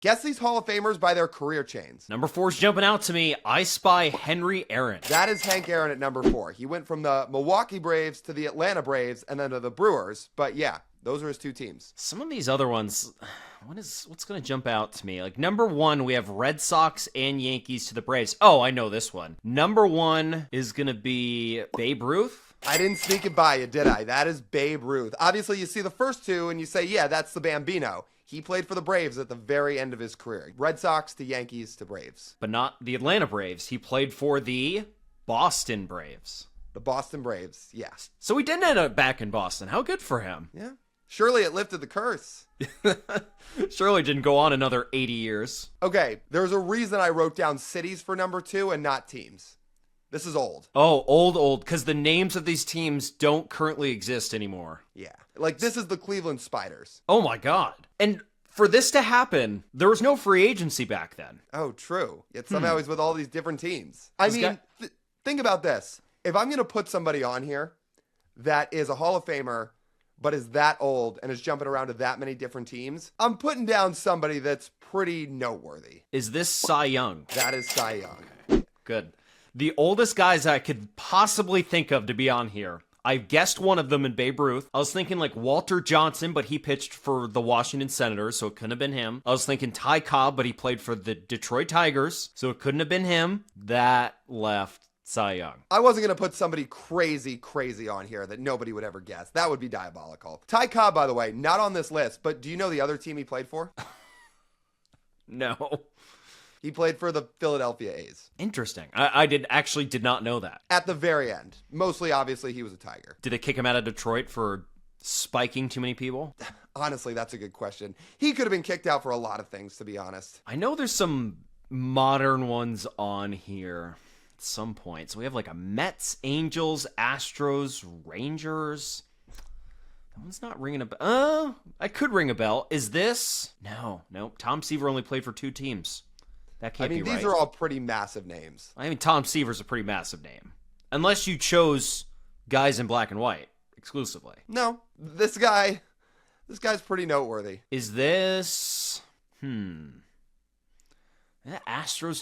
Guess these Hall of Famers by their career chains. Number 4's jumping out to me. I spy Henry Aaron. That is Hank Aaron at number 4. He went from the Milwaukee Braves to the Atlanta Braves and then to the Brewers. But yeah, those are his two teams. Some of these other ones, what's going to jump out to me? Like number 1, we have Red Sox and Yankees to the Braves. Oh, I know this one. Number 1 is going to be Babe Ruth. I didn't sneak it by you, did I? That is Babe Ruth. Obviously, you see the first two and you say, yeah, that's the Bambino. He played for the Braves at the very end of his career. Red Sox to Yankees to Braves. But not the Atlanta Braves. He played for the Boston Braves. The Boston Braves, yes. So he didn't end up back in Boston. How good for him. Yeah. Surely it lifted the curse. Surely didn't go on another 80 years. Okay, there's a reason I wrote down cities for number 2 and not teams. This is old. Oh, old, because the names of these teams don't currently exist anymore. Yeah. Like, this is the Cleveland Spiders. Oh my God. And for this to happen, there was no free agency back then. Oh, true. Yet somehow he's with all these different teams. I mean, think about this. If I'm going to put somebody on here that is a Hall of Famer, but is that old and is jumping around to that many different teams, I'm putting down somebody that's pretty noteworthy. Is this Cy Young? That is Cy Young. Okay, good. The oldest guys I could possibly think of to be on here. I guessed one of them in Babe Ruth. I was thinking like Walter Johnson, but he pitched for the Washington Senators, so it couldn't have been him. I was thinking Ty Cobb, but he played for the Detroit Tigers, so it couldn't have been him. That left Cy Young. I wasn't going to put somebody crazy on here that nobody would ever guess. That would be diabolical. Ty Cobb, by the way, not on this list, but do you know the other team he played for? No. He played for the Philadelphia A's. Interesting. I did not know that. At the very end. Mostly, obviously, he was a Tiger. Did they kick him out of Detroit for spiking too many people? Honestly, that's a good question. He could have been kicked out for a lot of things, to be honest. I know there's some modern ones on here at some point. So we have like a Mets, Angels, Astros, Rangers. That one's not ringing a bell. I could ring a bell. Is this? No. Tom Seaver only played for 2 teams. That can't be right. These are all pretty massive names. I mean, Tom Seaver's a pretty massive name. Unless you chose guys in black and white exclusively. No, this guy's pretty noteworthy. Is this... Astros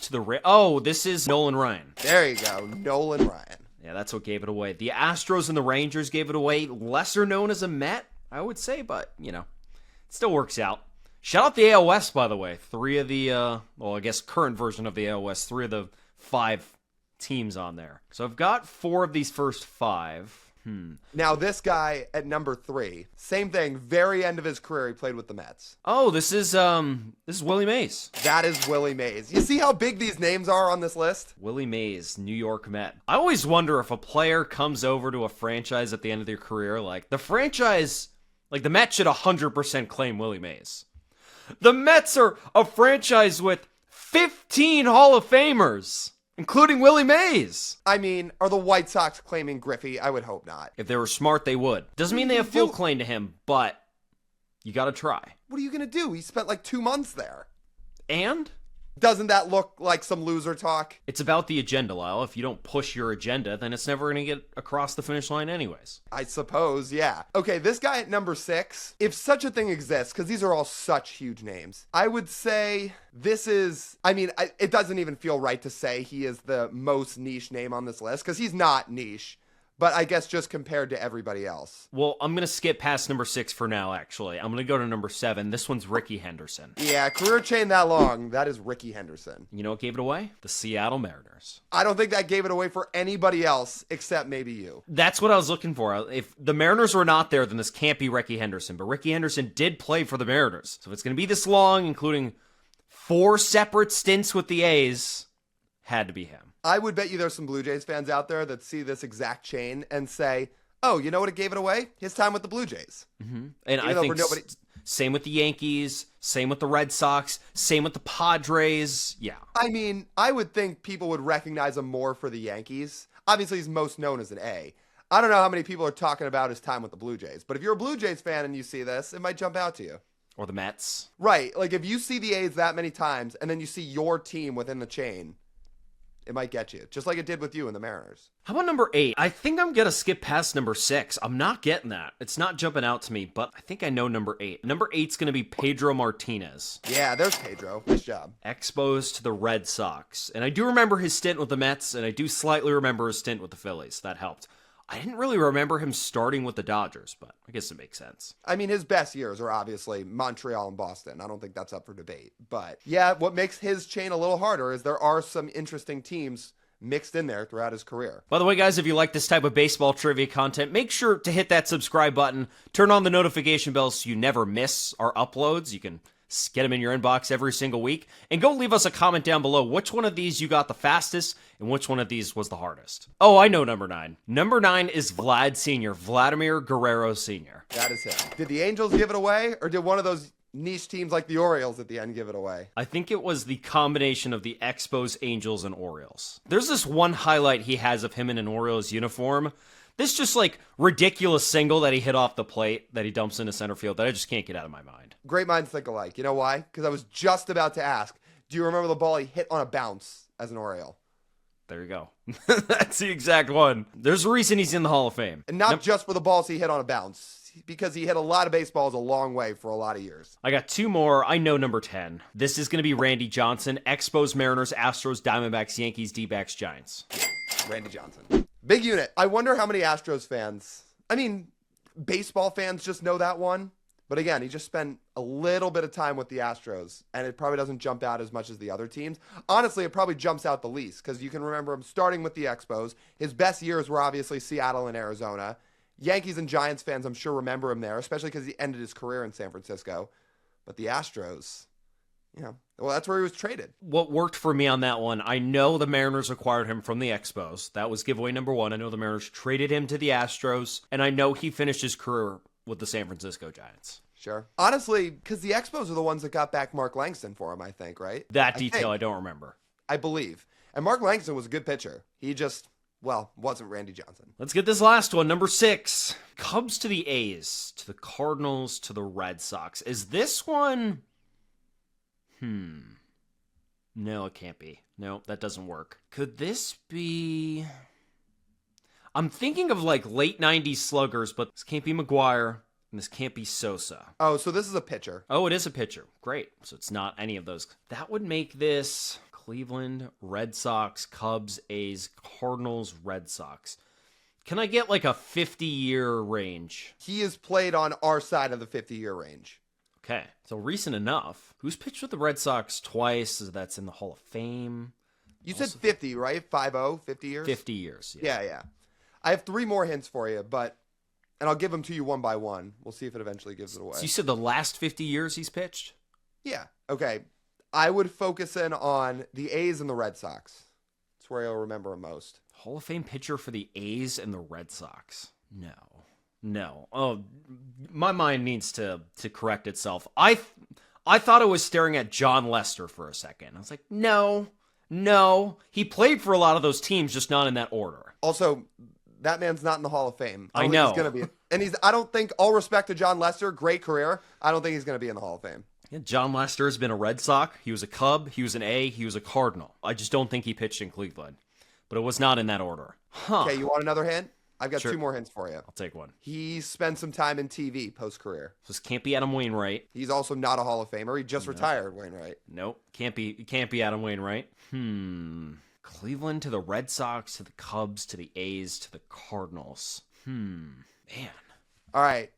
to the... Oh, this is Nolan Ryan. There you go, Nolan Ryan. Yeah, that's what gave it away. The Astros and the Rangers gave it away. Lesser known as a Met, I would say, but, it still works out. Shout out the AL West, by the way. 3 of the, I guess current version of the AL West, 3 of the 5 teams on there. So I've got 4 of these first 5. Now, this guy at number 3, same thing, very end of his career, he played with the Mets. Oh, this is Willie Mays. That is Willie Mays. You see how big these names are on this list? Willie Mays, New York Met. I always wonder if a player comes over to a franchise at the end of their career, like, the franchise, like, the Mets should 100% claim Willie Mays. The Mets are a franchise with 15 Hall of Famers, including Willie Mays. I mean, are the White Sox claiming Griffey? I would hope not. If they were smart, they would. Doesn't mean they have full claim to him, but you gotta try. What are you gonna do? He spent like 2 months there. And? Doesn't that look like some loser talk? It's about the agenda, Lyle. If you don't push your agenda, then it's never going to get across the finish line anyways. I suppose, yeah. Okay, this guy at number 6, if such a thing exists, because these are all such huge names, I would say this is, it doesn't even feel right to say he is the most niche name on this list, because he's not niche. But I guess just compared to everybody else. Well, I'm going to skip past number 6 for now, actually. I'm going to go to number 7. This one's Ricky Henderson. Yeah, career chain that long. That is Ricky Henderson. You know what gave it away? The Seattle Mariners. I don't think that gave it away for anybody else except maybe you. That's what I was looking for. If the Mariners were not there, then this can't be Ricky Henderson. But Ricky Henderson did play for the Mariners. So if it's going to be this long, including 4 separate stints with the A's, had to be him. I would bet you there's some Blue Jays fans out there that see this exact chain and say, oh, you know what it gave it away? His time with the Blue Jays. Mm-hmm. And I think same with the Yankees, same with the Red Sox, same with the Padres. Yeah. I mean, I would think people would recognize him more for the Yankees. Obviously, he's most known as an A. I don't know how many people are talking about his time with the Blue Jays, but if you're a Blue Jays fan and you see this, it might jump out to you. Or the Mets. Right. Like if you see the A's that many times and then you see your team within the chain, it might get you, just like it did with you in the Mariners. How about number 8? I think I'm gonna skip past number 6. I'm not getting that. It's not jumping out to me, but I think I know number 8. Number 8's gonna be Pedro Martinez. Yeah, there's Pedro. Nice job. Exposed to the Red Sox. And I do remember his stint with the Mets, and I do slightly remember his stint with the Phillies. That helped. I didn't really remember him starting with the Dodgers, but I guess it makes sense. I mean, his best years are obviously Montreal and Boston. I don't think that's up for debate. But yeah, what makes his chain a little harder is there are some interesting teams mixed in there throughout his career. By the way, guys, if you like this type of baseball trivia content, make sure to hit that subscribe button, turn on the notification bell so you never miss our uploads. You can get them in your inbox every single week, and go leave us a comment down below which one of these you got the fastest and which one of these was the hardest. Oh, I know number 9. Number 9 is Vlad Sr., Vladimir Guerrero Sr. That is him. Did the Angels give it away, or did one of those niche teams like the Orioles at the end give it away? I think it was the combination of the Expos, Angels, and Orioles. There's this one highlight he has of him in an Orioles uniform. This just like ridiculous single that he hit off the plate that he dumps into center field that I just can't get out of my mind. Great minds think alike. You know why? Because I was just about to ask, do you remember the ball he hit on a bounce as an Oriole? There you go. That's the exact one. There's a reason he's in the Hall of Fame. And not just for the balls he hit on a bounce, because he hit a lot of baseballs a long way for a lot of years. I got 2 more. I know number 10. This is going to be Randy Johnson. Expos, Mariners, Astros, Diamondbacks, Yankees, D-backs, Giants. Randy Johnson. Big unit. I wonder how many Astros fans, I mean, baseball fans just know that one. But again, he just spent a little bit of time with the Astros, and it probably doesn't jump out as much as the other teams. Honestly, it probably jumps out the least, because you can remember him starting with the Expos. His best years were obviously Seattle and Arizona. Yankees and Giants fans, I'm sure, remember him there, especially because he ended his career in San Francisco. But the Astros, well, that's where he was traded. What worked for me on that one, I know the Mariners acquired him from the Expos. That was giveaway number 1. I know the Mariners traded him to the Astros, and I know he finished his career with the San Francisco Giants. Sure. Honestly, because the Expos are the ones that got back Mark Langston for him, I think, right? That detail I don't remember. I believe. And Mark Langston was a good pitcher. He just, wasn't Randy Johnson. Let's get this last one, number 6. Cubs to the A's, to the Cardinals, to the Red Sox. Is this one... No, it can't be. No, that doesn't work. Could this be... I'm thinking of like late 90s sluggers, but this can't be McGuire, and this can't be Sosa. Oh, so this is a pitcher. Oh, it is a pitcher. Great. So it's not any of those. That would make this Cleveland, Red Sox, Cubs, A's, Cardinals, Red Sox. Can I get like a 50-year range? He is played on our side of the 50-year range. Okay, so recent enough. Who's pitched with the Red Sox twice? That's in the Hall of Fame. You said 50, right? 50, 50 years? 50 years. Yeah. I have 3 more hints for you, and I'll give them to you one by one. We'll see if it eventually gives it away. So you said the last 50 years he's pitched? Yeah. Okay. I would focus in on the A's and the Red Sox. That's where you'll remember him most. Hall of Fame pitcher for the A's and the Red Sox. No. Oh, my mind needs to correct itself. I thought I was staring at John Lester for a second. I was like, no. He played for a lot of those teams, just not in that order. Also, that man's not in the Hall of Fame. I know. He's going to be. And I don't think, all respect to John Lester, great career, I don't think he's going to be in the Hall of Fame. Yeah, John Lester has been a Red Sox. He was a Cub. He was an A. He was a Cardinal. I just don't think he pitched in Cleveland. But it was not in that order. Okay, you want another hint? I've got Sure. 2 more hints for you. I'll take one. He spent some time in TV post-career. So this can't be Adam Wainwright. He's also not a Hall of Famer. He just retired, Wainwright. Nope. Can't be Adam Wainwright. Cleveland to the Red Sox, to the Cubs, to the A's, to the Cardinals. Man. All right,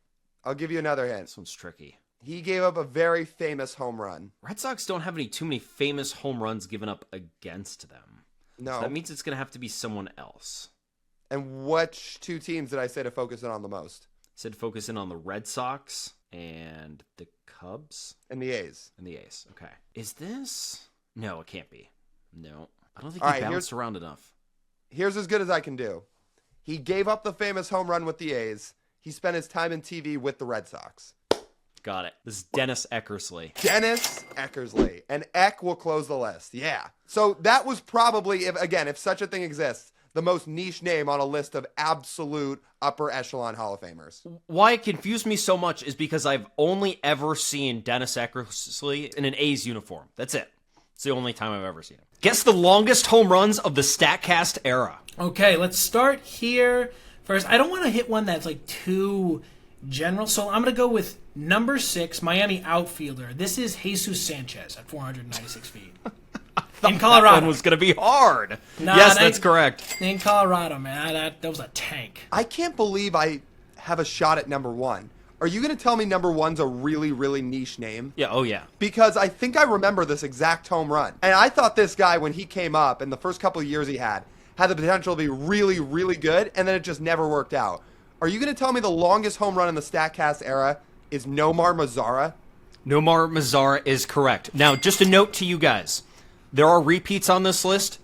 I'll give you another hint. This one's tricky. He gave up a very famous home run. Red Sox don't have too many famous home runs given up against them. No. So that means it's going to have to be someone else. And which 2 teams did I say to focus in on the most? I said focus in on the Red Sox and the Cubs. And the A's. Okay. Is this... No, it can't be. No. I don't think All he right, bounced around enough. Here's as good as I can do. He gave up the famous home run with the A's. He spent his time in TV with the Red Sox. Got it. This is Dennis Eckersley. Dennis Eckersley. And Eck will close the list. Yeah. So that was probably, if such a thing exists, the most niche name on a list of absolute upper echelon Hall of Famers. Why it confused me so much is because I've only ever seen Dennis Eckersley in an A's uniform. That's it. It's the only time I've ever seen him. Guess the longest home runs of the StatCast era. Okay, let's start here first. I don't want to hit one that's like too general, so I'm going to go with number 6, Miami outfielder. This is Jesus Sanchez at 496 feet. In Colorado. That one was going to be hard. Yes, that's correct. In Colorado, man. That was a tank. I can't believe I have a shot at number 1. Are you going to tell me number 1's a really, really niche name? Yeah, oh yeah. Because I think I remember this exact home run. And I thought this guy, when he came up in the first couple of years he had the potential to be really, really good, and then it just never worked out. Are you going to tell me the longest home run in the StatCast era is Nomar Mazara? Nomar Mazara is correct. Now, just a note to you guys. There are repeats on this list.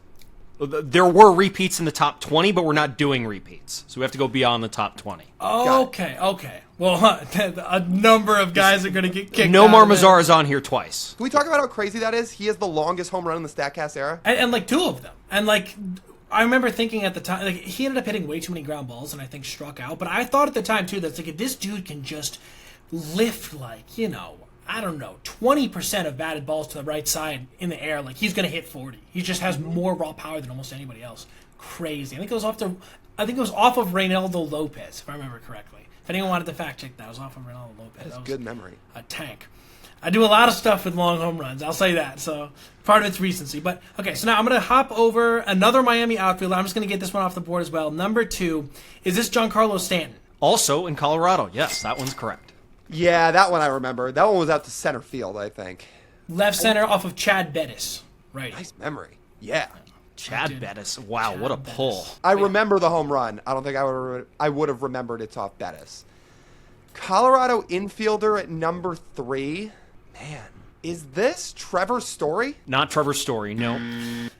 There were repeats in the top 20, but we're not doing repeats. So we have to go beyond the top 20. Okay. Well, a number of guys are going to get kicked Nomar out of Mazara is on here twice. Can we talk about how crazy that is? He has the longest home run in the StatCast era. And like 2 of them. And like, I remember thinking at the time, like, he ended up hitting way too many ground balls and I think struck out. But I thought at the time, too, that's like, if this dude can just lift, like, you know, I don't know, 20% of batted balls to the right side in the air, like, he's going to hit 40. He just has more raw power than almost anybody else. Crazy. I think it was off of Reynaldo Lopez, if I remember correctly. If anyone wanted to fact check that, it was off of Reynaldo Lopez. That's good memory. A tank. I do a lot of stuff with long home runs, I'll say that. So part of it's recency. But okay, so now I'm going to hop over another Miami outfielder. I'm just going to get this one off the board as well. Number 2, is this Giancarlo Stanton? Also in Colorado. Yes, that one's correct. Yeah, that one I remember. That one was out to center field, I think. Left center off of Chad Bettis. Right. Nice memory. Yeah. Chad Bettis. Wow, what a pull. I remember the home run. I don't think I would have remembered it's off Bettis. Colorado infielder at number 3. Man, is this Trevor Story? Not Trevor Story, no.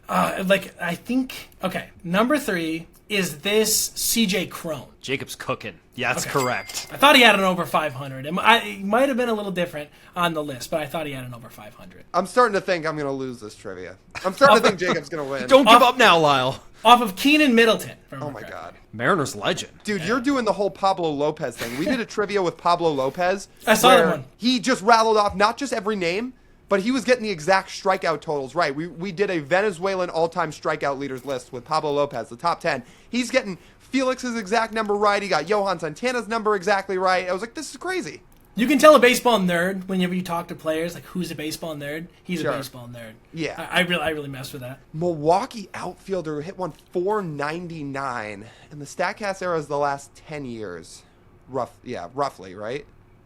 I think, okay, number 3, is this CJ Crone? Jacob's cooking. Yeah, that's correct. I thought he had an over 500. It might have been a little different on the list, but I thought he had an over 500. I'm starting to think I'm going to lose this trivia. I'm starting to think Jacob's going to win. Don't give up now, Lyle. Off of Keenan Middleton. Oh, my God. Mariners legend. Dude, you're doing the whole Pablo Lopez thing. We did a trivia with Pablo Lopez. I saw that one. He just rattled off not just every name, but he was getting the exact strikeout totals right. We did a Venezuelan all-time strikeout leaders list with Pablo Lopez, the top 10. He's getting Felix's exact number right. He got Johan Santana's number exactly right. I was like, this is crazy. You can tell a baseball nerd whenever you talk to players, like, who's a baseball nerd? He's a baseball nerd. Yeah. I really mess with that. Milwaukee outfielder who hit 499 in the StatCast era is the last 10 years. Roughly, right?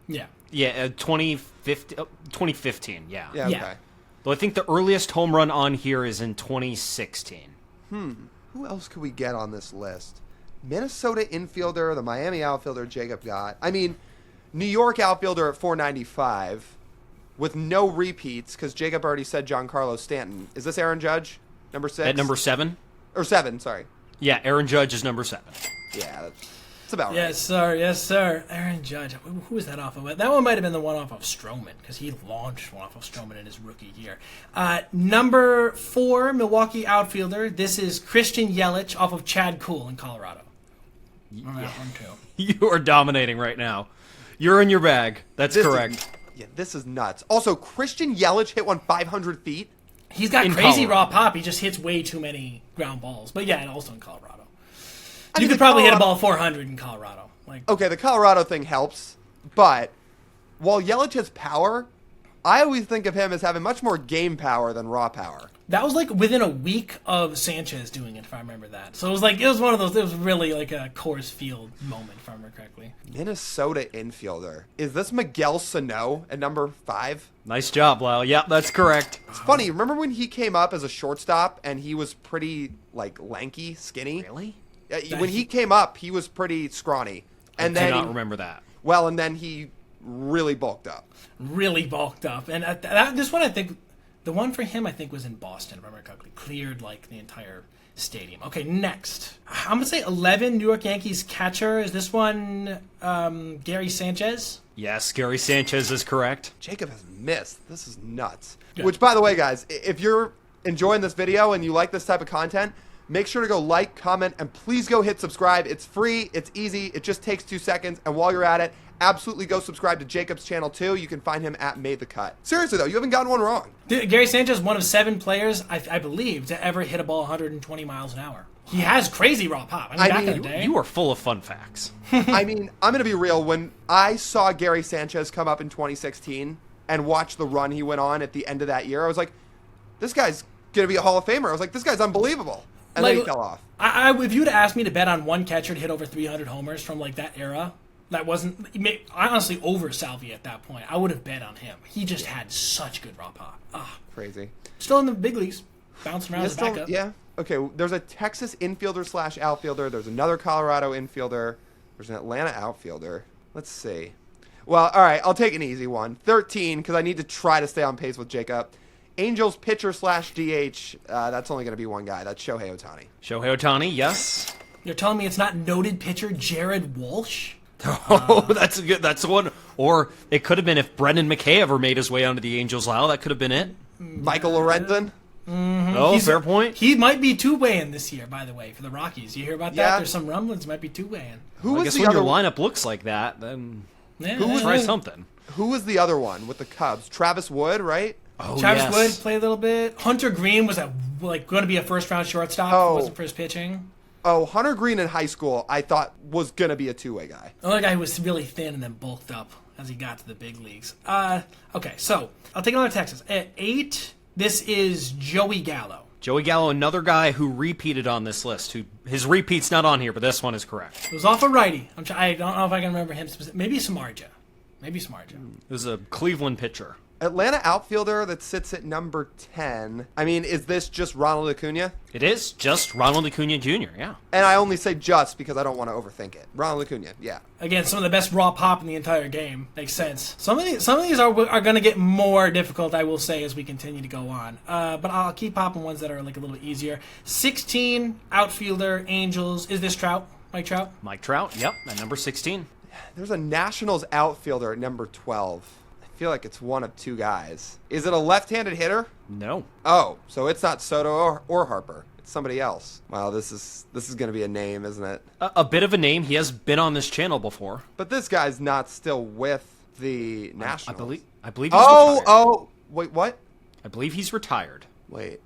Yeah. Yeah, 2015, yeah. Yeah, okay. Though I think the earliest home run on here is in 2016. Who else could we get on this list? Minnesota infielder, the Miami outfielder Jacob got. I mean, New York outfielder at 495 with no repeats because Jacob already said Giancarlo Stanton. Is this Aaron Judge, number 6? At number 7? Or 7, sorry. Yeah, Aaron Judge is number 7. Yeah, that's about right. Yes, sir. Aaron Judge. Who was that off of? That one might have been the one off of Stroman because he launched one off of Stroman in his rookie year. Number 4, Milwaukee outfielder. This is Christian Yelich off of Chad Kuhl in Colorado. Yeah. You are dominating right now. You're in your bag. That's correct. This is nuts. Also, Christian Yelich hit 500 feet. He's got crazy raw pop. He just hits way too many ground balls. But yeah, and also in Colorado. You could probably hit a ball 400 in Colorado. Okay, the Colorado thing helps, but while Yelich has power, I always think of him as having much more game power than raw power. That was like within a week of Sanchez doing it, if I remember that. So it was one of those, it was really like a Coors Field moment, if I remember correctly. Minnesota infielder. Is this Miguel Sano at number 5? Nice job, Lyle. Yeah, that's correct. It's funny. Remember when he came up as a shortstop and he was pretty, lanky, skinny? Really? When he came up, he was pretty scrawny. And I do not remember that. Well, and then he really bulked up. And this one, I think, the one for him, I think, was in Boston, if I remember correctly. Cleared, the entire stadium. Okay, next. I'm going to say 11, New York Yankees catcher. Is this one Gary Sanchez? Yes, Gary Sanchez is correct. Jacob has missed. This is nuts. Good. Which, by the way, guys, if you're enjoying this video and you like this type of content, make sure to go like, comment, and please go hit subscribe. It's free. It's easy. It just takes 2 seconds. And while you're at it, absolutely go subscribe to Jacob's channel too. You can find him at Made the Cut. Seriously though, you haven't gotten one wrong. Gary Sanchez is one of 7 players, I believe, to ever hit a ball 120 miles an hour. He has crazy raw pop. Back in the day. You are full of fun facts. I mean, I'm going to be real. When I saw Gary Sanchez come up in 2016 and watch the run he went on at the end of that year, I was like, this guy's going to be a Hall of Famer. I was like, this guy's unbelievable. And then he fell off. If you'd asked me to bet on one catcher to hit over 300 homers from like that era, that wasn't honestly over Salvia at that point, I would have bet on him. He just had such good raw pop. Crazy. Still in the big leagues, bouncing around the backup. Yeah. Okay, there's a Texas infielder / outfielder. There's another Colorado infielder. There's an Atlanta outfielder. Let's see. Well, all right, I'll take an easy one. 13, because I need to try to stay on pace with Jacob. Angels pitcher / DH. That's only going to be one guy. That's Shohei Ohtani. Shohei Ohtani, yes. You're telling me it's not noted pitcher Jared Walsh? Oh, that's a good. That's one. Or it could have been if Brendan McKay ever made his way onto the Angels' Isle. That could have been it. Michael Lorenzen. Mm-hmm. Oh, fair point. He might be two-weighing this year, by the way, for the Rockies. You hear about that? There's some rumblings. Might be two-weighing. I guess when your lineup looks like that, then try something. Who was the other one with the Cubs? Travis Wood, right? Oh, Travis yes. Wood played a little bit. Hunter Green was going to be a first-round shortstop. If it wasn't for his pitching. Oh, Hunter Green in high school, I thought was going to be a two-way guy. Another guy who was really thin and then bulked up as he got to the big leagues. Okay, so I'll take another Texas. At 8, this is Joey Gallo. Joey Gallo, another guy who repeated on this list. His repeat's not on here, but this one is correct. It was off a righty. I don't know if I can remember him specifically. Maybe Samardzija. It was a Cleveland pitcher. Atlanta outfielder that sits at number 10. I mean, is this just Ronald Acuna? It is just Ronald Acuna Jr., yeah. And I only say just because I don't want to overthink it. Ronald Acuna, yeah. Again, some of the best raw pop in the entire game. Makes sense. Some of these are going to get more difficult, I will say, as we continue to go on. But I'll keep popping ones that are like a little bit easier. 16, outfielder, Angels. Is this Trout? Mike Trout? Mike Trout, yep, at number 16. There's a Nationals outfielder at number 12. I feel like it's one of two guys. Is it a left-handed hitter? No. Oh, so it's not Soto or Harper. It's somebody else. Wow, this is going to be a name, isn't it? A bit of a name. He has been on this channel before. But this guy's not still with the Nationals. I believe he's retired. Oh, wait, what? I believe he's retired. Wait,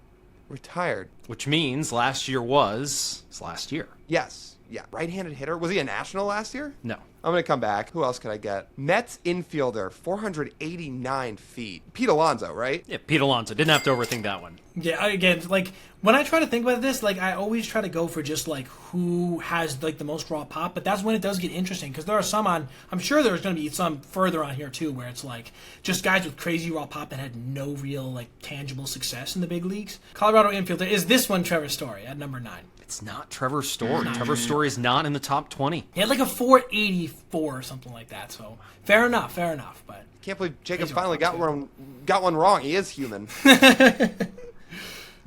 retired. Which means last year was last year. Yes. Yeah, right-handed hitter. Was he a National last year? No. I'm going to come back. Who else could I get? Mets infielder, 489 feet. Pete Alonso, right? Yeah, Pete Alonso. Didn't have to overthink that one. Yeah, again, like, when I try to think about this, like, I always try to go for just, like, who has, like, the most raw pop, but that's when it does get interesting, because there are some I'm sure there's going to be some further on here, too, where it's, like, just guys with crazy raw pop that had no real, like, tangible success in the big leagues. Colorado infielder, is this one Trevor Story at number 9? It's not Trevor Story. Trevor Story is not in the top 20. He had, like, a 484 or something like that, so fair enough, but... Can't believe Jacob finally got one wrong. He is human.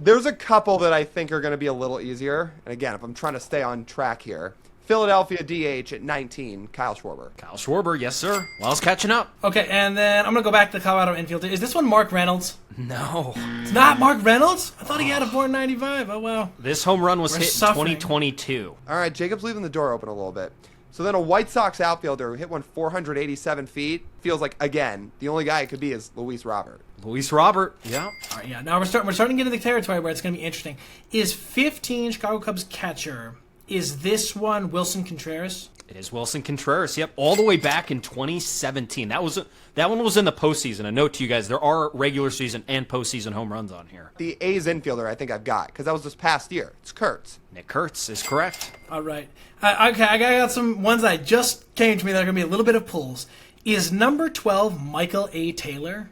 There's a couple that I think are going to be a little easier. And again, if I'm trying to stay on track here. Philadelphia DH at 19, Kyle Schwarber. Kyle Schwarber, yes, sir. Well, it's catching up. Okay, and then I'm going to go back to the Colorado infielder. Is this one Mark Reynolds? No. It's not Mark Reynolds? I thought he had a 495. Oh, wow. This home run was hit suffering. in 2022. All right, Jacob's leaving the door open a little bit. So then a White Sox outfielder who hit one 487 feet feels like, again, the only guy it could be is Luis Robert. Luis Robert, yeah. All right, yeah. Now we're starting to get into the territory where it's going to be interesting. Is 15 Chicago Cubs catcher, is this one Wilson Contreras? It is Wilson Contreras, yep. All the way back in 2017. That one was in the postseason. A note to you guys, there are regular season and postseason home runs on here. The A's infielder I think I've got, because that was this past year. It's Kurtz. Nick Kurtz is correct. All right. Okay, I got some ones that just came to me that are going to be a little bit of pulls. Is number 12 Michael A. Taylor?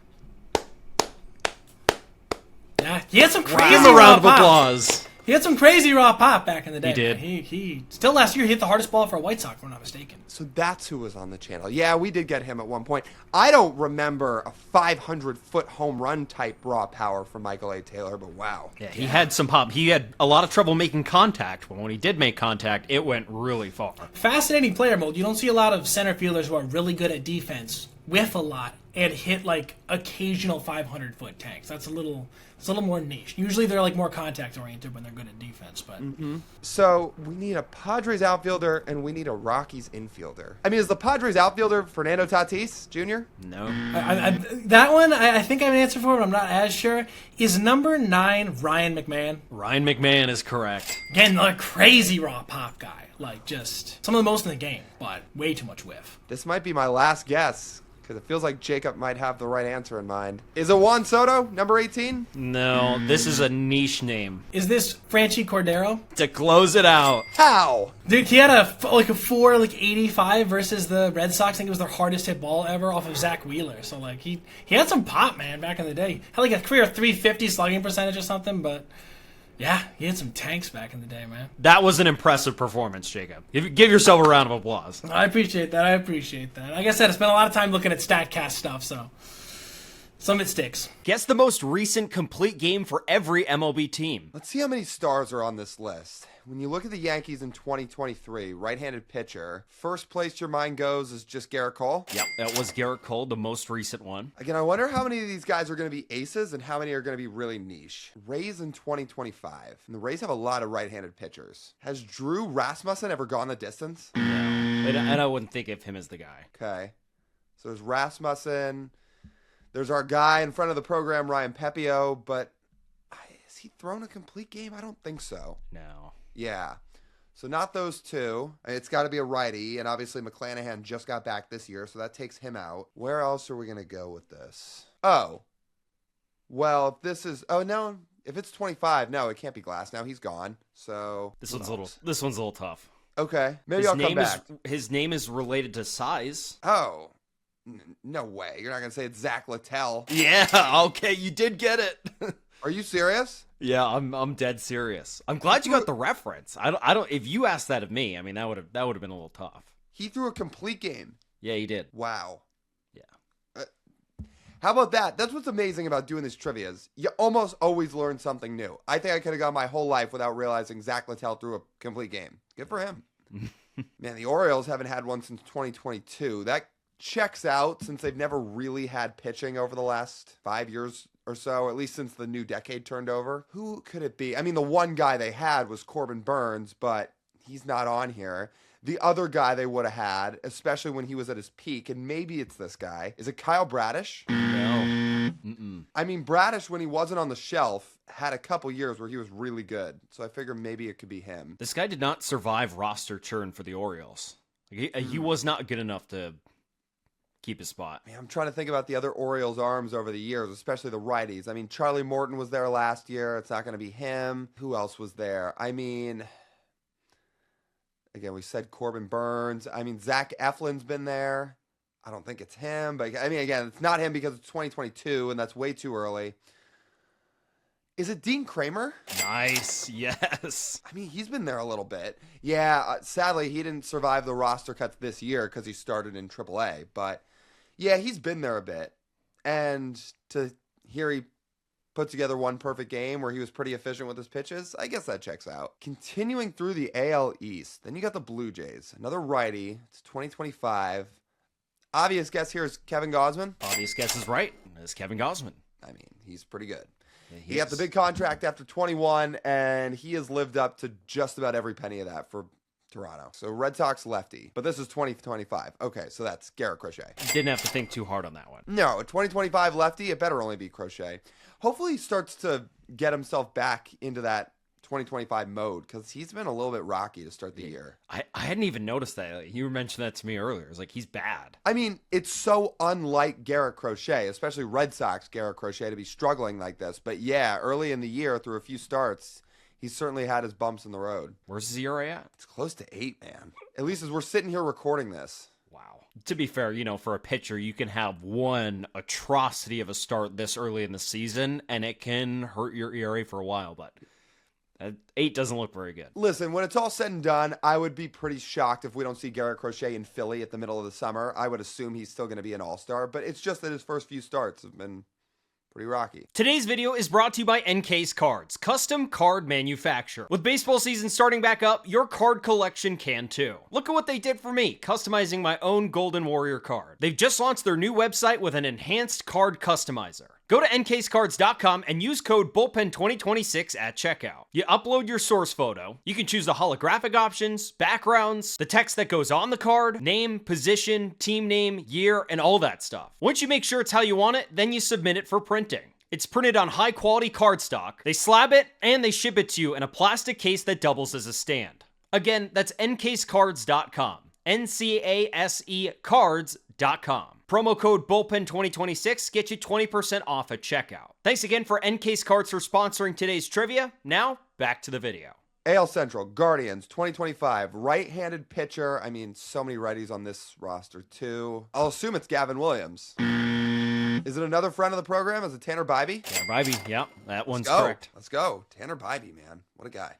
Yeah, he had some crazy Give him a raw round of pop. applause. He had some crazy raw pop back in the day. He did. He still last year he hit the hardest ball for a White Sox, if I'm not mistaken. So that's who was on the channel. Yeah, we did get him at one point. I don't remember a 500-foot home run type raw power from Michael A. Taylor, but wow. Yeah, he had some pop. He had a lot of trouble making contact, but when he did make contact, it went really far. Fascinating player mode. You don't see a lot of center fielders who are really good at defense, whiff a lot, and hit like occasional 500-foot tanks. It's a little more niche. Usually they're like more contact oriented when they're good at defense, but So we need a Padres outfielder and we need a Rockies infielder. I mean, is the Padres outfielder Fernando Tatis Jr.? No. that one I think I have an answer for, but I'm not as sure. Is number 9 Ryan McMahon? Ryan McMahon is correct. Again, a crazy raw pop guy. Like just some of the most in the game, but way too much whiff. This might be my last guess because it feels like Jacob might have the right answer in mind. Is it Juan Soto, number 18? No, this is a niche name. Is this Franchi Cordero? To close it out. How? Dude, he had a 4.85 versus the Red Sox. I think it was their hardest hit ball ever off of Zach Wheeler. So like he had some pop, man, back in the day. Had like a career 350 slugging percentage or something, but yeah, he had some tanks back in the day, man. That was an impressive performance, Jacob. Give yourself a round of applause. I appreciate that. Like I said, I spent a lot of time looking at StatCast stuff, so some of it sticks. Guess the most recent complete game for every MLB team. Let's see how many stars are on this list. When you look at the Yankees in 2023, right-handed pitcher, first place your mind goes is just Garrett Cole. Yep, that was Garrett Cole, the most recent one. Again, I wonder how many of these guys are going to be aces and how many are going to be really niche. Rays in 2025. And the Rays have a lot of right-handed pitchers. Has Drew Rasmussen ever gone the distance? No. And I wouldn't think of him as the guy. Okay. So there's Rasmussen. There's our guy in front of the program, Ryan Pepio, but has he thrown a complete game? I don't think so. No. Yeah. So not those two. It's got to be a righty, and obviously McClanahan just got back this year, so that takes him out. Where else are we going to go with this? Oh. Well, if this is... Oh, no. If it's 25, no, it can't be Glass. Now he's gone. So This one's a little tough. Okay. Maybe I'll come back. His name is related to size. Oh. No way. You're not going to say it's Zach Littell. Yeah, okay, you did get it. Are you serious? Yeah, I'm dead serious. I'm glad you got the reference. I don't. If you asked that of me, I mean that would have been a little tough. He threw a complete game. Yeah, he did. Wow. Yeah. How about that? That's what's amazing about doing these trivias. You almost always learn something new. I think I could have gone my whole life without realizing Zach Littell threw a complete game. Good for him. Man, the Orioles haven't had one since 2022. That checks out since they've never really had pitching over the last 5 years or so, at least since the new decade turned over. Who could it be? I mean, the one guy they had was Corbin Burns, but he's not on here. The other guy they would have had, especially when he was at his peak, and maybe it's this guy, is it Kyle Bradish? No. Mm-mm. I mean, Bradish, when he wasn't on the shelf, had a couple years where he was really good. So I figure maybe it could be him. This guy did not survive roster churn for the Orioles. He was not good enough to keep his spot. Man, I'm trying to think about the other Orioles arms over the years, especially the righties. I mean, Charlie Morton was there last year. It's not going to be him. Who else was there? I mean, again, we said Corbin Burns. I mean, Zach Eflin's been there. I don't think it's him. But, I mean, again, it's not him because it's 2022, and that's way too early. Is it Dean Kramer? Nice. Yes. I mean, he's been there a little bit. Yeah, sadly, he didn't survive the roster cuts this year because he started in AAA. But, yeah, he's been there a bit. And to hear he put together one perfect game where he was pretty efficient with his pitches, I guess that checks out. Continuing through the AL East, then you got the Blue Jays. Another righty. It's 2025. Obvious guess here is Kevin Gausman. Obvious guess is right. It's Kevin Gausman. I mean, he's pretty good. Yeah, He got the big contract after 21, and he has lived up to just about every penny of that for Toronto. So Red Sox lefty. But this is 2025. Okay, so that's Garrett Crochet. Didn't have to think too hard on that one. No, a 2025 lefty, it better only be Crochet. Hopefully he starts to get himself back into that 2025 mode because he's been a little bit rocky to start the year. I hadn't even noticed that. Like, you mentioned that to me earlier. It's like he's bad. I mean, it's so unlike Garrett Crochet, especially Red Sox Garrett Crochet, to be struggling like this. But yeah, early in the year, through a few starts, he's certainly had his bumps in the road. Where's his ERA at? It's close to 8, man. At least as we're sitting here recording this. Wow. To be fair, for a pitcher, you can have one atrocity of a start this early in the season, and it can hurt your ERA for a while, but 8 doesn't look very good. Listen, when it's all said and done, I would be pretty shocked if we don't see Garrett Crochet in Philly at the middle of the summer. I would assume he's still going to be an all-star, but it's just that his first few starts have been Pretty rocky. Today's video is brought to you by NK's Cards, custom card manufacturer. With baseball season starting back up, your card collection can too. Look at what they did for me, customizing my own Golden Warrior card. They've just launched their new website with an enhanced card customizer. Go to nkscards.com and use code BULLPEN2026 at checkout. You upload your source photo. You can choose the holographic options, backgrounds, the text that goes on the card, name, position, team name, year, and all that stuff. Once you make sure it's how you want it, then you submit it for printing. It's printed on high quality cardstock. They slab it and they ship it to you in a plastic case that doubles as a stand. Again, that's nkscards.com. NCASE cards.com. Promo code BULLPEN2026 gets you 20% off at checkout. Thanks again for NK's Cards for sponsoring today's trivia. Now, back to the video. AL Central, Guardians, 2025, right-handed pitcher. I mean, so many righties on this roster, too. I'll assume it's Gavin Williams. Is it another friend of the program? Is it Tanner Bybee? Tanner Bybee, yep, that one's correct. Let's go. Tanner Bybee, man. What a guy.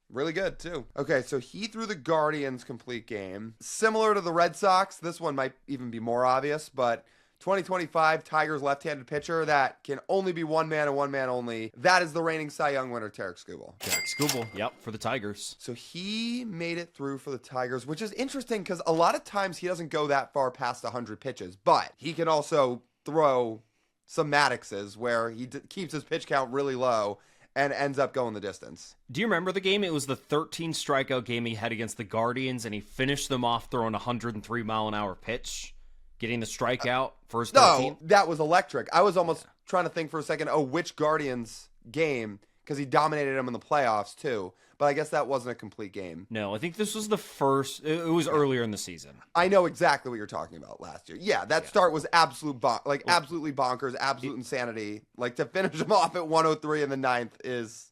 Really good, too. Okay, so he threw the Guardians complete game. Similar to the Red Sox, this one might even be more obvious, but 2025 Tigers left-handed pitcher that can only be one man and one man only. That is the reigning Cy Young winner, Tarek Skubal. Tarek Skubal, yep, for the Tigers. So he made it through for the Tigers, which is interesting because a lot of times he doesn't go that far past 100 pitches, but he can also throw some Maddoxes where he keeps his pitch count really low and ends up going the distance. Do you remember the game? It was the 13 strikeout game he had against the Guardians, and he finished them off throwing a 103-mile-an-hour pitch, getting the strikeout for his 13. No, that was electric. I was almost trying to think for a second, which Guardians game, because he dominated them in the playoffs, too. But I guess that wasn't a complete game. No, I think this was the first. It was earlier in the season. I know exactly what you're talking about last year. Yeah, that start was absolutely bonkers, absolute insanity. Like, to finish him off at 103 in the ninth he's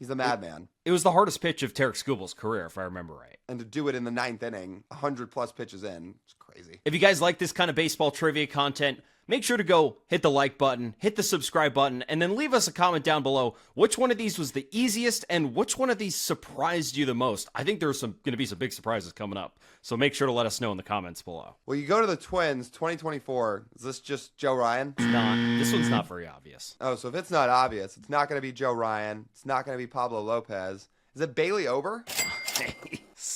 a madman. It was the hardest pitch of Tarek Skubal's career, if I remember right. And to do it in the ninth inning, 100-plus pitches in, it's crazy. If you guys like this kind of baseball trivia content, make sure to go hit the like button, hit the subscribe button, and then leave us a comment down below which one of these was the easiest and which one of these surprised you the most. I think there's going to be some big surprises coming up, so make sure to let us know in the comments below. Well, you go to the Twins, 2024. Is this just Joe Ryan? It's not. This one's not very obvious. Oh, so if it's not obvious, it's not going to be Joe Ryan. It's not going to be Pablo Lopez. Is it Bailey Ober?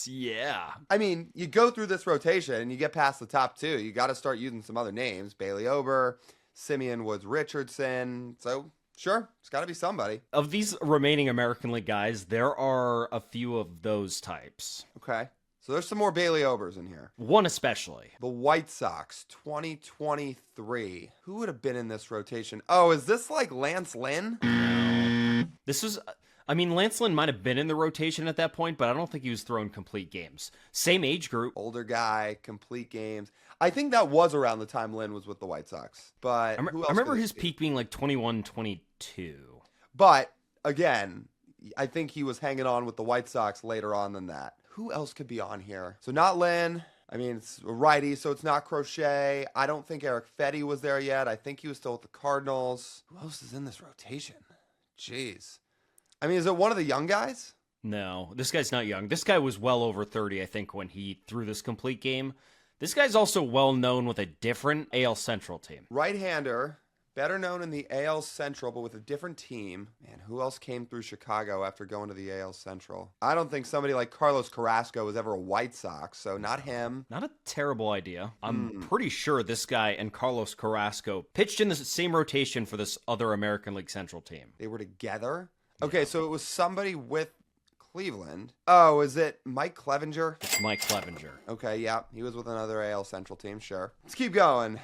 Yeah. I mean, you go through this rotation and you get past the top two. You got to start using some other names. Bailey Ober, Simeon Woods Richardson. So, sure, it's got to be somebody. Of these remaining American League guys, there are a few of those types. Okay. So there's some more Bailey Obers in here. One especially. The White Sox, 2023. Who would have been in this rotation? Oh, is this like Lance Lynn? No. This was... I mean, Lance Lynn might have been in the rotation at that point, but I don't think he was throwing complete games. Same age group. Older guy, complete games. I think that was around the time Lynn was with the White Sox. But I remember his peak being like 21, 22. But, again, I think he was hanging on with the White Sox later on than that. Who else could be on here? So not Lynn. I mean, it's a righty, so it's not Crochet. I don't think Eric Fetty was there yet. I think he was still with the Cardinals. Who else is in this rotation? Jeez. I mean, is it one of the young guys? No, this guy's not young. This guy was well over 30, I think, when he threw this complete game. This guy's also well known with a different AL Central team. Right-hander, better known in the AL Central, but with a different team. Man, who else came through Chicago after going to the AL Central? I don't think somebody like Carlos Carrasco was ever a White Sox, so not him. Not a terrible idea. I'm pretty sure this guy and Carlos Carrasco pitched in the same rotation for this other American League Central team. They were together? Okay, so it was somebody with Cleveland. Oh, is it Mike Clevenger? It's Mike Clevenger. Okay, yeah, he was with another AL Central team, sure. Let's keep going.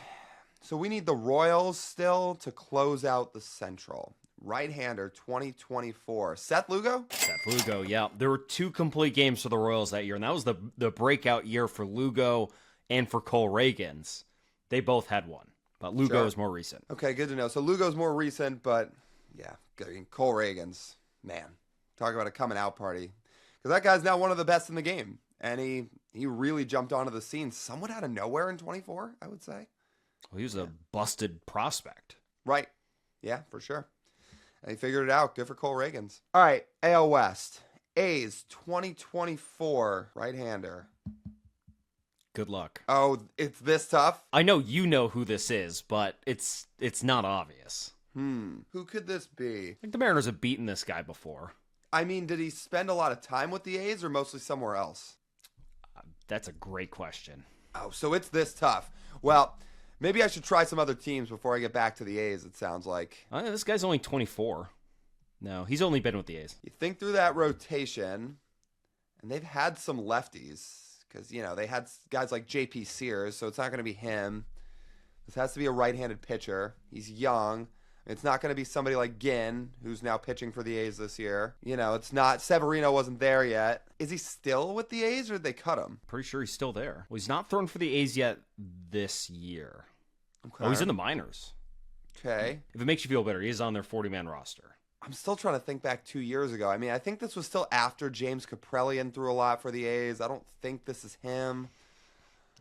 So we need the Royals still to close out the Central. Right-hander, 2024. Seth Lugo? Seth Lugo, yeah. There were 2 complete games for the Royals that year, and that was the breakout year for Lugo and for Cole Reagans. They both had one, but Lugo is more recent. Okay, good to know. So Lugo's more recent, but yeah, Cole Reagans, man, talk about a coming out party. Because that guy's now one of the best in the game. And he really jumped onto the scene somewhat out of nowhere in 24, I would say. Well, he was a busted prospect. Right. Yeah, for sure. And he figured it out. Good for Cole Reagans. All right, AL West. A's 2024 right-hander. Good luck. Oh, it's this tough? I know you know who this is, but it's not obvious. Who could this be? I think the Mariners have beaten this guy before. I mean, did he spend a lot of time with the A's or mostly somewhere else? That's a great question. Oh, so it's this tough. Well, maybe I should try some other teams before I get back to the A's, it sounds like. This guy's only 24. No, he's only been with the A's. You think through that rotation, and they've had some lefties, because, they had guys like J.P. Sears, so it's not going to be him. This has to be a right-handed pitcher. He's young. It's not going to be somebody like Ginn, who's now pitching for the A's this year. It's not. Severino wasn't there yet. Is he still with the A's, or did they cut him? Pretty sure he's still there. Well, he's not thrown for the A's yet this year. Okay. Oh, he's in the minors. Okay. If it makes you feel better, he is on their 40-man roster. I'm still trying to think back 2 years ago. I mean, I think this was still after James Kaprelian threw a lot for the A's. I don't think this is him.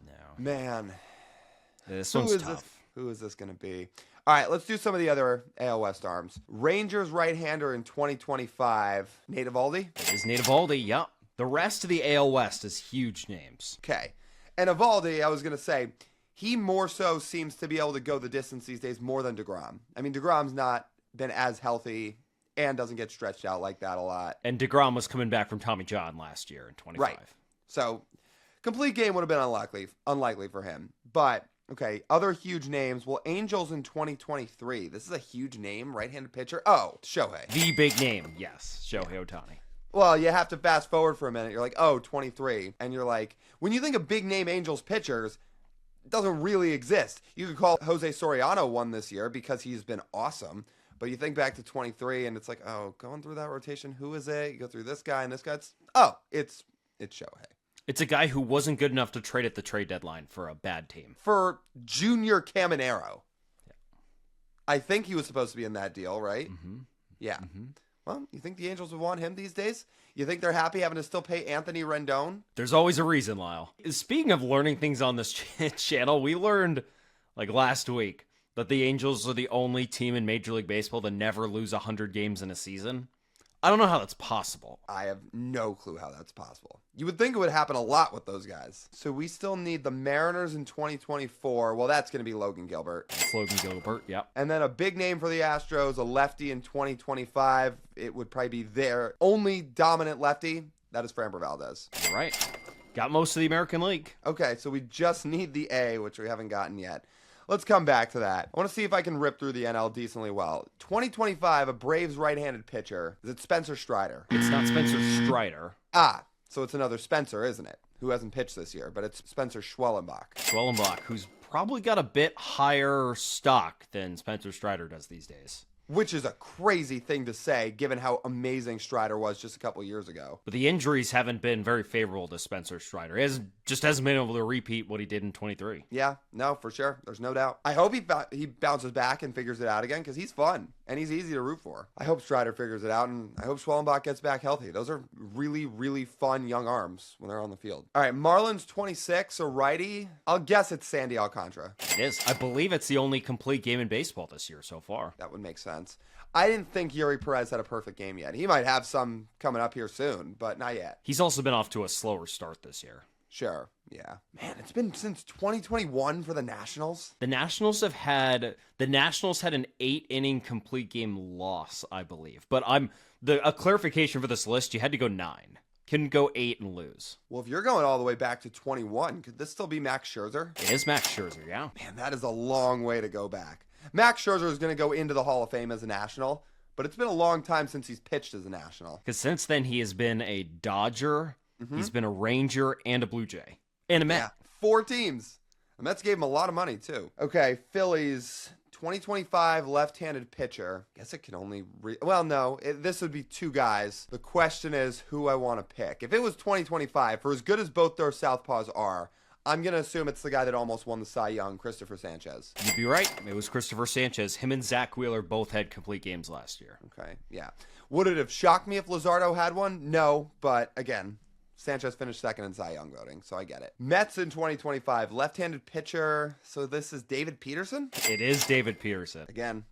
No. Man. This one's tough. Who is this going to be? All right, let's do some of the other AL West arms. Rangers right-hander in 2025, Nate Eovaldi. It is Nate Eovaldi, yep. The rest of the AL West is huge names. Okay. And Eovaldi, I was going to say, he more so seems to be able to go the distance these days more than DeGrom. I mean, DeGrom's not been as healthy and doesn't get stretched out like that a lot. And DeGrom was coming back from Tommy John last year in 25. Right. So, complete game would have been unlikely for him. But, okay, other huge names. Well, Angels in 2023. This is a huge name, right-handed pitcher. Oh, Shohei. The big name, yes, Shohei Ohtani. Well, you have to fast forward for a minute. You're like, oh, 23. And you're like, when you think of big name Angels pitchers, it doesn't really exist. You could call Jose Soriano one this year because he's been awesome. But you think back to 23 and it's like, oh, going through that rotation, who is it? You go through this guy and this guy. It's Shohei. It's a guy who wasn't good enough to trade at the trade deadline for a bad team. For Junior Caminero. Yeah. I think he was supposed to be in that deal, right? Mm-hmm. Yeah. Mm-hmm. Well, you think the Angels would want him these days? You think they're happy having to still pay Anthony Rendon? There's always a reason, Lyle. Speaking of learning things on this channel, we learned, last week, that the Angels are the only team in Major League Baseball to never lose 100 games in a season. I don't know how that's possible. I have no clue how that's possible. You would think it would happen a lot with those guys. So we still need the Mariners in 2024. Well, that's going to be Logan Gilbert. It's Logan Gilbert, yep. And then a big name for the Astros, a lefty in 2025. It would probably be their only dominant lefty. That is Framber Valdez. All right. Got most of the American League. Okay, so we just need the A, which we haven't gotten yet. Let's come back to that. I want to see if I can rip through the NL decently well. 2025, a Braves right-handed pitcher. Is it Spencer Strider? It's not Spencer Strider. So it's another Spencer, isn't it? Who hasn't pitched this year, but it's Spencer Schwellenbach. Schwellenbach, who's probably got a bit higher stock than Spencer Strider does these days. Which is a crazy thing to say, given how amazing Strider was just a couple years ago. But the injuries haven't been very favorable to Spencer Strider. He hasn't been able to repeat what he did in 23. Yeah, no, for sure. There's no doubt. I hope he bounces back and figures it out again, because he's fun, and he's easy to root for. I hope Strider figures it out, and I hope Schwellenbach gets back healthy. Those are really, really fun young arms when they're on the field. All right, Marlins 26, a righty. I'll guess it's Sandy Alcantara. It is. I believe it's the only complete game in baseball this year so far. That would make sense. I didn't think Yuri Perez had a perfect game yet. He might have some coming up here soon, but not yet. He's also been off to a slower start this year. Sure, yeah. Man, it's been since 2021 for the Nationals. The Nationals had an 8-inning complete game loss, I believe. But a clarification for this list, you had to go 9. Couldn't go 8 and lose. Well, if you're going all the way back to 21, could this still be Max Scherzer? It is Max Scherzer, yeah. Man, that is a long way to go back. Max Scherzer is going to go into the Hall of Fame as a National, but it's been a long time since he's pitched as a National. Because since then, he has been a Dodger, he's been a Ranger, and a Blue Jay. And a Met. Yeah, 4 teams. The Mets gave him a lot of money, too. Okay, Phillies, 2025 left-handed pitcher. Guess it can only... this would be 2 guys. The question is who I want to pick. If it was 2025, for as good as both their southpaws are, I'm going to assume it's the guy that almost won the Cy Young, Christopher Sanchez. You'd be right. It was Christopher Sanchez. Him and Zach Wheeler both had complete games last year. Okay, yeah. Would it have shocked me if Luzardo had one? No, but again, Sanchez finished second in Cy Young voting, so I get it. Mets in 2025, left-handed pitcher. So this is David Peterson? It is David Peterson. Again,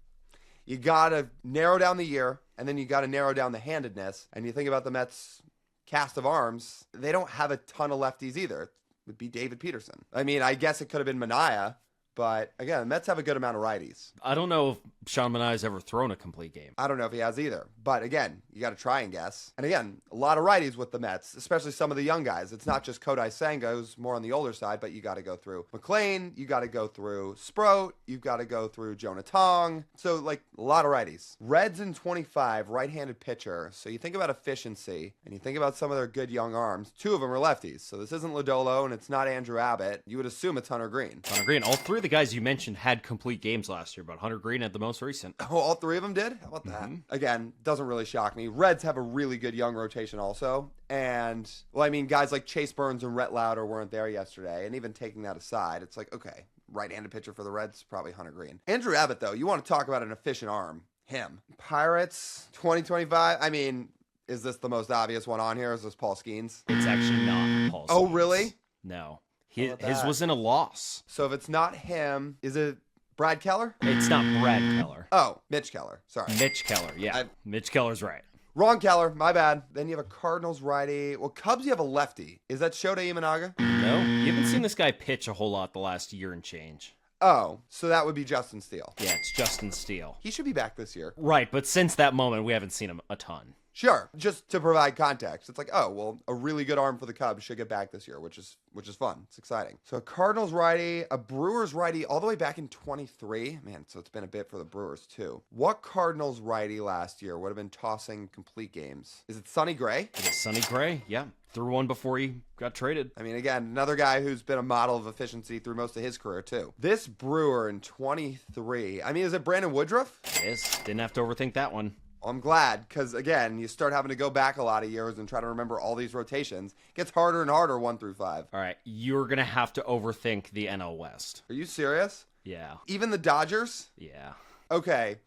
you got to narrow down the year, and then you got to narrow down the handedness. And you think about the Mets' cast of arms, they don't have a ton of lefties either. Would be David Peterson. I mean, I guess it could have been Manaea, But again, the Mets have a good amount of righties. I don't know if Sean Manaea's ever thrown a complete game. I don't know if he has either. But again, you got to try and guess. And again, a lot of righties with the Mets, especially some of the young guys. It's not just Kodai Senga, who's more on the older side, but you got to go through McLean, you got to go through Sproat, you've got to go through Jonah Tong. So, like, a lot of righties. Reds in 25, right-handed pitcher. So you think about efficiency, and you think about some of their good young arms. 2 of them are lefties. So this isn't Lodolo, and it's not Andrew Abbott. You would assume it's Hunter Green. Hunter Green. All 3 of the guys you mentioned had complete games last year, but Hunter Green had the most recent. Oh, all 3 of them did? How about that? Again, doesn't really shock me. Reds have a really good young rotation also. And, well, I mean, guys like Chase Burns and Rhett Lauder weren't there yesterday. And even taking that aside, it's like, okay, right-handed pitcher for the Reds, probably Hunter Green. Andrew Abbott, though, you want to talk about an efficient arm. Him. Pirates, 2025. I mean, is this the most obvious one on here? Is this Paul Skeens? It's actually not Paul Skeens. Oh, really? No. How about His that? was in a loss. So if it's not him, is it Brad Keller? It's not Brad Keller. Oh, Mitch Keller. Sorry. Mitch Keller, yeah. Mitch Keller's right. Wrong Keller. My bad. Then you have a Cardinals righty. Well, Cubs, you have a lefty. Is that Shota Imanaga? No, you haven't seen this guy pitch a whole lot the last year and change. Oh, so that would be Justin Steele. Yeah, it's Justin Steele. He should be back this year. Right, but since that moment, we haven't seen him a ton. Sure, just to provide context. It's like, oh, well, a really good arm for the Cubs should get back this year, which is fun. It's exciting. So a Cardinals righty, a Brewers righty all the way back in 23. Man, so it's been a bit for the Brewers too. What Cardinals righty last year would have been tossing complete games? Is it Sonny Gray? It is Sonny Gray, yeah. Threw one before he got traded. I mean, again, another guy who's been a model of efficiency through most of his career too. This Brewer in 23. I mean, is it Brandon Woodruff? It is. Didn't have to overthink that one. I'm glad, because again, you start having to go back a lot of years and try to remember all these rotations. It gets harder and harder 1 through 5. All right, you're going to have to overthink the NL West. Are you serious? Yeah. Even the Dodgers? Yeah. Okay.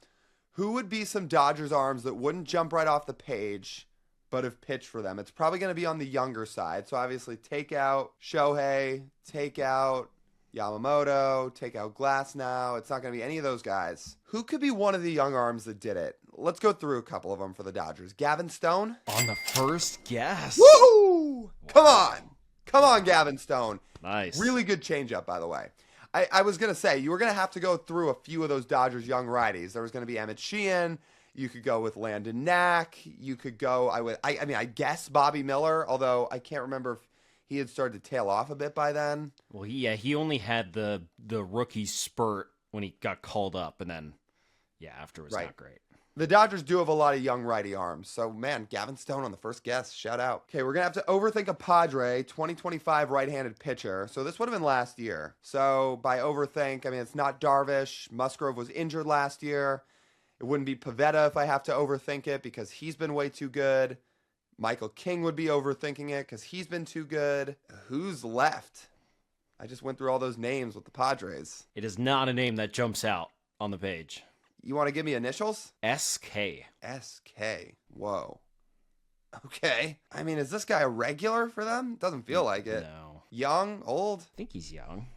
Who would be some Dodgers arms that wouldn't jump right off the page, but have pitched for them? It's probably going to be on the younger side. So obviously take out Shohei, take out Yamamoto, take out Glasnow. It's not going to be any of those guys. Who could be one of the young arms that did it? Let's go through a couple of them for the Dodgers. Gavin Stone? On the first guess. Woo! Come on. Come on, Gavin Stone. Nice. Really good changeup, by the way. I was going to say, you were going to have to go through a few of those Dodgers young righties. There was going to be Emmett Sheehan. You could go with Landon Knack. You could go, I guess Bobby Miller, although I can't remember if he had started to tail off a bit by then. Well, he only had the rookie spurt when he got called up, and then, after was not great. The Dodgers do have a lot of young righty arms. So, man, Gavin Stone on the first guess. Shout out. Okay, we're going to have to overthink a Padre 2025 right-handed pitcher. So this would have been last year. So by overthink, I mean, it's not Darvish. Musgrove was injured last year. It wouldn't be Pivetta if I have to overthink it because he's been way too good. Michael King would be overthinking it because he's been too good. Who's left? I just went through all those names with the Padres. It is not a name that jumps out on the page. You want to give me initials? SK. SK. Whoa. Okay. I mean, is this guy a regular for them? Doesn't feel like it. No. Young? Old? I think he's young.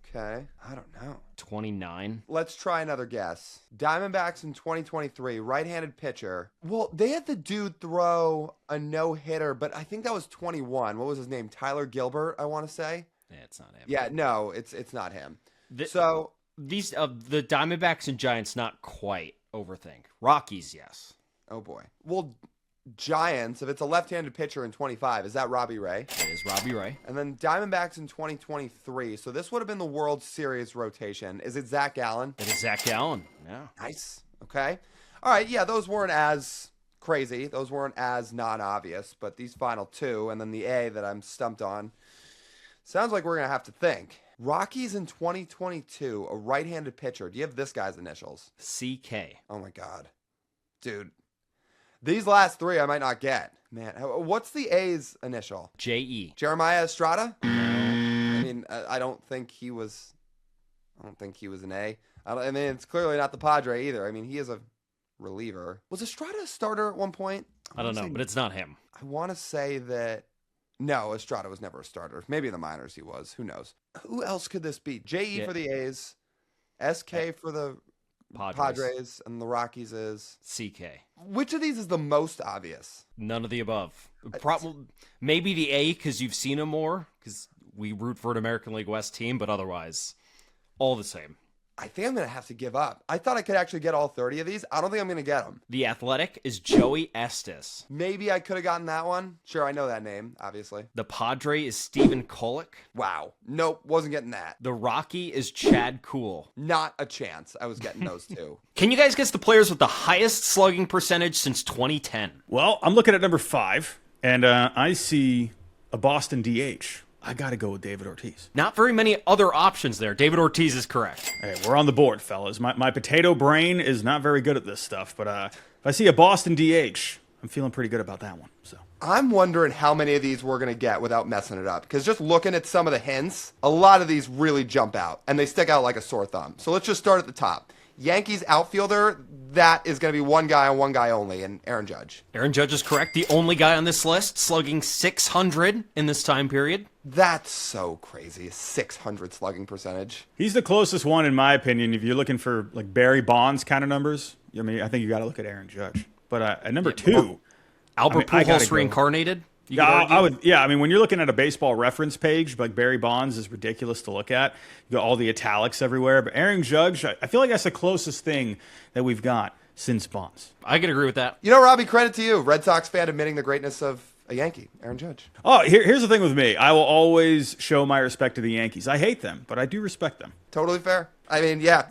Okay. I don't know. 29. Let's try another guess. Diamondbacks in 2023, right-handed pitcher. Well, they had the dude throw a no-hitter, but I think that was 21. What was his name? Tyler Gilbert, I want to say. Yeah, it's not him. Yeah, no, it's not him. These the Diamondbacks and Giants, not quite overthink. Rockies, yes. Oh boy. Well, Giants, if it's a left-handed pitcher in 25, is that Robbie Ray? It is Robbie Ray. And then Diamondbacks in 2023. So this would have been the World Series rotation. Is it Zach Gallen? It is Zach Gallen. Yeah. Nice. Okay. All right. Yeah, those weren't as crazy. Those weren't as non-obvious. But these final two, and then the A that I'm stumped on, sounds like we're going to have to think. Rockies in 2022, a right-handed pitcher. Do you have this guy's initials? CK. Oh, my God. Dude. These last three I might not get. Man, what's the A's initial? JE. Jeremiah Estrada? No. I mean, I don't think he was an A. I mean, it's clearly not the Padre either. I mean, he is a reliever. Was Estrada a starter at one point? I don't know, but it's not him. I want to say that... No, Estrada was never a starter. Maybe in the minors he was. Who knows? Who else could this be? JE for the A's, SK for the Padres, and the Rockies is... CK. Which of these is the most obvious? None of the above. Maybe the A because you've seen him more, because we root for an American League West team, but otherwise... All the same. I think I'm going to have to give up. I thought I could actually get all 30 of these. I don't think I'm going to get them. The Athletic is Joey Estes. Maybe I could have gotten that one. Sure, I know that name, obviously. The Padre is Stephen Kolek. Wow. Nope, wasn't getting that. The Rocky is Chad Kuhl. Not a chance. I was getting those two. Can you guys guess the players with the highest slugging percentage since 2010? Well, I'm looking at number 5, and I see a Boston DH. I got to go with David Ortiz. Not very many other options there. David Ortiz is correct. Hey, we're on the board, fellas. My potato brain is not very good at this stuff, but if I see a Boston DH, I'm feeling pretty good about that one. So I'm wondering how many of these we're going to get without messing it up. Because just looking at some of the hints, a lot of these really jump out. And they stick out like a sore thumb. So let's just start at the top. Yankees outfielder, that is going to be one guy and one guy only, and Aaron Judge. Aaron Judge is correct. The only guy on this list slugging 600 in this time period. That's so crazy. 600 slugging percentage. he's the closest one, in my opinion. If you're looking for like Barry Bonds kind of numbers, I mean, I think you got to look at Aaron Judge. But at number 2, Albert I gotta Pujols go. reincarnated. You Yeah, could I argue. would. Yeah, I mean, when you're looking at a baseball reference page, like Barry Bonds is ridiculous to look at. You got all the italics everywhere. But Aaron Judge, I feel like that's the closest thing that we've got since Bonds. I could agree with that. You know, Robbie, credit to you. Red Sox fan admitting the greatness of a Yankee, Aaron Judge. Oh, here's the thing with me. I will always show my respect to the Yankees. I hate them, but I do respect them. Totally fair. I mean, yeah.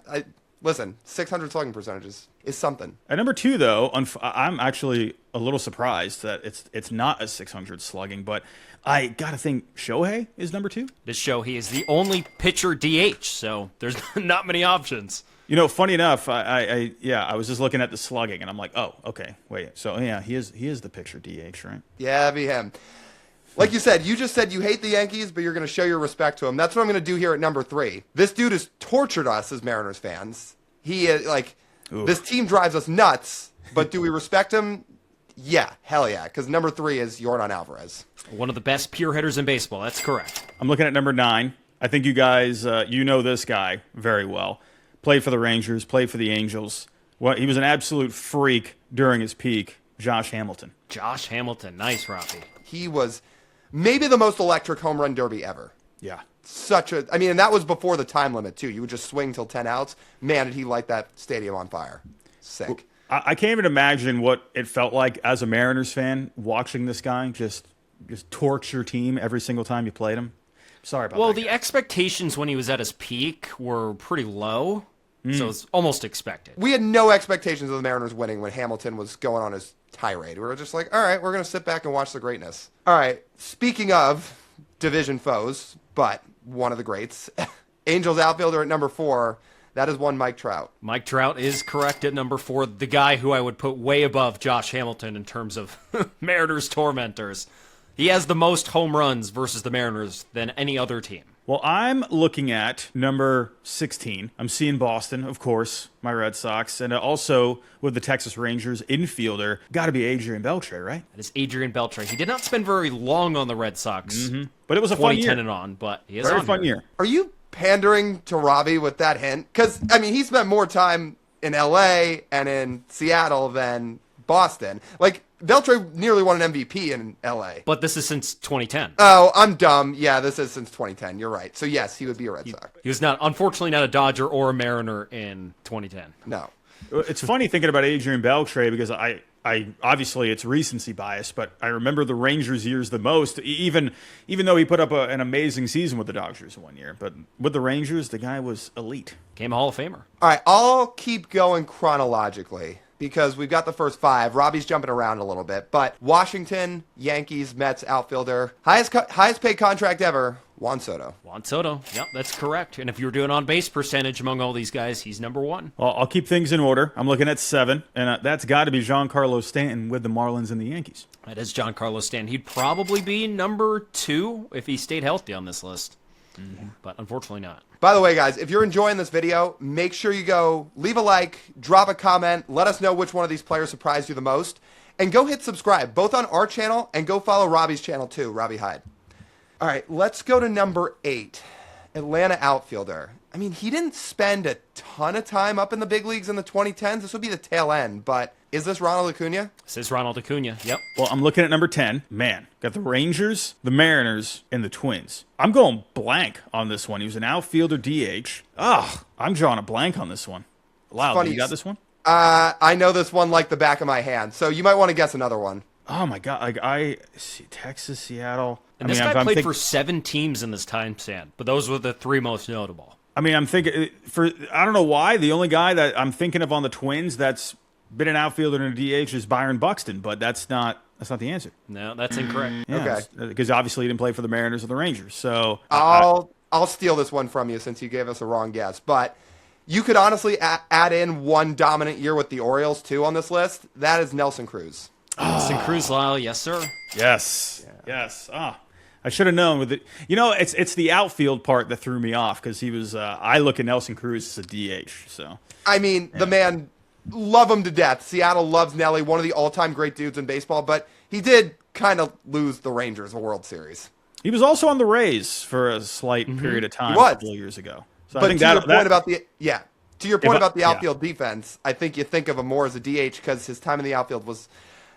Listen, 600 slugging percentages is something. At number 2, though, I'm actually a little surprised that it's not a 600 slugging, but I got to think Shohei is number 2. This show, he is the only pitcher DH, so there's not many options. You know, funny enough, I was just looking at the slugging, and I'm like, oh, okay, wait. So, yeah, he is the pitcher DH, right? Yeah, that'd be him. Like you said, you just said you hate the Yankees, but you're going to show your respect to him. That's what I'm going to do here at number 3. This dude has tortured us as Mariners fans. He is, this team drives us nuts, but do we respect him? Yeah, hell yeah, because number 3 is Yordan Alvarez. One of the best pure hitters in baseball. That's correct. I'm looking at number 9. I think you guys, you know this guy very well. Played for the Rangers, played for the Angels. Well, he was an absolute freak during his peak. Josh Hamilton. Josh Hamilton. Nice, Robbie. He was maybe the most electric home run derby ever. Yeah. And that was before the time limit, too. You would just swing till 10 outs. Man, did he light that stadium on fire. Sick. I can't even imagine what it felt like as a Mariners fan watching this guy just torch your team every single time you played him. Sorry about that. Well, the expectations when he was at his peak were pretty low, so it's almost expected. We had no expectations of the Mariners winning when Hamilton was going on his tirade. We were just like, all right, we're going to sit back and watch the greatness. All right, speaking of division foes, but one of the greats, Angels outfielder at number 4, that is one Mike Trout. Mike Trout is correct at number 4, the guy who I would put way above Josh Hamilton in terms of Mariners tormentors. He has the most home runs versus the Mariners than any other team. Well, I'm looking at number 16. I'm seeing Boston, of course, my Red Sox, and also with the Texas Rangers infielder, got to be Adrian Beltre, right? That is Adrian Beltre. He did not spend very long on the Red Sox. But it was a fun 2010 year. and on, but he is Very on fun here. year. Are you pandering to Robbie with that hint? Because, I mean, he spent more time in L.A. and in Seattle than Boston. Like, Beltre nearly won an MVP in L.A. But this is since 2010. Oh, I'm dumb. Yeah, this is since 2010. You're right. So, yes, he would be a Red Sox. He was unfortunately not a Dodger or a Mariner in 2010. No. It's funny thinking about Adrian Beltre because I obviously it's recency bias, but I remember the Rangers years the most, even though he put up an amazing season with the Dodgers one year. But with the Rangers, the guy was elite. Became a Hall of Famer. All right, I'll keep going chronologically because we've got the first 5. Robbie's jumping around a little bit, but Washington, Yankees, Mets outfielder, highest paid contract ever, Juan Soto. Juan Soto. Yep, that's correct. And if you were doing on-base percentage among all these guys, he's number 1. Well, I'll keep things in order. I'm looking at 7, and that's got to be Giancarlo Stanton with the Marlins and the Yankees. That is Giancarlo Stanton. He'd probably be number 2 if he stayed healthy on this list. But unfortunately not. By the way, guys, if you're enjoying this video, make sure you go leave a like, drop a comment, let us know which one of these players surprised you the most, and go hit subscribe, both on our channel and go follow Robbie's channel too, Robbie Hyde. All right, let's go to number 8, Atlanta outfielder. I mean, he didn't spend a ton of time up in the big leagues in the 2010s. This would be the tail end, but Is this Ronald Acuna? This is Ronald Acuna. Yep. Well, I'm looking at number 10. Man, got the Rangers, the Mariners, and the Twins. I'm going blank on this one. He was an outfielder DH. I'm drawing a blank on this one. Wow, funny. you got this one? I know this one like the back of my hand, so you might want to guess another one. Oh my God! Like I see Texas, Seattle. And this guy played for 7 teams in this time span, but those were the 3 most notable. I mean, I'm thinking I don't know why the only guy that I'm thinking of on the Twins that's been an outfielder and a DH is Byron Buxton, but that's not the answer. No, that's incorrect. Okay. Because obviously he didn't play for the Mariners or the Rangers. So I'll steal this one from you since you gave us a wrong guess, but you could honestly add in one dominant year with the Orioles too on this list. That is Nelson Cruz. Nelson Cruz, Lyle, yes, sir. Yes. Yes. I should have known with it. You know, it's the outfield part that threw me off because he was. I look at Nelson Cruz as a DH. So I mean, the man, love him to death. Seattle loves Nelly, one of the all-time great dudes in baseball. But he did kind of lose the Rangers a World Series. He was also on the Rays for a slight period of time a couple of years ago. So but I think to your point about the yeah. outfield defense, I think you think of him more as a DH because his time in the outfield was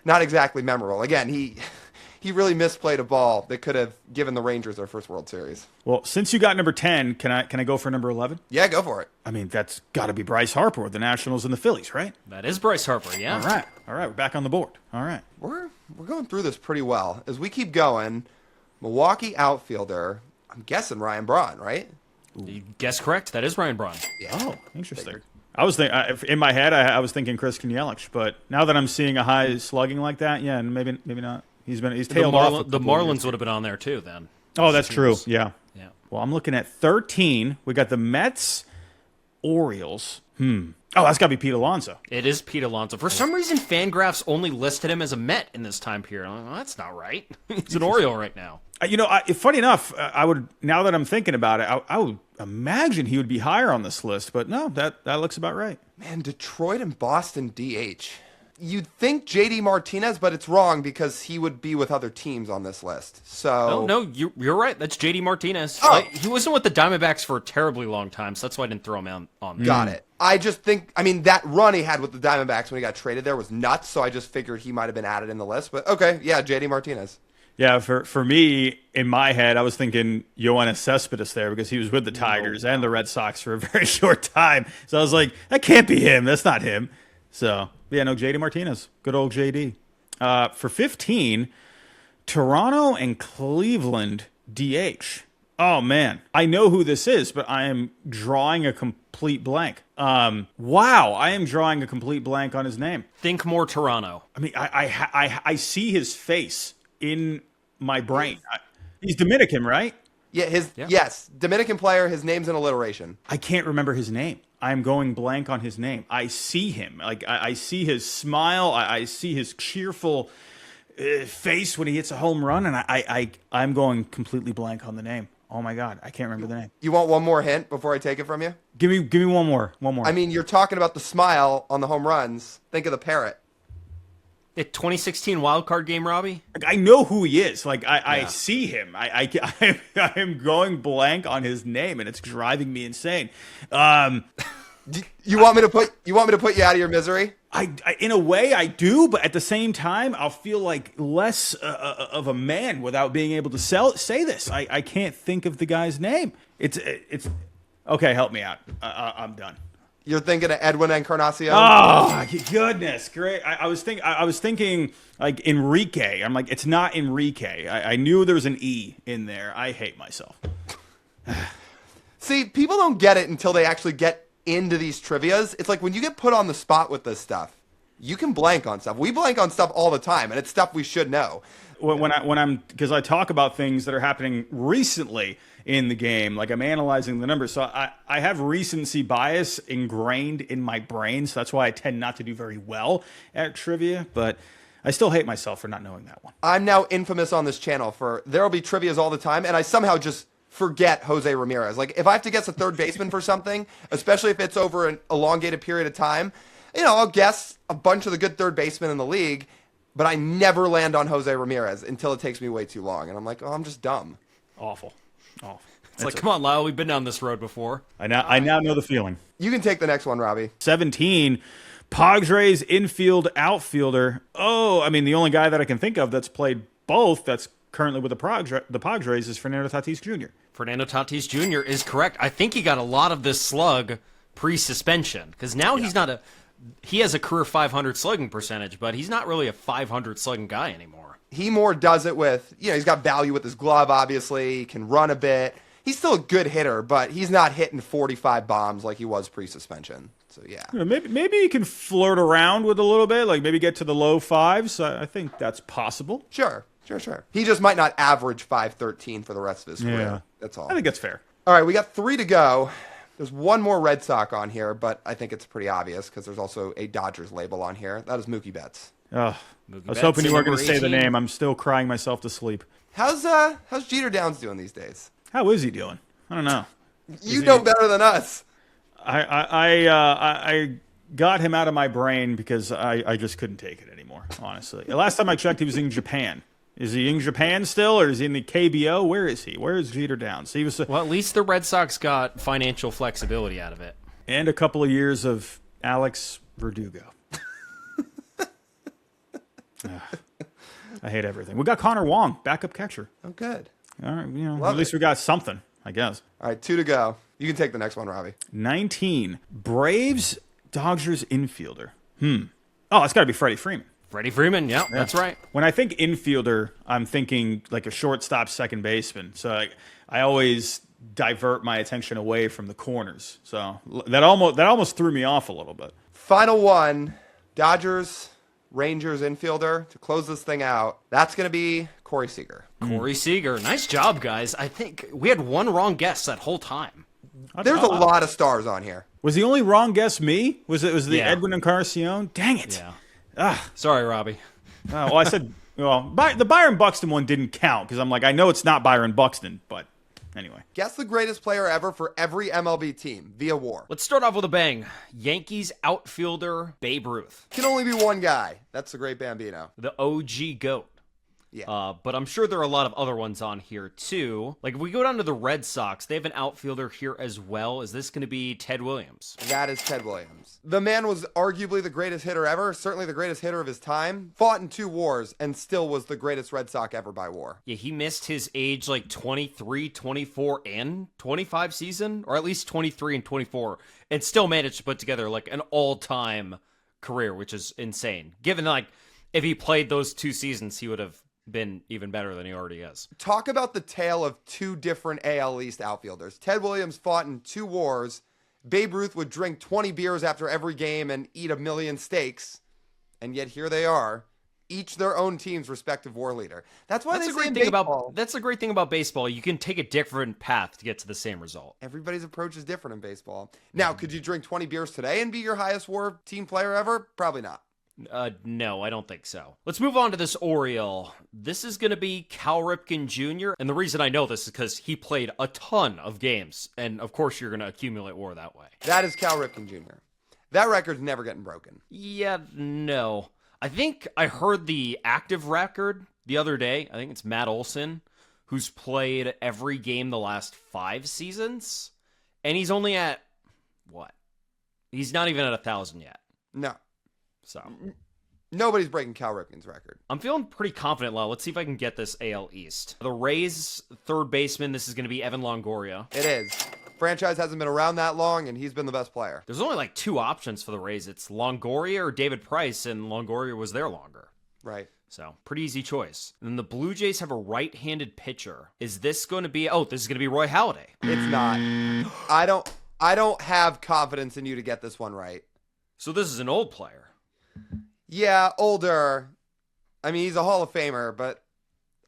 not exactly memorable. Again, he really misplayed a ball that could have given the Rangers their first World Series. Well, since you got number 10, can I go for number 11? Yeah, go for it. I mean, that's got to be Bryce Harper with the Nationals and the Phillies, right? That is Bryce Harper, yeah. All right, we're back on the board. All right. We're going through this pretty well. As we keep going, Milwaukee outfielder, I'm guessing Ryan Braun, right? You guess correct. That is Ryan Braun. Yeah. Oh, interesting. I was in my head, I was thinking Chris Yelich, but now that I'm seeing a high slugging like that, yeah, maybe not. He's tailed off. The Marlins would have been on there too then. Oh, that's true. Yeah. Yeah. Well, I'm looking at 13. We got the Mets, Orioles. Oh, that's got to be Pete Alonso. It is Pete Alonso. For some reason, Fangraphs only listed him as a Met in this time period. I'm like, well, that's not right. He's an Oriole right now. Funny enough, I would, now that I'm thinking about it, I would imagine he would be higher on this list, but no, that looks about right. Man, Detroit and Boston DH. You'd think JD Martinez, but it's wrong because he would be with other teams on this list. So No, you're right. That's JD Martinez. Oh. He wasn't with the Diamondbacks for a terribly long time, so that's why I didn't throw him on there. Got it. I just think, that run he had with the Diamondbacks when he got traded there was nuts, so I just figured he might have been added in the list. But okay, yeah, JD Martinez. Yeah, for me, in my head, I was thinking Yoenis Cespedes there because he was with the Tigers and the Red Sox for a very short time. So I was like, that can't be him. That's not him. So, yeah, no, JD Martinez. Good old JD. For 15, Toronto and Cleveland DH. Oh, man. I know who this is, but I am drawing a complete blank. Wow, I am drawing a complete blank on his name. Think more Toronto. I mean, I see his face in my brain. He's Dominican, right? Yeah, yes, Dominican player. His name's an alliteration. I can't remember his name. I'm going blank on his name. I see him. Like I see his smile. I see his cheerful face when he hits a home run, and I'm going completely blank on the name. Oh my God, I can't remember the name. You want one more hint before I take it from you? Give me one more. I mean, you're talking about the smile on the home runs. Think of the parrot. The 2016 wild card game, Robbie? Like, I know who he is. Like I see him. I am going blank on his name, and it's driving me insane. You want me to put you out of your misery? I in a way I do, but at the same time I'll feel like less of a man without being able to say this. I can't think of the guy's name. It's okay. Help me out. I'm done. You're thinking of Edwin Encarnacion? Oh my goodness, great! I was thinking like Enrique. I'm like, it's not Enrique. I knew there was an E in there. I hate myself. See, people don't get it until they actually get into these trivias. It's like when you get put on the spot with this stuff, you can blank on stuff. We blank on stuff all the time, and it's stuff we should know. Because I talk about things that are happening recently in the game, like I'm analyzing the numbers. So I have recency bias ingrained in my brain, so that's why I tend not to do very well at trivia, but I still hate myself for not knowing that one. I'm now infamous on this channel for there will be trivias all the time, and I somehow just forget Jose Ramirez. Like, if I have to guess a third baseman for something, especially if it's over an elongated period of time, I'll guess a bunch of the good third basemen in the league, but I never land on Jose Ramirez until it takes me way too long. And I'm like, oh, I'm just dumb. Awful. It's like, come on, Lyle, we've been down this road before. I now know the feeling. You can take the next one, Robbie. 17, Padres infield outfielder. Oh, I mean, the only guy that I can think of that's played both that's currently with the Padres is Fernando Tatis Jr. Fernando Tatis Jr. is correct. I think he got a lot of this slug pre-suspension because now he has a career 500 slugging percentage, but he's not really a 500 slugging guy anymore. He more does it with, he's got value with his glove, obviously. He can run a bit. He's still a good hitter, but he's not hitting 45 bombs like he was pre-suspension. So, yeah. Maybe he can flirt around with a little bit, like maybe get to the low fives. I think that's possible. Sure. He just might not average 513 for the rest of his career. Yeah. That's all. I think that's fair. All right, we got 3 to go. There's one more Red Sox on here, but I think it's pretty obvious because there's also a Dodgers label on here. That is Mookie Betts. Oh, I was hoping you weren't going to say the name. I'm still crying myself to sleep. How's Jeter Downs doing these days? How is he doing? I don't know. You know better than us. I got him out of my brain because I just couldn't take it anymore, honestly. The last time I checked, he was in Japan. Is he in Japan still, or is he in the KBO? Where is he? Where is Jeter Downs? Well, at least the Red Sox got financial flexibility out of it. And a couple of years of Alex Verdugo. I hate everything. We got Connor Wong, backup catcher. Oh, good. All right, at least we got something, I guess. All right, 2 to go. You can take the next one, Robbie. 19. Braves Dodgers infielder. Oh, it's got to be Freddie Freeman. Freddie Freeman, yeah, that's right. When I think infielder, I'm thinking like a shortstop, second baseman. So I always divert my attention away from the corners. So that almost threw me off a little bit. Final one, Dodgers, Rangers infielder to close this thing out. That's going to be Corey Seager. Corey Seager. Nice job, guys. I think we had one wrong guess that whole time. There's a lot of stars on here. Was the only wrong guess me? Was the Yeah. Edwin Encarnacion? Dang it. Yeah. Sorry, Robbie. Well, I said, the Byron Buxton one didn't count because I'm like, I know it's not Byron Buxton, but anyway. Guess the greatest player ever for every MLB team via WAR. Let's start off with a bang. Yankees outfielder Babe Ruth. Can only be one guy. That's the great Bambino. The OG GOAT. Yeah. But I'm sure there are a lot of other ones on here too. Like if we go down to the Red Sox, they have an outfielder here as well. Is this going to be Ted Williams? That is Ted Williams. The man was arguably the greatest hitter ever, certainly the greatest hitter of his time, fought in 2 wars, and still was the greatest Red Sox ever by WAR. Yeah, he missed his age like 23, 24, and 25 season, or at least 23 and 24, and still managed to put together like an all-time career, which is insane. Given like if he played those 2 seasons, he would have been even better than he already is. Talk about the tale of 2 different AL East outfielders. Ted Williams fought in 2 wars. Babe Ruth would drink 20 beers after every game and eat 1 million steaks. And yet here they are, each their own team's respective war leader. That's why That's they say in baseball, that's the great thing about baseball. You can take a different path to get to the same result. everybody's approach is different in baseball. Now, could you drink 20 beers today and be your highest war team player ever? Probably not. No, I don't think so. Let's move on to this Oriole. This is going to be Cal Ripken Jr. And the reason I know this is because he played a ton of games. And of course, you're going to accumulate WAR that way. That is Cal Ripken Jr. That record's never getting broken. Yeah, no. I think I heard the active record the other day. I think it's Matt Olson, who's played every game the last 5 seasons. And he's only at, what? He's not even at 1,000 yet. No. So Nobody's breaking Cal Ripken's record. I'm feeling pretty confident, Lau. Let's see if I can get this AL East. The Rays third baseman, this is going to be Evan Longoria. It is. Franchise hasn't been around that long, and he's been the best player. There's only like 2 options for the Rays. It's Longoria or David Price, and Longoria was there longer. Right. So, pretty easy choice. And then the Blue Jays have a right-handed pitcher. Is this going to be... Oh, this is going to be Roy Halladay. It's not. I don't have confidence in you to get this one right. So this is an old player. Yeah, older. I mean, he's a Hall of Famer, but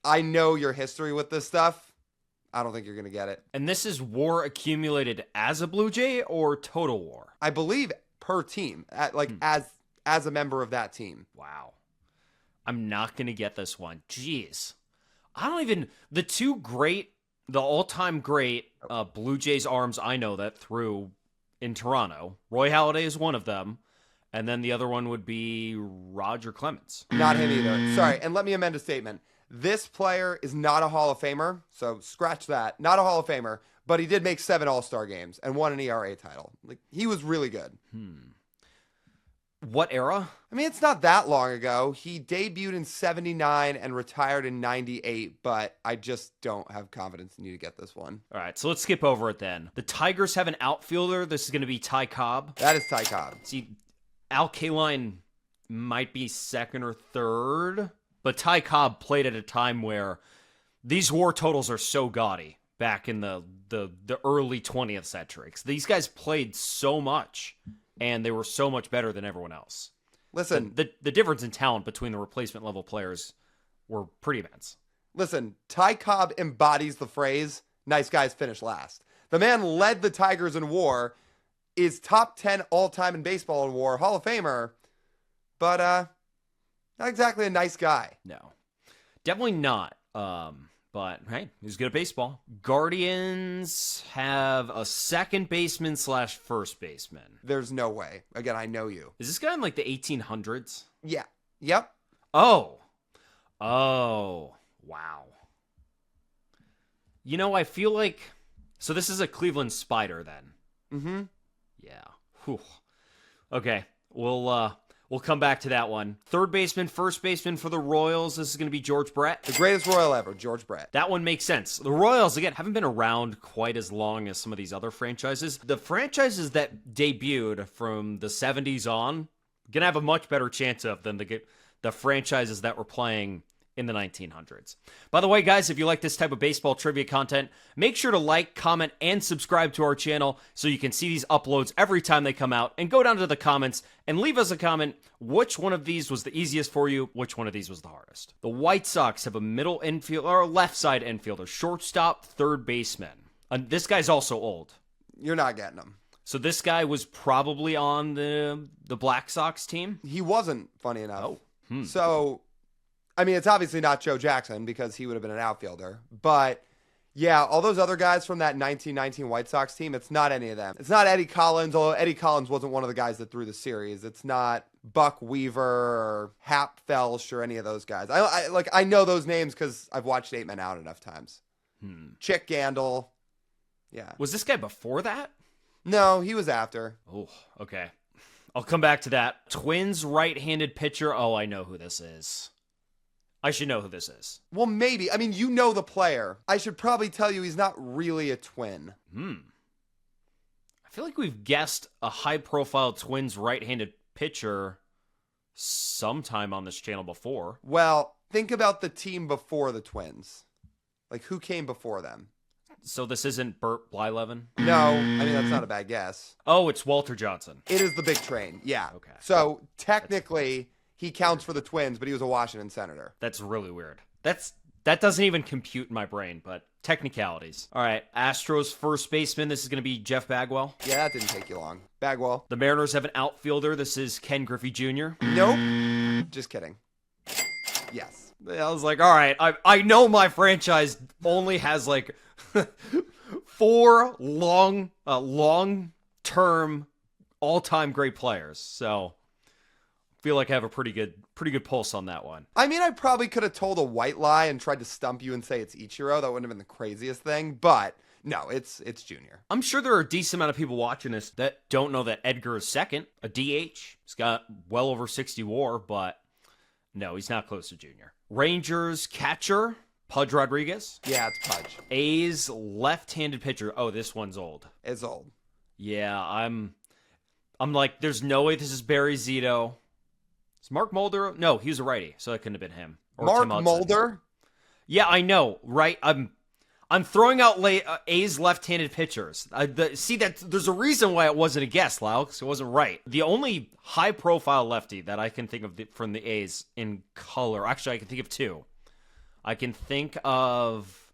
I know your history with this stuff. I don't think you're going to get it. And this is WAR accumulated as a Blue Jay or total WAR? I believe per team, as a member of that team. Wow. I'm not going to get this one. Jeez. I don't even... The all-time great Blue Jays arms I know that threw in Toronto. Roy Halladay is one of them. And then the other one would be Roger Clemens. Not him either. Sorry, and let me amend a statement. This player is not a Hall of Famer, so scratch that. Not a Hall of Famer, but he did make 7 All-Star games and won an ERA title. Like, he was really good. What era? I mean, it's not that long ago. He debuted in 79 and retired in 98, but I just don't have confidence in you to get this one. All right, so let's skip over it then. The Tigers have an outfielder. This is going to be Ty Cobb. That is Ty Cobb. See, Al Kaline might be second or third, but Ty Cobb played at a time where these WAR totals are so gaudy back in the early 20th century. These guys played so much, and they were so much better than everyone else. Listen, the difference in talent between the replacement level players were pretty immense. Listen, Ty Cobb embodies the phrase, nice guys finish last. The man led the Tigers in WAR, is top 10 all-time in baseball in WAR, Hall of Famer, but not exactly a nice guy. No, definitely not. But hey, he's good at baseball. Guardians have a second baseman / first baseman. There's no way. Again, I know you. Is this guy in like the 1800s? Yeah. Yep. Oh, wow. You know, I feel like, so this is a Cleveland Spider then. Mm-hmm. Yeah. Whew. Okay. We'll come back to that one. Third baseman, first baseman for the Royals. This is going to be George Brett. The greatest Royal ever, George Brett. That one makes sense. The Royals, again, haven't been around quite as long as some of these other franchises. The franchises that debuted from the 70s on, going to have a much better chance of than the franchises that were playing in the 1900s. By the way, guys, if you like this type of baseball trivia content, make sure to like, comment, and subscribe to our channel so you can see these uploads every time they come out. And go down to the comments and leave us a comment. Which one of these was the easiest for you? Which one of these was the hardest? The White Sox have a middle infield or left side infielder, shortstop, third baseman. This guy's also old. You're not getting him. So this guy was probably on the Black Sox team? He wasn't, funny enough. Oh. So, I mean, it's obviously not Joe Jackson because he would have been an outfielder. But, yeah, all those other guys from that 1919 White Sox team, it's not any of them. It's not Eddie Collins, although Eddie Collins wasn't one of the guys that threw the series. It's not Buck Weaver or Hap Felsch or any of those guys. I know those names because I've watched Eight Men Out enough times. Chick Gandil. Yeah. Was this guy before that? No, he was after. Oh, okay. I'll come back to that. Twins right-handed pitcher. Oh, I know who this is. I should know who this is. Well, maybe. I mean, you know the player. I should probably tell you he's not really a Twin. I feel like we've guessed a high-profile Twins right-handed pitcher sometime on this channel before. Well, think about the team before the Twins. Like, who came before them? So this isn't Burt Blyleven? No, I mean, that's not a bad guess. Oh, it's Walter Johnson. It is the Big Train, yeah. Okay. So, technically, he counts for the Twins, but he was a Washington Senator. That's really weird. That doesn't even compute in my brain, but technicalities. All right, Astros first baseman. This is going to be Jeff Bagwell. Yeah, that didn't take you long. Bagwell. The Mariners have an outfielder. This is Ken Griffey Jr. Nope. Just kidding. Yes. I was like, all right, I know my franchise only has like 4 long-term all-time great players, so I feel like I have a pretty good pulse on that one. I mean, I probably could have told a white lie and tried to stump you and say it's Ichiro. That wouldn't have been the craziest thing, but no, it's Junior. I'm sure there are a decent amount of people watching this that don't know that Edgar is second, a DH. He's got well over 60 WAR, but no, he's not close to Junior. Rangers catcher, Pudge Rodriguez. Yeah, it's Pudge. A's left-handed pitcher. Oh, this one's old. It's old. Yeah, I'm like, there's no way this is Barry Zito. Is Mark Mulder? No, he was a righty, so that couldn't have been him. Or Mark Tim Hudson. Mulder? Yeah, I know, right? I'm throwing out A's left-handed pitchers. See, that there's a reason why it wasn't a guess, Lau, because it wasn't right. The only high-profile lefty that I can think of from the A's in color, actually, I can think of 2. I can think of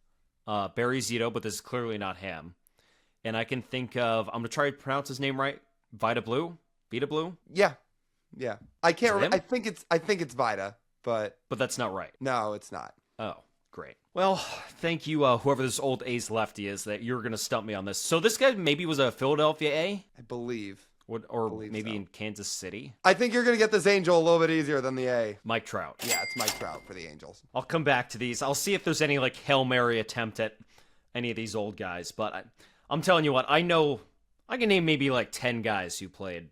Barry Zito, but this is clearly not him. And I can think of, I'm going to try to pronounce his name right, Vita Blue? Yeah. Yeah. I can't Is it remember. I think it's Vita, but that's not right. no, it's not. Oh, great. Well, thank you, whoever this old A's lefty is, that you're going to stump me on this. So this guy maybe was a Philadelphia A? I believe. Or believe maybe so. in Kansas City? I think you're going to get this Angel a little bit easier than the A. Mike Trout. Yeah, it's Mike Trout for the Angels. I'll come back to these. I'll see if there's any like Hail Mary attempt at any of these old guys. But I'm telling you what, I know I can name maybe like 10 guys who played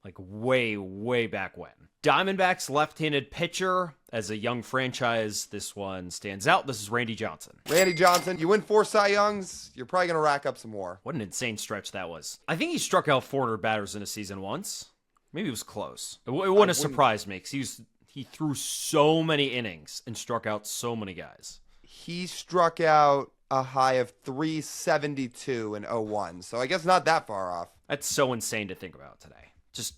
like way, way back when. Diamondbacks left-handed pitcher. As a young franchise, this one stands out. This is Randy Johnson. Randy Johnson, you win 4 Cy Youngs, you're probably going to rack up some more. What an insane stretch that was. I think he struck out 400 batters in a season once. Maybe it was close. It wouldn't have surprised me because he threw so many innings and struck out so many guys. He struck out a high of 372 in 01, so I guess not that far off. That's so insane to think about today. Just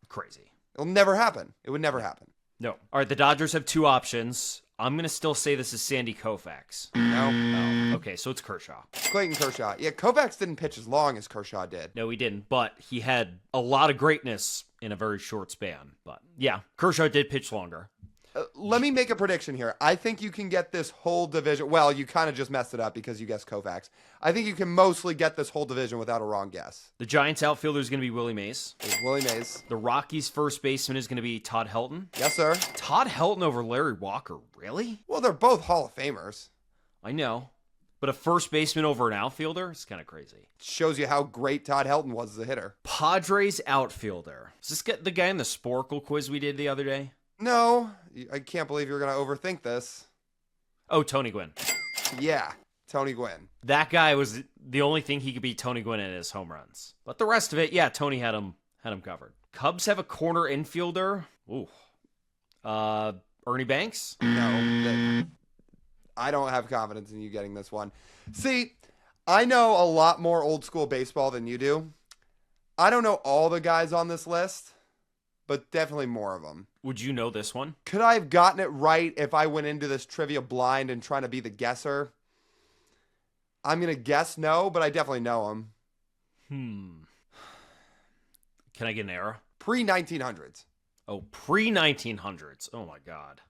crazy. It'll never happen. It would never happen. No. All right, the Dodgers have 2 options. I'm going to still say this is Sandy Koufax. No. Okay, so it's Kershaw. Clayton Kershaw. Yeah, Koufax didn't pitch as long as Kershaw did. No, he didn't, but he had a lot of greatness in a very short span. But yeah, Kershaw did pitch longer. Let me make a prediction here. I think you can get this whole division. Well, you kind of just messed it up because you guessed Koufax. I think you can mostly get this whole division without a wrong guess. The Giants outfielder is going to be Willie Mays. It's Willie Mays. The Rockies first baseman is going to be Todd Helton. Yes, sir. Todd Helton over Larry Walker, really? Well, they're both Hall of Famers. I know. But a first baseman over an outfielder? It's kind of crazy. Shows you how great Todd Helton was as a hitter. Padres outfielder. Is this the guy in the Sporkle quiz we did the other day? No, I can't believe you're going to overthink this. Oh, Tony Gwynn. Yeah, Tony Gwynn. That guy was the only thing he could beat Tony Gwynn in his home runs. But the rest of it, yeah, Tony had him covered. Cubs have a corner infielder. Ooh. Ernie Banks? No, I don't have confidence in you getting this one. See, I know a lot more old school baseball than you do. I don't know all the guys on this list, but definitely more of them. Would you know this one? Could I have gotten it right if I went into this trivia blind and trying to be the guesser? I'm going to guess no, but I definitely know him. Can I get an era? Pre-1900s. Oh, pre-1900s. Oh, my God.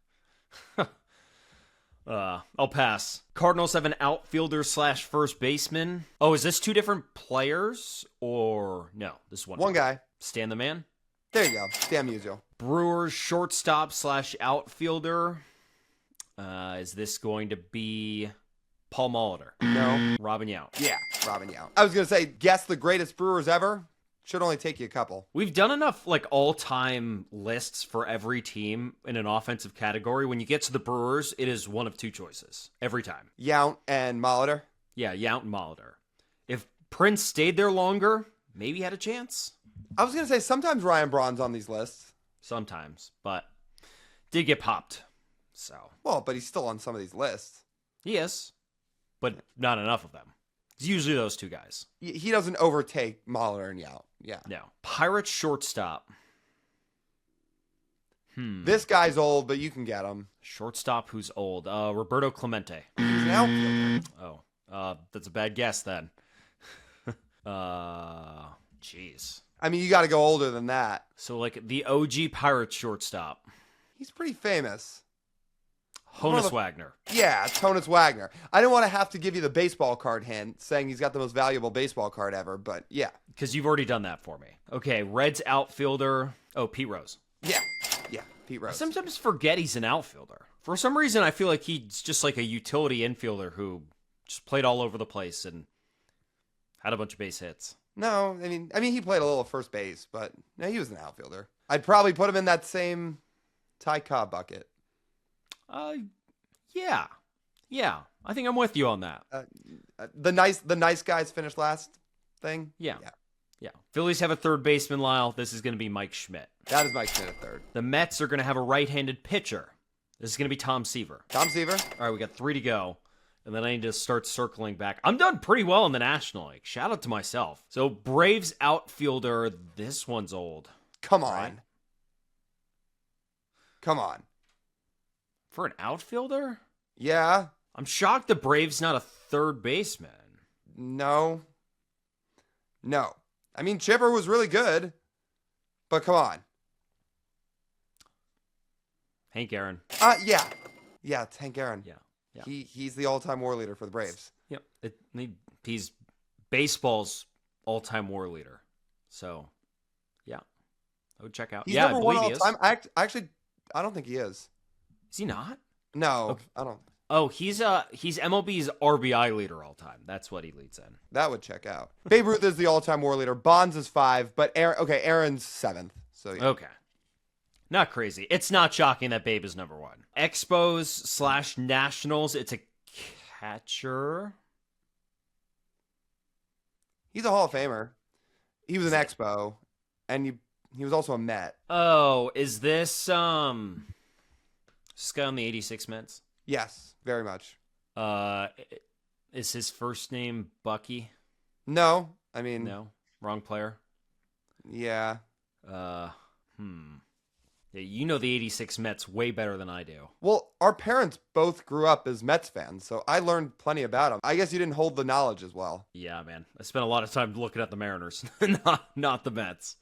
I'll pass. Cardinals have an outfielder / first baseman. Oh, is this 2 different players? Or no, this is One guy. Stan the Man? There you go. Stan Musial. Brewers shortstop / outfielder. Is this going to be Paul Molitor? No. Robin Yount? Yeah, Robin Yount. I was going to say, guess the greatest Brewers ever. Should only take you a couple. We've done enough all-time lists for every team in an offensive category. When you get to the Brewers, it is one of 2 choices every time. Yount and Molitor. Yeah, Yount and Molitor. If Prince stayed there longer, maybe he had a chance. I was going to say, sometimes Ryan Braun's on these lists. Sometimes, but did get popped. So. Well, but he's still on some of these lists. He is, but not enough of them. It's usually those 2 guys. He doesn't overtake Molitor and Yount. Yeah. No. Pirates shortstop. This guy's old, but you can get him. Shortstop who's old. Roberto Clemente. He's an outfielder. Oh. That's a bad guess then. Jeez. I mean, you got to go older than that. So, like, the OG Pirates shortstop. He's pretty famous. Honus Wagner. Yeah, it's Honus Wagner. I didn't want to have to give you the baseball card hint, saying he's got the most valuable baseball card ever, but yeah. Because you've already done that for me. Okay, Reds outfielder. Oh, Pete Rose. Yeah, Pete Rose. I sometimes forget he's an outfielder. For some reason, I feel like he's just like a utility infielder who just played all over the place and had a bunch of base hits. No, I mean, he played a little first base, but no, he was an outfielder. I'd probably put him in that same Ty Cobb bucket. Yeah. I think I'm with you on that. The nice guys finished last thing. Yeah. Phillies have a third baseman, Lyle. This is going to be Mike Schmidt. That is Mike Schmidt at third. The Mets are going to have a right-handed pitcher. This is going to be Tom Seaver. Tom Seaver. All right, we got 3 to go. And then I need to start circling back. I'm done pretty well in the National League. Shout out to myself. So Braves outfielder. This one's old. Come on. Right? Come on. For an outfielder? Yeah. I'm shocked the Braves not a third baseman. No. I mean, Chipper was really good, but come on. Hank Aaron. Yeah, it's Hank Aaron. Yeah. He's the all-time war leader for the Braves. Yep. He's baseball's all-time war leader. So, yeah. I would check out. He's yeah, number I one believe he all is. time. Actually, I don't think he is. Is he not? No, Okay. I don't. Oh, he's MLB's RBI leader all time. That's what he leads in. That would check out. Babe Ruth is the all-time WAR leader. Bonds is 5, but Aaron's 7th. So yeah. Okay. Not crazy. It's not shocking that Babe is number 1. Expos / Nationals, it's a catcher. He's a Hall of Famer. He was an Expo, and he was also a Met. Oh, is this guy on the 86 Mets? Yes, very much. Is his first name Bucky? No, I mean, No, wrong player. yeah. Yeah, you know the 86 Mets way better than I do. Well, our parents both grew up as Mets fans, so I learned plenty about them. I guess you didn't hold the knowledge as well. Yeah, man. I spent a lot of time looking at the Mariners, not the Mets.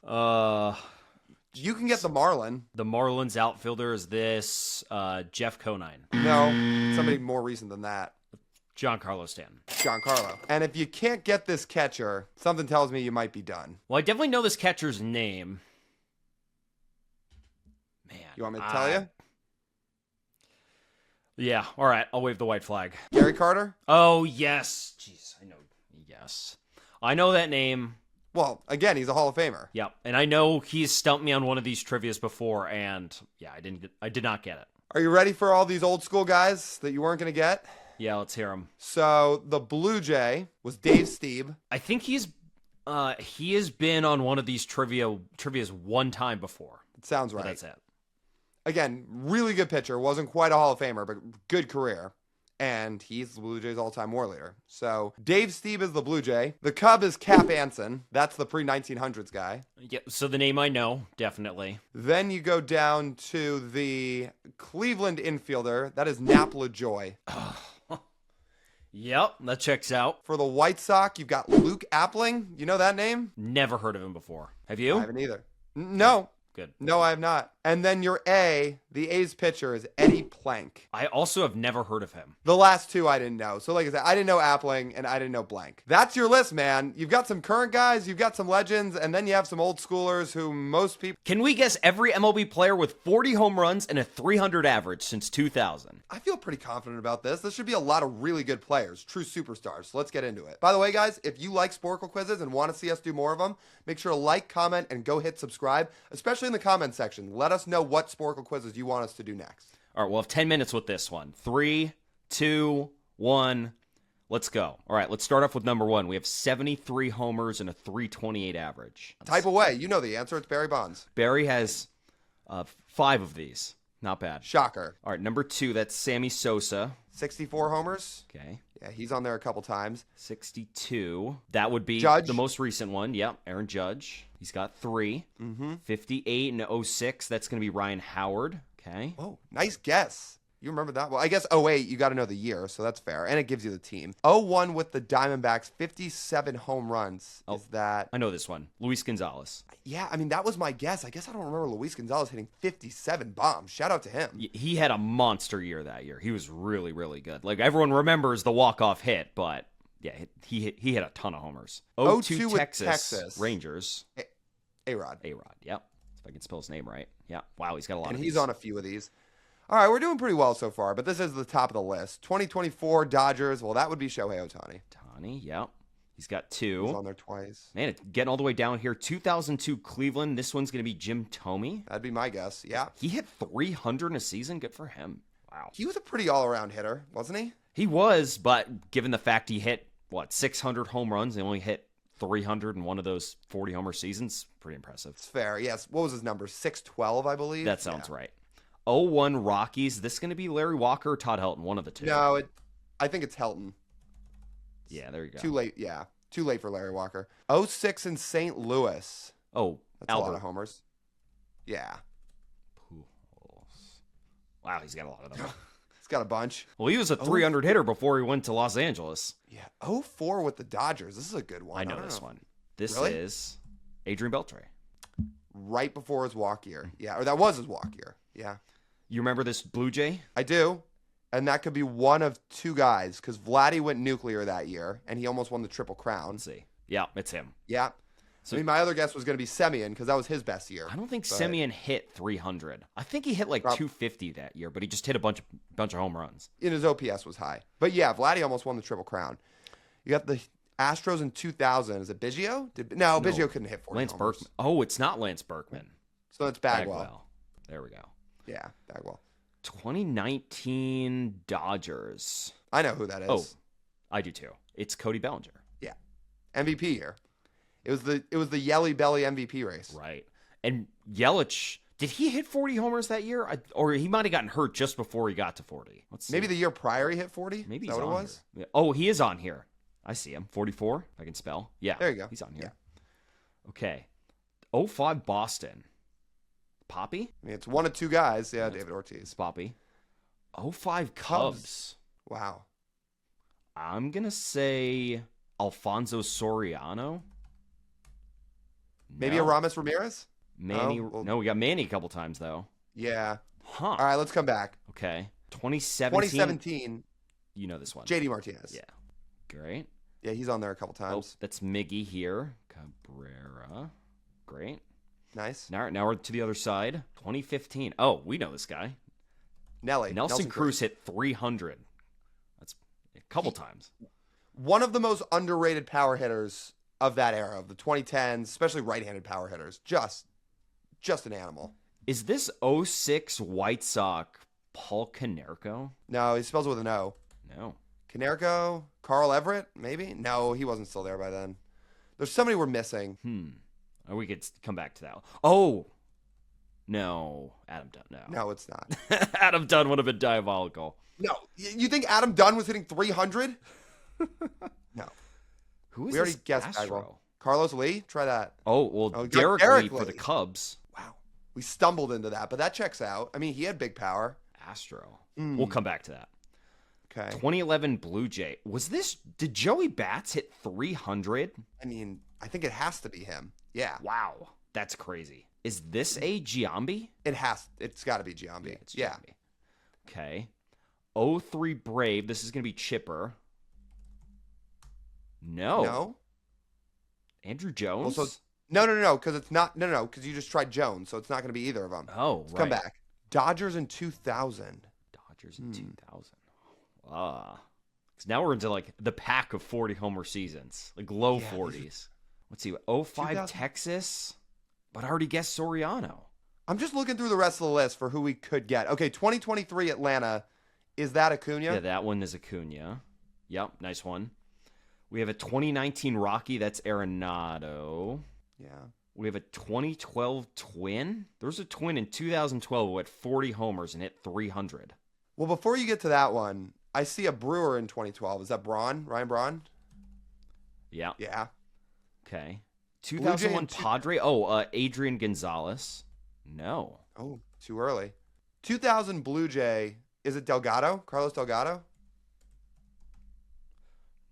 You can get the Marlin. The Marlins outfielder is this Jeff Conine. No, somebody more recent than that. Giancarlo Stanton. Giancarlo. And if you can't get this catcher, something tells me you might be done. Well, I definitely know this catcher's name. Man. You want me to tell you? Yeah, all right. I'll wave the white flag. Gary Carter? Oh, yes. Jeez, I know. Yes. I know that name. Well, again, he's a Hall of Famer. Yep. And I know he's stumped me on one of these trivias before, and yeah, I did not get it. Are you ready for all these old school guys that you weren't going to get? Yeah, let's hear him. So the Blue Jay was Dave Stieb. I think he has been on one of these trivias one time before. It sounds But right. that's it. Again, really good pitcher. Wasn't quite a Hall of Famer, but good career. And he's the Blue Jays' all-time WAR leader. So Dave Stieb is the Blue Jay. The Cub is Cap Anson. That's the pre-1900s guy. Yeah, so the name I know, definitely. Then you go down to the Cleveland infielder. That is Nap LaJoy. Yep, that checks out. For the White Sox, you've got Luke Appling. You know that name? Never heard of him before. Have you? I haven't either. No. Good. No, I have not. And then your A, the A's pitcher, is Eddie Plank. I also have never heard of him. The last two I didn't know. So like I said, I didn't know Appling and I didn't know Blank. That's your list, man. You've got some current guys, you've got some legends, and then you have some old schoolers who most people... Can we guess every MLB player with 40 home runs and a 300 average since 2000? I feel pretty confident about this. This should be a lot of really good players, true superstars. So let's get into it. By the way, guys, if you like Sporkle quizzes and want to see us do more of them, make sure to like, comment, and go hit subscribe, especially in the comment section. Let us know what Sporkle quizzes you want us to do next. All right, we'll have 10 minutes with this one. 3, 2, 1, let's go. All right, let's start off with number 1. We have 73 homers and a 328 average. Type away. You know the answer. It's Barry Bonds. Barry has 5 of these. Not bad. Shocker. All right, number 2, that's Sammy Sosa. 64 homers. Okay. Yeah, he's on there a couple times. 62. That would be Judge. the most recent one. Yep, Aaron Judge. He's got 3. 58 and 06. That's going to be Ryan Howard. Okay. Oh, nice guess. You remember that? Well, I guess 08, you got to know the year, so that's fair. And it gives you the team. 01 with the Diamondbacks, 57 home runs. Is that... I know this one. Luis Gonzalez. Yeah, I mean, that was my guess. I guess I don't remember Luis Gonzalez hitting 57 bombs. Shout out to him. He had a monster year that year. He was really, really good. Like, everyone remembers the walk-off hit, but yeah, he hit a ton of homers. 02 with Texas Rangers. A-Rod. A-Rod, yep. If I can spell his name right. Yeah. Wow, he's got a lot And of he's these. on a few of these. All right, we're doing pretty well so far, but this is the top of the list. 2024 Dodgers, well, that would be Shohei Ohtani. Ohtani, yep. He's got 2. He's on there twice. Man, it's getting all the way down here. 2002 Cleveland. This one's going to be Jim Thome. That'd be my guess, yeah. He hit 300 in a season. Good for him. Wow. He was a pretty all-around hitter, wasn't he? He was, but given the fact he hit, 600 home runs, he only hit 300 in one of those 40 homer seasons. Pretty impressive. It's fair, yes. What was his number? 612, I believe? That sounds right. 01 Rockies. This going to be Larry Walker or Todd Helton? One of the two. No, I think it's Helton. Yeah, there you go. Too late, yeah. Too late for Larry Walker. 06 in St. Louis. Oh, That's Albert a lot of homers. Yeah. Pujols. Wow, he's got a lot of them. He's got a bunch. Well, he was a 300 hitter before he went to Los Angeles. Yeah. 04 with the Dodgers. This is a good one. I know don't this one. This Really? is Adrian Beltre. Right before his walk year. Yeah, or that was his walk year. Yeah. You remember this Blue Jay? I do. And that could be one of two guys because Vladdy went nuclear that year and he almost won the Triple Crown. Let's see. Yeah, it's him. Yeah. So, I mean, my other guess was going to be Semien because that was his best year. I don't think but- Semien hit 300. I think he hit like 250 that year, but he just hit a bunch of home runs. And his OPS was high. But yeah, Vladdy almost won the Triple Crown. You got the Astros in 2000. Is it Biggio? No, Biggio couldn't hit 40 Lance homers. Berkman. Oh, it's not Lance Berkman. So it's Bagwell. There we go. Yeah, Bagwell. 2019 Dodgers. I know who that is. Oh, I do too. It's Cody Bellinger. Yeah. MVP year. It was the Yelly Belly MVP race. Right. And Yelich, did he hit 40 homers that year? Or he might have gotten hurt just before he got to 40. Let's see. Maybe the year prior he hit 40? Maybe is he's that what on it was? here. Oh, he is on here. I see him. 44, if I can spell. Yeah. There you go. He's on here. Yeah. Okay. 05 Boston. Poppy? I mean, it's one of two guys. Yeah, David Ortiz. It's Poppy. 05 Cubs. Wow. I'm going to say Alfonso Soriano. Maybe No. Aramis Ramirez? Manny. Oh, well- No, we got Manny a couple times, though. Yeah. Huh. All right, let's come back. Okay. 2017. 2017, You know this one. JD Martinez. Yeah. Great. Yeah, he's on there a couple Oh, times. that's Miggy here. Cabrera. Great. Nice. Now we're to the other side. 2015. Oh, we know this guy. Nelson Nelson Cruz hit 300. That's a couple times. One of the most underrated power hitters of that era, of the 2010s, especially right-handed power hitters. Just an animal. Is this 06 White Sox Paul Konerko? No, he spells it with an O. No. Konerko? Carl Everett? Maybe? No, he wasn't still there by then. There's somebody we're missing. Or we could come back to that. Oh. No. Adam Dunn. No. No, it's not. Adam Dunn would have been diabolical. No. You think Adam Dunn was hitting 300? No. Who is We already this guessed Astro? Bagwell. Carlos Lee? Try that. Oh, well, Oh, Derek Derek Lee for the Lee. Cubs. Wow. We stumbled into that, but that checks out. I mean, he had big power. Astro. We'll come back to that. Okay. 2011 Blue Jay. Did Joey Bats hit 300? I mean, I think it has to be him. Yeah. Wow. That's crazy. Is this a Giambi? It's got to be Giambi. It's Yeah. Giambi. Okay. 03 Brave. This is going to be Chipper. No. No. Andrew Jones? Also, no, because it's not. No, because you just tried Jones, so it's not going to be either of them. Oh, Let's right. come back. Dodgers in 2000. Dodgers in 2000. Because now we're into like the pack of 40 homer seasons, like low Yeah, 40s. Let's see. 05 2000. Texas, but I already guessed Soriano. I'm just looking through the rest of the list for who we could get. Okay, 2023 Atlanta. Is that Acuna? Yeah, that one is Acuna. Yep, nice one. We have a 2019 Rocky. That's Arenado. Yeah. We have a 2012 Twin. There was a Twin in 2012 who had 40 homers and hit 300. Well, before you get to that one, I see a Brewer in 2012. Is that Braun? Ryan Braun? Yeah. Yeah. Okay. Jay 2001 and Padre. Oh, Adrian Gonzalez. No. Oh, too early. 2000 Blue Jay. Is it Delgado? Carlos Delgado?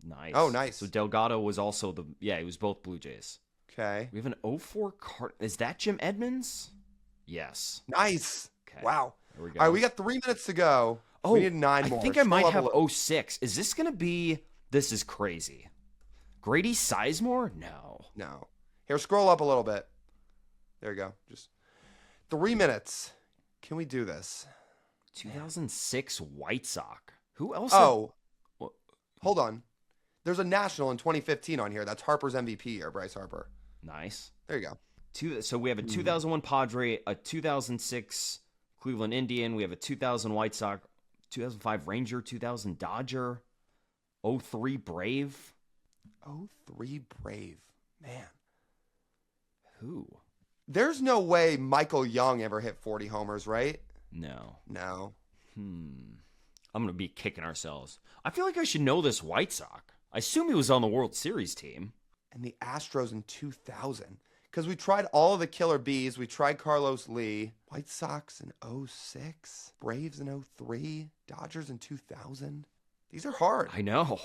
Nice. Oh, nice. So Delgado was also he was both Blue Jays. Okay. We have an 04 card. Is that Jim Edmonds? Yes. Nice. Okay. Wow. There we go. All right, we got 3 minutes to go. Oh, we need 9 more. I think I might Scroll up have a little. 06. Is this going to be... This is crazy. Grady Sizemore? No. No. Here, scroll up a little bit. There you go. Just 3 minutes. Can we do this? 2006 White Sox. Who else? Oh, What? hold on. There's a national in 2015 on here. That's Harper's MVP year, Bryce Harper. Nice. There you go. So we have a 2001 Padre, a 2006 Cleveland Indian. We have a 2000 White Sox, 2005 Ranger, 2000 Dodger, 03 Brave. 03 Brave. Man. Who? There's no way Michael Young ever hit 40 homers, right? No. No. I'm going to be kicking ourselves. I feel like I should know this White Sox. I assume he was on the World Series team. And the Astros in 2000. Because we tried all of the killer bees. We tried Carlos Lee. White Sox in 06. Braves in 03. Dodgers in 2000. These are hard. I know.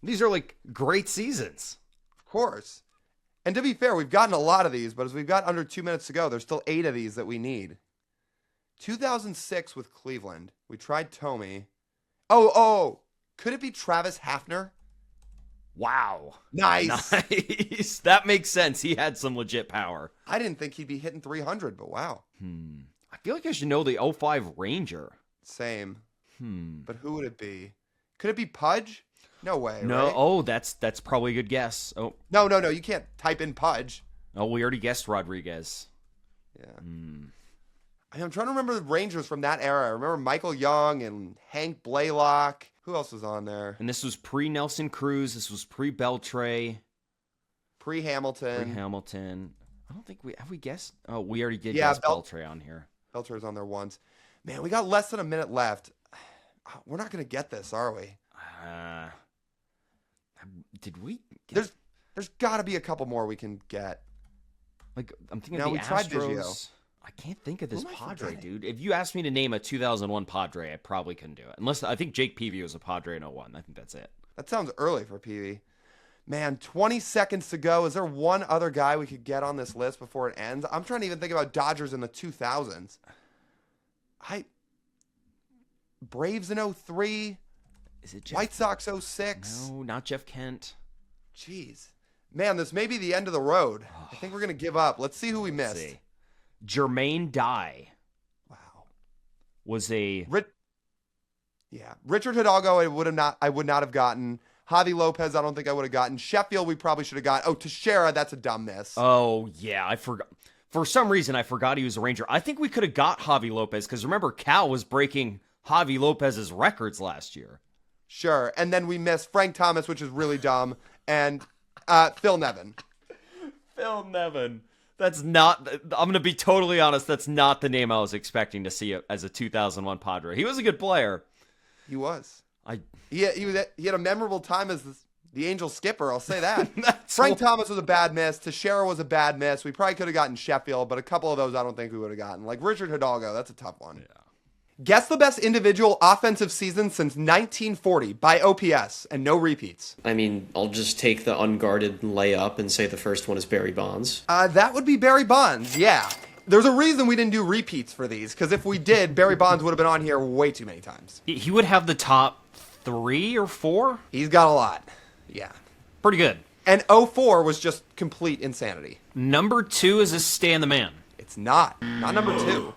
These are like great seasons. Of course. And to be fair, we've gotten a lot of these, but as we've got under 2 minutes to go, there's still 8 of these that we need. 2006 with Cleveland. We tried Tomey. Oh, could it be Travis Hafner? Wow. Nice. Nice. That makes sense. He had some legit power. I didn't think he'd be hitting 300, but wow. I feel like I should know the '05 Ranger. Same. But who would it be? Could it be Pudge? No way. No. Right? Oh, that's probably a good guess. Oh, No. You can't type in Pudge. we already guessed Rodriguez. Yeah. I'm trying to remember the Rangers from that era. I remember Michael Young and Hank Blaylock. Who else was on there? And this was pre-Nelson Cruz. This was pre-Beltre. Pre-Hamilton. Pre-Hamilton. I don't think we guessed. Oh, we already did Yeah, guess Beltre on here. Beltre was on there once. Man, we got less than a minute left. We're not going to get this, are we? Did we? Get... There's got to be a couple more we can get. Like, I'm thinking Now, of the we tried Astros. Biggio. I can't think of this Who am I Padre, forgetting? dude. If you asked me to name a 2001 Padre, I probably couldn't do it. Unless I think Jake Peavy was a Padre in '01. I think that's it. That sounds early for PV. Man, 20 seconds to go. Is there one other guy we could get on this list before it ends? I'm trying to even think about Dodgers in the 2000s. Braves in 03. Is it Jeff? White Sox 06. No, not Jeff Kent. Jeez. Man, this may be the end of the road. I think we're going to give up. Let's see who we Let's missed. see. Jermaine Dye Wow. was a Richard Hidalgo, I would not have gotten. Javi Lopez, I don't think I would have gotten. Sheffield, we probably should have got. Oh, Teixeira, that's a dumb miss. Oh, yeah, I forgot. For some reason, I forgot he was a Ranger. I think we could have got Javi Lopez because remember, Cal was breaking Javi Lopez's records last year. Sure. And then we missed Frank Thomas, which is really dumb, and Phil Nevin. Phil Nevin. That's not, I'm going to be totally honest, that's not the name I was expecting to see as a 2001 Padre. He was a good player. He was. He had a memorable time as the Angel skipper, I'll say that. Frank Thomas was a bad miss. Teixeira was a bad miss. We probably could have gotten Sheffield, but a couple of those I don't think we would have gotten. Like Richard Hidalgo, that's a tough one. Yeah. Guess the best individual offensive season since 1940 by OPS, and no repeats. I mean, I'll just take the unguarded layup and say the first one is Barry Bonds. That would be Barry Bonds, yeah. There's a reason we didn't do repeats for these, because if we did, Barry Bonds would have been on here way too many times. He would have the top 3 or 4? He's got a lot, yeah. Pretty good. And 04 was just complete insanity. Number 2 is a Stan the Man. It's not number 2.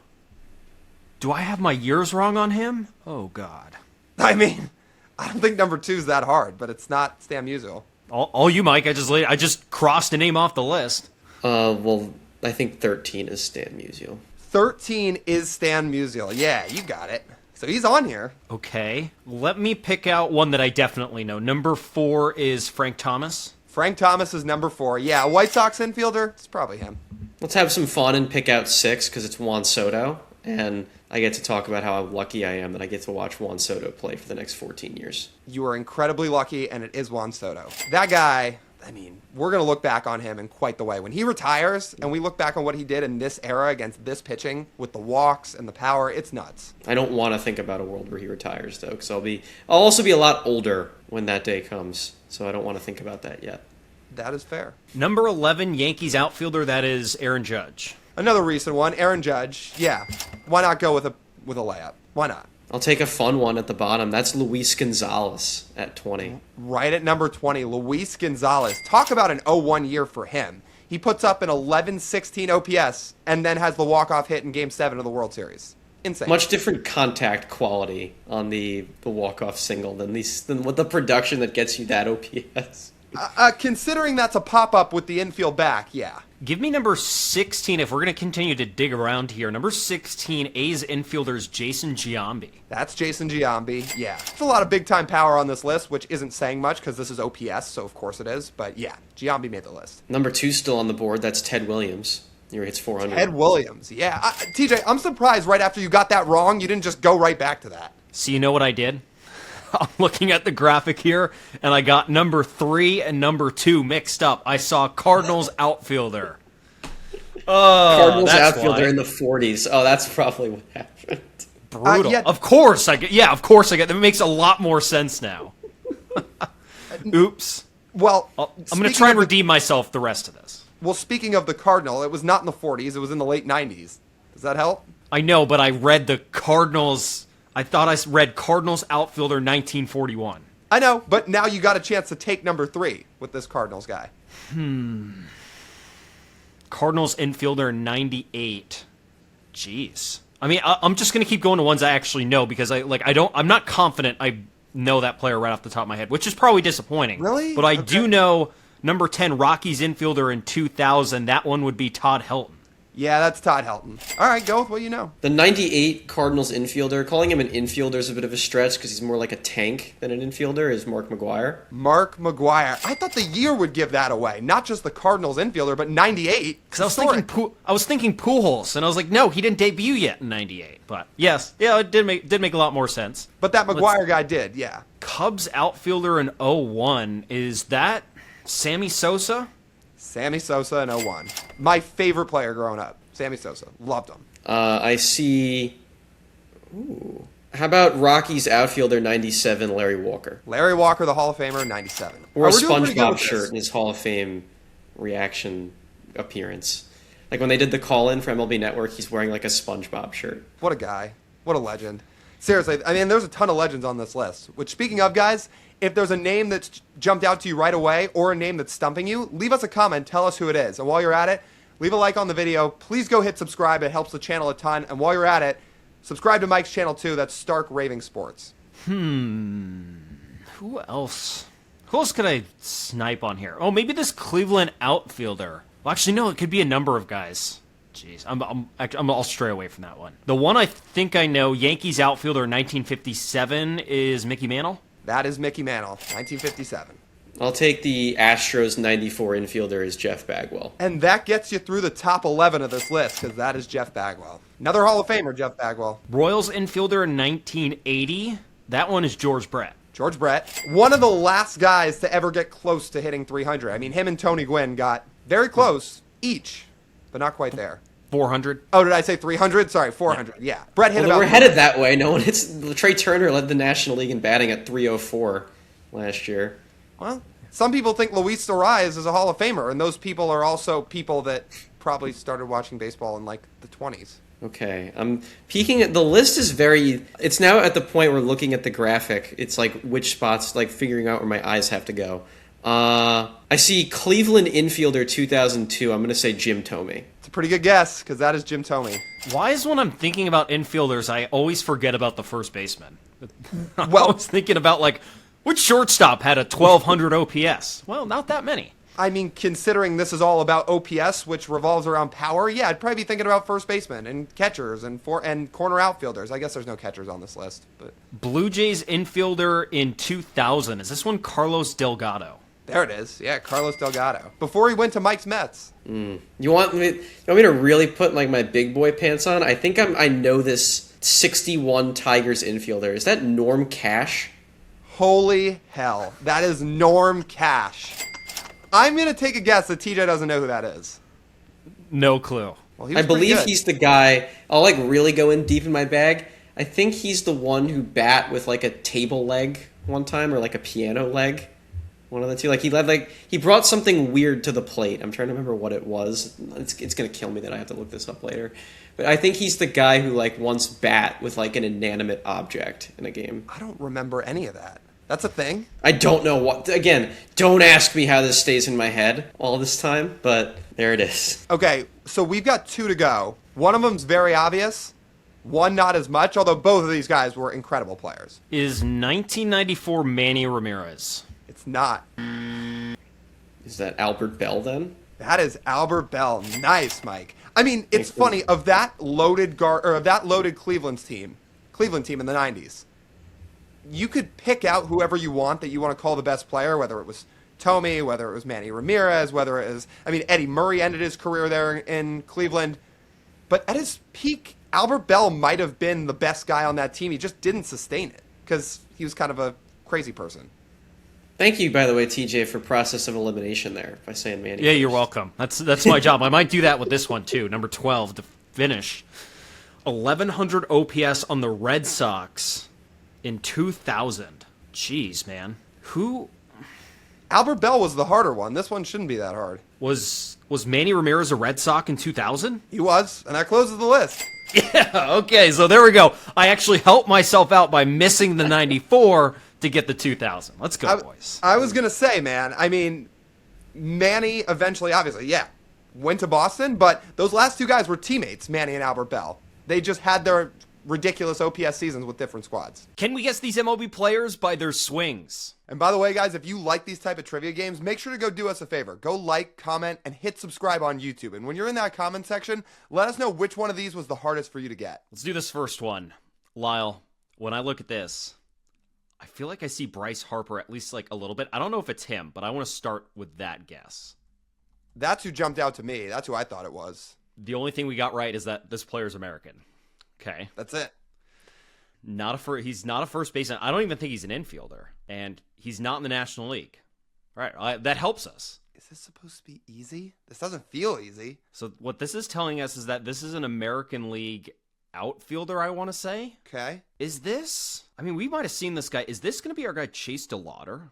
Do I have my years wrong on him? Oh, God. I mean, I don't think number 2 is that hard, but it's not Stan Musial. All you, Mike. I just crossed a name off the list. Well, I think 13 is Stan Musial. 13 is Stan Musial. Yeah, you got it. So he's on here. Okay. Let me pick out one that I definitely know. Number 4 is Frank Thomas. Frank Thomas is number 4. Yeah, a White Sox infielder. It's probably him. Let's have some fun and pick out 6 because it's Juan Soto. And I get to talk about how lucky I am that I get to watch Juan Soto play for the next 14 years. You are incredibly lucky, and it is Juan Soto. That guy, I mean, we're going to look back on him in quite the way. When he retires and we look back on what he did in this era against this pitching with the walks and the power, it's nuts. I don't want to think about a world where he retires, though, because I'll also be a lot older when that day comes, so I don't want to think about that yet. That is fair. Number 11, Yankees outfielder, that is Aaron Judge. Another recent one, Aaron Judge. Yeah, why not go with a layup? Why not? I'll take a fun one at the bottom. That's Luis Gonzalez at 20. Right at number 20, Luis Gonzalez. Talk about an 0-1 year for him. He puts up an 11-16 OPS and then has the walk-off hit in Game 7 of the World Series. Insane. Much different contact quality on the walk-off single than what the production that gets you that OPS. Considering that's a pop-up with the infield back, yeah. Give me number 16 if we're going to continue to dig around here. Number 16, A's infielders Jason Giambi. That's Jason Giambi, yeah. There's a lot of big-time power on this list, which isn't saying much because this is OPS, so of course it is. But yeah, Giambi made the list. Number 2 still on the board. That's Ted Williams. He hits 400. Ted Williams, yeah. TJ, I'm surprised right after you got that wrong, you didn't just go right back to that. So you know what I did? I'm looking at the graphic here, and I got number 3 and number 2 mixed up. I saw Cardinals outfielder. Cardinals outfielder why. in the 40s. Oh, that's probably what happened. Brutal. Yeah. Of course I get. Yeah, of course I get. That makes a lot more sense now. Oops. Well, I'm going to try and redeem myself the rest of this. Well, speaking of the Cardinal, it was not in the 40s. It was in the late 90s. Does that help? I know, but I read the Cardinals. I thought I read Cardinals outfielder 1941. I know, but now you got a chance to take number 3 with this Cardinals guy. Cardinals infielder 98. Jeez. I mean, I'm just gonna keep going to ones I actually know because I'm not confident I know that player right off the top of my head, which is probably disappointing. Really? But I Okay. do know number 10 Rockies infielder in 2000. That one would be Todd Helton. Yeah, that's Todd Helton. All right, go with what you know. The 98 Cardinals infielder, calling him an infielder is a bit of a stretch because he's more like a tank than an infielder, is Mark McGwire. Mark McGwire. I thought the year would give that away. Not just the Cardinals infielder, but 98. Because I was thinking Pujols, and I was like, no, he didn't debut yet in '98. But yes, yeah, it did make a lot more sense. But that McGwire guy did, yeah. Cubs outfielder in 01, is that Sammy Sosa? Sammy Sosa in 01. My favorite player growing up. Sammy Sosa. Loved him. I see. Ooh. How about Rockies outfielder 97, Larry Walker? Larry Walker, the Hall of Famer, 97. Or a we're doing pretty good SpongeBob with this. shirt in his Hall of Fame reaction appearance. Like when they did the call-in for MLB Network, he's wearing like a SpongeBob shirt. What a guy. What a legend. Seriously, I mean, there's a ton of legends on this list. Which, speaking of, guys, if there's a name that's jumped out to you right away or a name that's stumping you, leave us a comment. Tell us who it is. And while you're at it, leave a like on the video. Please go hit subscribe. It helps the channel a ton. And while you're at it, subscribe to Mike's channel, too. That's Stark Raving Sports. Who else? Who else could I snipe on here? Oh, maybe this Cleveland outfielder. Well, actually, no, it could be a number of guys. Jeez, I'll stray away from that one. The one I think I know, Yankees outfielder in 1957, is Mickey Mantle. That is Mickey Mantle, 1957. I'll take the Astros 94 infielder as Jeff Bagwell. And that gets you through the top 11 of this list, because that is Jeff Bagwell. Another Hall of Famer, Jeff Bagwell. Royals infielder in 1980. That one is George Brett. George Brett, one of the last guys to ever get close to hitting 300. I mean, him and Tony Gwynn got very close each, but not quite there. 400. Oh, did I say 300? Sorry, 400. Yeah. Brett hit Well, about... we're headed that way. No one hits. Trey Turner led the National League in batting at 304 last year. Well, some people think Luis Arias is a Hall of Famer, and those people are also people that probably started watching baseball in like the 20s. Okay, I'm peeking at the list is very. It's now at the point where looking at the graphic, it's like which spots, like figuring out where my eyes have to go. I see Cleveland infielder 2002. I'm going to say Jim Thome. It's a pretty good guess, because that is Jim Thome. Why is when I'm thinking about infielders, I always forget about the first baseman? I'm Well- always thinking about, like, which shortstop had a 1,200 OPS? Well, not that many. I mean, considering this is all about OPS, which revolves around power, yeah, I'd probably be thinking about first baseman and catchers and corner outfielders. I guess there's no catchers on this list, but Blue Jays infielder in 2000. Is this one Carlos Delgado? there it is. Yeah, Carlos Delgado. Before he went to Mike's Mets. You want me to really put like my big boy pants on? I think I know this 61 Tigers infielder. Is that Norm Cash? Holy hell. That is Norm Cash. I'm going to take a guess that TJ doesn't know who that is. No clue. Well, he I was pretty believe good. he's the guy. I'll like really go in deep in my bag. I think he's the one who bat with like a table leg one time or like a piano leg. One of the two. Like he brought something weird to the plate. I'm trying to remember what it was. It's gonna kill me that I have to look this up later. But I think he's the guy who like once bat with like an inanimate object in a game. I don't remember any of that. That's a thing? I don't know what. Again, don't ask me how this stays in my head all this time. But there it is. Okay, so we've got 2 to go. One of them's very obvious. One not as much, although both of these guys were incredible players. Is 1994 Manny Ramirez? It's not. Is that Albert Bell then? That is Albert Bell. Nice, Mike. I mean, it's funny, of that loaded Cleveland team in the 90s, you could pick out whoever you want that you want to call the best player, whether it was Thome, whether it was Manny Ramirez, whether it was, I mean, Eddie Murray ended his career there in Cleveland. But at his peak, Albert Bell might have been the best guy on that team. He just didn't sustain it because he was kind of a crazy person. Thank you, by the way, TJ, for process of elimination there by saying Manny. Yeah, first. you're welcome. That's my job. I might do that with this one too. Number 12 to finish. 1,100 OPS on the Red Sox in 2000. Jeez, man. Who Albert Bell was the harder one. This one shouldn't be that hard. was Manny Ramirez a Red Sox in 2000? He was, and that closes the list. Yeah, okay, so there we go. I actually helped myself out by missing the 94, to get the 2,000. Let's go, boys. I was going to say, man, I mean, Manny eventually, obviously, went to Boston, but those last two guys were teammates, Manny and Albert Bell. They just had their ridiculous OPS seasons with different squads. Can we guess these MLB players by their swings? And by the way, guys, if you like these type of trivia games, make sure to go do us a favor. Go like, comment, and hit subscribe on YouTube. And when you're in that comment section, let us know which one of these was the hardest for you to get. Let's do this first one. Lyle, when I look at this, I feel like I see Bryce Harper at least like a little bit. I don't know if it's him, but I want to start with that guess. That's who jumped out to me. That's who I thought it was. The only thing we got right is that this player's American. Okay. That's it. He's not a first baseman. I don't even think he's an infielder. And he's not in the National League. Right. That helps us. Is this supposed to be easy? This doesn't feel easy. So what this is telling us is that this is an American League outfielder, I want to say. Okay. Is this... I mean, we might have seen this guy. Is this going to be our guy Chase DeLauder?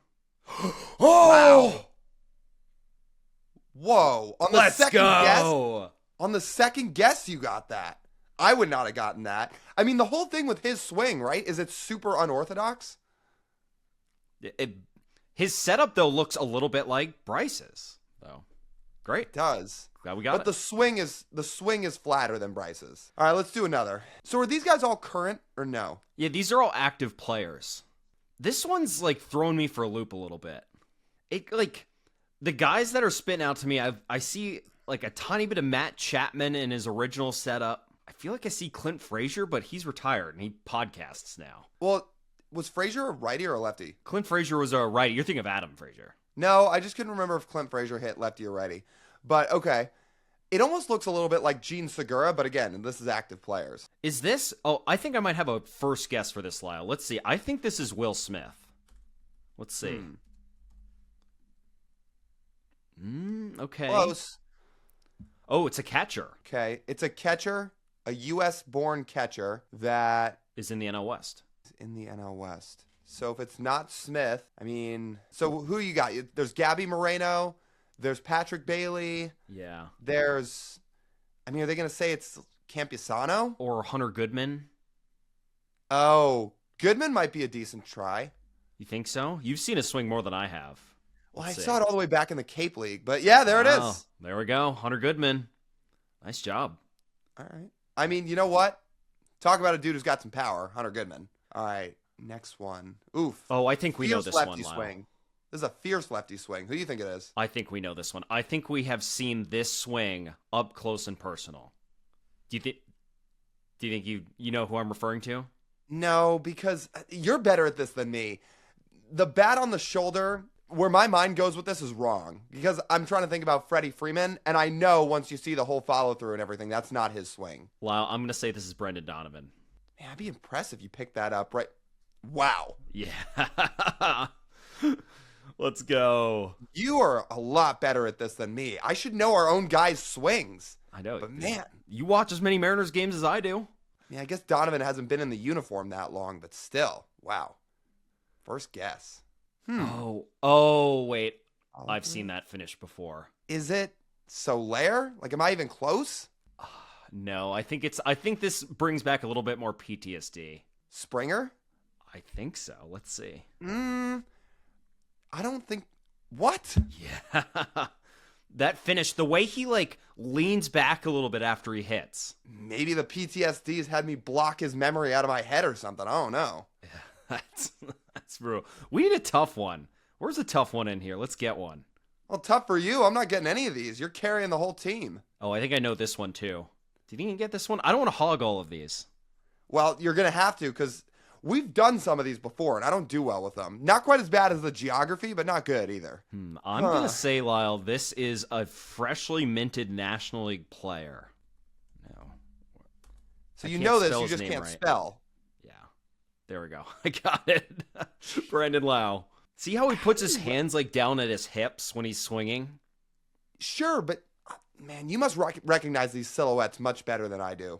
Oh! Wow. Whoa. On the Let's second go! guess? On the second guess, you got that. I would not have gotten that. I mean, the whole thing with his swing, right, is it's super unorthodox. His setup, though, looks a little bit like Bryce's, though. Great. It does. Glad we got but it. the swing is flatter than Bryce's. All right, let's do another. So are these guys all current or no? Yeah, these are all active players. This one's, like, throwing me for a loop a little bit. The guys that are spitting out to me, I see, like, a tiny bit of Matt Chapman in his original setup. I feel like I see Clint Frazier, but he's retired and he podcasts now. Well, was Frazier a righty or a lefty? Clint Frazier was a righty. You're thinking of Adam Frazier. No, I just couldn't remember if Clint Frazier hit lefty or righty. But okay. It almost looks a little bit like Gene Segura, but again, this is active players. Is this... Oh, I think I might have a first guess for this, Lyle. Let's see. I think this is Will Smith. Let's see. Okay. Close. Oh, it's a catcher. Okay. It's a catcher, a U.S.-born catcher that Is in the NL West. is in the NL West. So if it's not Smith, I mean, so who you got? There's Gabby Moreno. There's Patrick Bailey. Yeah. There's, I mean, are they going to say it's Campusano? Or Hunter Goodman. Oh, Goodman might be a decent try. You think so? You've seen a swing more than I have. Well, Let's I see. saw it all the way back in the Cape League, but yeah, there it Wow. is. There we go. Hunter Goodman. Nice job. All right. I mean, you know what? Talk about a dude who's got some power, Hunter Goodman. All right, next one. Oof. Oh, I think we know Fierce this lefty one, Lyle. swing. This is a fierce lefty swing. Who do you think it is? I think we know this one. I think we have seen this swing up close and personal. Do you think you know who I'm referring to? No, because you're better at this than me. The bat on the shoulder, where my mind goes with this is wrong. Because I'm trying to think about Freddie Freeman, and I know once you see the whole follow-through and everything, that's not his swing. Lyle, I'm going to say this is Brendan Donovan. Man, I'd be impressed if you picked that up right. Wow. Yeah. Let's go. You are a lot better at this than me. I should know our own guys' swings. I know. But man. You watch as many Mariners games as I do. Yeah, I guess Donovan hasn't been in the uniform that long, but still. Wow. First guess. Oh, wait. I've seen that finish before. Is it Soler? Like, am I even close? No, I think this brings back a little bit more PTSD. Springer? I think so. Let's see. I don't think. What? Yeah. That finish, the way he like leans back a little bit after he hits. Maybe the PTSD's had me block his memory out of my head or something. I don't know. That's brutal. We need a tough one. Where's a tough one in here? Let's get one. Well, tough for you. I'm not getting any of these. You're carrying the whole team. Oh, I think I know this one too. Do you think you can get this one? I don't want to hog all of these. Well, you're going to have to because we've done some of these before, and I don't do well with them. Not quite as bad as the geography, but not good either. I'm going to say, Lyle, this is a freshly minted National League player. No. So I you can't know this, spell you his just name can't right. spell. Yeah. There we go. I got it. Brandon Lau. See how he puts his hands like down at his hips when he's swinging? Sure, but man, you must recognize these silhouettes much better than I do.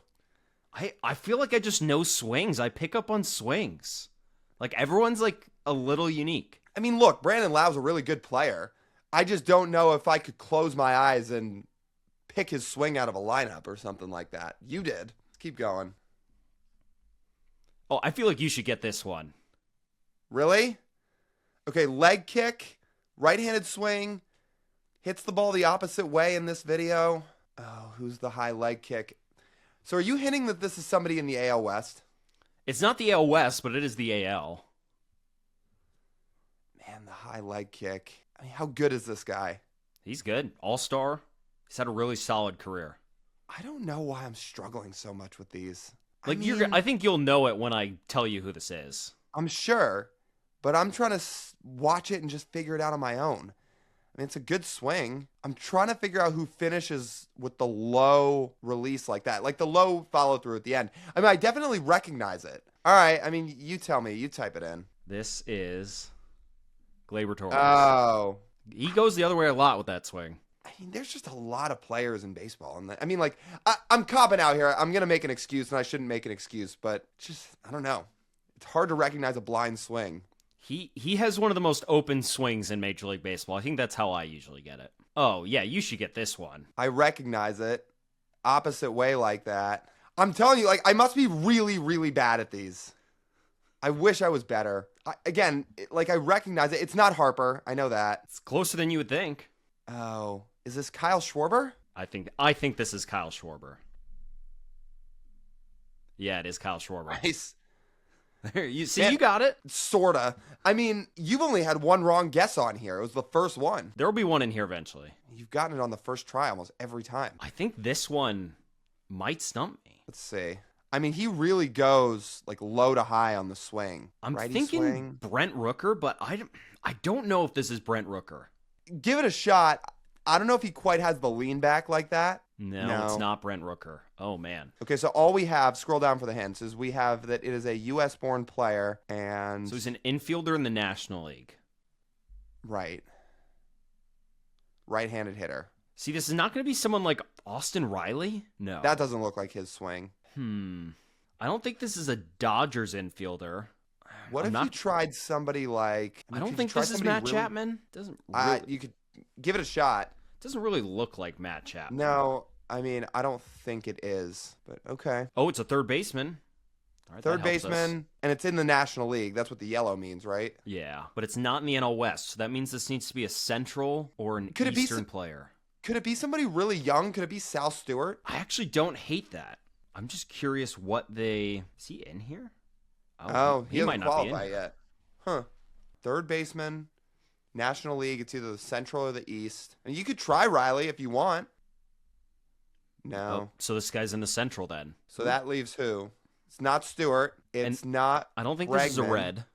I feel like I just know swings. I pick up on swings. Like everyone's like a little unique. I mean, look, Brandon Lau's a really good player. I just don't know if I could close my eyes and pick his swing out of a lineup or something like that. You did. Let's keep going. Oh, I feel like you should get this one. Really? Okay, leg kick, right-handed swing, hits the ball the opposite way in this video. Oh, who's the high leg kick? So are you hinting that this is somebody in the AL West? It's not the AL West, but it is the AL. Man, the high leg kick. I mean, how good is this guy? He's good. All-star. He's had a really solid career. I don't know why I'm struggling so much with these. Like, I mean, I think you'll know it when I tell you who this is. I'm sure, but I'm trying to watch it and just figure it out on my own. I mean, it's a good swing. I'm trying to figure out who finishes with the low release like that, like the low follow through at the end. I mean, I definitely recognize it. All right. I mean, you tell me. You type it in. This is Gleyber Torres. Oh. He goes the other way a lot with that swing. I mean, there's just a lot of players in baseball. And I mean, like, I'm copping out here. I'm going to make an excuse, and I shouldn't make an excuse, but just, I don't know. It's hard to recognize a blind swing. He has one of the most open swings in Major League Baseball. I think that's how I usually get it. Oh, yeah, you should get this one. I recognize it. Opposite way like that. I'm telling you, like, I must be really, really bad at these. I wish I was better. I recognize it. It's not Harper. I know that. It's closer than you would think. Oh, is this Kyle Schwarber? I think this is Kyle Schwarber. Yeah, it is Kyle Schwarber. Nice. You see, Man, you got it. Sorta. I mean, you've only had one wrong guess on here. It was the first one. There will be one in here eventually. You've gotten it on the first try almost every time. I think this one might stump me. Let's see. I mean, he really goes like low to high on the swing. I'm Righty thinking swing. Brent Rooker, but I don't know if this is Brent Rooker. Give it a shot. I don't know if he quite has the lean back like that. No, it's not Brent Rooker. Oh, man. Okay, so all we have, scroll down for the hints, is we have that it is a U.S.-born player, and... So he's an infielder in the National League. Right. Right-handed hitter. See, this is not going to be someone like Austin Riley? No. That doesn't look like his swing. I don't think this is a Dodgers infielder. What if you tried somebody like... I don't think this is Matt Chapman. Doesn't really... You could give it a shot. Doesn't really look like Matt Chapman. No, I mean, I don't think it is, but okay. Oh, it's a third baseman. All right, third baseman, and it's in the National League. That's what the yellow means, right? Yeah, but it's not in the NL West, so that means this needs to be a Central or an Eastern player. Could it be somebody really young? Could it be Sal Stewart? I actually don't hate that. I'm just curious what they... Is he in here? Oh, he might hasn't not be in qualified here. yet. Huh. Third baseman, National League. It's either the Central or the East. And you could try Riley if you want. No. Oh, so this guy's in the Central then. So that leaves who? It's not Stewart. It's not I don't think Bregman. this is a red.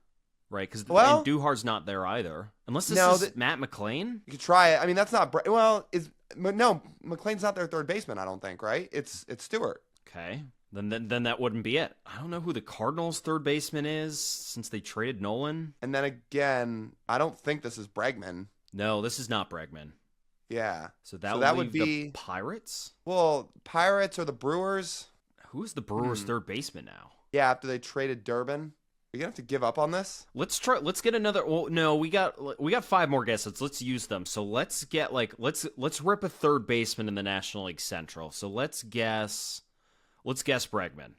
Right, because Well- Duhar's not there either. Unless this No, is Matt McClain? You could try it. I mean, that's not... no, McClain's not their third baseman, I don't think, right? It's Stewart. Okay. Then that wouldn't be it. I don't know who the Cardinals' third baseman is since they traded Nolan. And then again, I don't think this is Bregman. No, this is not Bregman. Yeah. So that would be the Pirates? Well, Pirates or the Brewers. Who's the Brewers' third baseman now? Yeah, after they traded Durbin. Are you gonna have to give up on this? Let's get another. Well, no, we got 5 more guesses. Let's use them. So let's get let's rip a third baseman in the National League Central. So let's guess Bregman.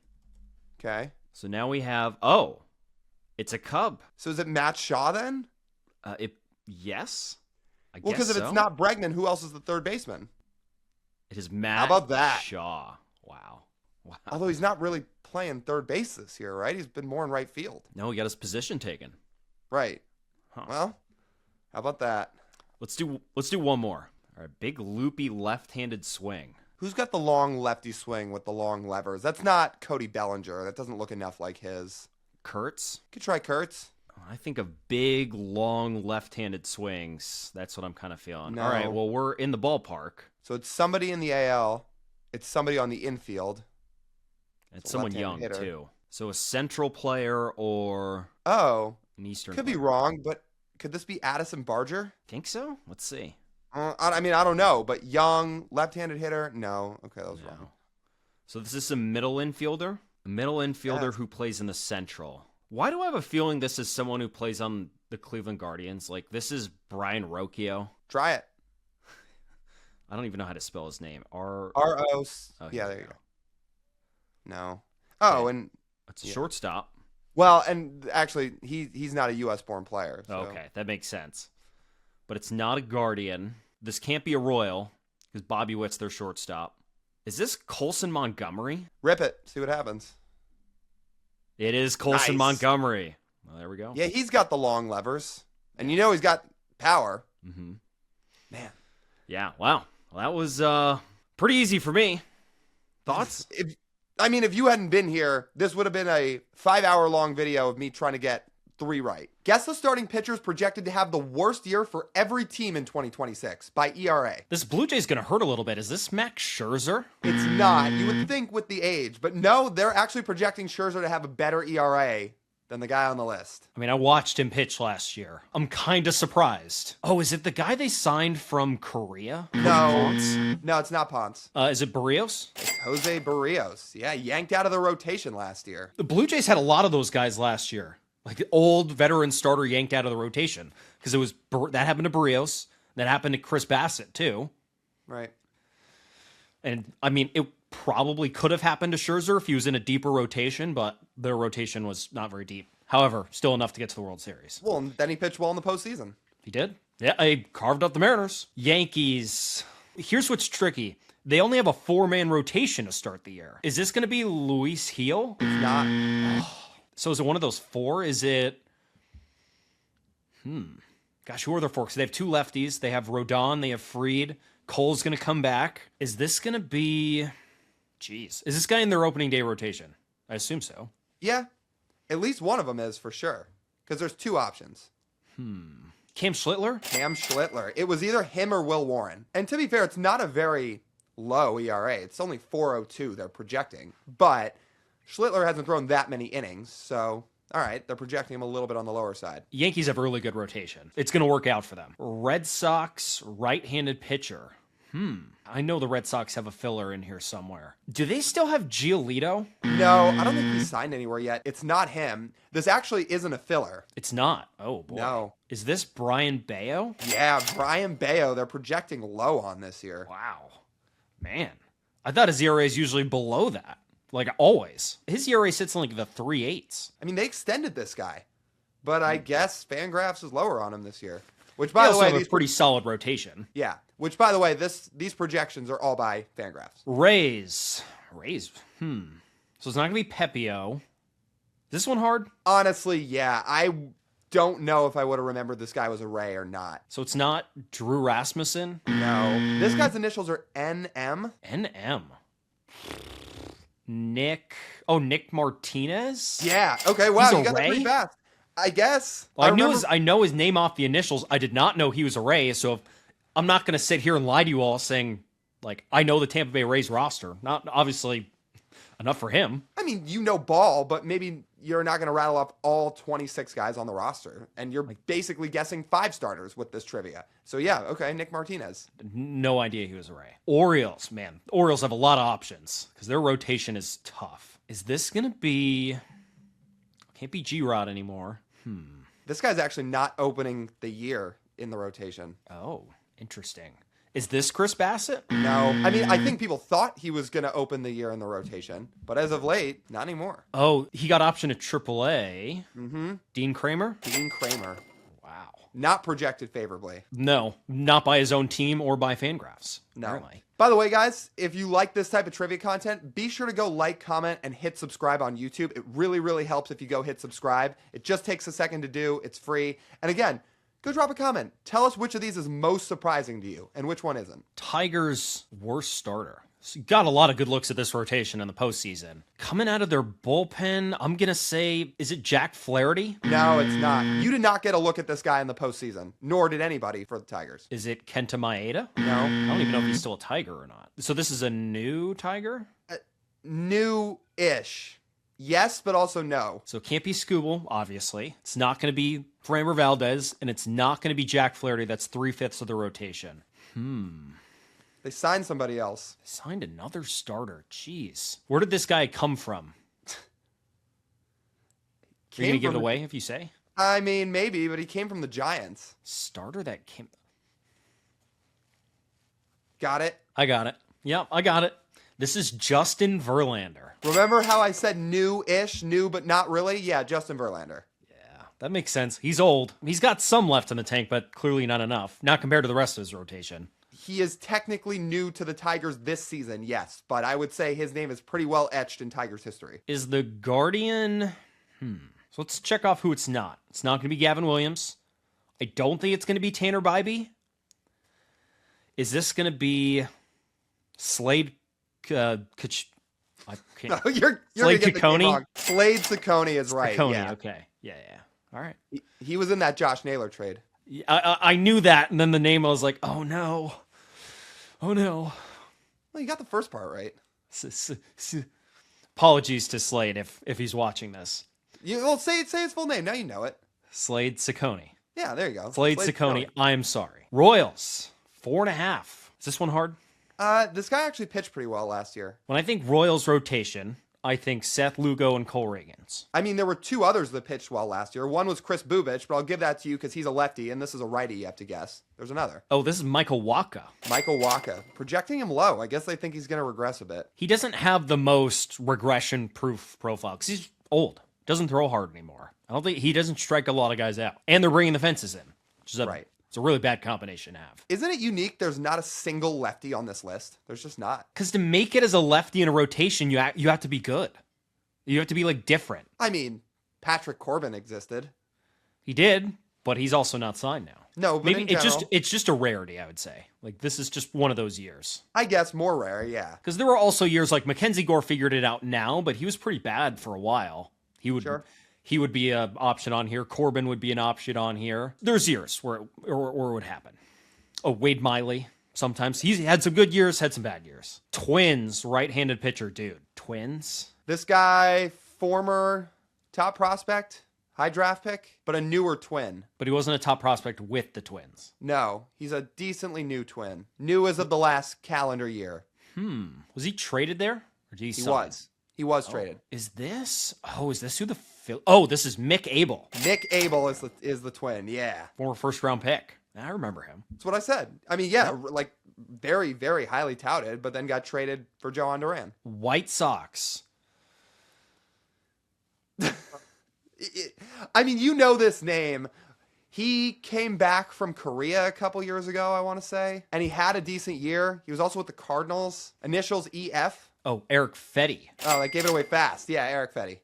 Okay. So now we have it's a Cub. So is it Matt Shaw then? Yes. I Well, guess because if it's not Bregman, who else is the third baseman? it is Matt. How about that? Shaw. Wow. Although he's not really playing third base this year, right? He's been more in right field. No, he got his position taken. Right. Huh. Well, how about that? Let's do one more. All right, big loopy left-handed swing. Who's got the long lefty swing with the long levers? That's not Cody Bellinger. That doesn't look enough like his. Kurtz? You could try Kurtz. I think of big, long left-handed swings. That's what I'm kind of feeling. No. All right, well, we're in the ballpark. So it's somebody in the AL. It's somebody on the infield. It's someone young, left-handed hitter. too. So a Central player or Oh, an Eastern could player. be wrong, but could this be Addison Barger? Think so? Let's see. I mean, I don't know, but young, left-handed hitter? No. Okay, that was wrong. No. So this is a middle infielder? A middle infielder Yes. who plays in the Central. Why do I have a feeling this is someone who plays on the Cleveland Guardians? Like, this is Brian Rocchio. Try it. I don't even know how to spell his name. R-O. Oh, Yeah, here there we you go. go. No. Oh, Okay. and It's a shortstop. Well, and actually, he's not a U.S.-born player. So. Okay, that makes sense. But it's not a Guardian. This can't be a Royal because Bobby Witt's their shortstop. Is this Colson Montgomery? Rip it. See what happens. It is Colson Nice. Montgomery. Well, there we go. Yeah, he's got the long levers. And he's got power. Mm-hmm. Man. Yeah, wow. Well, that was pretty easy for me. Thoughts? If you hadn't been here, this would have been a 5-hour-long video of me trying to get 3 right. Guess the starting pitchers projected to have the worst year for every team in 2026 by ERA. This Blue Jay's going to hurt a little bit. Is this Max Scherzer? It's not. You would think with the age. But no, they're actually projecting Scherzer to have a better ERA than the guy on the list. I mean, I watched him pitch last year. I'm kind of surprised. Oh, is it the guy they signed from Korea? No, it's not Ponce. Is it Barrios? It's Jose Barrios. Yeah, yanked out of the rotation last year. The Blue Jays had a lot of those guys last year. Like old veteran starter yanked out of the rotation. Because that happened to Barrios. That happened to Chris Bassett, too. Right. And, I mean, it probably could have happened to Scherzer if he was in a deeper rotation, but their rotation was not very deep. However, still enough to get to the World Series. Well, and then he pitched well in the postseason. He did? Yeah, he carved up the Mariners. Yankees. Here's what's tricky. They only have a 4-man rotation to start the year. Is this going to be Luis Gil? It's not. So is it one of those 4? Is it... Gosh, who are their 4? Because they have 2 lefties. They have Rodon. They have Fried. Cole's going to come back. Is this going to be... Jeez. Is this guy in their opening day rotation? I assume so. Yeah, at least one of them is for sure. Because there's 2 options. Cam Schlittler? Cam Schlittler. It was either him or Will Warren. And to be fair, it's not a very low ERA. It's only 4.02 they're projecting. But Schlittler hasn't thrown that many innings, so all right, they're projecting him a little bit on the lower side. Yankees have a really good rotation. It's going to work out for them. Red Sox right-handed pitcher. I know the Red Sox have a filler in here somewhere. Do they still have Giolito? No, I don't think he's signed anywhere yet. It's not him. This actually isn't a filler. It's not. Oh, boy. No. Is this Brian Bayo? Yeah, Brian Bayo, they're projecting low on this year. Wow. Man. I thought his ERA is usually below that. Like, always. His ERA sits in, like, the 3.8s. I mean, they extended this guy. But I guess Fangraphs is lower on him this year. Which, by They the also way, have a pretty solid rotation. Yeah. Which, by the way, these projections are all by Fangraphs. Rays. So it's not going to be Pepio. Is this one hard? Honestly, yeah. I don't know if I would have remembered this guy was a Ray or not. So it's not Drew Rasmussen? No. This guy's initials are NM. NM. Nick Martinez? Yeah. Okay. Wow. He's a You got that pretty Ray? fast. I guess. Well, I know his name off the initials. I did not know he was a Ray, so I'm not going to sit here and lie to you all saying, like, I know the Tampa Bay Rays roster. Not obviously enough for him. I mean, you know ball, but maybe you're not going to rattle up all 26 guys on the roster. And you're basically guessing 5 starters with this trivia. So, yeah. Okay. Nick Martinez. No idea he was a Ray. Orioles, man. Orioles have a lot of options because their rotation is tough. Is this going to be... Can't be G-Rod anymore. This guy's actually not opening the year in the rotation. Oh, interesting. Is this Chris Bassett? No. I mean, I think people thought he was going to open the year in the rotation, but as of late, not anymore. Oh, he got option to AAA. Dean Kramer? Dean Kramer. Wow. Not projected favorably. No, not by his own team or by Fangraphs. No. Apparently. By the way, guys, if you like this type of trivia content, be sure to go like, comment, and hit subscribe on YouTube. It really, really helps if you go hit subscribe. It just takes a second to do. It's free. And again, go drop a comment. Tell us which of these is most surprising to you and which one isn't. Tigers' worst starter. So you got a lot of good looks at this rotation in the postseason. Coming out of their bullpen, I'm going to say, is it Jack Flaherty? No, it's not. You did not get a look at this guy in the postseason, nor did anybody for the Tigers. Is it Kenta Maeda? No. I don't even know if he's still a Tiger or not. So this is a new Tiger? New-ish. Yes, but also no. So it can't be Skubal, obviously. It's not going to be Framber Valdez, and it's not going to be Jack Flaherty. That's 3/5 of the rotation. They signed somebody else. Signed another starter. Jeez. Where did this guy come from? You're going to give it away if you say? I mean, maybe, but he came from the Giants. Starter that came... Got it? I got it. Yep, I got it. This is Justin Verlander. Remember how I said new-ish, new but not really? Yeah, Justin Verlander. Yeah, that makes sense. He's old. He's got some left in the tank, but clearly not enough. Not compared to the rest of his rotation. He is technically new to the Tigers this season, yes, but I would say his name is pretty well etched in Tigers history. Is the Guardian... So let's check off who it's not. It's not going to be Gavin Williams. I don't think it's going to be Tanner Bybee. Is this going to be Slade... No, you're Slade gonna get the name Ciccone? wrong. Slade Ciccone is right. Ciccone, Yeah. okay. Yeah. All right. He was in that Josh Naylor trade. I knew that, and then the name, I was like, oh no. Oh no. Well, you got the first part right. Apologies to Slade if he's watching this. Well, say his full name. Now you know it. Slade Ciccone. Yeah, there you go. Slade Ciccone, I'm sorry. Royals, 4.5. Is this one hard? This guy actually pitched pretty well last year. When I think Royals rotation, I think Seth Lugo and Cole Reagans. I mean, there were two others that pitched well last year. One was Chris Bubich, but I'll give that to you because he's a lefty, and this is a righty you have to guess. There's another. Oh, this is Michael Wacha. Michael Wacha. Projecting him low. I guess they think he's going to regress a bit. He doesn't have the most regression-proof profile because he's old. Doesn't throw hard anymore. I don't think he doesn't strike a lot of guys out. And they're bringing the fences in, which is Right. It's a really bad combination to have. Isn't it unique there's not a single lefty on this list? There's just not. Because to make it as a lefty in a rotation, you have to be good. You have to be, like, different. I mean, Patrick Corbin existed. He did, but he's also not signed now. No, but Maybe in it's general, it's just a rarity, I would say. Like, this is just one of those years. I guess more rare, yeah. Because there were also years like Mackenzie Gore figured it out now, but he was pretty bad for a while. He would be an option on here. Corbin would be an option on here. There's years where it would happen. Oh, Wade Miley. Sometimes he's had some good years, had some bad years. Twins, right-handed pitcher, dude. Twins. This guy, former top prospect, high draft pick, but a newer twin. But he wasn't a top prospect with the Twins. No, he's a decently new twin. New as of the last calendar year. Was he traded there? Or did he He sign? was. He was traded. Is this who the Oh, this is Mick Abel, Nick Abel is the twin. Yeah, former first-round pick. I remember him. that's what I said. I mean, yeah, like very, very highly touted, but then got traded for Johan Duran. White Sox. I mean, you know this name. He came back from Korea a couple years ago, I want to say, and he had a decent year. He was also with the Cardinals. Initials EF. Oh, Eric Fetty. Oh, that gave it away fast. Yeah, Eric Fetty.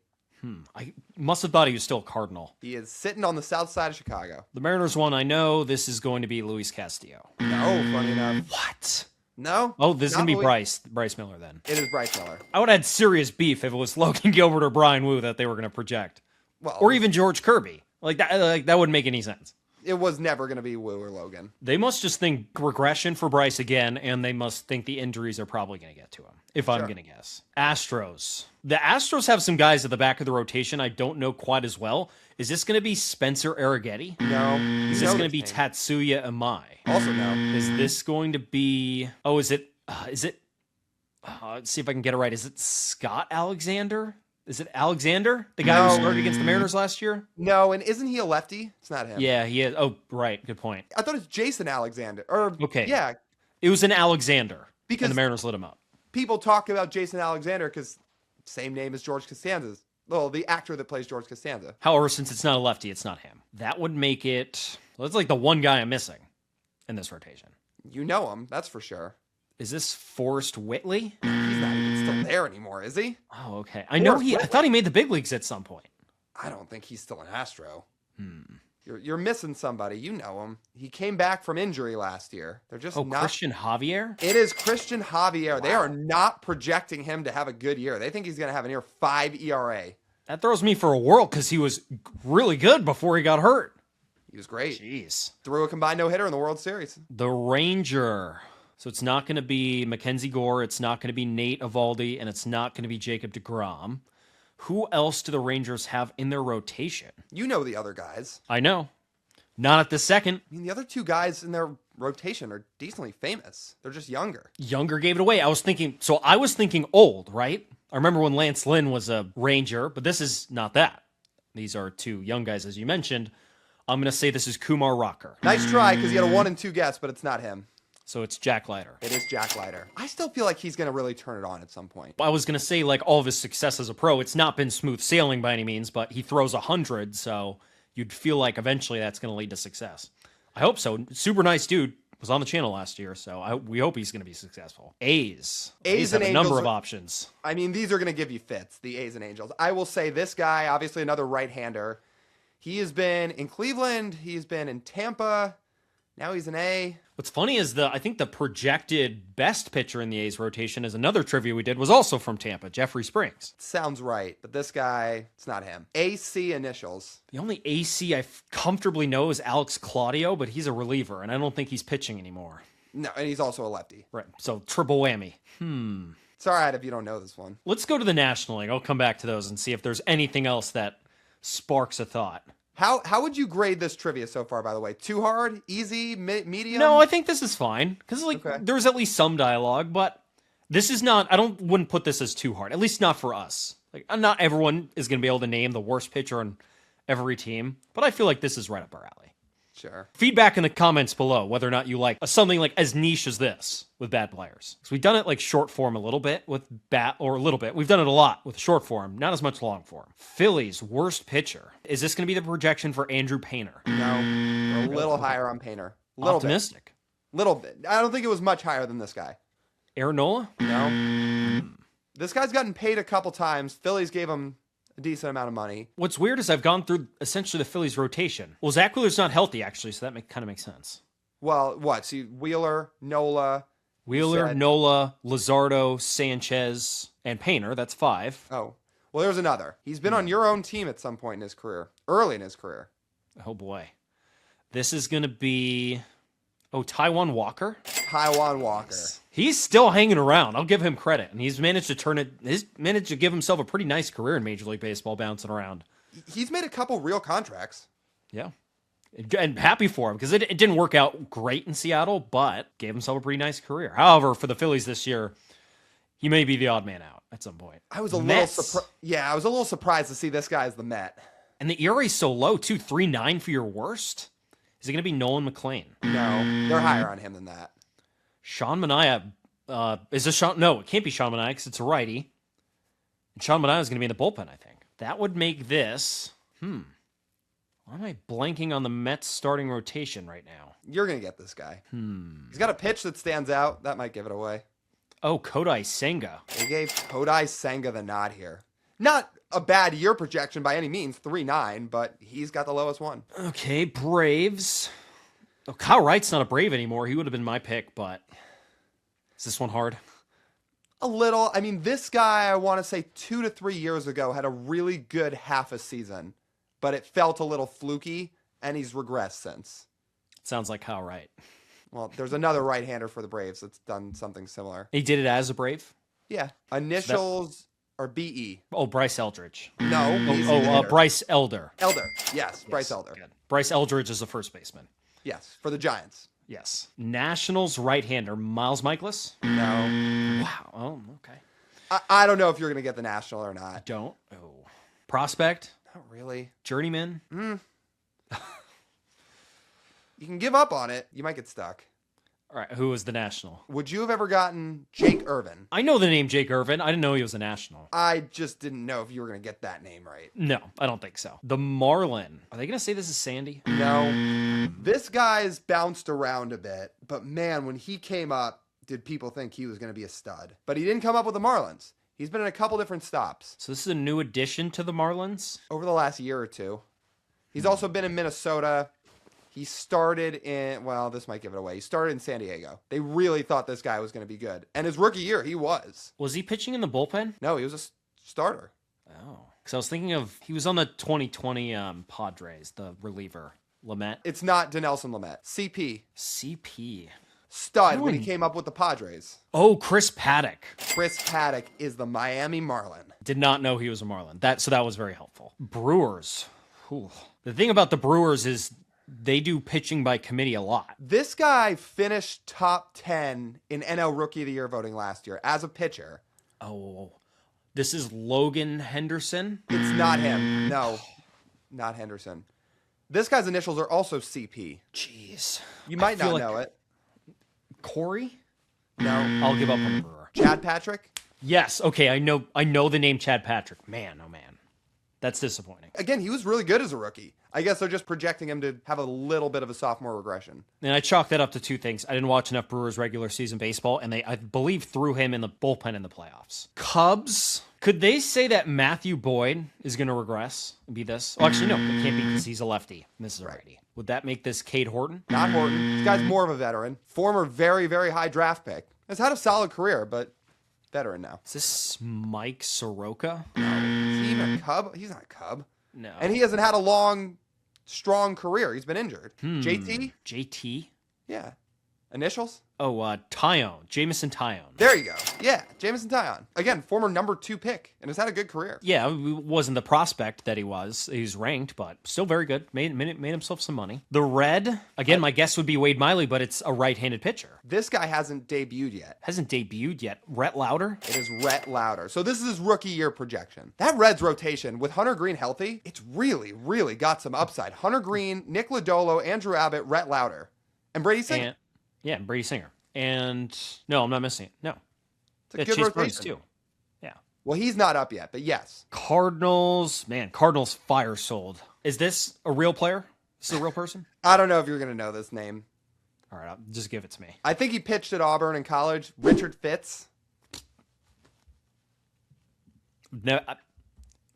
I must have thought he was still a Cardinal. He is sitting on the south side of Chicago. The Mariners one, I know this is going to be Luis Castillo. No, funny enough. What? No. Oh, this is not going to be Louis- Bryce Miller then. It is Bryce Miller. I would have had serious beef if it was Logan Gilbert or Brian Wu that they were going to project. Well, Or even George Kirby. Like that wouldn't make any sense. it was never going to be Wu or Logan. They must just think regression for Bryce again, and they must think the injuries are probably going to get to him, if I'm going to guess. Astros. The Astros have some guys at the back of the rotation I don't know quite as well. Is this going to be Spencer Arrighetti? No. Is this going to be Tatsuya Amai? Also no. Is this going to be... Oh, is it... let's see if I can get it right. Is it Scott Alexander? Is it Alexander? The guy who started against the Mariners last year? No, and isn't he a lefty? It's not him. Yeah, he is. Oh, right. Good point. I thought it's Jason Alexander. Or Okay. Yeah, It was an Alexander, Because- and the Mariners lit him up. people talk about Jason Alexander because same name as George Costanza's. Well, the actor that plays George Costanza. However, since it's not a lefty, it's not him. That would make it... Well, that's like the one guy I'm missing in this rotation. You know him, that's for sure. Is this Forrest Whitley? He's not even still there anymore, is he? Oh, okay. I thought he made the big leagues at some point. I don't think he's still an Astro. You're missing somebody. You know him. He came back from injury last year. They're just not. Christian Javier? It is Christian Javier. Wow. They are not projecting him to have a good year. They think he's going to have a near 5 ERA. That throws me for a whirl because he was really good before he got hurt. He was great. Jeez. Threw a combined no-hitter in the World Series. The Ranger. So it's not going to be Mackenzie Gore. It's not going to be Nate Eovaldi. And it's not going to be Jacob deGrom. Who else do the Rangers have in their rotation? You know the other guys. I know. Not at the second. I mean, the other two guys in their rotation are decently famous. They're just younger. Younger gave it away. I was thinking old, right? I remember when Lance Lynn was a Ranger, but this is not that. These are two young guys, as you mentioned. I'm going to say this is Kumar Rocker. Nice try, because he had a 1 and 2 guess, but it's not him. So it's Jack Leiter. It is Jack Leiter. I still feel like he's going to really turn it on at some point. I was going to say, like, all of his success as a pro, it's not been smooth sailing by any means, but he throws 100, so you'd feel like eventually that's going to lead to success. I hope so. Super nice dude. Was on the channel last year, so we hope he's going to be successful. A's and have a number Angels of options. I mean, these are going to give you fits, the A's and Angels. I will say this guy, obviously another right-hander. He has been in Cleveland. He's been in Tampa. Now he's an A. What's funny is I think the projected best pitcher in the A's rotation is another trivia we did was also from Tampa, Jeffrey Springs. Sounds right, but this guy, it's not him. AC initials. The only AC I comfortably know is Alex Claudio, but he's a reliever, and I don't think he's pitching anymore. No, and he's also a lefty. Right, so triple whammy. It's all right if you don't know this one. Let's go to the National League. I'll come back to those and see if there's anything else that sparks a thought. How would you grade this trivia so far, by the way? Too hard? Easy? Medium? No, I think this is fine, because Okay. there's at least some dialogue, but this is not, wouldn't put this as too hard, at least not for us. Like, not everyone is going to be able to name the worst pitcher on every team, but I feel like this is right up our alley. Sure. Feedback in the comments below whether or not you like something like as niche as this with bad players. So we've done it like short form a little bit with or a little bit. We've done it a lot with short form, not as much long form. Phillies worst pitcher. Is this going to be the projection for Andrew Painter? No. We're a little higher on Painter. Little Optimistic. bit. Little bit. I don't think it was much higher than this guy. Aaron Nola? No. This guy's gotten paid a couple times. Phillies gave him a decent amount of money. What's weird is I've gone through essentially the Phillies rotation. Well, Zach Wheeler's not healthy, actually, so that kind of makes sense. Well, what? See, Wheeler, Nola. Wheeler, Nola, Luzardo, Sanchez, and Painter. That's 5. Oh. Well, there's another. He's been on your own team at some point in his career. Early in his career. Oh, boy. This is going to be... Oh, Taijuan Walker? Taijuan Walker. He's still hanging around. I'll give him credit. And he's managed to give himself a pretty nice career in Major League Baseball bouncing around. He's made a couple real contracts. Yeah. And happy for him because it didn't work out great in Seattle, but gave himself a pretty nice career. However, for the Phillies this year, he may be the odd man out at some point. I was a little surprised. Yeah, I was a little surprised to see this guy as the Met. And the ERA's so low, too. 3.9 for your worst? Is it going to be Nolan McLean? No, they're higher on him than that. Sean Manaea, is this Sean? No, it can't be Sean Manaea because it's a righty. And Sean Manaea is going to be in the bullpen, I think. That would make this, why am I blanking on the Mets starting rotation right now? You're going to get this guy. He's got a pitch that stands out. That might give it away. Oh, Kodai Senga. They gave Kodai Senga the nod here. Not a bad year projection by any means, 3.9, but he's got the lowest one. Okay, Braves. Oh, Kyle Wright's not a Brave anymore. He would have been my pick, but is this one hard? A little. I mean, this guy, I want to say 2 to 3 years ago, had a really good half a season, but it felt a little fluky, and he's regressed since. Sounds like Kyle Wright. Well, there's another right-hander for the Braves that's done something similar. He did it as a Brave? Yeah. Initials are BE. Oh, Bryce Eldridge. No. he's the hitter. Bryce Elder. Elder. Yes, Bryce Elder. Good. Bryce Eldridge is the first baseman. Yes, for the Giants. Yes. Nationals right-hander, Miles Michaelis. No. Wow. Oh, okay. I don't know if you're going to get the National or not. Don't. Oh. Prospect. Not really. Journeyman. You can give up on it. You might get stuck. All right. Who was the National? Would you have ever gotten Jake Irvin? I know the name Jake Irvin. I didn't know he was a National. I just didn't know if you were going to get that name right. No, I don't think so. The Marlin. Are they going to say this is Sandy? No. This guy's bounced around a bit, but man, when he came up, did people think he was going to be a stud? But he didn't come up with the Marlins. He's been in a couple different stops So this is a new addition to the Marlins? over the last year or two. He's also been in Minnesota. He started in, well, this might give it away. He started in San Diego. They really thought this guy was going to be good. And his rookie year, he was. Was he pitching in the bullpen? No, he was a starter. Oh. Because I was thinking of, he was on the 2020 Padres, the reliever, Lamet. It's not Dinelson Lamet. CP. CP. Stud when he came up with the Padres. Oh, Chris Paddock. Chris Paddock is the Miami Marlin. Did not know he was a Marlin. So that was very helpful. Brewers. Whew. The thing about the Brewers is they do pitching by committee a lot. This guy finished top 10 in NL Rookie of the Year voting last year as a pitcher. Oh, this is Logan Henderson. It's not him. No, not Henderson. This guy's initials are also CP. Jeez. You might feel not like know it. Corey? No. I'll give up on Brewer. Chad Patrick? Yes. Okay. I know the name Chad Patrick. Man, oh man, that's disappointing. Again, he was really good as a rookie. I guess they're just projecting him to have a little bit of a sophomore regression. And I chalk that up to two things. I didn't watch enough Brewers regular season baseball, and they, I believe, threw him in the bullpen in the playoffs. Cubs. Could they say that Matthew Boyd is going to regress and be this? Oh, actually, no. It can't be because he's a lefty. And this is a righty. Would that make this Cade Horton? Not Horton. This guy's more of a veteran. Former very, very high draft pick. Has had a solid career, but veteran now. Is this Mike Soroka? Is he even a Cub? He's not a Cub. No. And he hasn't had a long, strong career. He's been injured. JT? JT? Yeah. Initials? Oh, Tyone. Jamison Tyone. There you go. Yeah, Jamison Tyone. Again, former number 2 pick, and has had a good career. Yeah, it wasn't the prospect that he was. He's ranked, but still very good. Made himself some money. The Red, again, my guess would be Wade Miley, but it's a right-handed pitcher. This guy hasn't debuted yet. Hasn't debuted yet. Rhett Lauder? It is Rhett Lauder. So this is his rookie year projection. That Reds rotation, with Hunter Green healthy, it's really, really got some upside. Hunter Green, Nick Lodolo, Andrew Abbott, Rhett Lauder, and Brady Singer. Yeah, Brady Singer. And no, I'm not missing it. No. It's a good Chase rotation. Burns too. Yeah. Well, he's not up yet, but yes. Cardinals. Man, Cardinals fire sold. Is this a real player? Is this a real person? I don't know if you're going to know this name. All right, just give it to me. I think he pitched at Auburn in college. Richard Fitz. No,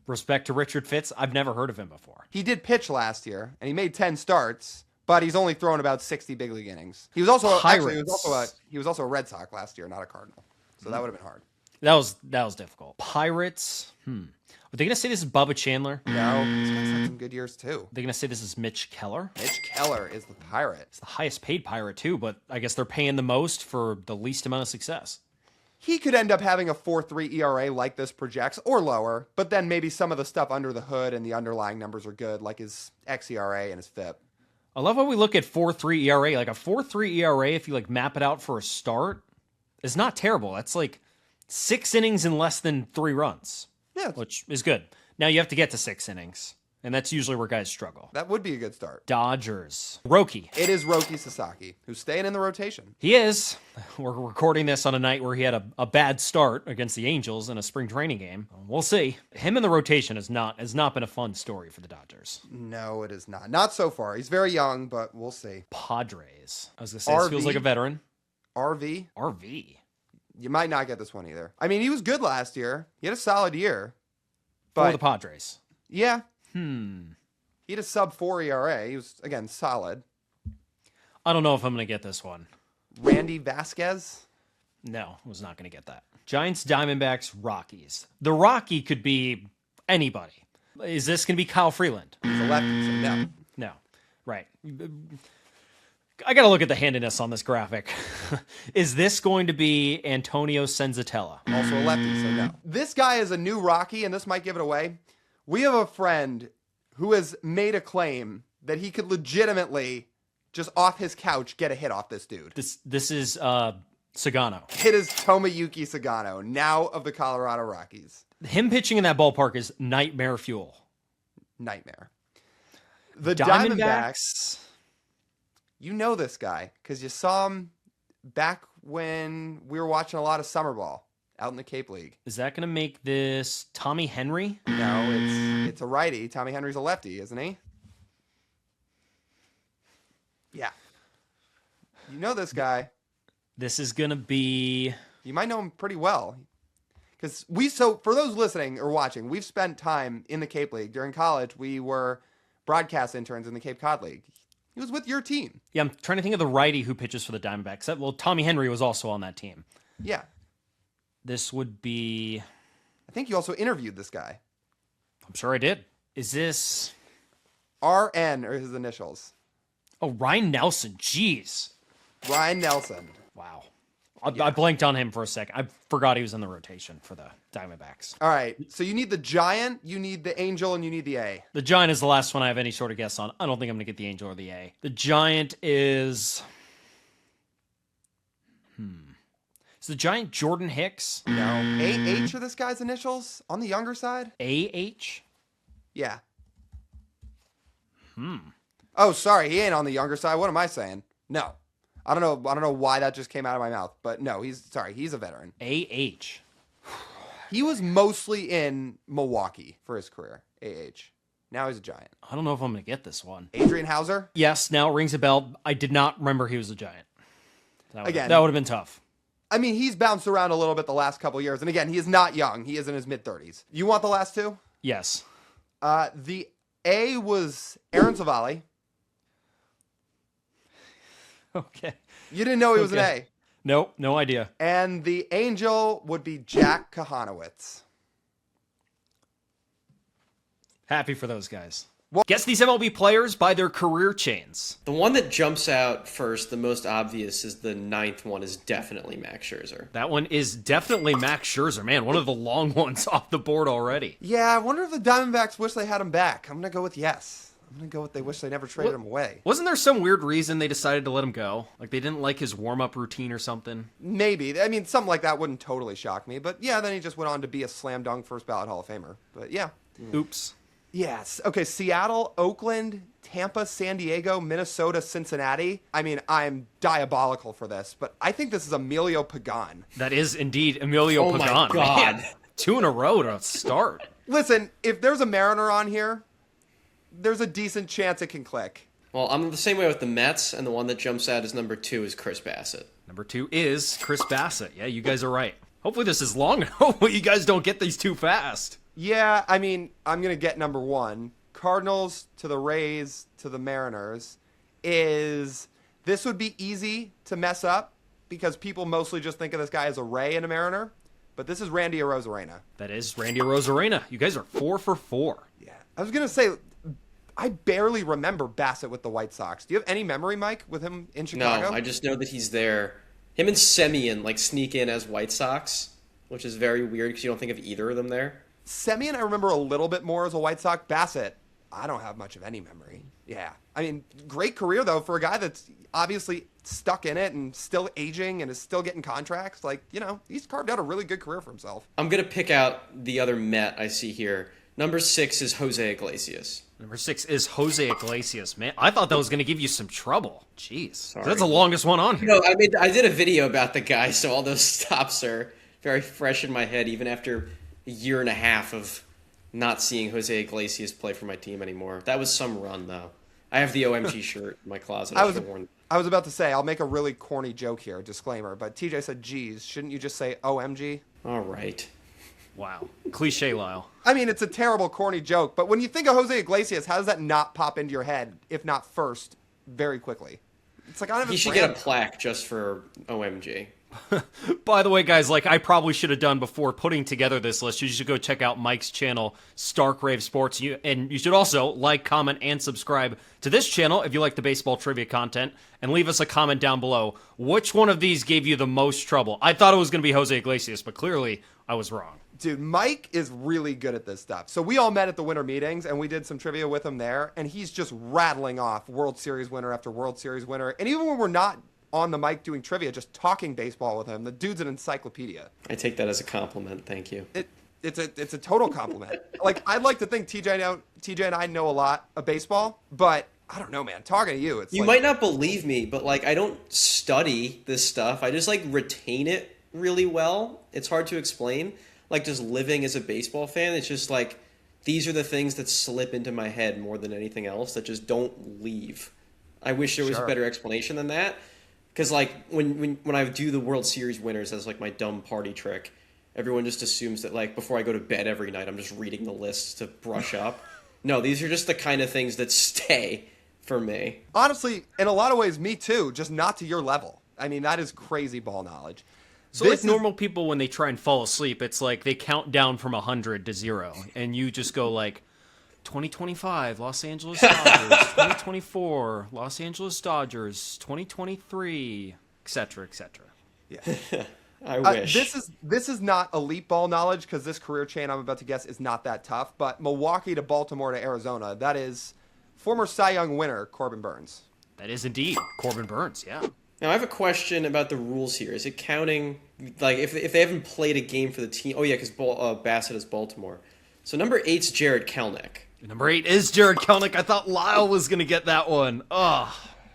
respect to Richard Fitz. I've never heard of him before. He did pitch last year, and he made 10 starts, but he's only thrown about 60 big league innings. He was also he was also a Red Sox last year, not a Cardinal. So that would have been hard. That was difficult. Pirates. Are they gonna say this is Bubba Chandler? No, this guy's had some good years too. They're gonna say this is Mitch Keller. Mitch Keller is the Pirate. It's the highest paid Pirate too, but I guess they're paying the most for the least amount of success. He could end up having a 4.3 ERA like this projects, or lower, but then maybe some of the stuff under the hood and the underlying numbers are good, like his xERA and his FIP. I love how we look at 4.3 ERA. Like a 4.3 ERA, if you like map it out for a start, is not terrible. That's like 6 innings in less than 3 runs. Yeah, which is good. Now you have to get to 6 innings, and that's usually where guys struggle. that would be a good start. Dodgers. Roki. It is Roki Sasaki, who's staying in the rotation. He is. We're recording this on a night where he had a bad start against the Angels in a spring training game. We'll see. Him in the rotation has not been a fun story for the Dodgers. No, it is not. Not so far. He's very young, but we'll see. Padres. I was going to say, this feels like a veteran. RV. RV. You might not get this one either. I mean, he was good last year. He had a solid year. For But the Padres. yeah. He had a sub 4 ERA. He was, again, solid. I don't know if I'm going to get this one. Randy Vasquez. No, I was not going to get that. Giants, Diamondbacks, Rockies. The Rocky could be anybody. Is this going to be Kyle Freeland? He's a lefty, so no. No. Right. I got to look at the handiness on this graphic. Is this going to be Antonio Senzatella? Also a lefty, so no. This guy is a new Rocky, and this might give it away. We have a friend who has made a claim that he could legitimately, just off his couch, get a hit off this dude. This is Sagano. It is Tomoyuki Sagano, now of the Colorado Rockies. Him pitching in that ballpark is nightmare fuel. Nightmare. The Diamondbacks, you know this guy, because you saw him back when we were watching a lot of summer ball out in the Cape League. Is that going to make this Tommy Henry? No, it's a righty. Tommy Henry's a lefty, isn't he? Yeah. You know this guy. This is going to be... You might know him pretty well. Because for those listening or watching, we've spent time in the Cape League. During college, we were broadcast interns in the Cape Cod League. He was with your team. Yeah, I'm trying to think of the righty who pitches for the Diamondbacks. Well, Tommy Henry was also on that team. Yeah. This would be... I think you also interviewed this guy. I'm sure I did. Is this... RN are his initials. Oh, Ryan Nelson. Jeez. Ryan Nelson. Wow. I blanked on him for a second. I forgot he was in the rotation for the Diamondbacks. All right. So you need the Giant, you need the Angel, and you need the A. The Giant is the last one I have any sort of guess on. I don't think I'm going to get the Angel or the A. The Giant is... Is the Giant Jordan Hicks? No. AH are this guy's initials? On the younger side? AH? Yeah. Oh, sorry. He ain't on the younger side. What am I saying? No. I don't know why that just came out of my mouth, but no, he's a veteran. AH. He was mostly in Milwaukee for his career. AH. Now he's a Giant. I don't know if I'm going to get this one. Adrian Hauser? Yes, now it rings a bell. I did not remember he was a Giant. That would have been tough. I mean, he's bounced around a little bit the last couple years. And again, he is not young. He is in his mid-30s. You want the last two? Yes. The A was Aaron Savali. Okay. You didn't know he was an A. Nope, no idea. And the Angel would be Jack Kahanowitz. Happy for those guys. Guess these MLB players by their career chains. The one that jumps out first, the most obvious, is the ninth one, is definitely Max Scherzer. That one is definitely Max Scherzer. Man, one of the long ones off the board already. Yeah, I wonder if the Diamondbacks wish they had him back. I'm going to go with yes. I'm going to go with they wish they never traded him away. Wasn't there some weird reason they decided to let him go? Like they didn't like his warm-up routine or something? Maybe. I mean, something like that wouldn't totally shock me. But yeah, then he just went on to be a slam dunk first ballot Hall of Famer. But yeah. Oops. Yes. Okay, Seattle, Oakland, Tampa, San Diego, Minnesota, Cincinnati. I mean, I'm diabolical for this, but I think this is Emilio Pagan. That is indeed Emilio Oh Pagan. my God. Man, 2 in a row to start. Listen, if there's a Mariner on here, there's a decent chance it can click. Well, I'm the same way with the Mets, and the one that jumps out as number 2 is Chris Bassett. Number 2 is Chris Bassett. Yeah, you guys are right. Hopefully this is long. Hopefully you guys don't get these too fast. Yeah, I mean, I'm going to get number 1. Cardinals to the Rays to the Mariners this would be easy to mess up because people mostly just think of this guy as a Ray and a Mariner, but this is Randy Arozarena. That is Randy Arozarena. You guys are 4 for 4. Yeah. I was going to say, I barely remember Bassett with the White Sox. Do you have any memory, Mike, with him in Chicago? No, I just know that he's there. Him and Semien sneak in as White Sox, which is very weird because you don't think of either of them there. Semien, I remember a little bit more as a White Sox. Bassett, I don't have much of any memory. Yeah. I mean, great career, though, for a guy that's obviously stuck in it and still aging and is still getting contracts. He's carved out a really good career for himself. I'm going to pick out the other Met I see here. Number 6 is Jose Iglesias. Number 6 is Jose Iglesias. Man, I thought that was going to give you some trouble. Jeez. Sorry. That's the longest one on here. No, I did a video about the guy, so all those stops are very fresh in my head, even after a year and a half of not seeing Jose Iglesias play for my team anymore. That was some run, though. I have the OMG shirt in my closet. I was about to say, I'll make a really corny joke here, disclaimer, but TJ said, geez, shouldn't you just say OMG? All right. Wow. Cliche, Lyle. I mean, it's a terrible, corny joke, but when you think of Jose Iglesias, how does that not pop into your head, if not first, very quickly? It's like, I don't have He should get a plaque just for OMG. By the way, guys, I probably should have done before putting together this list, you should go check out Mike's channel, Stark Rave Sports, and you should also like, comment, and subscribe to this channel if you like the baseball trivia content, and leave us a comment down below. Which one of these gave you the most trouble? I thought it was going to be Jose Iglesias, but clearly I was wrong. Dude, Mike is really good at this stuff. So we all met at the winter meetings, and we did some trivia with him there, and he's just rattling off World Series winner after World Series winner. And even when we're not on the mic doing trivia, just talking baseball with him, the dude's an encyclopedia. I take that as a compliment. Thank you. It's a total compliment. I'd like to think TJ and I know a lot of baseball, but I don't know, man. Talking to you, You might not believe me, but I don't study this stuff. I just retain it really well. It's hard to explain. Just living as a baseball fan, it's just these are the things that slip into my head more than anything else that just don't leave. I wish there was a better explanation than that. Because when I do the World Series winners as my dumb party trick, everyone just assumes that before I go to bed every night, I'm just reading the lists to brush up. No, these are just the kind of things that stay for me. Honestly, in a lot of ways, me too, just not to your level. I mean, that is crazy ball knowledge. So normal people, when they try and fall asleep, it's they count down from 100 to 0, and you just go 2025 Los Angeles Dodgers, 2024 Los Angeles Dodgers, 2023, etc., etc. Yeah. I wish. This is not elite ball knowledge because this career chain I'm about to guess is not that tough, but Milwaukee to Baltimore to Arizona, that is former Cy Young winner Corbin Burns. That is indeed Corbin Burns, yeah. Now, I have a question about the rules here. Is it counting, if they haven't played a game for the team? Oh, yeah, because Bassett is Baltimore. So number 8's Jared Kelenic. Number 8 is Jared Kelenic. I thought Lyle was going to get that one. Ugh.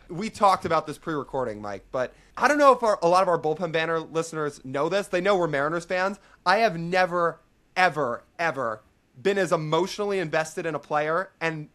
We talked about this pre-recording, Mike, but I don't know if a lot of our Bullpen Banner listeners know this. They know we're Mariners fans. I have never, ever, ever been as emotionally invested in a player and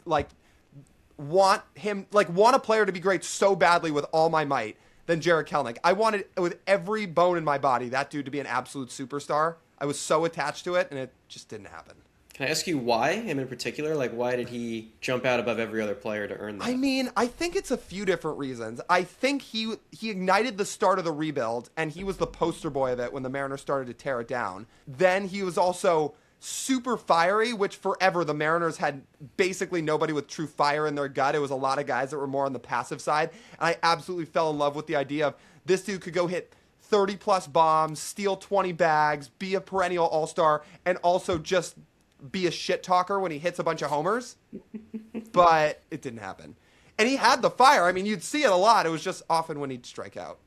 want a player to be great so badly with all my might than Jared Kelenic. I wanted with every bone in my body that dude to be an absolute superstar. I was so attached to it, and it just didn't happen. Can I ask you why, him in particular? Like, why did he jump out above every other player to earn that? I mean, I think it's a few different reasons. I think he ignited the start of the rebuild, and he was the poster boy of it when the Mariners started to tear it down. Then he was also super fiery, which forever the Mariners had basically nobody with true fire in their gut. It was a lot of guys that were more on the passive side. And I absolutely fell in love with the idea of this dude could go hit 30-plus bombs, steal 20 bags, be a perennial all-star, and also just be a shit talker when he hits a bunch of homers. But it didn't happen. And he had the fire. I mean, you'd see it a lot. It was just often when he'd strike out.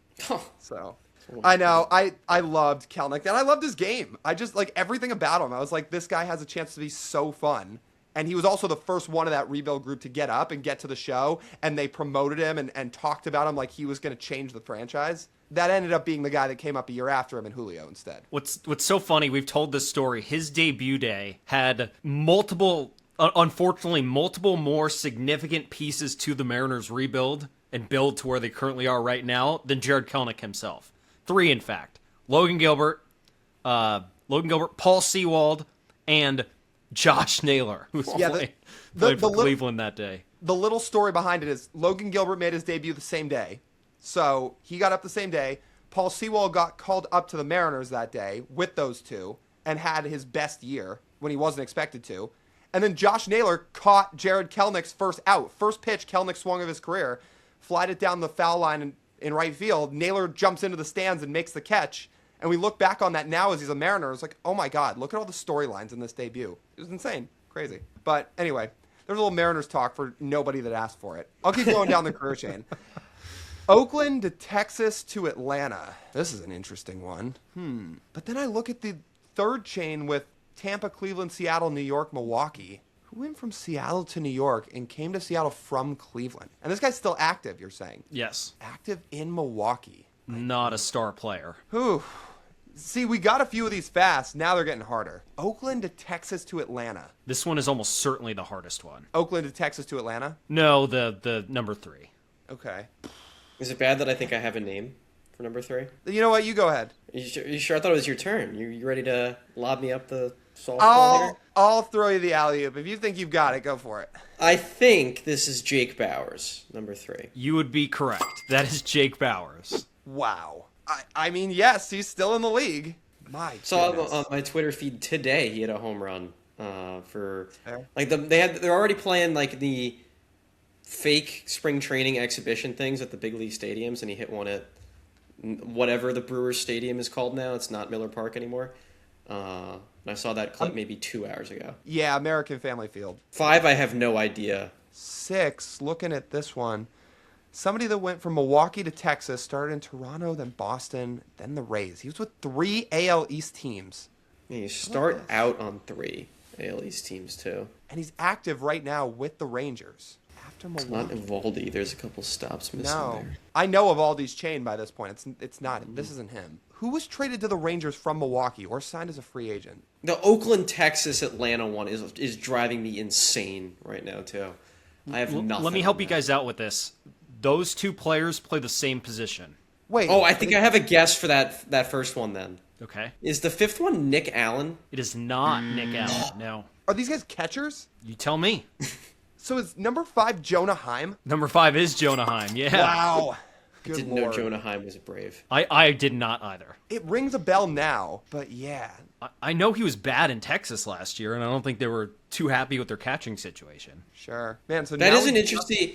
So I know. I loved Kelenic, and I loved his game. I just, everything about him. I was like, this guy has a chance to be so fun. And he was also the first one of that rebuild group to get up and get to the show, and they promoted him and talked about him like he was going to change the franchise. That ended up being the guy that came up a year after him in Julio instead. What's so funny, we've told this story, his debut day had unfortunately, multiple more significant pieces to the Mariners rebuild and build to where they currently are right now than Jared Kelenic himself. 3, in fact. Logan Gilbert, Paul Sewald, and Josh Naylor, who was playing for Cleveland that day. The little story behind it is Logan Gilbert made his debut the same day. So he got up the same day. Paul Sewald got called up to the Mariners that day with those two and had his best year when he wasn't expected to. And then Josh Naylor caught Jared Kelenick's first out. First pitch Kelenic swung of his career, flied it down the foul line in right field. Naylor jumps into the stands and makes the catch. And we look back on that now as he's a Mariner. It's like, oh my God, look at all the storylines in this debut. It was insane. Crazy. But anyway, there's a little Mariners talk for nobody that asked for it. I'll keep going down the career chain. Oakland to Texas to Atlanta. This is an interesting one. But then I look at the third chain with Tampa, Cleveland, Seattle, New York, Milwaukee. Who went from Seattle to New York and came to Seattle from Cleveland? And this guy's still active, you're saying? Yes. Active in Milwaukee. Not a star player. Whew. See, we got a few of these fast. Now they're getting harder. Oakland to Texas to Atlanta. This one is almost certainly the hardest one. Oakland to Texas to Atlanta? No, the number 3. Okay. Is it bad that I think I have a name for number 3? You know what? You go ahead. You sure? I thought it was your turn. You ready to lob me up the softball here? I'll throw you the alley-oop. If you think you've got it, go for it. I think this is Jake Bauers, number 3. You would be correct. That is Jake Bauers. Wow. I mean, yes, he's still in the league. My Saw goodness. on my Twitter feed today he had a home run they're already playing the fake spring training exhibition things at the big league stadiums, and he hit one at whatever the Brewers Stadium is called now. It's not Miller Park anymore. And I saw that clip maybe 2 hours ago. Yeah, American Family Field. 5, I have no idea. 6, looking at this one. Somebody that went from Milwaukee to Texas, started in Toronto, then Boston, then the Rays. He was with 3 AL East teams. Yeah, you start out on 3 AL East teams, too. And he's active right now with the Rangers. After It's Milwaukee. not Evaldi. There's a couple stops missing there. I know of Aldi's chain by this point. It's not. This isn't him. Who was traded to the Rangers from Milwaukee or signed as a free agent? The Oakland, Texas, Atlanta one is driving me insane right now, too. I have nothing. Let me help you guys out with this. Those 2 players play the same position. Wait. Oh, I think I have a guess for that first one then. Okay. Is the 5th one Nick Allen? It is not Nick Allen. No. Are these guys catchers? You tell me. So is number 5 Jonah Heim? Number 5 is Jonah Heim. Yeah. Wow. Good Didn't Lord. know Jonah Heim was a Brave. I did not either. It rings a bell now, but yeah. I know he was bad in Texas last year, and I don't think they were too happy with their catching situation. Sure. Man, so That now is an interesting...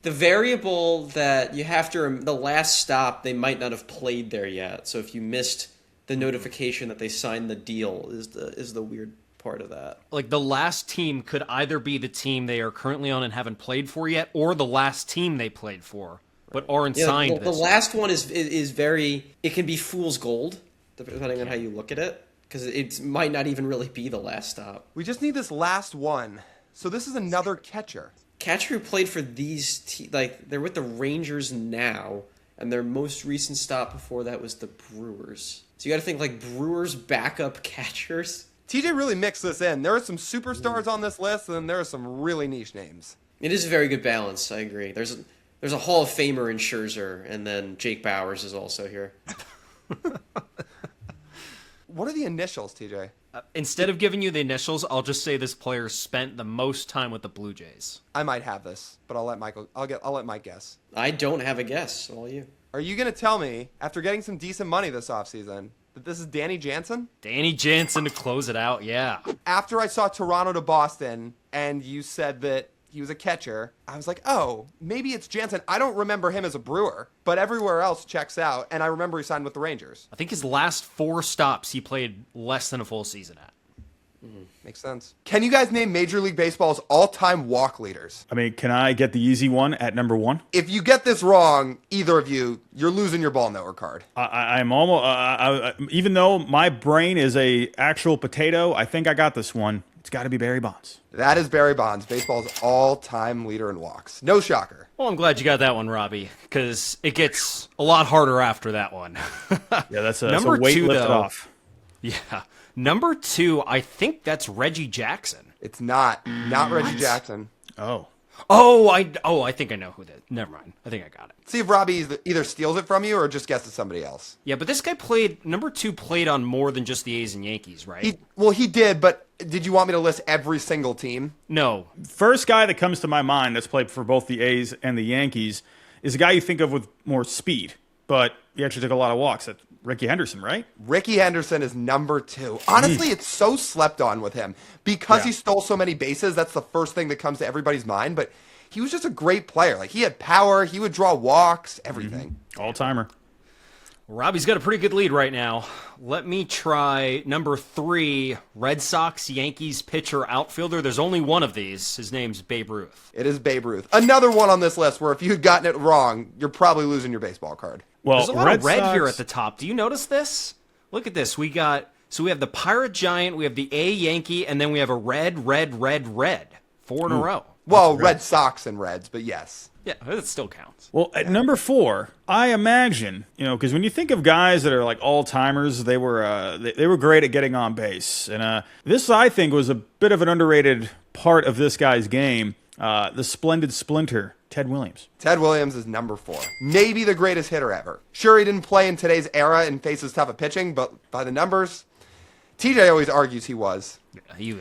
The variable that you have to... The last stop, they might not have played there yet. So if you missed the notification that they signed the deal is the weird part of that. Like, the last team could either be the team they are currently on and haven't played for yet, or the last team they played for, but aren't signed The this year. last one is very... It can be fool's gold, depending on how you look at it. Because it might not even really be the last stop. we just need this last one. So this is another catcher. catcher who played for they're with the Rangers now, and their most recent stop before that was the Brewers. So you got to think like Brewers backup catchers. TJ really mixed this in. There are some superstars on this list, and then there are some really niche names. It is a very good balance. I agree. There's a Hall of Famer in Scherzer, and then Jake Bowers is also here. What are the initials, TJ? Instead of giving you the initials, I'll just say this player spent the most time with the Blue Jays. I might have this, but I'll let Mike guess. I don't have a guess. All you. Are you going to tell me, after getting some decent money this offseason, that this is Danny Jansen? Danny Jansen to close it out, yeah. After I saw Toronto to Boston, and you said that he was a catcher, I was like, oh, maybe it's Jansen. I don't remember him as a Brewer, but everywhere else checks out, and I remember he signed with the Rangers. I think his last 4 stops he played less than a full season at. Makes sense. Can you guys name Major League Baseball's all-time walk leaders? I mean, can I get the easy one at number 1? If you get this wrong, either of you, you're losing your ball knower card. I'm almost, even though my brain is a actual potato, I think I got this one. It's got to be Barry Bonds. That is Barry Bonds, baseball's all-time leader in walks. No shocker. Well, I'm glad you got that one, Robbie, because it gets a lot harder after that one. Yeah, that's a Number weight 2, lifted though. off. Yeah. Number 2, I think that's Reggie Jackson. It's not Reggie Jackson. Oh. I think I know who that. Never mind. I think I got it. See if Robbie either steals it from you or just guesses somebody else. Yeah, but this guy number 2 played on more than just the A's and Yankees, right? He did, but did you want me to list every single team? No. First guy that comes to my mind that's played for both the A's and the Yankees is a guy you think of with more speed, but he actually took a lot of walks. That's Ricky Henderson, right? Ricky Henderson is number 2. Honestly, it's so slept on with him. Because he stole so many bases, that's the first thing that comes to everybody's mind, but he was just a great player. Like, he had power, he would draw walks, everything. All-timer. Robbie's got a pretty good lead right now. Let me try number 3, Red Sox, Yankees pitcher, outfielder. There's only one of these. His name's Babe Ruth. It is Babe Ruth. Another one on this list where if you had gotten it wrong, you're probably losing your baseball card. Well, There's a lot of red Sox here at the top. Do you notice this? Look at this. We have the Pirate Giant, we have the A Yankee, and then we have a red. 4 in a row. Well, Red Sox and Reds, but yes. Yeah, that still counts. Well, at number 4, I imagine, because when you think of guys that are like all-timers, they were great at getting on base. And this, I think, was a bit of an underrated part of this guy's game. The splendid splinter, Ted Williams. Ted Williams is number 4. Maybe the greatest hitter ever. Sure, he didn't play in today's era and faces tough at pitching, but by the numbers, TJ always argues he was. Yeah, he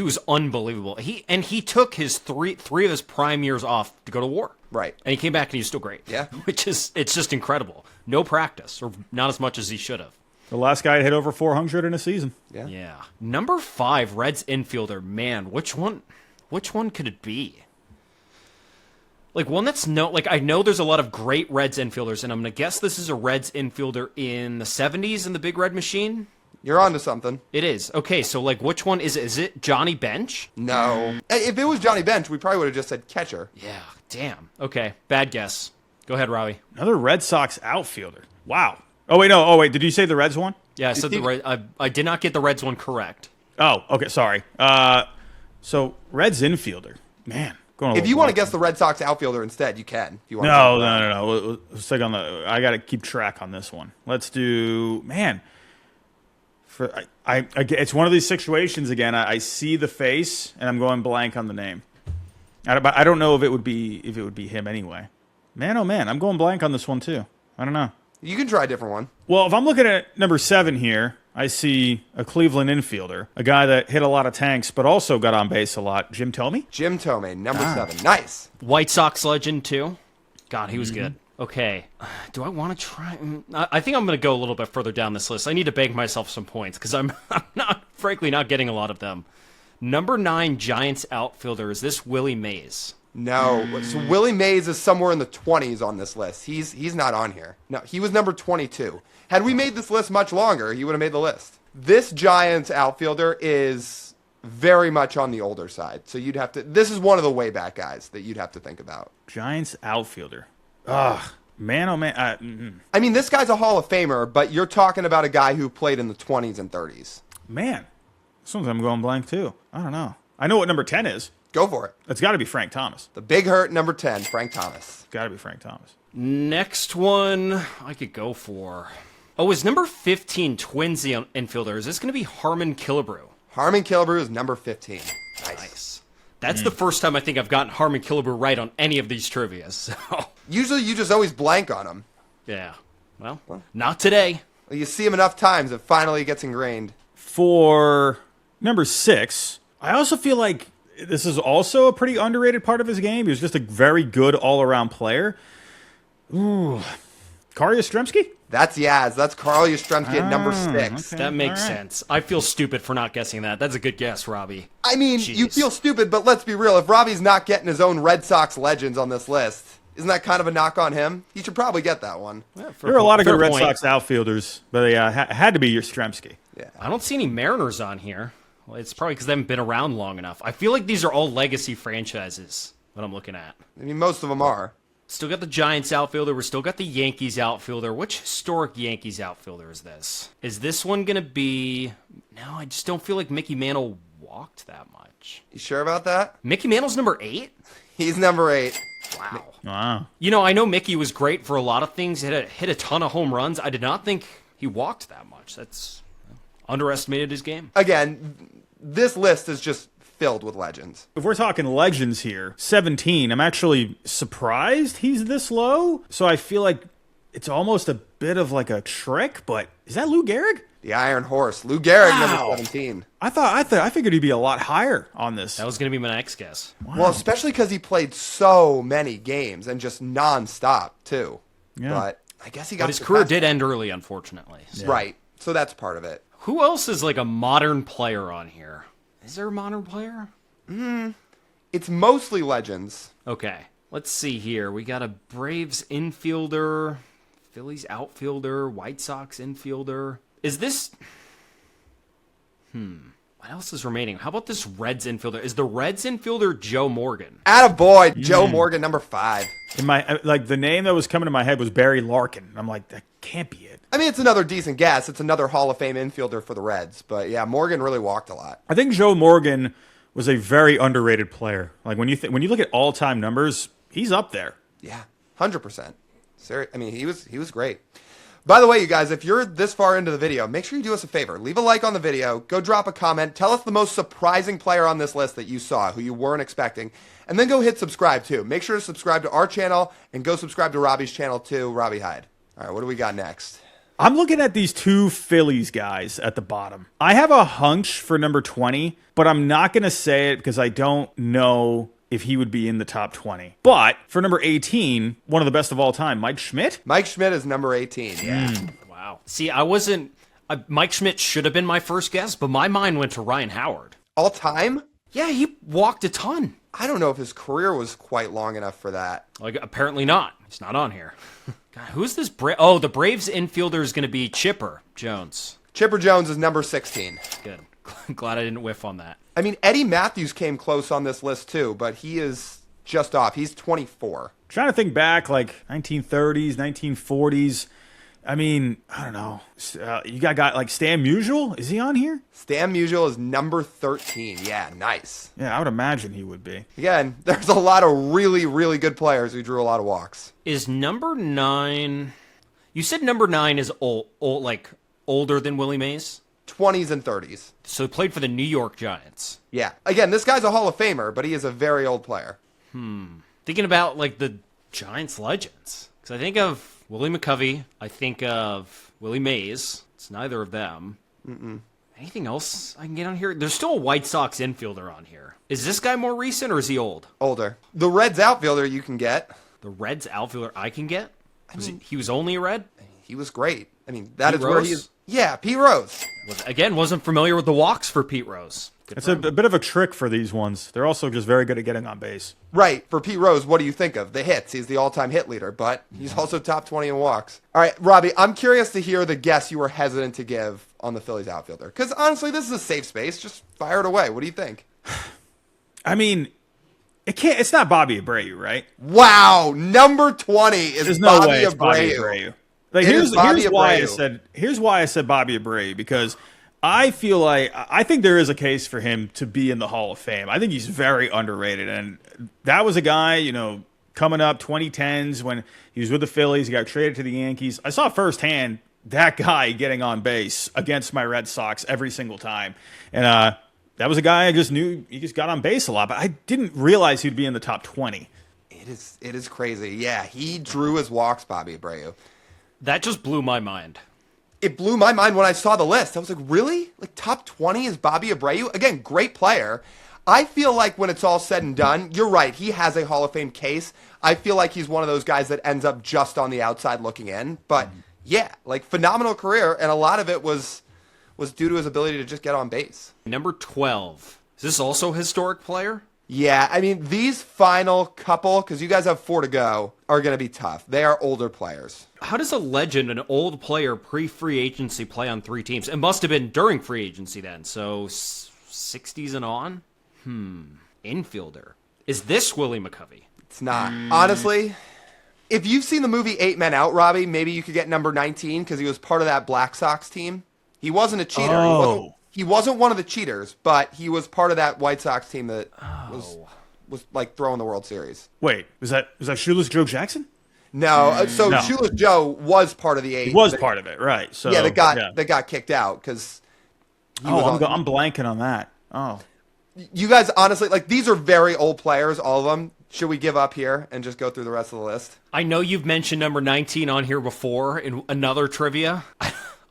was unbelievable. He took his three of his prime years off to go to war. Right. And he came back and he was still great. Yeah. It's just incredible. No practice, or not as much as he should have. The last guy to hit over 400 in a season. Yeah. Number 5, Reds infielder. Man, which one could it be? Like one that's I know there's a lot of great Reds infielders, and I'm gonna guess this is a Reds infielder in the 70s in the Big Red Machine. You're onto something. It is. Okay, so which one is it? Is it Johnny Bench? No. If it was Johnny Bench, we probably would have just said catcher. Yeah, damn. Okay, bad guess. Go ahead, Robbie. Another Red Sox outfielder. Wow. Oh, wait, no. Oh, wait, did you say the Reds one? Yeah, I said the Reds. I did not get the Reds one correct. Oh, okay, sorry. So Reds infielder. Man. If you want to guess the Red Sox outfielder instead, you can. If you want No. Let's take on I got to keep track on this one. Let's do, man. It's one of these situations again. I see the face and I'm going blank on the name. I don't know if it would be him anyway. Man, oh man, I'm going blank on this one too. I don't know. You can try a different one. Well, if I'm looking at number 7 here, I see a Cleveland infielder, a guy that hit a lot of tanks, but also got on base a lot. Jim Thome? Jim Thome, number 7. Nice. White Sox legend, too. God, he was good. Okay. Do I want to try? I think I'm going to go a little bit further down this list. I need to bake myself some points because I'm frankly not getting a lot of them. Number 9 Giants outfielder. Is this Willie Mays? No. So Willie Mays is somewhere in the 20s on this list. He's not on here. No, he was number 22. Had we made this list much longer, he would have made the list. This Giants outfielder is very much on the older side. So this is one of the way back guys that you'd have to think about. Giants outfielder. Ugh. Man, oh man. I mean, this guy's a Hall of Famer, but you're talking about a guy who played in the 20s and 30s. Man. Sometimes I'm going blank too. I don't know. I know what number 10 is. Go for it. It's got to be Frank Thomas. The big hurt, number 10, Frank Thomas. Got to be Frank Thomas. Next one I could go for. Oh, is number 15 Twins the infielder? Is this going to be Harmon Killebrew? Harmon Killebrew is number 15. Nice. That's the first time I think I've gotten Harmon Killebrew right on any of these trivia. So, Usually you just always blank on him. yeah. Well, not today. You see him enough times, it finally gets ingrained. For number 6, I also feel like this is also a pretty underrated part of his game. He was just a very good all-around player. Ooh. Kari Yastrzemski? That's Yaz. That's Carl Yastrzemski at number 6. Okay. That makes sense. I feel stupid for not guessing that. That's a good guess, Robbie. I mean, Jeez. you feel stupid, but let's be real. If Robbie's not getting his own Red Sox legends on this list, isn't that kind of a knock on him? He should probably get that one. There are a lot of good Red point. Sox outfielders, but yeah, had to be Yastrzemski. Yeah. I don't see any Mariners on here. Well, it's probably because they haven't been around long enough. I feel like these are all legacy franchises that I'm looking at. I mean, most of them are. Still got the Giants outfielder. We're still got the Yankees outfielder. Which historic Yankees outfielder is this? Is this one going to be... No, I just don't feel like Mickey Mantle walked that much. You sure about that? Mickey Mantle's number 8? He's number 8. Wow. Wow. You know, I know Mickey was great for a lot of things. Hit a ton of home runs. I did not think he walked that much. That's underestimated his game. Again, this list is just filled with legends. If we're talking legends here, 17, I'm actually surprised he's this low. So I feel like it's almost a bit of like a trick, but is that Lou Gehrig? The Iron Horse. Lou Gehrig, Wow. number 17. I figured he'd be a lot higher on this. That was going to be my next guess. Well, especially because he played so many games and just nonstop, too. Yeah. But I guess he got But his career did end early, unfortunately. So. Right. So that's part of it. Who else is like a modern player on here? Is there a modern player? It's mostly legends. Okay, let's see here. We got a Braves infielder, Phillies outfielder, White Sox infielder. Is this... What else is remaining? How about this Reds infielder? Is the Reds infielder Joe Morgan? Attaboy, Joe Morgan, number 5. In my like the name that was coming to my head was Barry Larkin. I'm like, that can't be it. I mean, it's another decent guess. It's another Hall of Fame infielder for the Reds. But yeah, Morgan really walked a lot. I think Joe Morgan was a very underrated player. Like when you look at all-time numbers, he's up there. Yeah, 100%. I mean, he was great. By the way, you guys, if you're this far into the video, make sure you do us a favor. Leave a like on the video. Go drop a comment. Tell us the most surprising player on this list that you saw, who you weren't expecting. And then go hit subscribe, too. Make sure to subscribe to our channel and go subscribe to Robbie's channel, too, Robbie Hyde. All right, what do we got next? I'm looking at these two Phillies guys at the bottom. I have a hunch for number 20, but I'm not going to say it because I don't know if he would be in the top 20. But for number 18, one of the best of all time, Mike Schmidt. Mike Schmidt is number 18, yeah. Wow. See, I wasn't... Mike Schmidt should have been my first guess, but my mind went to Ryan Howard. All time? Yeah, he walked a ton. I don't know if his career was quite long enough for that. Like, apparently not. He's not on here. God, who's this? Oh, the Braves infielder is going to be Chipper Jones. Chipper Jones is number 16. Good. Glad I didn't whiff on that. I mean, Eddie Matthews came close on this list, too, but he is just off. He's 24. Trying to think back, like 1930s, 1940s. I mean, I don't know. You got like Stan Musial? Is he on here? Stan Musial is number 13. Yeah, nice. Yeah, I would imagine he would be. Again, there's a lot of really, really good players who drew a lot of walks. Is number 9... You said number 9 is like older than Willie Mays? 20s and 30s. So he played for the New York Giants. Yeah. Again, this guy's a Hall of Famer, but he is a very old player. Thinking about, like, the Giants legends. Because I think of Willie McCovey. I think of Willie Mays. It's neither of them. Anything else I can get on here? There's still a White Sox infielder on here. Is this guy more recent or is he old? Older. The Reds outfielder you can get. The Reds outfielder I can get? He was only a Red? He was great. I mean, that Pete is where Rose? he is. Yeah, Pete Rose. Wasn't familiar with the walks for Pete Rose. Good It's for a him. bit of a trick for these ones. They're also just very good at getting on base. Right. For Pete Rose, what do you think of? The hits. He's the all-time hit leader, but he's also top 20 in walks. All right, Robbie, I'm curious to hear the guess you were hesitant to give on the Phillies outfielder. Because honestly, this is a safe space. Just fire it away. What do you think? I mean, it's not Bobby Abreu, right? Wow. Number 20 is There's no Bobby way it's Bobby Abreu. Abreu. Like, It is Bobby here's why Abreu. here's why I said Bobby Abreu, because I think there is a case for him to be in the Hall of Fame. I think he's very underrated, and that was a guy, coming up 2010s when he was with the Phillies, he got traded to the Yankees. I saw firsthand that guy getting on base against my Red Sox every single time, and that was a guy I just knew he just got on base a lot, but I didn't realize he'd be in the top 20. It is crazy. Yeah, he drew his walks, Bobby Abreu. That just blew my mind. It blew my mind when I saw the list. I was like, really? Like, top 20 is Bobby Abreu? Again, great player. I feel like when it's all said and done, you're right, he has a Hall of Fame case. I feel like he's one of those guys that ends up just on the outside looking in. But, yeah, like, phenomenal career, and a lot of it was due to his ability to just get on base. Number 12. Is this also a historic player? Yeah, I mean, these final couple, because you guys have 4 to go, are going to be tough. They are older players. How does a legend, an old player, pre-free agency play on 3 teams? It must have been during free agency then, so 60s and on? Infielder. Is this Willie McCovey? It's not. Honestly, if you've seen the movie 8 Men Out, Robbie, maybe you could get number 19 because he was part of that Black Sox team. He wasn't a cheater. Oh. He wasn't one of the cheaters, but he was part of that White Sox team that was like throwing the World Series. Wait, was that Shoeless Joe Jackson? No, so No. Shoeless Joe was part of the 8. He was part of it, right? So Yeah, that got kicked out because I'm blanking on that. Oh, you guys honestly, like, these are very old players, all of them. Should we give up here and just go through the rest of the list? I know you've mentioned number 19 on here before in another trivia.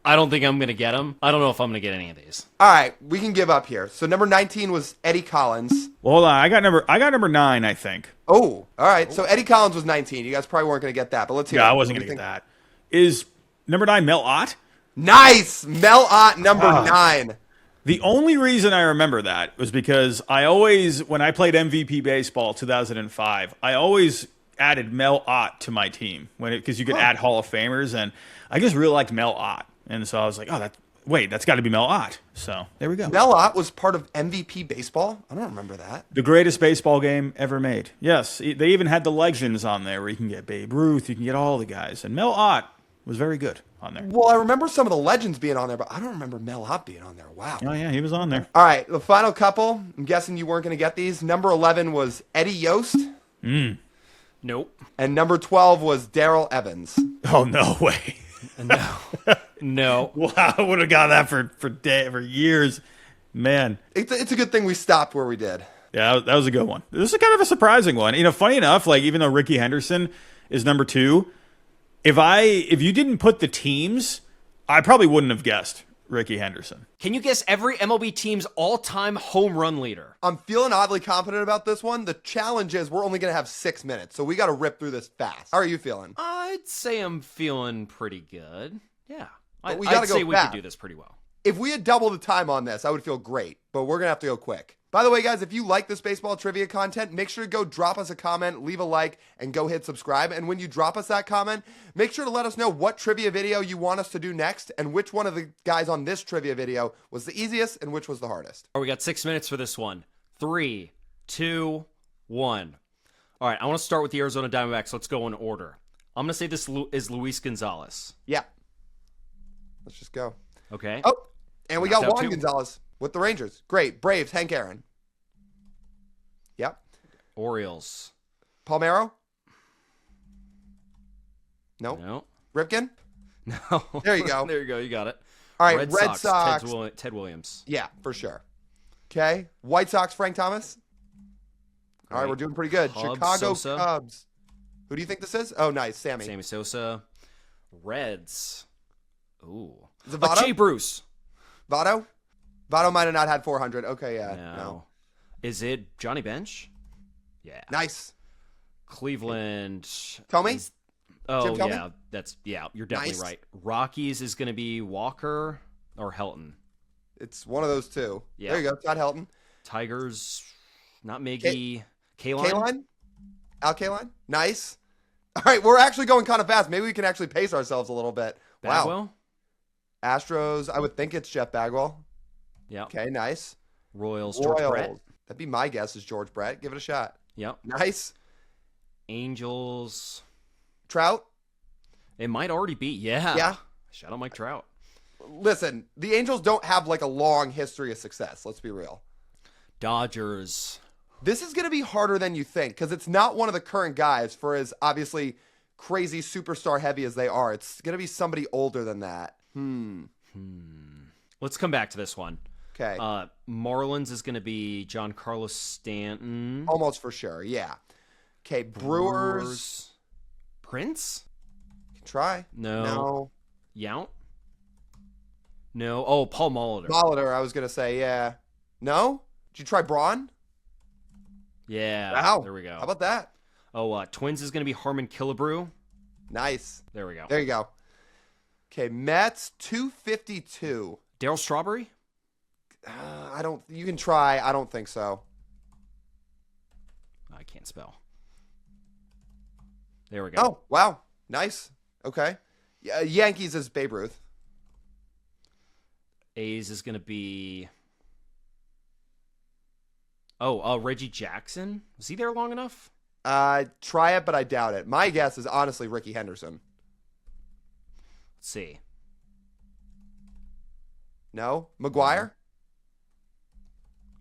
I don't think I'm going to get him. I don't know if I'm going to get any of these. All right, we can give up here. So number 19 was Eddie Collins. well, hold on. I got number 9, I think. Oh, all right. So Eddie Collins was 19. You guys probably weren't going to get that, but let's hear it. Yeah, I wasn't What going do to you get that. Is number 9 Mel Ott? Nice! Mel Ott, number 9. The only reason I remember that was because when I played MVP baseball 2005, I always added Mel Ott to my team because you could add Hall of Famers, and I just really liked Mel Ott, and so I was like, that's got to be Mel Ott. So there we go. Mel Ott was part of MVP baseball? I don't remember that. The greatest baseball game ever made. Yes, they even had the legends on there where you can get Babe Ruth, you can get all the guys, and Mel Ott was very good on there. Well, I remember some of the legends being on there, but I don't remember Mel Ott being on there. Wow. Oh yeah, he was on there. All right, the final couple. I'm guessing you weren't going to get these. Number 11 was Eddie Yost, Nope. and number 12 was Darrell Evans. Oh no way. No. Wow, I would have got that for years. Man. It's a good thing we stopped where we did. Yeah, that was a good one. This is kind of a surprising one. Funny enough, like even though Ricky Henderson is number 2, if you didn't put the teams, I probably wouldn't have guessed Ricky Henderson. Can you guess every MLB team's all-time home run leader? I'm feeling oddly confident about this one. The challenge is we're only going to have 6 minutes, so we got to rip through this fast. How are you feeling? I'd say I'm feeling pretty good. Yeah. But we gotta I'd go say we fast. could do this pretty well. If we had double the time on this, I would feel great, but we're going to have to go quick. By the way, guys, if you like this baseball trivia content, make sure to go drop us a comment, leave a like, and go hit subscribe. And when you drop us that comment, make sure to let us know what trivia video you want us to do next and which one of the guys on this trivia video was the easiest and which was the hardest. All right, we got 6 minutes for this one. 3, 2, 1. All right, I want to start with the Arizona Diamondbacks. Let's go in order. I'm going to say this is Luis Gonzalez. Yeah. Let's just go. Okay. Oh, and we got Knocked out Juan 2. Gonzalez with the Rangers. Great. Braves, Hank Aaron. Yep. Orioles. Palmeiro? Nope. No. Ripken? No. There you go. There you go. You got it. All right, Red Sox. Ted Williams. Yeah, for sure. Okay. White Sox, Frank Thomas. All right, Great. we're doing pretty good. Cubs, Chicago Sosa. Cubs. Who do you think this is? Oh, nice. Sammy. Sammy Sosa. Reds. Ooh. Is it Votto? Jay Bruce. Votto? Votto might have not had 400. Okay, yeah. No. No. Is it Johnny Bench? Yeah. Nice. Cleveland. Tommy? Oh, Jim Tomey? yeah. You're definitely Nice. right. Rockies is going to be Walker or Helton. It's one of those two. Yeah. There you go. Todd Helton. Tigers, not Miggy. Kaline? Kaline? Al Kaline? Nice. All right, we're actually going kind of fast. Maybe we can actually pace ourselves a little bit. Wow. Bagwell? Astros, I would think it's Jeff Bagwell. Yeah. Okay, nice. Royals, George Brett. That'd be my guess is George Brett. Give it a shot. Yep. Nice. Angels. Trout? It might already be. Yeah. Yeah. Shout out Mike Trout. listen, the Angels don't have like a long history of success. Let's be real. Dodgers. This is going to be harder than you think because it's not one of the current guys for as obviously crazy superstar heavy as they are. It's going to be somebody older than that. Let's come back to this one. Okay. Marlins is going to be John Carlos Stanton. Almost for sure. Yeah. Okay. Brewers. Prince? Try. No. Yount? No. Oh, Paul Molitor. Molitor, I was going to say, yeah. No? Did you try Braun? Yeah. Wow. There we go. How about that? Oh, Twins is going to be Harmon Killebrew. Nice. There we go. There you go. Okay, Mets 252. Darryl Strawberry? You can try. I don't think so. I can't spell. There we go. Oh, wow. Nice. Okay. Yankees is Babe Ruth. A's is going to be... Reggie Jackson? Was he there long enough? Try it, but I doubt it. My guess is honestly Ricky Henderson. Let's see. No? McGuire?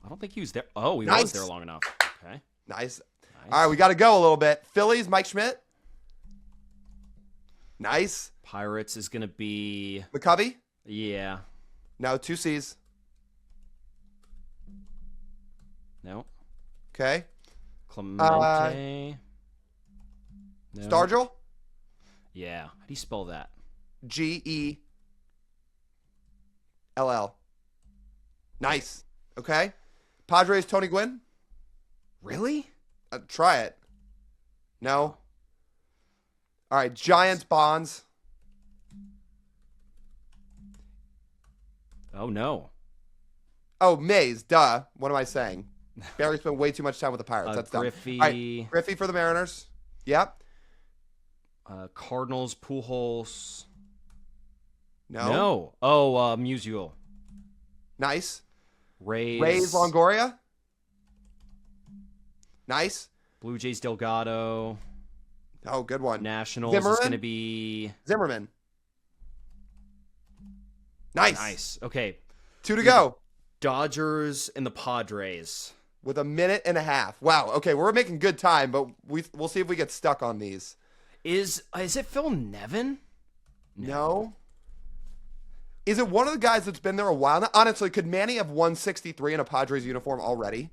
I don't think he was there. Oh, he Nice. was there long enough. Okay. Nice. All right, we got to go a little bit. Phillies, Mike Schmidt. Nice. Pirates is going to be... McCovey? Yeah. No, 2 C's. No. Okay. Clemente. No. Stargell? Yeah. How do you spell that? Gell. Nice. Okay. Padres, Tony Gwynn? Really? Try it. No. All right. Giants, Bonds. Oh, no. Oh, Mays. Duh. What am I saying? Barry spent way too much time with the Pirates. That's dumb. Griffey. All right. Griffey for the Mariners. Yep. Cardinals, Pujols. No. No. Oh, Musial. Nice. Rays. Longoria. Nice. Blue Jays, Delgado. Oh, good one. Nationals Zimmerman? is going to be... Zimmerman. Nice. Nice. Okay. 2 to go. Dodgers and the Padres. With a minute and a half. Wow. Okay, we're making good time, but we'll see if we get stuck on these. Is it Phil Nevin? No. Is it one of the guys that's been there a while now? Honestly, could Manny have 163 in a Padres uniform already?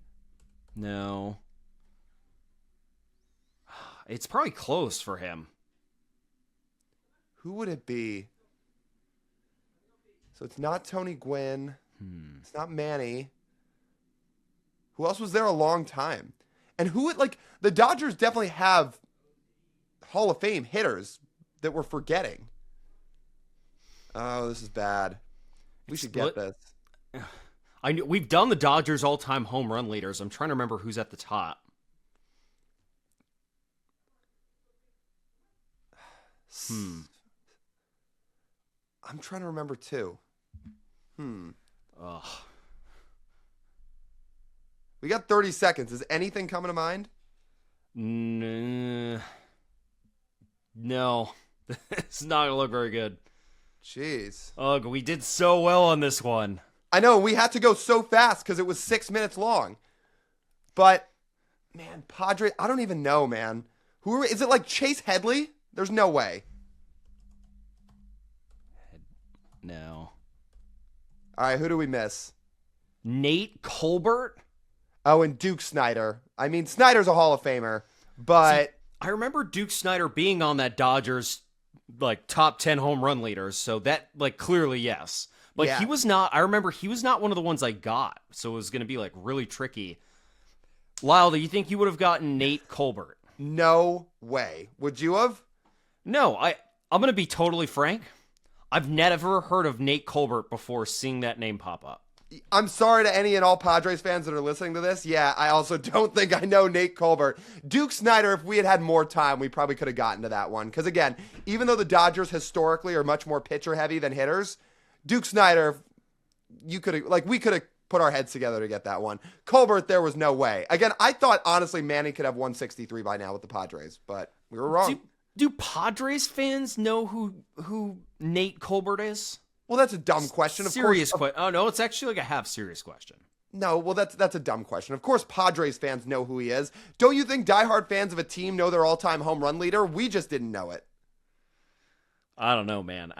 No. It's probably close for him. Who would it be? So it's not Tony Gwynn. It's not Manny. Who else was there a long time? And who would, like, the Dodgers definitely have Hall of Fame hitters that we're forgetting. Oh, this is bad. We should get this. We've done the Dodgers all-time home run leaders. I'm trying to remember who's at the top. I'm trying to remember too. Ugh. We got 30 seconds. Is anything coming to mind? No. It's not going to look very good. Jeez. Ugh, we did so well on this one. I know. We had to go so fast because it was 6 minutes long. But, man, Padre, I don't even know, man. Is it like Chase Headley? There's no way. No. All right, who do we miss? Nate Colbert? Oh, and Duke Snyder. I mean, Snyder's a Hall of Famer, but... See, I remember Duke Snyder being on that Dodgers, like, top 10 home run leaders, so that, like, clearly, yes. But Yeah. he was not, I remember he was not one of the ones I got, so it was going to be, like, really tricky. Lyle, do you think you would have gotten Nate Colbert? No way. Would you have? No, I'm going to be totally frank. I've never heard of Nate Colbert before seeing that name pop up. I'm sorry to any and all Padres fans that are listening to this. Yeah, I also don't think I know Nate Colbert. Duke Snyder, if we had had more time, we probably could have gotten to that one. Because again, even though the Dodgers historically are much more pitcher heavy than hitters, Duke Snyder, we could have put our heads together to get that one. Colbert, there was no way. Again, I thought honestly Manny could have 163 by now with the Padres, but we were wrong. Do Padres fans know who Nate Colbert is? Well, that's a dumb question. Of Serious course. question. Oh, no, it's actually like a half-serious question. No, well, that's a dumb question. Of course, Padres fans know who he is. Don't you think diehard fans of a team know their all-time home run leader? We just didn't know it. I don't know, man.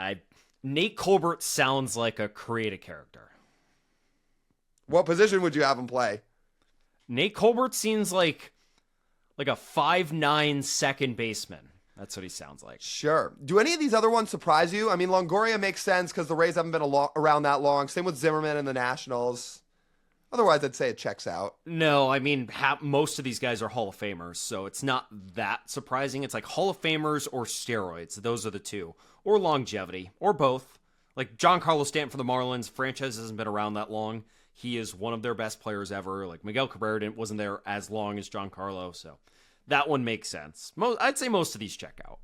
Nate Colbert sounds like a creative character. What position would you have him play? Nate Colbert seems like a 5'9" second baseman. That's what he sounds like. Sure. Do any of these other ones surprise you? I mean, Longoria makes sense because the Rays haven't been around that long. Same with Zimmerman and the Nationals. Otherwise, I'd say it checks out. No, I mean, most of these guys are Hall of Famers, so it's not that surprising. It's like Hall of Famers or steroids. Those are the two. Or longevity, or both. Like Giancarlo Stanton for the Marlins, franchise hasn't been around that long. He is one of their best players ever. Like Miguel Cabrera wasn't there as long as Giancarlo, so that one makes sense. I'd say most of these check out.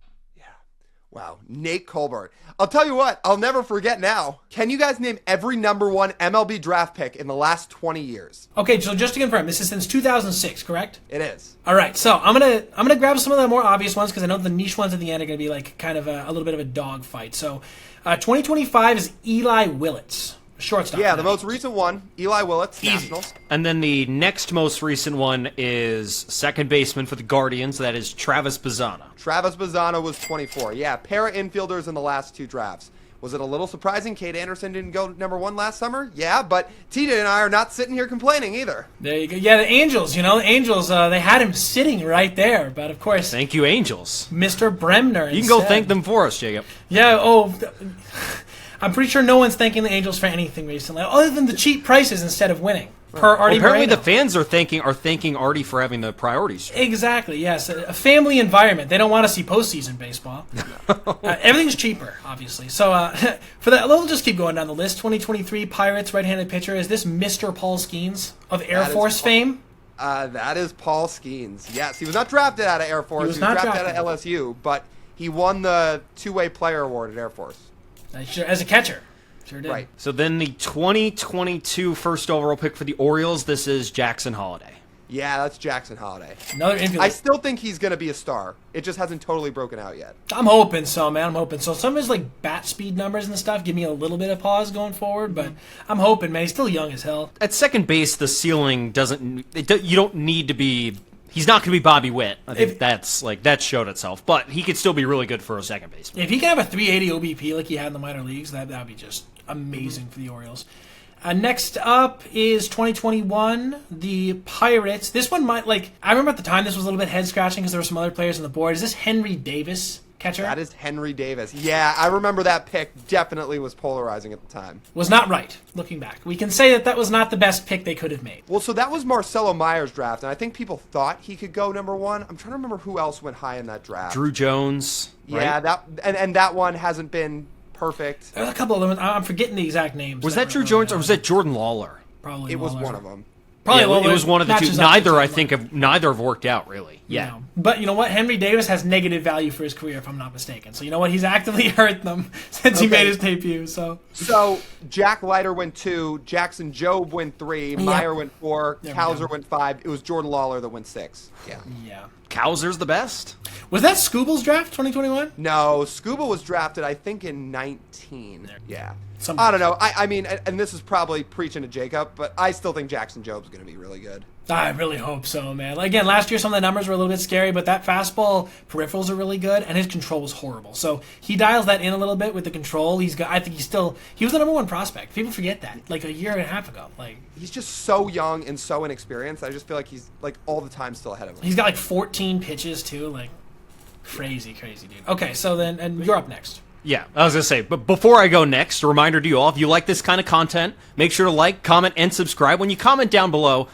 Wow, Nate Colbert. I'll tell you what, I'll never forget now. Can you guys name every number one MLB draft pick in the last 20 years? Okay, so just to confirm, this is since 2006, correct? It is. All right, so I'm gonna grab some of the more obvious ones because I know the niche ones at the end are gonna be like kind of a little bit of a dog fight. So, 2025 is Eli Willits, shortstop. Yeah, the most recent one, Eli Willits, Nationals. And then the next most recent one is second baseman for the Guardians. That is Travis Bazzana. Travis Bazzana was 24. Yeah, pair of infielders in the last two drafts. Was it a little surprising Kate Anderson didn't go number one last summer? Yeah, but TJ and I are not sitting here complaining either. There you go. Yeah, the Angels, they had him sitting right there. But of course, thank you, Angels. Mr. Bremner. You can go thank them for us, Jacob. Yeah, I'm pretty sure no one's thanking the Angels for anything recently, other than the cheap prices instead of winning. Per Artie apparently, Moreno. the fans are thanking Artie for having the priorities. Exactly, yes. A family environment. They don't want to see postseason baseball. Everything's cheaper, obviously. So for that, we'll just keep going down the list. 2023 Pirates right-handed pitcher. Is this Mr. Paul Skeens of Air Force fame? That is Paul Skeens. Yes, he was not drafted out of Air Force. He was drafted out of LSU, but he won the two-way player award at Air Force. As a catcher. Sure did. Right. So then the 2022 first overall pick for the Orioles, this is Jackson Holiday. Yeah, that's Jackson Holiday. Another infielder. I still think he's going to be a star. It just hasn't totally broken out yet. I'm hoping so, man. I'm hoping so. Some of his bat speed numbers and stuff give me a little bit of pause going forward, but I'm hoping, man. He's still young as hell. At second base, the ceiling doesn't. You don't need to be. He's not going to be Bobby Witt. I think that showed itself. But he could still be really good for a second baseman. If he can have a 380 OBP like he had in the minor leagues, that would be just amazing for the Orioles. Next up is 2021, the Pirates. This one might, I remember at the time this was a little bit head-scratching because there were some other players on the board. Is this Henry Davis, catcher? That is Henry Davis. Yeah, I remember that pick definitely was polarizing at the time. Was not right, looking back. We can say that was not the best pick they could have made. Well, so that was Marcelo Meyer's draft, and I think people thought he could go number one. I'm trying to remember who else went high in that draft. Drew Jones. Yeah, right? and that one hasn't been perfect. There's a couple of them. I'm forgetting the exact names. Was that Drew Jones or was that Jordan Lawler? Probably It was Lawler. one of them. Probably Yeah, it was one of the two. Neither have worked out really. Yeah. No. But you know what? Henry Davis has negative value for his career, if I'm not mistaken. So you know what? He's actively hurt them since he made his debut. So Jack Leiter went 2, Jackson Jobe went 3, Meyer went 4, Kowser went 5. It was Jordan Lawler that went 6. Yeah. Kowser's the best. Was that Scooble's draft 2021? No, Scuba was drafted I think in 19. Yeah. I don't know. I mean, and this is probably preaching to Jacob, but I still think Jackson Jobe's going to be really good. I really hope so, man. Again, last year some of the numbers were a little bit scary, but that fastball peripherals are really good, and his control was horrible. So he dials that in a little bit with the control. He was the number one prospect. People forget that, a year and a half ago. He's just so young and so inexperienced. I just feel like he's all the time still ahead of him. He's got 14 pitches too, crazy, dude. Okay, so then, and you're up next. Yeah, I was going to say, but before I go next, a reminder to you all, if you like this kind of content, make sure to like, comment, and subscribe. When you comment down below,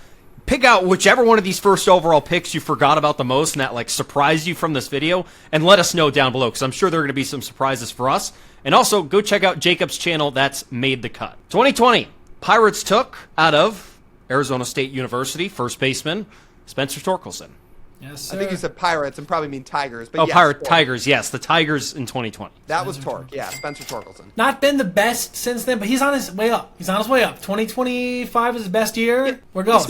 pick out whichever one of these first overall picks you forgot about the most and that surprised you from this video, and let us know down below, because I'm sure there are going to be some surprises for us. And also, go check out Jacob's channel that's made the cut. 2020, Pirates took out of Arizona State University, first baseman, Spencer Torkelson. Yes, sir. I think you said Pirates and probably mean Tigers. But Tigers, yes. The Tigers in 2020. That was Torque, yeah, Spencer Torkelson. Not been the best since then, but he's on his way up. 2025 is his best year. We're going. He's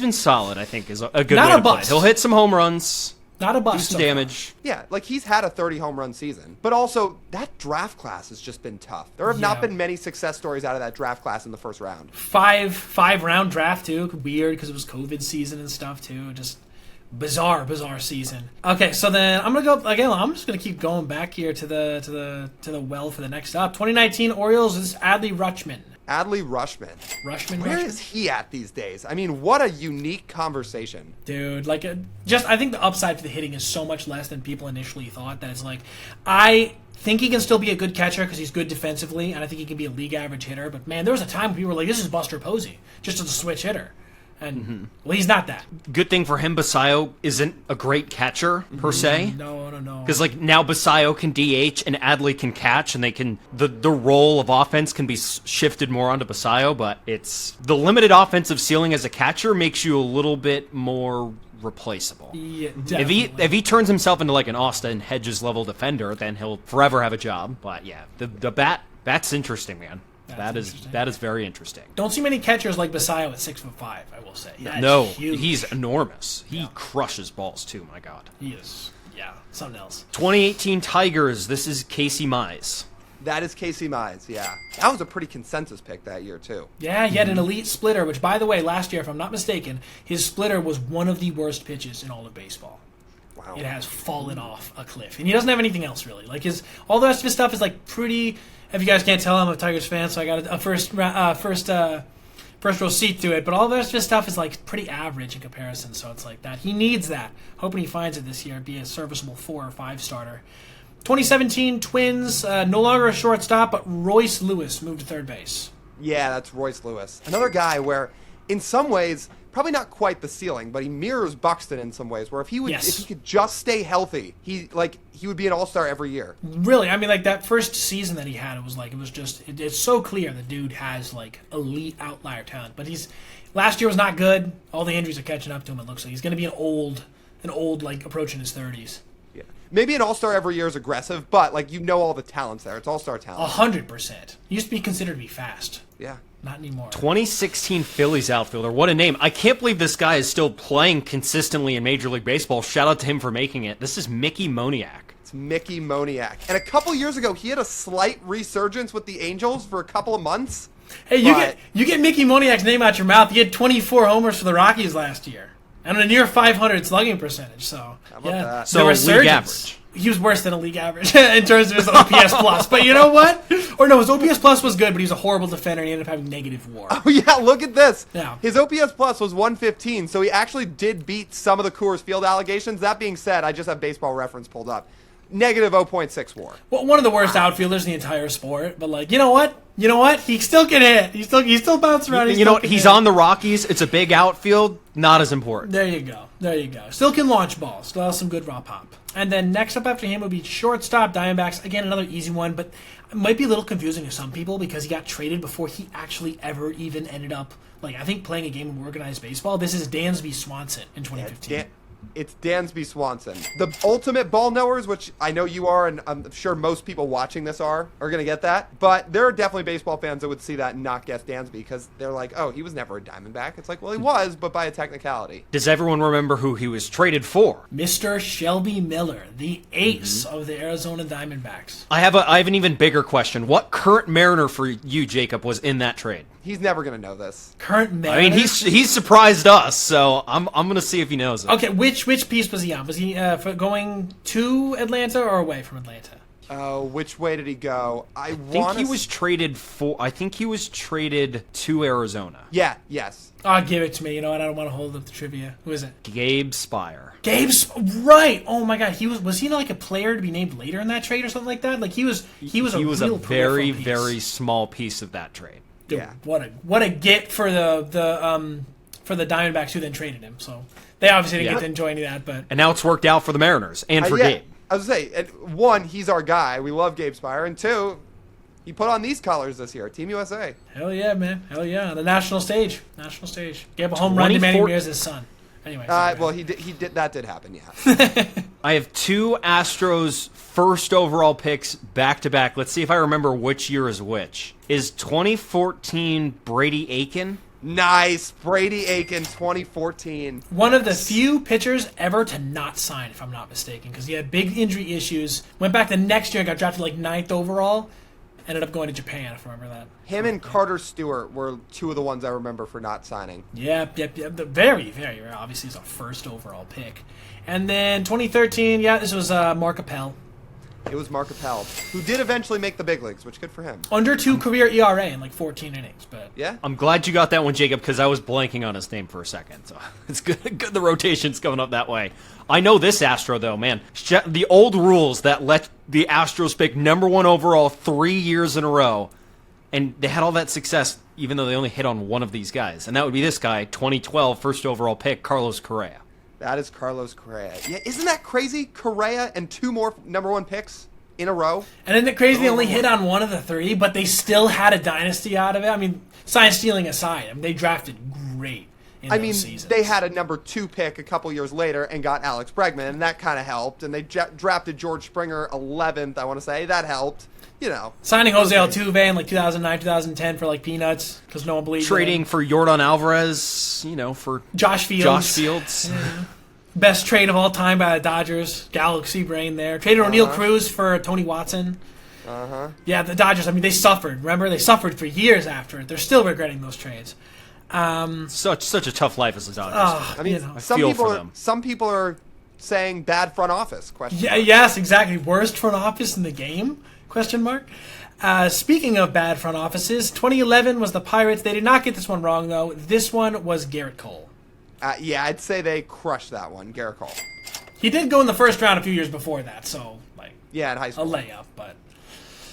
been solid. I think, is a good way to put it. He'll hit some home runs. Not a Do bust. some damage. Yeah, like he's had a 30 home run season. But also, that draft class has just been tough. There have not been many success stories out of that draft class in the first round. Five round draft too. Weird because it was COVID season and stuff too. Just bizarre season. Okay, so then I'm gonna go again. I'm just gonna keep going back here to the well for the next up. 2019 Orioles is Adley Rutschman. Adley Rutschman. Where is he at these days? I mean, what a unique conversation. Dude, like, I think the upside for the hitting is so much less than people initially thought that it's like, I think he can still be a good catcher because he's good defensively, and I think he can be a league average hitter. But man, there was a time when people were like, this is Buster Posey, just as a switch hitter. And, well, he's not that. Good thing for him, Basayo isn't a great catcher, per se. No. Because, like, now Basayo can DH and Adley can catch, and they can... The role of offense can be shifted more onto Basayo, but it's... The limited offensive ceiling as a catcher makes you a little bit more replaceable. Yeah, definitely. If he turns himself into, like, an Austin Hedges-level defender, then he'll forever have a job. But, yeah, the bat's interesting, man. That is very interesting. Don't see many catchers like Basayo at 6'5", I will say. No, huge. he's enormous. He crushes balls too, my God. He is. Yeah, something else. 2018 Tigers, this is Casey Mize. That is Casey Mize, yeah. That was a pretty consensus pick that year, too. Yeah, he had an elite splitter, which, by the way, last year, if I'm not mistaken, his splitter was one of the worst pitches in all of baseball. Wow. It has fallen off a cliff. And he doesn't have anything else, really. Like, all the rest of his stuff is, like, pretty... If you guys can't tell, I'm a Tigers fan, so I got a first row seat to it. But all the rest of his stuff is like pretty average in comparison, so it's like that. He needs that. Hoping he finds it this year, be a serviceable 4 or 5 starter. 2017 Twins, no longer a shortstop, but Royce Lewis moved to third base. Yeah, that's Royce Lewis. Another guy where, in some ways, probably not quite the ceiling, but he mirrors Buxton in some ways. Where if he could just stay healthy, he would be an all-star every year. Really, I mean, like that first season that he had, it's so clear the dude has like elite outlier talent. But last year was not good. All the injuries are catching up to him. It looks like he's going to be an old like approaching his 30s. Yeah, maybe an all-star every year is aggressive, but like all the talents there. It's all-star talent. 100%. Used to be considered to be fast. Yeah. Not anymore. 2016 Phillies outfielder. What a name. I can't believe this guy is still playing consistently in Major League Baseball. Shout out to him for making it. This is Mickey Moniak. It's Mickey Moniak. And a couple years ago, he had a slight resurgence with the Angels for a couple of months. Hey, you get Mickey Moniak's name out your mouth. He had 24 homers for the Rockies last year. And a near 500 slugging percentage. So, how about that? So, league average. He was worse than a league average in terms of his OPS plus. But you know what? Or no, his OPS plus was good, but he was a horrible defender and he ended up having negative WAR. Oh, yeah, look at this. Yeah. His OPS plus was 115, so he actually did beat some of the Coors Field allegations. That being said, I just have Baseball Reference pulled up. Negative 0.6 WAR. Well, one of the worst outfielders in the entire sport. But, like, you know what? He still can hit. He still bounces around. He's on the Rockies. It's a big outfield. Not as important. There you go. Still can launch balls. Still has some good raw pop. And then next up after him would be shortstop Diamondbacks. Again, another easy one, but it might be a little confusing to some people because he got traded before he actually ever even ended up, like, I think playing a game of organized baseball. This is Dansby Swanson in 2015. It's Dansby Swanson. The ultimate ball knowers, which I know you are, and I'm sure most people watching this are going to get that. But there are definitely baseball fans that would see that and not guess Dansby because they're like, oh, he was never a Diamondback. It's like, well, he was, but by a technicality. Does everyone remember who he was traded for? Mr. Shelby Miller, the ace of the Arizona Diamondbacks. I have an even bigger question. What current Mariner for you, Jacob, was in that trade? He's never going to know this. Current Mariner? I mean, he's surprised us, so I'm going to see if he knows it. Okay, which piece was he on? Was he going to Atlanta or away from Atlanta? Oh, which way did he go? I think he was traded to Arizona. Yeah, yes. Oh, give it to me. You know what? I don't want to hold up the trivia. Who is it? Gabe Spire. Right. Oh my God. Was he like a player to be named later in that trade or something like that? Like he was a very, very small piece of that trade. Dude, yeah. What a get for the Diamondbacks who then traded him. So they obviously didn't get to enjoy any of that, but and now it's worked out for the Mariners and for Gabe. I was going to say, one, he's our guy. We love Gabe Spire. And two, he put on these colors this year, Team USA. Hell yeah, man. Hell yeah. On the national stage. Gave a home run to Manny Ramirez's son. Anyway. Well, he did. That did happen, yeah. I have 2 Astros first overall picks back to back. Let's see if I remember which year is which. Is 2014 Brady Aiken? Nice. Brady Aiken, 2014. One of the few pitchers ever to not sign, if I'm not mistaken, because he had big injury issues. Went back the next year and got drafted like 9th overall. Ended up going to Japan, if I remember that. Him and Carter Stewart were two of the ones I remember for not signing. Yep. The very, very rare. Obviously, he's a first overall pick. And then 2013, this was Mark Appel. It was Mark Appel, who did eventually make the big leagues, which good for him. Under 2 career ERA in like 14 innings, but Yeah? I'm glad you got that one, Jacob, because I was blanking on his name for a second. So it's good the rotation's coming up that way. I know this Astro, though, man. The old rules that let the Astros pick number 1 overall 3 years in a row, and they had all that success, even though they only hit on one of these guys. And that would be this guy, 2012 first overall pick, Carlos Correa. That is Carlos Correa. Yeah, isn't that crazy? Correa and 2 more number 1 picks in a row. and isn't it crazy they only hit on one of the 3, but they still had a dynasty out of it? I mean, sign stealing aside, they drafted great in those seasons. They had a number 2 pick a couple years later and got Alex Bregman, and that kind of helped. And they drafted George Springer 11th, I want to say. That helped. You know. Signing Jose Altuve in like 2009, 2010 for like peanuts because no one believed Trading in him. for Yordan Alvarez, for Josh Fields. Josh Fields. Best trade of all time by the Dodgers. Galaxy brain there. Traded O'Neal Cruz for Tony Watson. Yeah, the Dodgers, they suffered. Remember? They suffered for years after it. They're still regretting those trades. Such a tough life as a Dodgers. I mean, some people are saying bad front office. Yes, exactly. Worst front office in the game? Question mark. Speaking of bad front offices, 2011 was the Pirates. They did not get this one wrong, though. This one was Garrett Cole. I'd say they crushed that one, Garrett Cole. He did go in the first round a few years before that, so, in high school. a layup, but...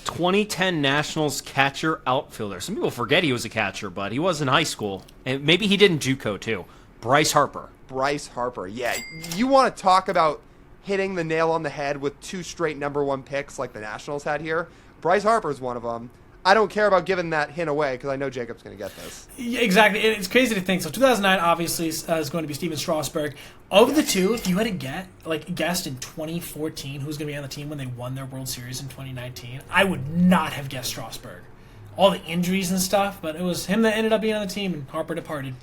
2010 Nationals catcher outfielder. Some people forget he was a catcher, but he was in high school. And maybe he did in JUCO, too. Bryce Harper. Bryce Harper, yeah. You want to talk about hitting the nail on the head with 2 straight number 1 picks like the Nationals had here? Bryce Harper's one of them. I don't care about giving that hint away because I know Jacob's going to get this. Yeah, exactly. It's crazy to think. So 2009 obviously is going to be Steven Strasburg. Of the two, if you had guessed in 2014 who's going to be on the team when they won their World Series in 2019, I would not have guessed Strasburg. All the injuries and stuff, but it was him that ended up being on the team, and Harper departed.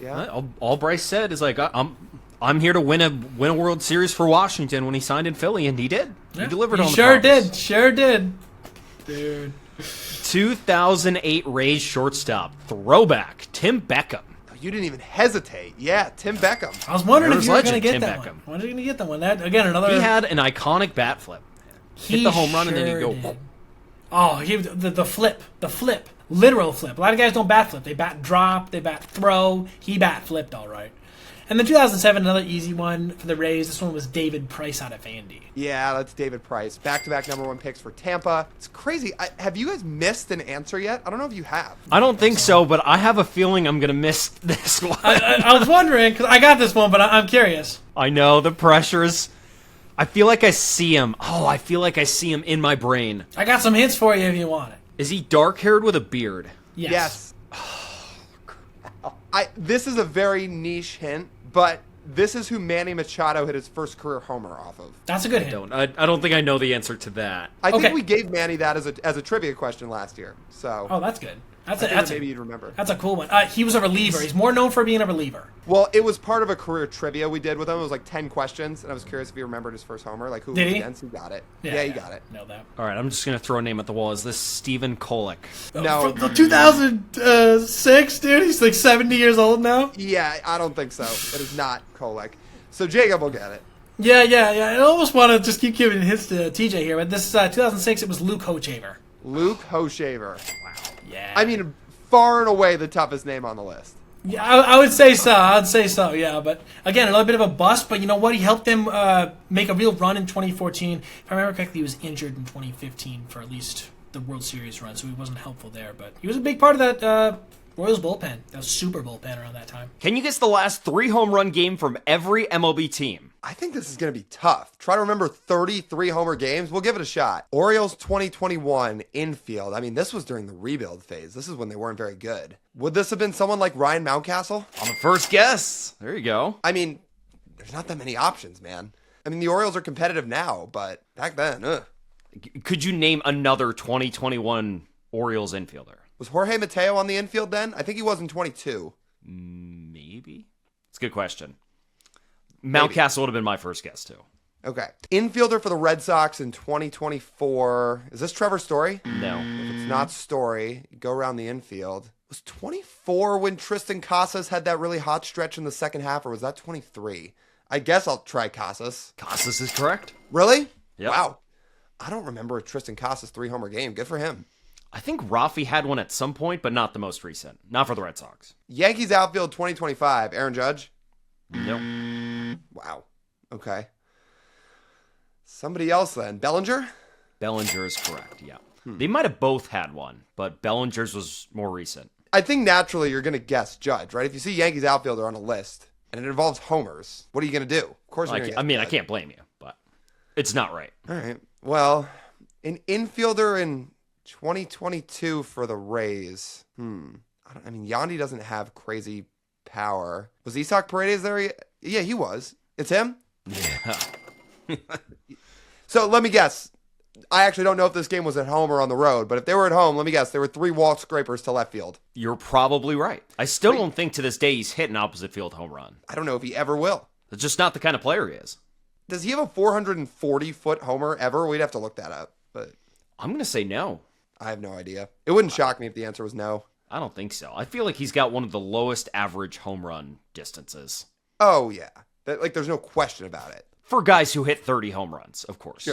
Yeah. All Bryce said is I'm here to win a World Series for Washington when he signed in Philly, and he did. Yeah, he delivered on the promise. Sure did. Dude. 2008 Rays shortstop throwback Tim Beckham. You didn't even hesitate. Yeah, Tim Beckham. I was wondering if you were going to get Tim that Beckham. one. When are you going to get that one? That again, another. He had an iconic bat flip. Hit the home run and then he'd go. Did. Oh, the flip, literal flip. A lot of guys don't bat flip. They bat drop, they bat throw. He bat flipped all right. And then 2007, another easy one for the Rays. This one was David Price out of Vandy. Yeah, that's David Price. Back-to-back number 1 picks for Tampa. It's crazy. Have you guys missed an answer yet? I don't know if you have. I don't think so, but I have a feeling I'm going to miss this one. I was wondering, because I got this one, but I'm curious. I know, the pressures. I feel like I see him. Oh, I feel like I see him in my brain. I got some hints for you if you want it. Is he dark-haired with a beard? Yes. This is a very niche hint, but this is who Manny Machado hit his first career homer off of. That's a good hint. I don't think I know the answer to that. I think we gave Manny that as a trivia question last year. So. Oh, that's good. Maybe you'd remember. That's a cool one. He was a reliever. He's more known for being a reliever. Well, it was part of a career trivia we did with him. It was like 10 questions, and I was curious if he remembered his first homer. Like, who was he against? He got it. Yeah, he got it. Know that. All right, I'm just going to throw a name at the wall. Is this Stephen Kolek? No. From 2006, dude? He's like 70 years old now? Yeah, I don't think so. It is not Kolek. So Jacob will get it. Yeah. I almost want to just keep giving hints to TJ here, but this 2006, it was Luke Hochevar. Luke Hochevar. Wow. Yeah. I mean, far and away the toughest name on the list. Yeah, I would say so. Yeah, but again, another bit of a bust. But you know what? He helped them make a real run in 2014. If I remember correctly, he was injured in 2015 for at least the World Series run, so he wasn't helpful there. But he was a big part of that Royals bullpen. That was super bullpen around that time. Can you guess the last 3 home run game from every MLB team? I think this is going to be tough. Try to remember 33 homer games. We'll give it a shot. Orioles 2021 infield. I mean, this was during the rebuild phase. This is when they weren't very good. Would this have been someone like Ryan Mountcastle? On the first guess. There you go. I mean, there's not that many options, man. I mean, the Orioles are competitive now, but back then, Could you name another 2021 Orioles infielder? Was Jorge Mateo on the infield then? I think he was in 22. Maybe. It's a good question. Mountcastle would have been my first guess, too. Okay. Infielder for the Red Sox in 2024. Is this Trevor Story? No. If it's not Story, you go around the infield. Was 24 when Tristan Casas had that really hot stretch in the second half, or was that 23? I guess I'll try Casas. Casas is correct. Really? Yep. Wow. I don't remember a Tristan Casas 3-homer game. Good for him. I think Rafi had one at some point, but not the most recent. Not for the Red Sox. Yankees outfield 2025. Aaron Judge? No. Wow. Okay. Somebody else then. Bellinger? Bellinger is correct, yeah. They might have both had one, but Bellinger's was more recent. I think naturally you're going to guess Judge, right? If you see Yankees outfielder on a list and it involves homers, what are you going to do? Of course you're going to guess I Judge. can't blame you, but it's not right. All right. Well, an infielder in 2022 for the Rays. I mean, Yandy doesn't have crazy power. Was Isak Paredes there? Yeah, he was. It's him? Yeah. So let me guess. I actually don't know if this game was at home or on the road, but if they were at home, let me guess. There were 3 walk scrapers to left field. You're probably right. I still don't think to this day he's hit an opposite field home run. I don't know if he ever will. That's just not the kind of player he is. Does he have a 440-foot homer ever? We'd have to look that up, but I'm going to say no. I have no idea. It wouldn't shock me if the answer was no. I don't think so. I feel like he's got one of the lowest average home run distances. Oh, yeah. There's no question about it. For guys who hit 30 home runs, of course.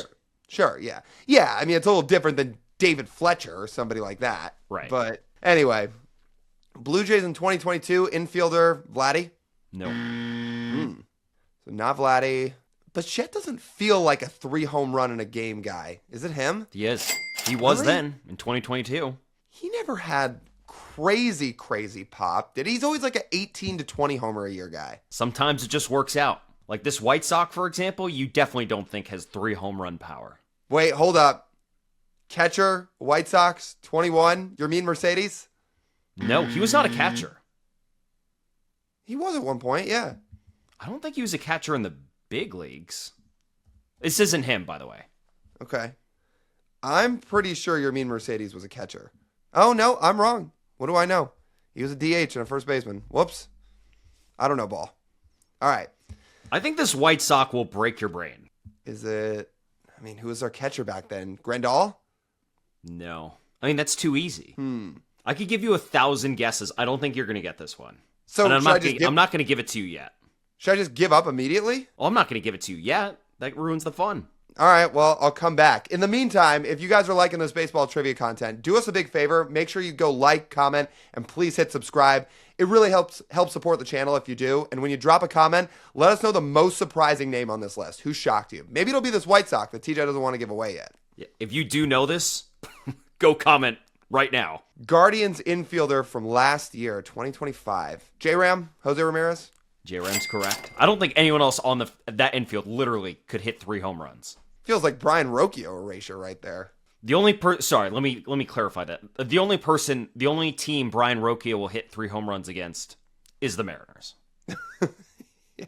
Sure, yeah. Yeah, I mean, it's a little different than David Fletcher or somebody like that. Right. But anyway, Blue Jays in 2022, infielder, Vladdy? No. So not Vladdy. Bichette doesn't feel like a 3-home run in a game guy. Is it him? He is. He was Really? then, in 2022. He never had crazy pop. Did he? He's always like an 18 to 20 homer a year guy. Sometimes it just works out. Like this White Sox, for example, you definitely don't think has 3 home run power. Wait, hold up. Catcher, White Sox, 21. Yermin Mercedes? No, he was not a catcher. He was at one point, yeah. I don't think he was a catcher in the big leagues. This isn't him, by the way. Okay. I'm pretty sure Yermin Mercedes was a catcher. Oh, no, I'm wrong. What do I know? He was a DH and a first baseman. Whoops. I don't know ball. All right. I think this White Sox will break your brain. Is it, I mean, who was our catcher back then? Grandal? No. I mean, that's too easy. I could give you 1,000 guesses. I don't think you're going to get this one. So And I'm not should going to give it to you yet. I just give up immediately? Well, I'm not going to give it to you yet. That ruins the fun. All right, well, I'll come back. In the meantime, if you guys are liking this baseball trivia content, do us a big favor. Make sure you go like, comment, and please hit subscribe. It really helps support the channel if you do. And when you drop a comment, let us know the most surprising name on this list. Who shocked you? Maybe it'll be this White Sox that TJ doesn't want to give away yet. Yeah, if you do know this, go comment right now. Guardians infielder from last year, 2025. J-Ram, Jose Ramirez? J-Ram's correct. I don't think anyone else on that infield literally could hit 3 home runs. Feels like Brian Rocchio erasure right there. The only sorry, let me clarify that. The only team Brian Rocchio will hit 3 home runs against is the Mariners. Yeah.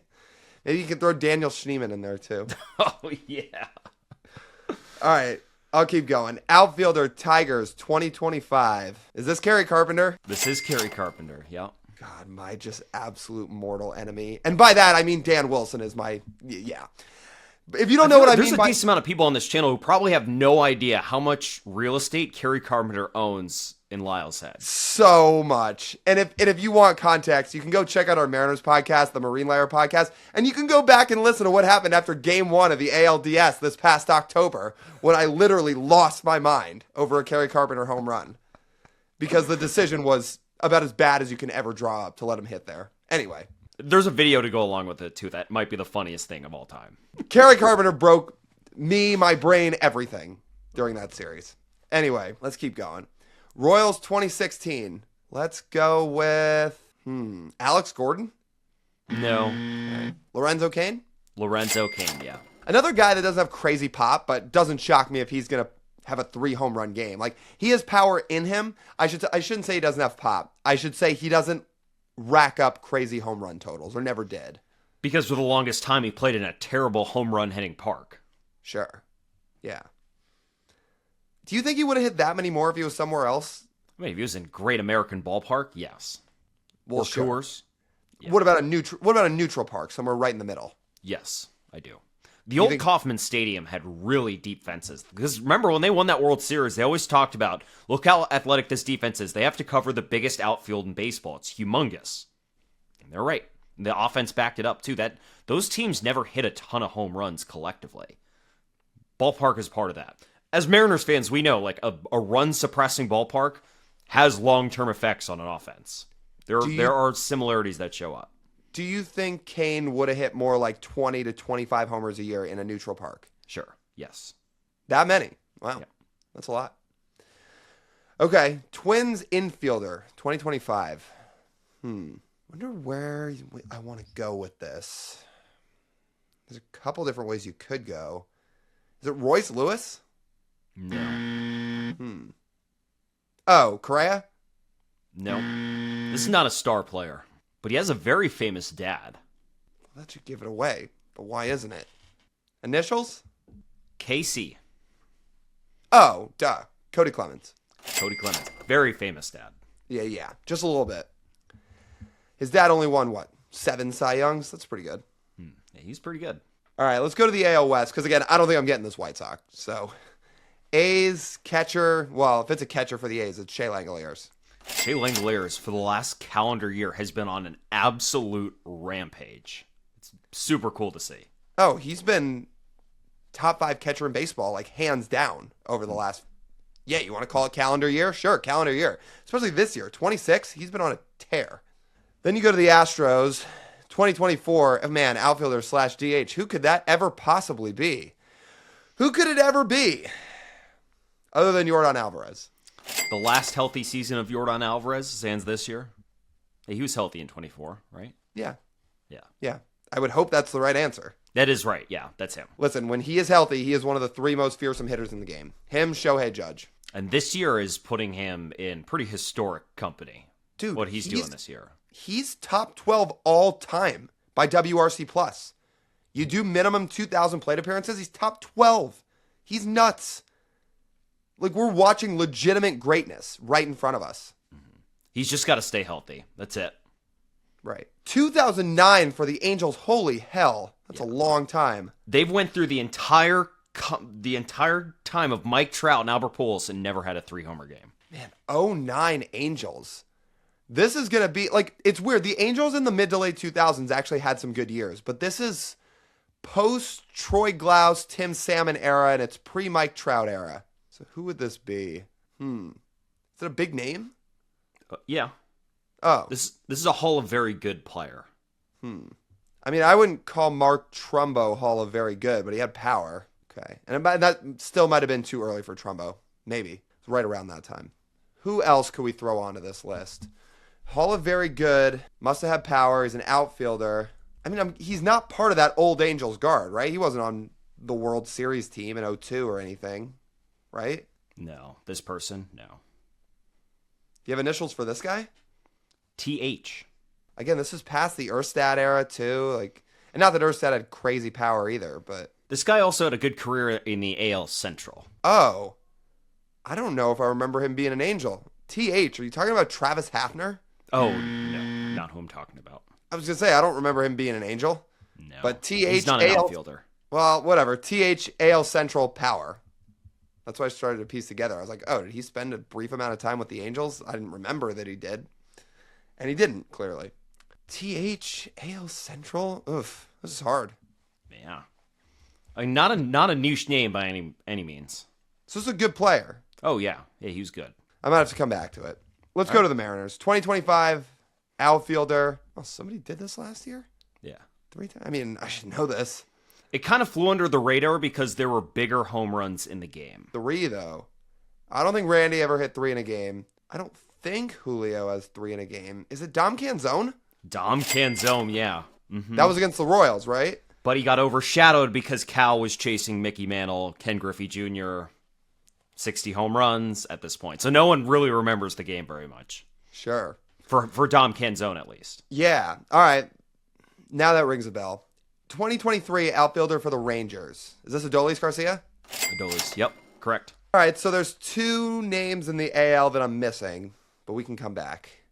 Maybe you can throw Daniel Schneemann in there too. Oh yeah. All right, I'll keep going. Outfielder Tigers 2025. Is this Kerry Carpenter? This is Kerry Carpenter. Yeah. God, my just absolute mortal enemy. And by that I mean Dan Wilson is my yeah. If you don't know what I mean there's a decent amount of people on this channel who probably have no idea how much real estate Kerry Carpenter owns in Lyle's head. So much. And if you want context, you can go check out our Mariners podcast, the Marine Layer podcast, and you can go back and listen to what happened after game 1 of the ALDS this past October when I literally lost my mind over a Kerry Carpenter home run because the decision was about as bad as you can ever draw up to let him hit there. Anyway. There's a video to go along with it, too. That might be the funniest thing of all time. Kerry Carpenter broke me, my brain, everything during that series. Anyway, let's keep going. Royals 2016. Let's go with Alex Gordon? No. Lorenzo Cain? Lorenzo Cain, yeah. Another guy that doesn't have crazy pop, but doesn't shock me if he's going to have a 3-home run game. Like, he has power in him. I shouldn't say he doesn't have pop. I should say he doesn't rack up crazy home run totals, or never did. Because for the longest time, he played in a terrible home run hitting park. Sure. Yeah. Do you think he would have hit that many more if he was somewhere else? I mean, if he was in Great American Ballpark, yes. Well, Or sure. Coors, yeah. What about a neutral park, somewhere right in the middle? Yes, I do. The old Kauffman Stadium had really deep fences. Because remember, when they won that World Series, they always talked about, look how athletic this defense is. They have to cover the biggest outfield in baseball. It's humongous. And they're right. The offense backed it up, too. Those teams never hit a ton of home runs collectively. Ballpark is part of that. As Mariners fans, we know, like, a run-suppressing ballpark has long-term effects on an offense. There are similarities that show up. Do you think Kane would have hit more like 20 to 25 homers a year in a neutral park? Sure. Yes. That many? Wow. Yeah. That's a lot. Okay. Twins infielder, 2025. Wonder where I want to go with this. There's a couple different ways you could go. Is it Royce Lewis? No. Oh, Correa? No. This is not a star player, but he has a very famous dad. That should give it away. But why isn't it? Initials? Casey. Oh, duh. Cody Clemens. Cody Clemens. Very famous dad. Yeah. Just a little bit. His dad only won, 7 Cy Youngs? That's pretty good. Yeah, he's pretty good. All right, let's go to the AL West, because, again, I don't think I'm getting this White Sox. So, A's catcher, well, if it's a catcher for the A's, it's Shea Langoliers. Shea Langoliers, for the last calendar year, has been on an absolute rampage. It's super cool to see. Oh, he's been top 5 catcher in baseball, like, hands down over the last, you want to call it calendar year? Sure, calendar year. Especially this year, 26, he's been on a tear. Then you go to the Astros, 2024, man, outfielder / DH. Who could that ever possibly be? Who could it ever be? Other than Yordan Alvarez. The last healthy season of Yordan Alvarez stands this year. He was healthy in 24, right? Yeah. Yeah. Yeah. I would hope that's the right answer. That is right. Yeah, that's him. Listen, when he is healthy, he is one of the 3 most fearsome hitters in the game. Him, Shohei Judge. And this year is putting him in pretty historic company. Dude, what he's doing this year. He's top 12 all time by WRC+. You do minimum 2,000 plate appearances, he's top 12. He's nuts. Like, we're watching legitimate greatness right in front of us. He's just got to stay healthy. That's it. Right. 2009 for the Angels. Holy hell. That's a long time. They've went through the entire time of Mike Trout and Albert Pujols and never had a 3-homer game. Man, 09 Angels. This is going to be, like, it's weird. The Angels in the mid to late 2000s actually had some good years, but this is post Troy Glaus, Tim Salmon era, and it's pre-Mike Trout era. So who would this be? Is it a big name? Yeah. Oh. This is a Hall of Very Good player. I mean, I wouldn't call Mark Trumbo Hall of Very Good, but he had power. Okay. And that still might have been too early for Trumbo. Maybe. It's right around that time. Who else could we throw onto this list? Hall of Very Good. Must have had power. He's an outfielder. I mean, he's not part of that old Angels guard, right? He wasn't on the World Series team in 02 or anything, right? No. This person? No. Do you have initials for this guy? TH. Again, this is past the Erstad era, too. Like, and not that Erstad had crazy power either, but... This guy also had a good career in the AL Central. Oh. I don't know if I remember him being an Angel. TH, are you talking about Travis Hafner? Oh, no. Not who I'm talking about. I was going to say, I don't remember him being an Angel. No. But TH... He's not an outfielder. Well, whatever. TH AL Central power. That's why I started to piece together. I was like, oh, did he spend a brief amount of time with the Angels? I didn't remember that he did. And he didn't, clearly. TH AL Central? Oof, this is hard. Yeah. I mean, not a niche name by any means. So this is a good player. Oh, yeah. Yeah, he was good. I might have to come back to it. Let's go to the Mariners. 2025 outfielder. Oh, somebody did this last year? Yeah. 3 times? I mean, I should know this. It kind of flew under the radar because there were bigger home runs in the game. 3, though. I don't think Randy ever hit 3 in a game. I don't think Julio has 3 in a game. Is it Dom Canzone? Dom Canzone, yeah. Mm-hmm. That was against the Royals, right? But he got overshadowed because Cal was chasing Mickey Mantle, Ken Griffey Jr., 60 home runs at this point. So no one really remembers the game very much. Sure. For Dom Canzone, at least. Yeah. All right. Now that rings a bell. 2023 outfielder for the Rangers. Is this Adolis Garcia? Adolis, yep, correct. All right, so there's 2 names in the AL that I'm missing, but we can come back.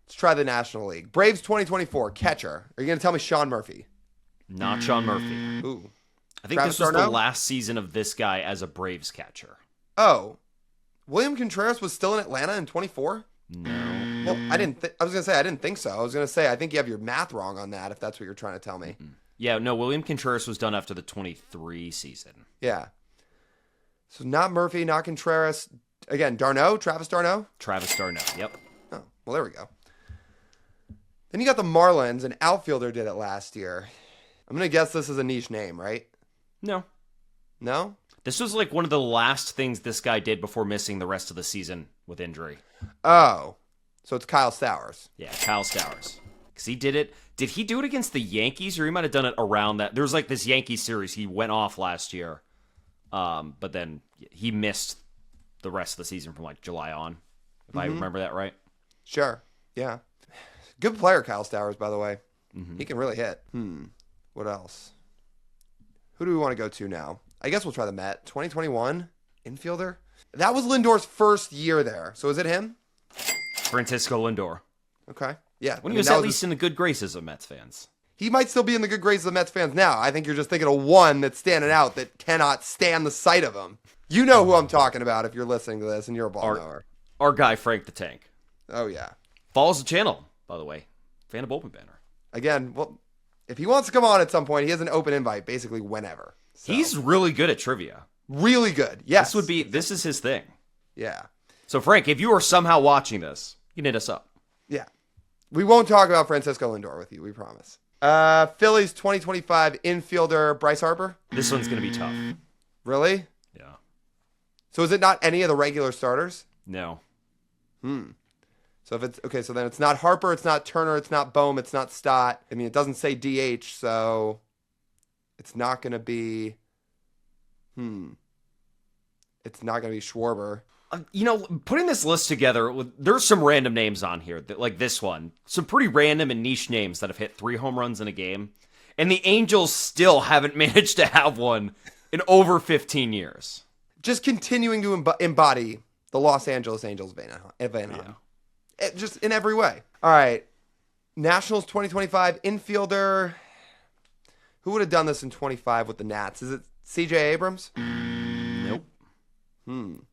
Let's try the National League. Braves 2024, catcher. Are you going to tell me Sean Murphy? Not Sean Murphy. Ooh. I think Travis this was the d'Arnaud? last season of this guy as a Braves catcher. Oh. William Contreras was still in Atlanta in 24? No. Well, I was going to say I didn't think so. I was going to say I think you have your math wrong on that if that's what you're trying to tell me. Yeah, no, William Contreras was done after the 23 season. Yeah. So not Murphy, not Contreras. Again, d'Arnaud, Travis d'Arnaud? Travis d'Arnaud, yep. Oh, well, there we go. Then you got the Marlins. An outfielder did it last year. I'm going to guess this is a niche name, right? No. No? This was like one of the last things this guy did before missing the rest of the season with injury. Oh. So it's Kyle Stowers. Yeah, Kyle Stowers. Because he did it. Did he do it against the Yankees, or he might have done it around that? There was like this Yankees series. He went off last year. But then he missed the rest of the season from like July on, if I remember that right. Sure. Yeah. Good player, Kyle Stowers, by the way. He can really hit. What else? Who do we want to go to now? I guess we'll try the Met. 2021 infielder. That was Lindor's first year there. So is it him? Francisco Lindor. Okay. Yeah. When he was that at least in the good graces of Mets fans. He might still be in the good graces of Mets fans now. I think you're just thinking of one that's standing out that cannot stand the sight of him. You know who I'm talking about if you're listening to this and you're a ball knower. Our guy, Frank the Tank. Oh, yeah. Follows the channel, by the way. Fan of Bullpen Banner. Again, well, if he wants to come on at some point, he has an open invite basically whenever. So. He's really good at trivia. Really good. Yes. This is his thing. Yeah. So, Frank, if you are somehow watching this, you can hit us up. Yeah. We won't talk about Francisco Lindor with you, we promise. Phillies 2025 infielder Bryce Harper. This one's going to be tough. Really? Yeah. So is it not any of the regular starters? No. So if it's okay, so then it's not Harper, it's not Turner, it's not Bohm, it's not Stott. I mean, it doesn't say DH, so it's not going to be. It's not going to be Schwarber. Putting this list together, there's some random names on here, like this one. Some pretty random and niche names that have hit 3 home runs in a game. And the Angels still haven't managed to have one in over 15 years. Just continuing to embody the Los Angeles Angels Van Halen. Just in every way. All right. Nationals 2025 infielder. Who would have done this in 25 with the Nats? Is it C.J. Abrams? Nope.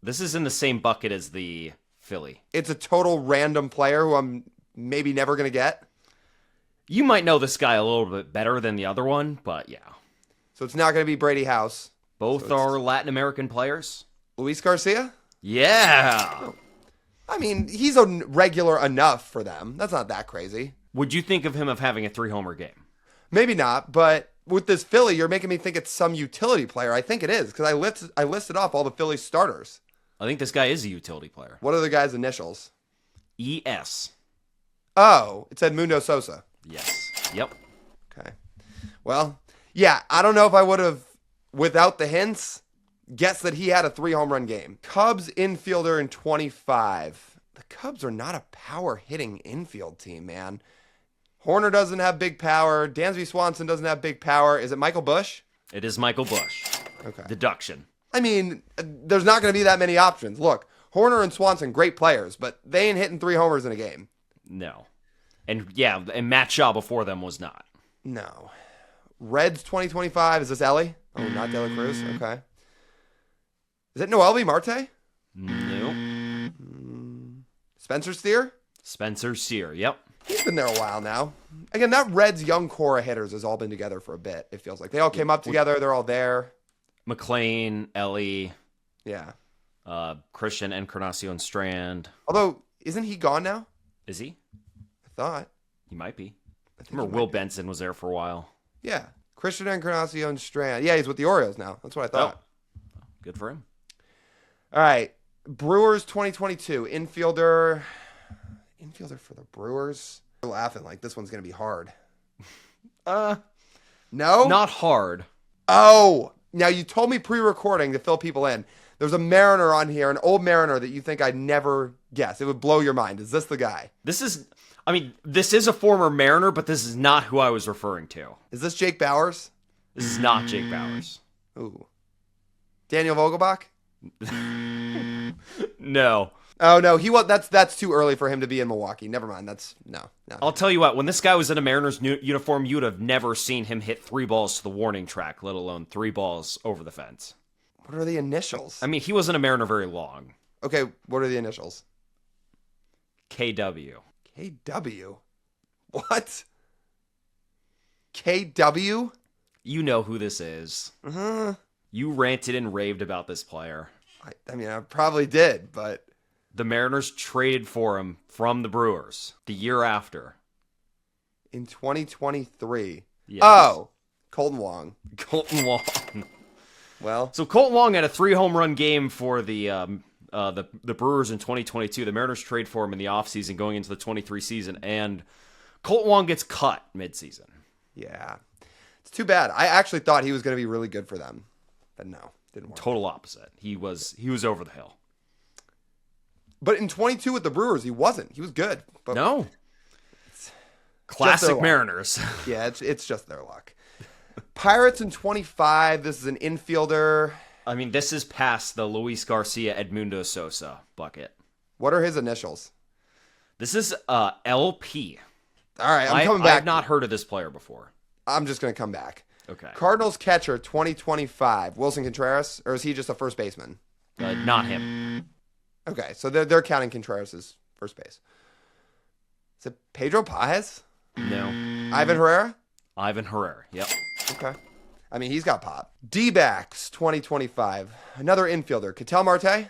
This is in the same bucket as the Philly. It's a total random player who I'm maybe never going to get. You might know this guy a little bit better than the other one, but yeah. So it's not going to be Brady House. Both are Latin American players. Luis Garcia? Yeah. I mean, he's a regular enough for them. That's not that crazy. Would you think of him of having a 3-homer game? Maybe not, but with this Philly, you're making me think it's some utility player. I think it is, because I listed off all the Philly starters. I think this guy is a utility player. What are the guy's initials? ES. Oh, it said Mundo Sosa. Yes. Yep. Okay. Well, yeah, I don't know if I would have, without the hints, guessed that he had a 3-home run game. Cubs infielder in 25. The Cubs are not a power hitting infield team, man. Horner doesn't have big power. Dansby Swanson doesn't have big power. Is it Michael Busch? It is Michael Busch. Okay. Deduction. I mean, there's not going to be that many options. Look, Horner and Swanson, great players, but they ain't hitting 3 homers in a game. No. And yeah, and Matt Shaw before them was not. No. Reds 2025. Is this Ellie? Oh, not De La Cruz. Okay. Is it Noelvi Marte? No. Spencer Steer? Spencer Steer. Yep. He's been there a while now. Again, that Reds young core of hitters has all been together for a bit, it feels like. They all came up together. They're all there. McLean, Ellie, Yeah. Christian, Encarnacion Strand. Although, isn't he gone now? Is he? I thought. He might be. I think Remember he Will might be. Benson was there for a while. Yeah. Christian Encarnacion Strand. Yeah, he's with the Orioles now. That's what I thought. Good for him. All right. Brewers 2022. Infielder for the Brewers. You're laughing like this one's going to be hard. No? Not hard. Oh, now you told me pre-recording to fill people in. There's a Mariner on here, an old Mariner that you think I'd never guess. It would blow your mind. Is this the guy? This is a former Mariner, but this is not who I was referring to. Is this Jake Bowers? This is not Jake Bowers. Ooh. Daniel Vogelbach? No. Oh no, he was. That's too early for him to be in Milwaukee. Never mind. That's no. I'll tell you what, when this guy was in a Mariners uniform, you would have never seen him hit 3 balls to the warning track, let alone 3 balls over the fence. What are the initials? I mean, he wasn't a Mariner very long. Okay, what are the initials? KW. KW. What? KW? You know who this is. Uh-huh. You ranted and raved about this player. I mean, I probably did, but The Mariners traded for him from the Brewers the year after. in 2023. Yes. Oh, Colton Wong. Colton Wong. Well, So Colton Wong had a 3 home run game for the Brewers in 2022. The Mariners trade for him in the offseason going into the 23 season, and Colton Wong gets cut midseason. yeah. It's too bad. I actually thought he was going to be really good for them, but no, didn't work. Total opposite. He was over the hill. But in 22 with the Brewers, he wasn't. He was good. But No. their Classic luck. Mariners. yeah, it's just their luck. Pirates in 25. This is an infielder. I mean, this is past the Luis Garcia Edmundo Sosa bucket. What are his initials? This is LP. All right, I'm I coming back. have not heard of this player before. I'm just going to come back. Okay. Cardinals catcher 2025. Wilson Contreras, or is he just a first baseman? Not him. Okay, so they're counting Contreras as first base. Is it Pedro Paez? No. Ivan Herrera? Ivan Herrera. Yep. Okay. I mean, he's got pop. D-backs 2025. Another infielder. Ketel Marte?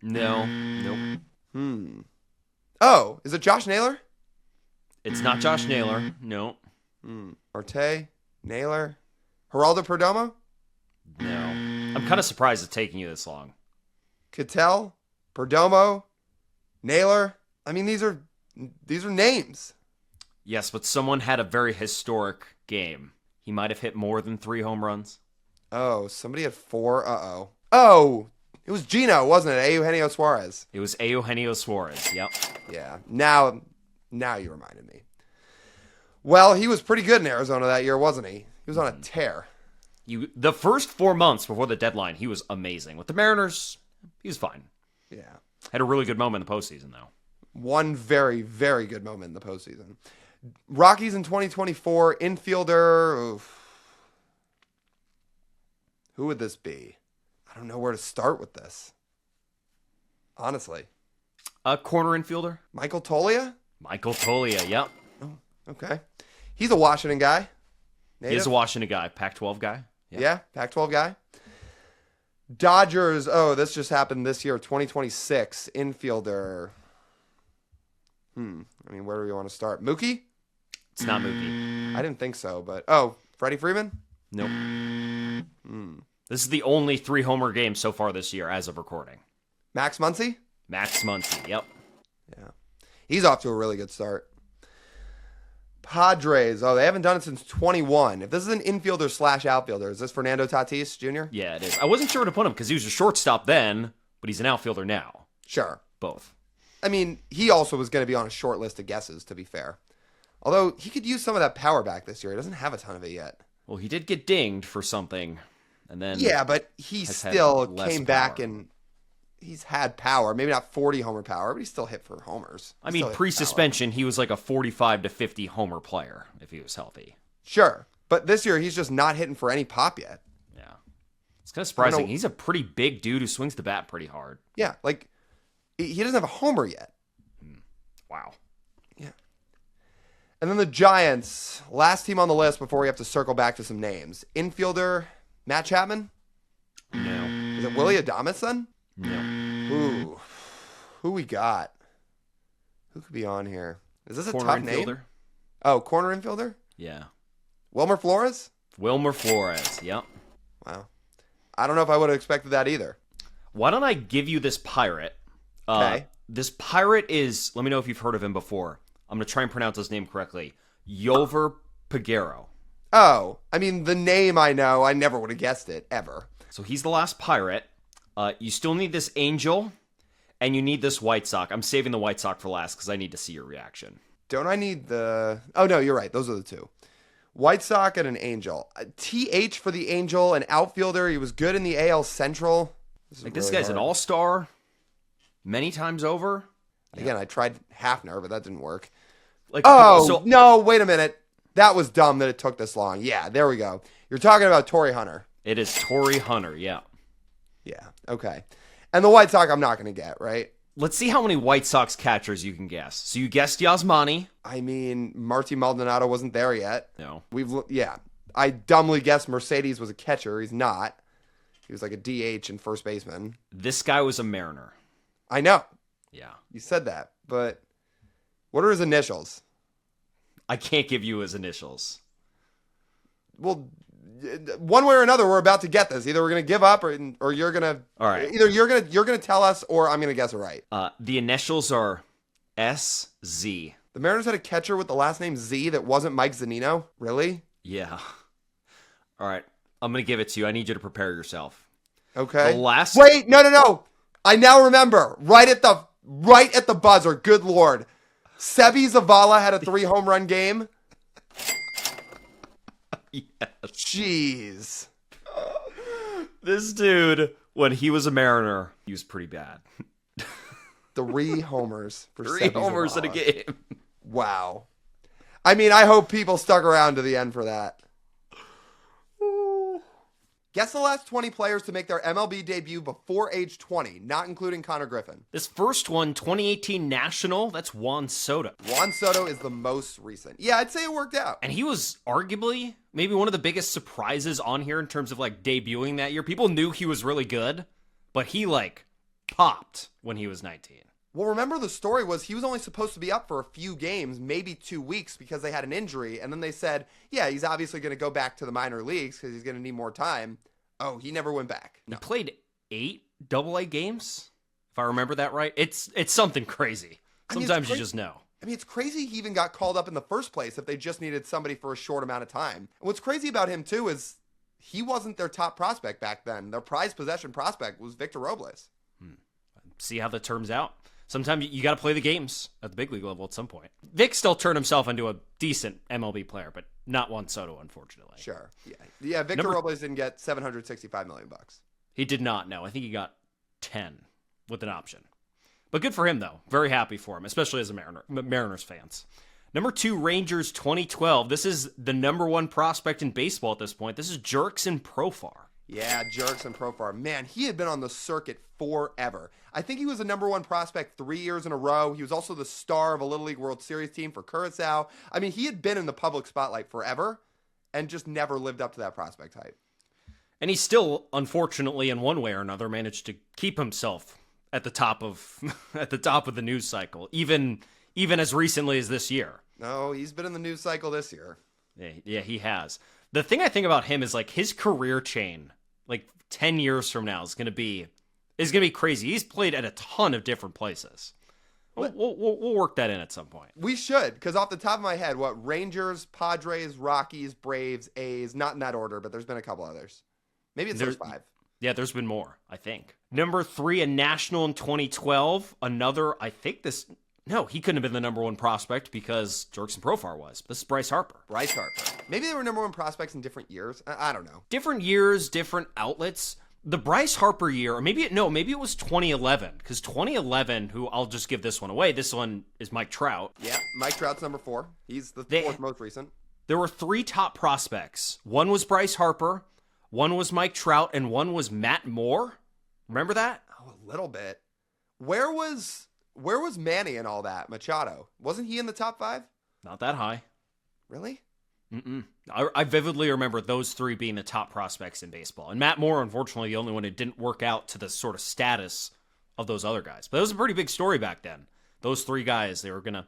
No. Nope. Oh, is it Josh Naylor? It's not Josh Naylor. No. Marte? Naylor? Geraldo Perdomo? No. I'm kind of surprised it's taking you this long. Ketel? Perdomo? Naylor? I mean, these are names. Yes, but someone had a very historic game. He might have hit more than 3 home runs. Oh, somebody had 4. Uh-oh. Oh, it was Gino, wasn't it? Eugenio Suarez. It was Eugenio Suarez. Yep. Yeah. Now you reminded me. Well, he was pretty good in Arizona that year, wasn't he? He was on a tear. The first 4 months before the deadline, he was amazing. With the Mariners, he was fine. Yeah. Had a really good moment in the postseason, though. One very, very good moment in the postseason. Rockies in 2024, infielder. Oof. Who would this be? I don't know where to start with this. Honestly. A corner infielder? Michael Tolia? Michael Tolia, yep. Okay. He's a Washington guy. Native? He is a Washington guy, Pac-12 guy. Yeah, Pac-12 guy. Dodgers. Oh, this just happened this year, 2026. Infielder. I mean, where do we want to start? Mookie? It's not Mookie. I didn't think so, but... Oh, Freddie Freeman? Nope. This is the only 3 homer game so far this year as of recording. Max Muncy? Max Muncy, yep. Yeah. He's off to a really good start. Padres. Oh, they haven't done it since 21. If this is an infielder / outfielder, is this Fernando Tatis Jr.? Yeah, it is. I wasn't sure where to put him because he was a shortstop then, but he's an outfielder now. Sure. Both. I mean, he also was going to be on a short list of guesses, to be fair. Although, he could use some of that power back this year. He doesn't have a ton of it yet. Well, he did get dinged for something, and then... Yeah, but he has had still less came back power. and he's had power. Maybe not 40 homer power, but he still hit for homers. I mean, pre-suspension, he was like a 45 to 50 homer player if he was healthy. Sure. But this year, he's just not hitting for any pop yet. Yeah. It's kind of surprising. know- He's a pretty big dude who swings the bat pretty hard. Yeah, like, he doesn't have a homer yet. Wow. Yeah. And then the Giants, last team on the list before we have to circle back to some names. Infielder, Matt Chapman? No. Is it Willie Adames then? No. Ooh. Who we got? Who could be on here? Is this a Corner tough infielder? name? Oh, corner infielder? Yeah. Wilmer Flores? Wilmer Flores. Yep. Wow. I don't know if I would have expected that either. Why don't I give you this pirate? Okay. This pirate is, let me know if you've heard of him before. I'm going to try and pronounce his name correctly. Yover Peguero. Oh, I mean, the name I know, I never would have guessed it, ever. So he's the last pirate. You still need this angel, and you need this White Sox. I'm saving the White Sox for last because I need to see your reaction. Don't I need the... Oh, no, you're right. Those are the two. White Sox and an Angel. TH for the Angel, an outfielder. He was good in the AL Central. Like, this guy's an all-star many times over. Again, I tried Hafner, but that didn't work. Like, Oh, no, wait a minute. That was dumb that it took this long. Yeah, there we go. You're talking about Torrey Hunter. It is Torrey Hunter, yeah. Yeah, okay. And the White Sox I'm not going to get, right? Let's see how many White Sox catchers you can guess. So you guessed Yasmani. I mean, Marty Maldonado wasn't there yet. No. I dumbly guessed Mercedes was a catcher. He's not. He was like a DH and first baseman. This guy was a Mariner. I know. Yeah. You said that, but what are his initials? I can't give you his initials. Well, one way or another, we're about to get this. Either we're gonna give up, or you're gonna. All right. Either you're gonna tell us, or I'm gonna guess it right. The initials are SZ. The Mariners had a catcher with the last name Z that wasn't Mike Zunino. Really? Yeah. All right. I'm gonna give it to you. I need you to prepare yourself. Okay. The last. Wait, no. I now remember. Right at the buzzer. Good Lord. Sebi Zavala had a 3 home run game. Yes. Jeez. This dude, when he was a Mariner, he was pretty bad. 3 homers for 3 Sebi homers in a Zavala. game. Wow. I mean, I hope people stuck around to the end for that. Guess the last 20 players to make their MLB debut before age 20, not including Connor Griffin. This first one, 2018 National, that's Juan Soto. Juan Soto is the most recent. Yeah, I'd say it worked out. And he was arguably maybe one of the biggest surprises on here in terms of like debuting that year. People knew he was really good, but he like popped when he was 19. Well, remember the story was he was only supposed to be up for a few games, maybe 2 weeks, because they had an injury. And then they said, yeah, he's obviously going to go back to the minor leagues because he's going to need more time. Oh, he never went back. He played 8 AA games, if I remember that right. It's something crazy. Sometimes you just know. I mean, it's crazy he even got called up in the first place if they just needed somebody for a short amount of time. And what's crazy about him, too, is he wasn't their top prospect back then. Their prized possession prospect was Victor Robles. See how that turns out. Sometimes you got to play the games at the big league level at some point. Vic still turned himself into a decent MLB player, but not Juan Soto, unfortunately. Sure. Yeah. Victor Robles didn't get $765 million. He did not, no. I think he got 10 with an option. But good for him, though. Very happy for him, especially as a Mariners fans. Number 2, Rangers 2012. This is the number 1 prospect in baseball at this point. This is Jurickson Profar. Yeah, Jurickson Profar. Man, he had been on the circuit forever. I think he was a number 1 prospect 3 years in a row. He was also the star of a Little League World Series team for Curaçao. I mean, he had been in the public spotlight forever and just never lived up to that prospect hype. And he still, unfortunately, in one way or another, managed to keep himself at the top of the news cycle, even as recently as this year. No, he's been in the news cycle this year. Yeah, he has. The thing I think about him is like his career chain, like 10 years from now, is gonna be crazy. He's played at a ton of different places. We'll work that in at some point. We should, because off the top of my head, Rangers, Padres, Rockies, Braves, A's, not in that order, but there's been a couple others. Maybe it's those 5. Yeah, there's been more, I think. Number 3, a National in 2012. Another, I think no, he couldn't have been the number 1 prospect because Jurickson Profar was. This is Bryce Harper. Bryce Harper. Maybe they were number 1 prospects in different years. I don't know. Different years, different outlets. The Bryce Harper year, or maybe it was 2011, because 2011, who I'll just give this one away, this one is Mike Trout. Yeah, Mike Trout's number 4. He's the 4th most recent. There were 3 top prospects. One was Bryce Harper, one was Mike Trout, and one was Matt Moore. Remember that? Oh, a little bit. Where was Manny and all that? Machado. Wasn't he in the top 5? Not that high. Really? Mm-mm. I vividly remember those 3 being the top prospects in baseball. And Matt Moore, unfortunately, the only one who didn't work out to the sort of status of those other guys. But that was a pretty big story back then. Those 3 guys, they were going to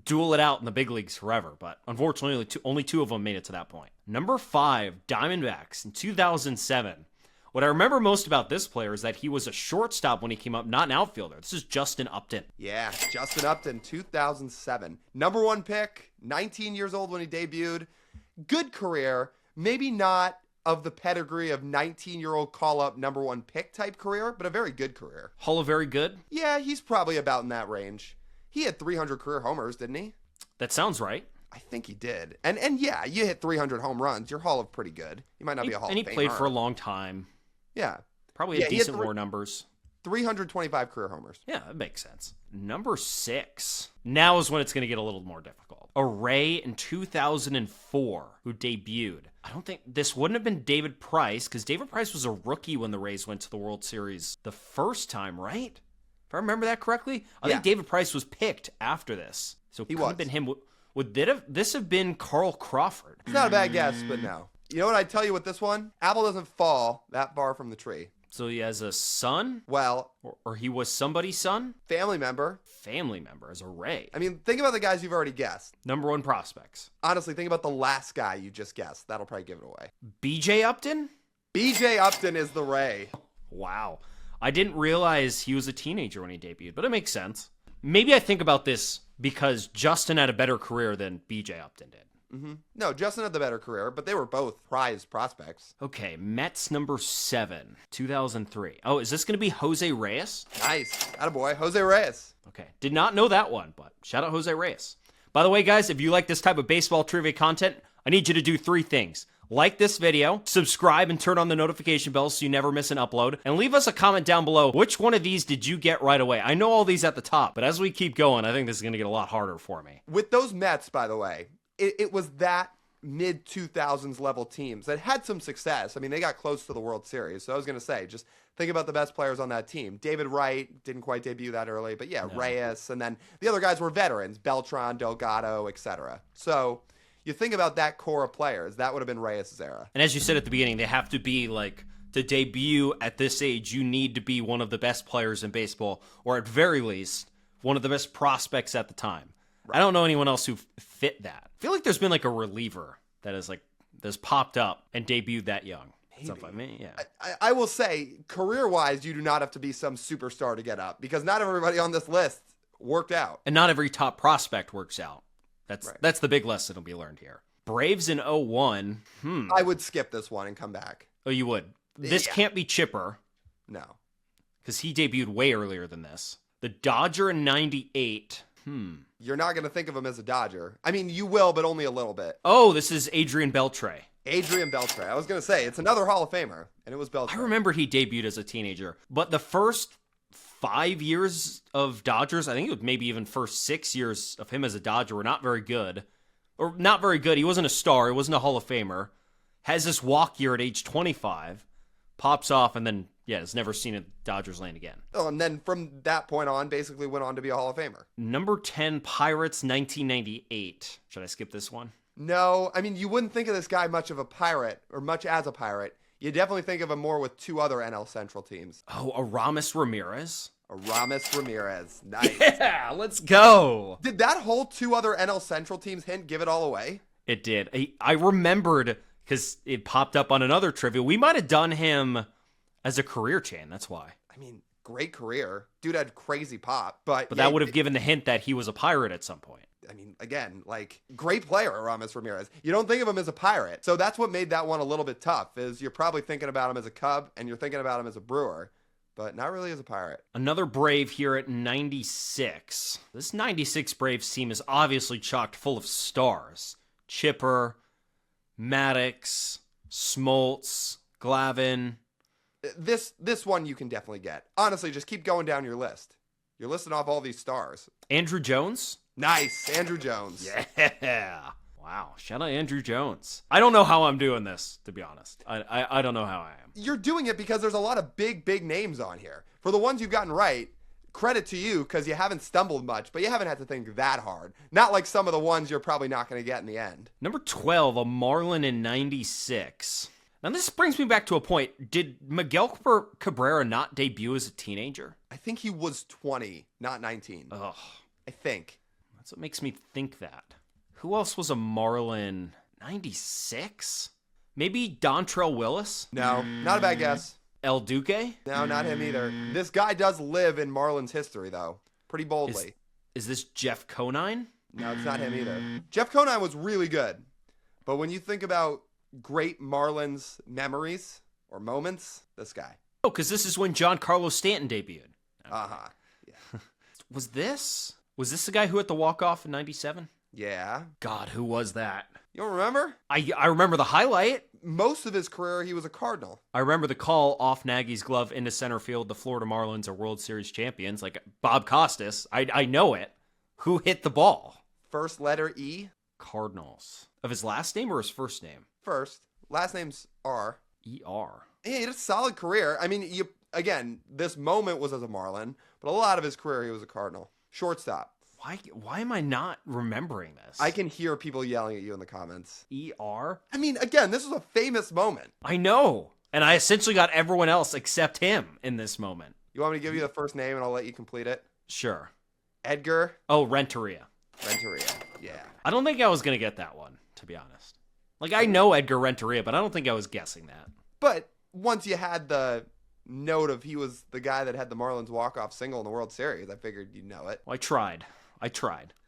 duel it out in the big leagues forever. But unfortunately, only 2 of them made it to that point. Number 5, Diamondbacks in 2007. What I remember most about this player is that he was a shortstop when he came up, not an outfielder. This is Justin Upton. Yeah, Justin Upton, 2007. Number 1 pick, 19 years old when he debuted. Good career, maybe not of the pedigree of 19-year-old call-up number 1 pick type career, but a very good career. Hall of Very Good? Yeah, he's probably about in that range. He had 300 career homers, didn't he? That sounds right. I think he did. And yeah, you hit 300 home runs. You're Hall of pretty good. You might not be a Hall of Famer. And he played for a long time. Yeah. Probably Yeah, had he had decent WAR numbers. 325 career homers. Yeah, that makes sense. Number 6. Now is when it's going to get a little more difficult. A Ray in 2004 who debuted. I don't think this wouldn't have been David Price, because David Price was a rookie when the Rays went to the World Series the first time, right? If I remember that correctly. I think David Price was picked after this. So it could have been him. Would this have been Carl Crawford? It's not a bad guess, but no. You know what I'd tell you with this one? Apple doesn't fall that far from the tree. So he has a son? Well, Or he was somebody's son? family member. Family member as a Ray. I mean, think about the guys you've already guessed. Number 1 prospects. Honestly, think about the last guy you just guessed. That'll probably give it away. BJ Upton? BJ Upton is the Ray. Wow. I didn't realize he was a teenager when he debuted, but it makes sense. Maybe I think about this because Justin had a better career than BJ Upton did. No, Justin had the better career, but they were both prized prospects. Okay, Mets number 7, 2003. Oh, is this going to be Jose Reyes? Nice. Attaboy. Jose Reyes. Okay, did not know that one, but shout out Jose Reyes. By the way, guys, if you like this type of baseball trivia content, I need you to do 3 things. Like this video, subscribe and turn on the notification bell so you never miss an upload, and leave us a comment down below. Which one of these did you get right away? I know all these at the top, but as we keep going, I think this is going to get a lot harder for me. With those Mets, by the way, it was that mid-2000s level teams that had some success. I mean, they got close to the World Series. So I was going to say, just think about the best players on that team. David Wright didn't quite debut that early, but yeah, no. Reyes. And then the other guys were veterans, Beltran, Delgado, etc. So you think about that core of players, that would have been Reyes' era. And as you said at the beginning, they have to be like, to debut at this age, you need to be one of the best players in baseball, or at very least, one of the best prospects at the time. Right. I don't know anyone else who fit that. I feel like there's been like a reliever that has popped up and debuted that young. Maybe. Yeah. I will say, career-wise, you do not have to be some superstar to get up, because not everybody on this list worked out. And not every top prospect works out. That's the big lesson to be learned here. Braves in 01. I would skip this one and come back. Oh, you would? This can't be Chipper. No. Because he debuted way earlier than this. The Dodger in 98. You're not going to think of him as a Dodger. I mean, you will, but only a little bit. Oh, this is Adrian Beltre. Adrian Beltre. I was going to say, it's another Hall of Famer, and it was Beltre. I remember he debuted as a teenager. But the first 5 years of Dodgers, I think it was maybe even first 6 years of him as a Dodger, were not very good. Or not very good. He wasn't a star. He wasn't a Hall of Famer. Has this walk year at age 25. Pops off, and then, has never seen a Dodgers land again. Oh, and then from that point on, basically went on to be a Hall of Famer. Number 10, Pirates, 1998. Should I skip this one? No. I mean, you wouldn't think of this guy much of a Pirate, or much as a Pirate. You definitely think of him more with 2 other NL Central teams. Oh, Aramis Ramirez? Aramis Ramirez. Nice. Yeah, let's go. Did that whole 2 other NL Central teams hint give it all away? It did. I remembered, because it popped up on another trivia. We might have done him as a career chain. That's why. I mean, great career. Dude had crazy pop. But that would have given the hint that he was a Pirate at some point. I mean, again, like, great player, Aramis Ramirez. You don't think of him as a Pirate. So that's what made that one a little bit tough, is you're probably thinking about him as a Cub, and you're thinking about him as a Brewer, but not really as a Pirate. Another Brave here at 96. This 96 Braves team is obviously chocked full of stars. Chipper, Maddox, Smoltz, Glavine. This one you can definitely get. Honestly, just keep going down your list. You're listing off all these stars. Andrew Jones? Nice, Andrew Jones. Yeah. Wow, shout out Andrew Jones. I don't know how I'm doing this, to be honest. I don't know how I am. You're doing it because there's a lot of big names on here. For the ones you've gotten right, credit to you, because you haven't stumbled much, but you haven't had to think that hard. Not like some of the ones you're probably not going to get in the end. Number 12, a Marlin in 96. Now this brings me back to a point. Did Miguel Cabrera not debut as a teenager? I think he was 20, not 19. Ugh. I think. That's what makes me think that. Who else was a Marlin? 96? Maybe Dontrell Willis? No, not a bad guess. El Duque? No, not him either. This guy does live in Marlins history, though. Pretty boldly. Is this Jeff Conine? No, it's not him either. Jeff Conine was really good. But when you think about great Marlins memories or moments, this guy. Oh, because this is when Giancarlo Stanton debuted. Okay. Uh-huh. Yeah. Was this the guy who hit the walk-off in 97? Yeah. God, who was that? You don't remember? I remember the highlight. Most of his career, he was a Cardinal. I remember the call off Nagy's glove into center field. The Florida Marlins are World Series champions. Like Bob Costas. I know it. Who hit the ball? First letter E. Cardinals. Of his last name or his first name? First. Last name's R. E-R. Yeah, he had a solid career. I mean, again, this moment was as a Marlin, but a lot of his career, he was a Cardinal. Shortstop. Why am I not remembering this? I can hear people yelling at you in the comments. E-R? I mean, again, this was a famous moment. I know. And I essentially got everyone else except him in this moment. You want me to give you the first name and I'll let you complete it? Sure. Edgar Oh, Renteria. Renteria. Yeah. I don't think I was going to get that one, to be honest. Like, I know Edgar Renteria, but I don't think I was guessing that. But once you had the note of he was the guy that had the Marlins walk-off single in the World Series, I figured you'd know it. Well, I tried.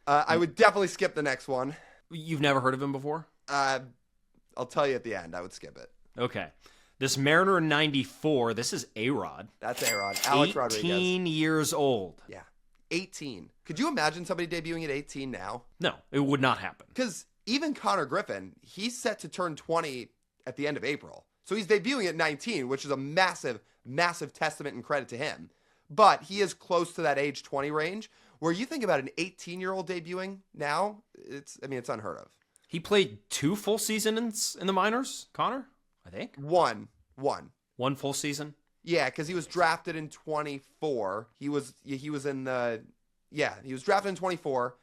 I would definitely skip the next one. You've never heard of him before? I'll tell you at the end. I would skip it. Okay. This Mariner in 94, this is A-Rod. That's A-Rod. Alex 18 Rodriguez. years old. Yeah. 18. Could you imagine somebody debuting at 18 now? No, it would not happen. Because even Connor Griffin, he's set to turn 20 at the end of April. So he's debuting at 19, which is a massive, massive testament and credit to him. But he is close to that age 20 range, where you think about an 18-year-old debuting now, it's unheard of. He played 2 full seasons in the minors, Connor, I think. One. 1 full season? Yeah, because he was drafted in 24. He was drafted in 24.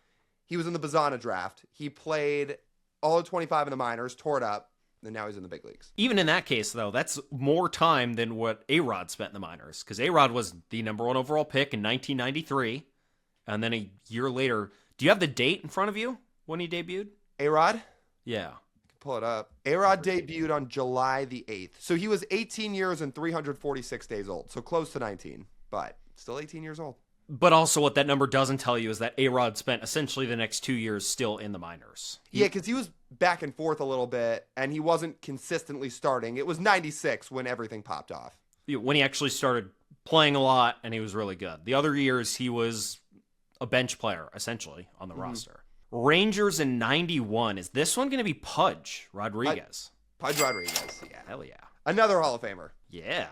He was in the Bazana draft. He played all of 25 in the minors, tore it up, and now he's in the big leagues. Even in that case, though, that's more time than what A-Rod spent in the minors, because A-Rod was the number 1 overall pick in 1993, and then a year later. Do you have the date in front of you when he debuted? A-Rod? Yeah. Pull it up. A-Rod debuted on July the 8th. So he was 18 years and 346 days old. So close to 19, but still 18 years old. But also what that number doesn't tell you is that A-Rod spent essentially the next 2 years still in the minors. Yeah, because he was back and forth a little bit, and he wasn't consistently starting. It was 96 when everything popped off. When he actually started playing a lot, and he was really good. The other years, he was a bench player, essentially, on the roster. Rangers in 91. Is this one going to be Pudge Rodriguez? Pudge Rodriguez, yeah. Hell yeah. Another Hall of Famer. Yeah.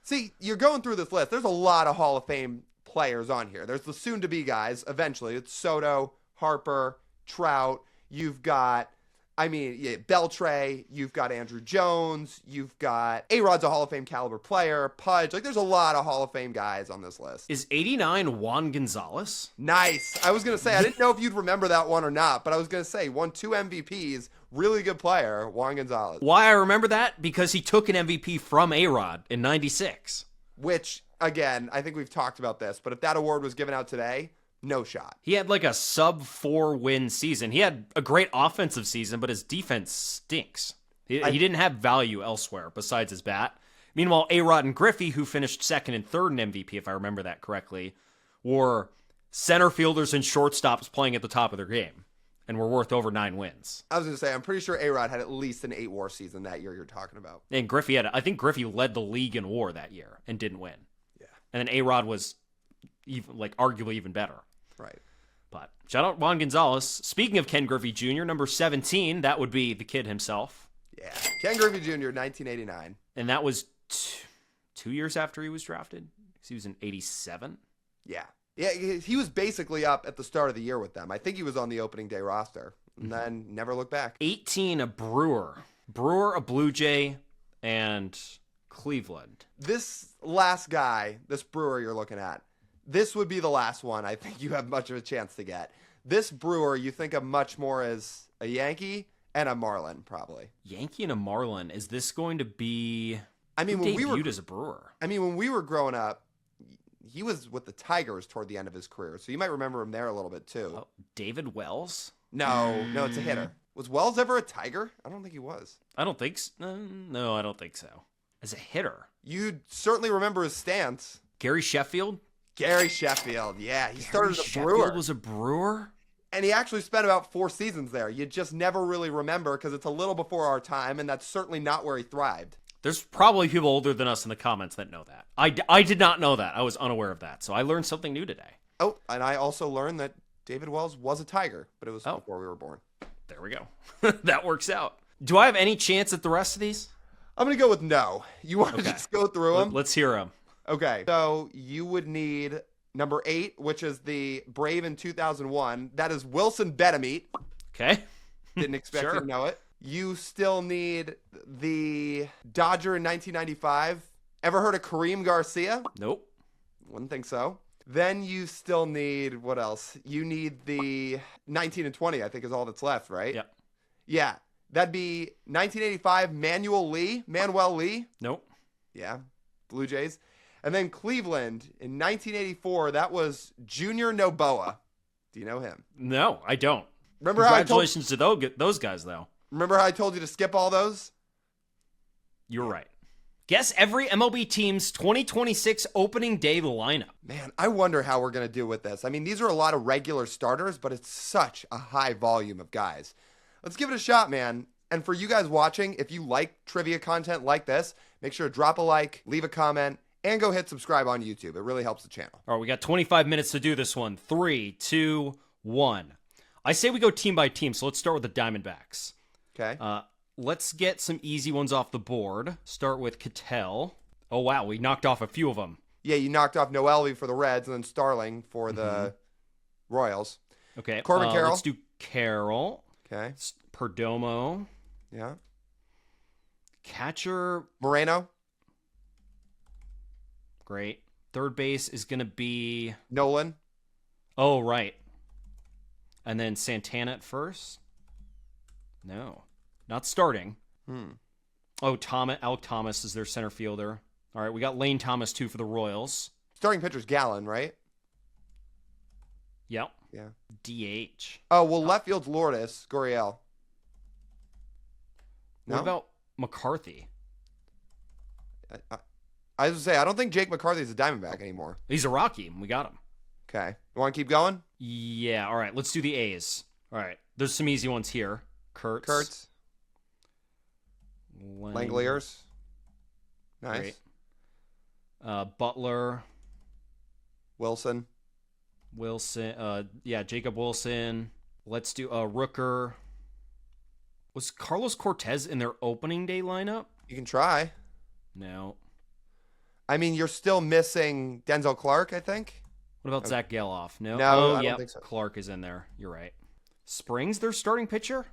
See, you're going through this list. There's a lot of Hall of Fame players on here. There's the soon-to-be guys, eventually. It's Soto, Harper, Trout. You've got, Beltre. You've got Andrew Jones. You've got A-Rod's a Hall of Fame caliber player. Pudge. Like, there's a lot of Hall of Fame guys on this list. Is 89 Juan Gonzalez? Nice. I was going to say, I didn't know if you'd remember that one or not, but I was going to say, won 2 MVPs. Really good player, Juan Gonzalez. Why I remember that? Because he took an MVP from A-Rod in 96. Which, again, I think we've talked about this, but if that award was given out today, no shot. He had like a sub-4 win season. He had a great offensive season, but his defense stinks. He didn't have value elsewhere besides his bat. Meanwhile, A-Rod and Griffey, who finished second and third in MVP, if I remember that correctly, were center fielders and shortstops playing at the top of their game and were worth over 9 wins. I was going to say, I'm pretty sure A-Rod had at least an 8-WAR season that year you're talking about. And Griffey I think Griffey led the league in WAR that year and didn't win. Yeah. And then A-Rod was arguably even better. Right. But shout out Juan Gonzalez. Speaking of Ken Griffey Jr., number 17, that would be the kid himself. Yeah. Ken Griffey Jr., 1989. And that was 2 years after he was drafted? Because he was in 87? Yeah. Yeah, he was basically up at the start of the year with them. I think he was on the opening day roster. And then never looked back. 18, a Brewer. Brewer, a Blue Jay, and Cleveland. This last guy, this Brewer you're looking at, this would be the last one I think you have much of a chance to get. This Brewer you think of much more as a Yankee and a Marlin, probably. Yankee and a Marlin. Is this going to be... I mean, who when we were debuted as a Brewer? I mean, when we were growing up, he was with the Tigers toward the end of his career, so you might remember him there a little bit too. Oh, David Wells? No, it's a hitter. Was Wells ever a Tiger? I don't think he was. I don't think so. No, I don't think so. As a hitter. You'd certainly remember his stance. Gary Sheffield? Gary Sheffield, yeah. He started as a Sheffield Brewer. was a Brewer? And he actually spent about 4 seasons there. You just never really remember because it's a little before our time, and that's certainly not where he thrived. There's probably people older than us in the comments that know that. I did not know that. I was unaware of that. So I learned something new today. Oh, and I also learned that David Wells was a Tiger, but it was Oh. before we were born. There we go. That works out. Do I have any chance at the rest of these? I'm going to go with no. You want to just go through them? Let's hear them. Okay. So you would need number 8, which is the Brave in 2001. That is Wilson Betemit. Okay. Didn't expect Sure. you to know it. You still need the Dodger in 1995. Ever heard of Kareem Garcia? Nope. Wouldn't think so. Then you still need, what else? You need the 19 and 20, I think is all that's left, right? Yep. Yeah. That'd be 1985, Manuel Lee. Nope. Yeah. Blue Jays. And then Cleveland in 1984, that was Junior Noboa. Do you know him? No, I don't. Remember how Congratulations to those guys, though. Remember how I told you to skip all those? You're right. Guess every MLB team's 2026 opening day lineup. Man, I wonder how we're going to do with this. I mean, these are a lot of regular starters, but it's such a high volume of guys. Let's give it a shot, man. And for you guys watching, if you like trivia content like this, make sure to drop a like, leave a comment, and go hit subscribe on YouTube. It really helps the channel. All right, we got 25 minutes to do this one. 3, 2, 1. I say we go team by team, so let's start with the Diamondbacks. Okay. Let's get some easy ones off the board. Start with Cattell. Oh, wow, we knocked off a few of them. Yeah, you knocked off Noelvi for the Reds and then Starling for the Royals. Okay. Corbin Carroll. Let's do Carroll. Okay. Perdomo. Yeah. Catcher. Moreno. Great. Third base is going to be... Nolan. Oh, right. And then Santana at first? No. Not starting. Oh, Alec Thomas is their center fielder. All right, we got Lane Thomas, too, for the Royals. Starting pitcher's Gallen, right? Yep. Yeah. DH. Oh, well, left field's Lourdes, Gurriel. No? What about McCarthy? I was going to say, I don't think Jake McCarthy's a Diamondback anymore. He's a Rocky. We got him. Okay. You want to keep going? Yeah, all right. Let's do the A's. All right. There's some easy ones here. Kurtz. Langoliers. Nice. Great. Butler. Wilson. Jacob Wilson. Let's do Rooker. Was Carlos Cortez in their opening day lineup? You can try. No. I mean, you're still missing Denzel Clark, I think. What about Zach Geloff? No. No, I don't think so. Clark is in there. You're right. Springs, their starting pitcher?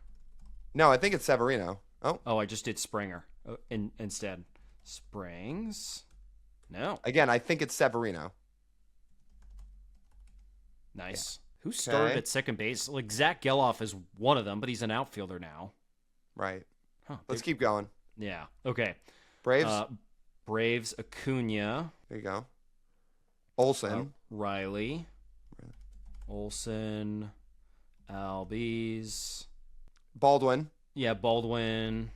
No, I think it's Severino. Oh, I just did Springer instead. Springs? No. again, I think it's Severino. Nice. Who started at second base? Like Zach Geloff is one of them, but he's an outfielder now. Right. Huh, Let's keep going. Yeah. Okay. Braves. Braves, Acuna. There you go. Olsen. Riley. Olsen. Albies. Baldwin. Yeah, Baldwin.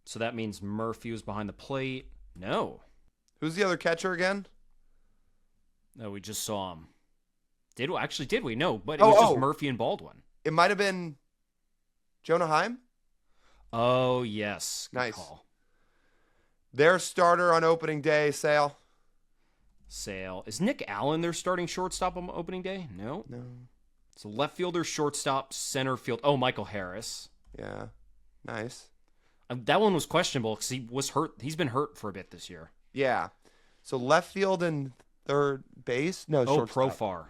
So that means Murphy was behind the plate. No. Who's the other catcher again? No, we just saw him. Did we? No, but it was just Murphy and Baldwin. It might have been Jonah Heim. Oh, yes. Good Nice. call. Their starter on opening day, Sale. Is Nick Allen their starting shortstop on opening day? No. So left fielder, shortstop, center field. Oh, Michael Harris. Yeah. Nice. That one was questionable because he was hurt. He's been hurt for a bit this year. Yeah. So left field and third base? No, shortstop. Profar.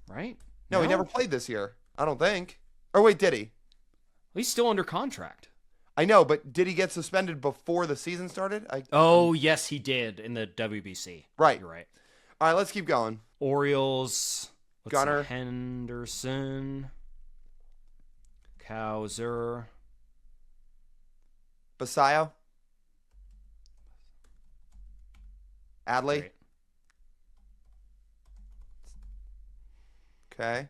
Right? No, he never played this year. I don't think. Or wait, did he? He's still under contract. I know, but did he get suspended before the season started? Yes, he did in the WBC. Right. You're right. All right, let's keep going. Orioles. Gunnar. Henderson. Cowser. Basayo. Adley. Great. Okay.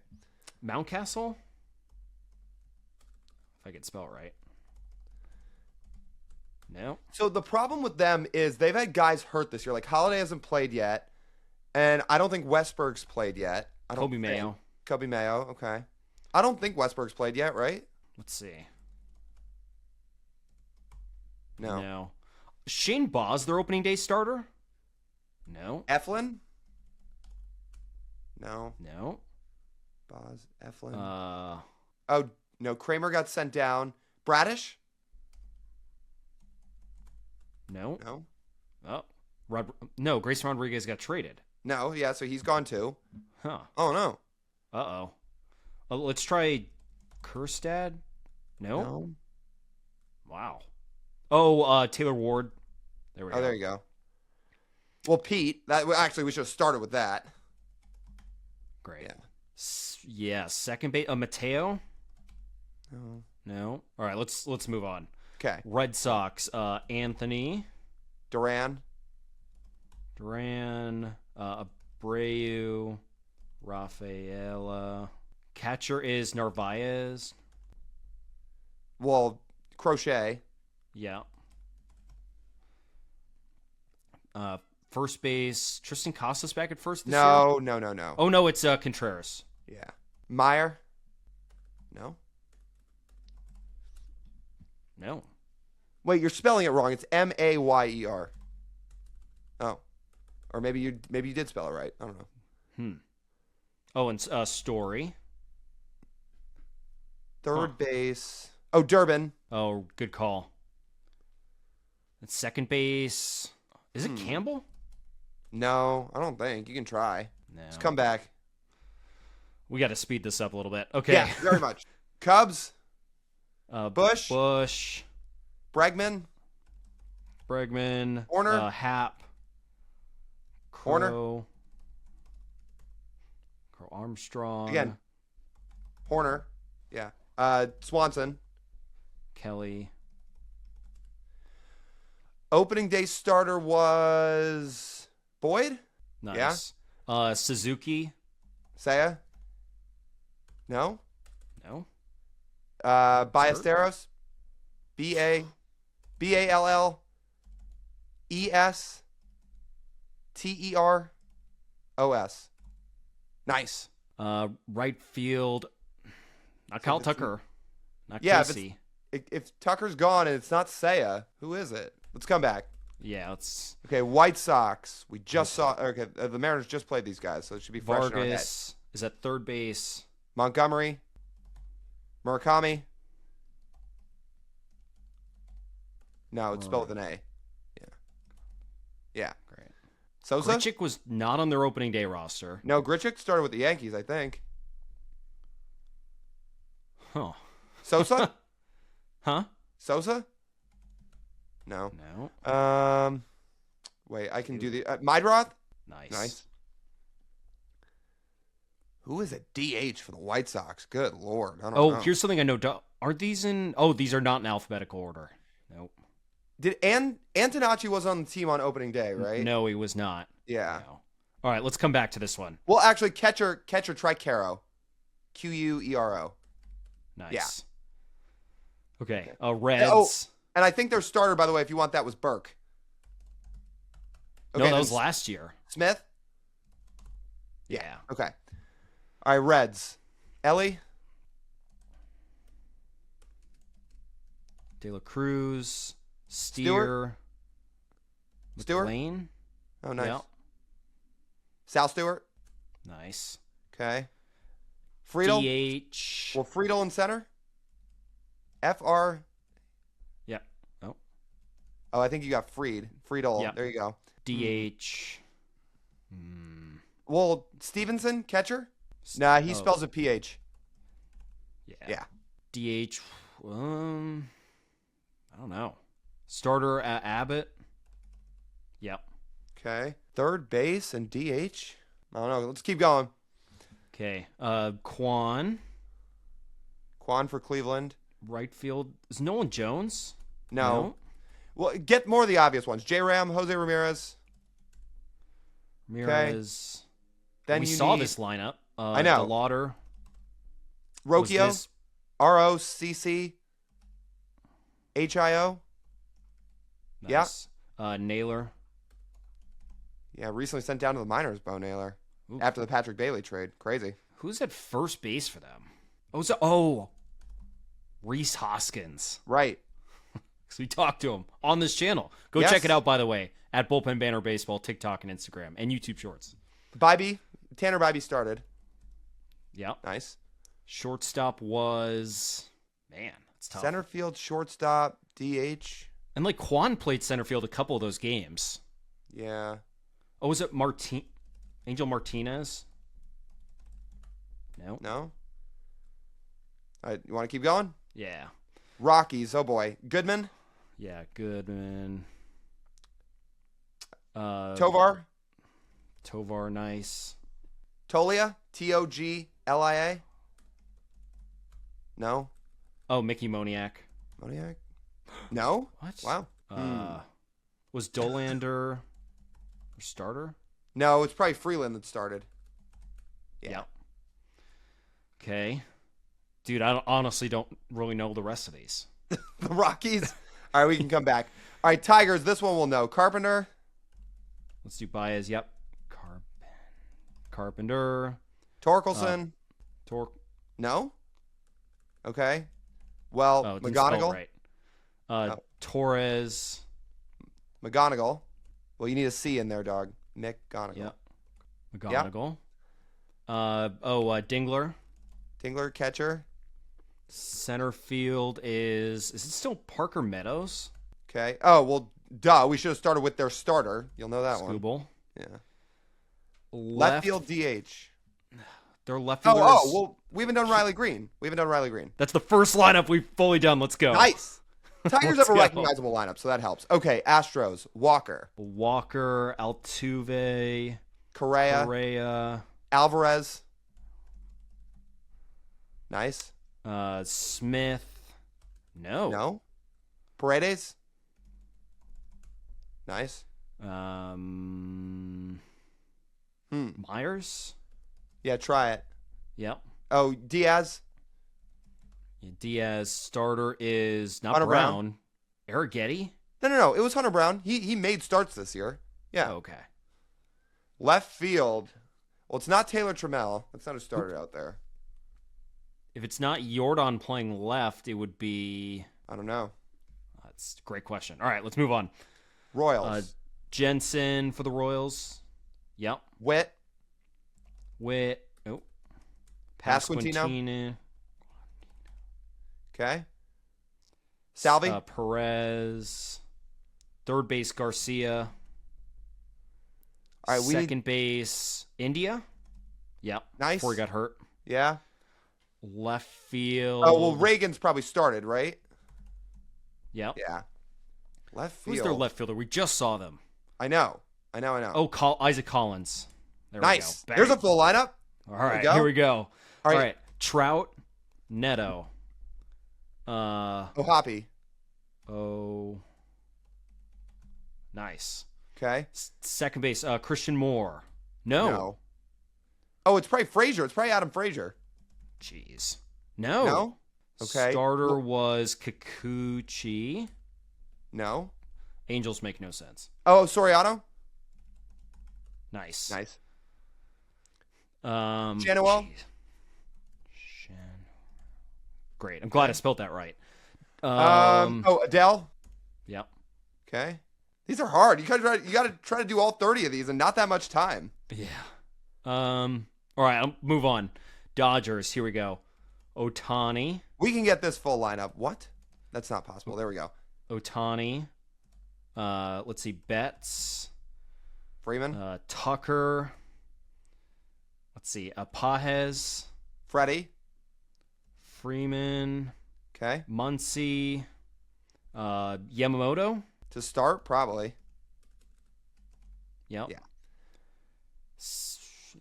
Mountcastle? If I could spell it right. No. So the problem with them is they've had guys hurt this year. Like Holiday hasn't played yet, and I don't think Westberg's played yet. Kobe Mayo. Kobe Mayo, okay. I don't think Westberg's played yet, right? Let's see. No. Shane Baz, their opening day starter? No. Eflin? No. No. Boz, Eflin. Uh, Oh, no. Kramer got sent down. Bradish? no. No. Oh, no. Grayson Rodriguez got traded. No, yeah, so he's gone too. Huh. Oh, no. Uh-oh. Let's try Kerstad. No? No. Wow. Oh, Taylor Ward. There we go. Oh, there you go. Well, Pete, actually, we should have started with that. Great. Yeah. Yeah, second base. Mateo? No. No. All right, let's move on. Okay. Red Sox. Anthony. Duran. Abreu. Rafaela. Catcher is Narvaez. Well, Crochet. Yeah. First base. Tristan Casas back at first this year? No. Oh, no, it's Contreras. Yeah. Meyer. No. No. Wait, you're spelling it wrong. It's Mayer. Oh. Or maybe you did spell it right. I don't know. Oh, and Story. Third base. Oh, Durbin. Oh, good call. And second base. Is it Campbell? No, I don't think. You can try. No. Just come back. We got to speed this up a little bit. Okay. Yeah, very much. Cubs. Bush. Bush. Bregman. Horner. Hap. Horner. Crow Armstrong. Again. Horner. Yeah. Swanson. Kelly. Opening day starter was Boyd? Nice. Suzuki. Saya? No? No. Ballesteros? Ballesteros. Nice. Right field. Not Kyle Tucker. Not Yeah, Casey. If Tucker's gone and it's not Saya, who is it? Let's come back. Yeah, let's. Okay, White Sox. We just saw. Okay, the Mariners just played these guys, so it should be fresh in our head. Vargas is at third base. Montgomery. Murakami. No, it's spelled with an A. Yeah. Great. Sosa? Grichuk was not on their opening day roster. No, Grichuk started with the Yankees, I think. Huh. Sosa? Huh? Sosa? No. No. Wait, I can do the Midroth? Nice. Who is a DH for the White Sox? Good Lord. I don't Oh, know. here's something I know. Are these in? Oh, these are not in alphabetical order. Nope. Did Antonacci was on the team on opening day, right? No, he was not. Yeah. No. All right, let's come back to this one. Well, actually, catcher try Quero. Quero. Nice. Yeah. Okay. Reds. Oh, and I think their starter, by the way, if you want that, was Burke. No, that then was last year. Smith? Yeah. Okay. All right, Reds. Ellie? De La Cruz. Steer. Stewart? McLean. Oh, nice. Yep. Sal Stewart? Nice. Okay. Friedel? DH. Well, Friedel in center? FR? Yeah. Oh. Oh, I think you got Friedel. Yep. There you go. DH. Well, Stevenson, catcher? Nah, he Oh. spells it PH. Yeah. DH. I don't know. Starter Abbott. Yep. Okay. Third base and DH? I don't know. Let's keep going. Okay. Quan. Quan for Cleveland. Right field. Is Nolan Jones? No. Well, get more of the obvious ones. J-Ram, Jose Ramirez. Ramirez. Then we you saw need this lineup. I know. DeLauder. Rocchio. ROCC. HIO. Nice. Naylor. Yeah, recently sent down to the minors, Bo Naylor. Ooh. After the Patrick Bailey trade. Crazy. Who's at first base for them? Reese Hoskins. Right. Because we talked to him on this channel. Go Yes. check it out, by the way, at Bullpen Banner Baseball, TikTok and Instagram, and YouTube Shorts. Bybee. Tanner Bybee started. Yep. Nice. Shortstop was, man, it's tough. Center field, shortstop, DH. And like Quan played center field a couple of those games. Yeah. Oh, was it Angel Martinez? No. No? All right, you want to keep going? Yeah. Rockies. Oh, boy. Goodman. Yeah, Goodman. Tovar. Tovar, nice. Tolia. Toglia. No? Oh, Mickey Moniak. Moniak? No? What? Wow. Was Dolander your starter? No, it's probably Freeland that started. Yeah. Okay. Dude, honestly don't really know the rest of these. The Rockies. All right, we can come back. All right, Tigers. This one we'll know. Carpenter. Let's do Baez. Yep. Carpenter. Torkelson. No? Okay. Well, Oh, it didn't spell it McGonigal. right. Torres. McGonigal. Well, you need a C in there, dog. McGonigal. Yep. McGonigal. Dingler. Dingler, catcher. Center field is it still Parker Meadows? Okay. Oh, well, duh. We should have started with their starter. You'll know that one. Scooble. Yeah. Left field, DH. Their left fielders. Well, we haven't done Riley Green. That's the first lineup we've fully done. Let's go. Nice. Tigers Let's have a go. recognizable lineup, so that helps. Okay, Astros. Walker. Altuve. Correa. Alvarez. Nice. Smith. No. Paredes. Nice. Myers. Yeah, try it. Yep. Oh, Diaz. Diaz starter is not Hunter Brown. Arrighetti. No. It was Hunter Brown. He made starts this year. Yeah. Okay. Left field. Well, it's not Taylor Trammell. That's not a starter out there. If it's not Jordan playing left, it would be. I don't know. That's a great question. All right, let's move on. Royals. Jensen for the Royals. Yep. Witt. Oh. Pasquantino. Okay. Salvi. Perez. Third base Garcia. All right, Second base India. Yep. Nice. Before he got hurt. Yeah. Left field. Oh, well, Reagan's probably started, right? Yep. Yeah. Left field. Who's their left fielder? We just saw them. I know. Oh, Isaac Collins. There Nice. we go. There's a full lineup. All right, go. here we go. All All right. right. Trout, Neto. Hoppy. Oh. Nice. Okay. Second base, Christian Moore. No. Oh, it's probably Frazier. It's probably Adam Frazier. Jeez. No. No? Okay. Starter was Kikuchi. No. Angels make no sense. Oh, Soriano. Nice. Januel. Jeez. Great. I'm glad I spelled that right. Adele. Yep. Okay. These are hard. You got to try to do all 30 of these in not that much time. Yeah. All right, I'll move on. Dodgers, here we go. Otani. We can get this full lineup. What? That's not possible. There we go. Otani. Let's see. Betts. Freeman. Tucker. Let's see. Pajes. Freddie. Freeman. Okay. Muncy. Yamamoto. To start, probably. Yep. Yeah.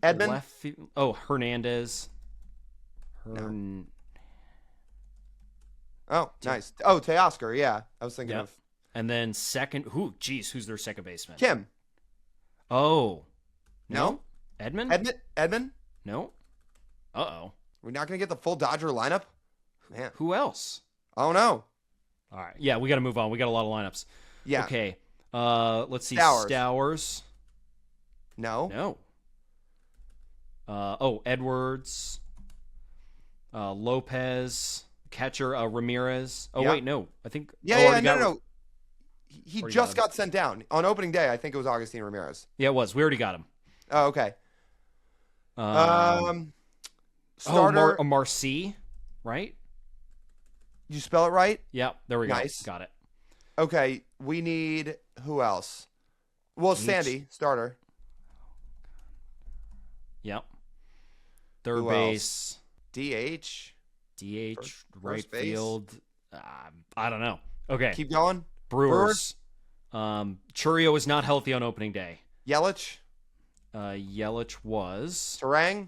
Edmund. Hernandez. Oh, nice. Oh, Teoscar. Yeah. I was thinking Yep. of And then second. Who's their second baseman? Kim. Oh. No? Edmund? Edmund? No. Uh-oh. We're not going to get the full Dodger lineup? Man. Who else? Oh, no. All right. Yeah, we got to move on. We got a lot of lineups. Yeah. Okay. Let's see. Stowers. Stowers. No. No. Edwards. Lopez. Catcher Ramirez. Oh, Yeah. wait, no. I think. No. He Already just got him. got sent down. On opening day, I think it was Augustine Ramirez. Yeah, it was. We already got him. Oh, okay. Starter. Marcy, right? You spell it right? Yep, there we go. Nice. Got it. Okay, we need who else? Well, Sandy, starter. Yep. Third Who base, DH. DH, right first base. field. I don't know. Okay. Keep going. Brewers. Churio is not healthy on opening day. Yelich. Yelich was. Terang.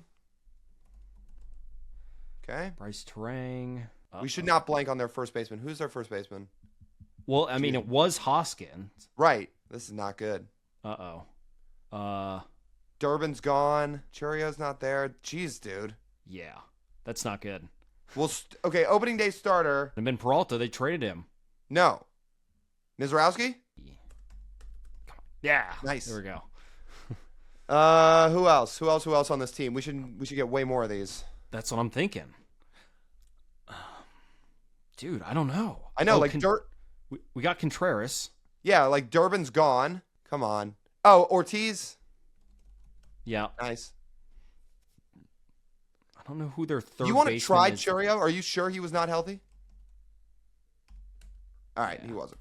Okay. Bryce Terang. We should not blank on their first baseman. Who's their first baseman? Well, I mean, it was Hoskins. Right. This is not good. Uh-oh. Durbin's gone. Churio's not there. Jeez, dude. Yeah. That's not good. Well, okay, opening day starter. And then Peralta, they traded him. No. Nizarowski? Yeah. Nice. There we go. Who else? Who else on this team? We should get way more of these. That's what I'm thinking. Dude, I don't know. I know, we got Contreras. Yeah, like Durbin's gone. Come on. Oh, Ortiz. Yeah. Nice. I don't know who their third You want to baseman try is. Churio? Are you sure he was not healthy? All right, Yeah. he wasn't.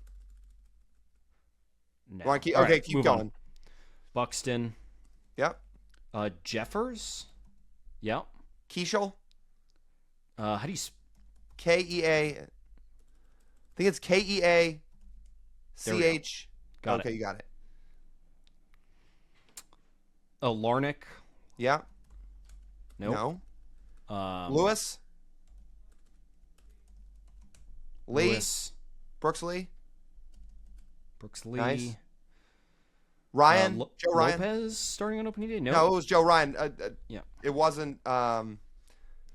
No. Want to keep, All okay, right, keep move going. on. Buxton. Yep. Jeffers. Yep. Keishel. How do you... Kea. I think it's Keach. Got Okay, it. you got it. Larnick. Yeah. Nope. No. Lewis. Lee. Lewis. Brooks Lee. Brooks Lee. Nice. Ryan. Joe Ryan. Lopez starting on opening day? No, it was Joe Ryan. Yeah. It wasn't. Pablo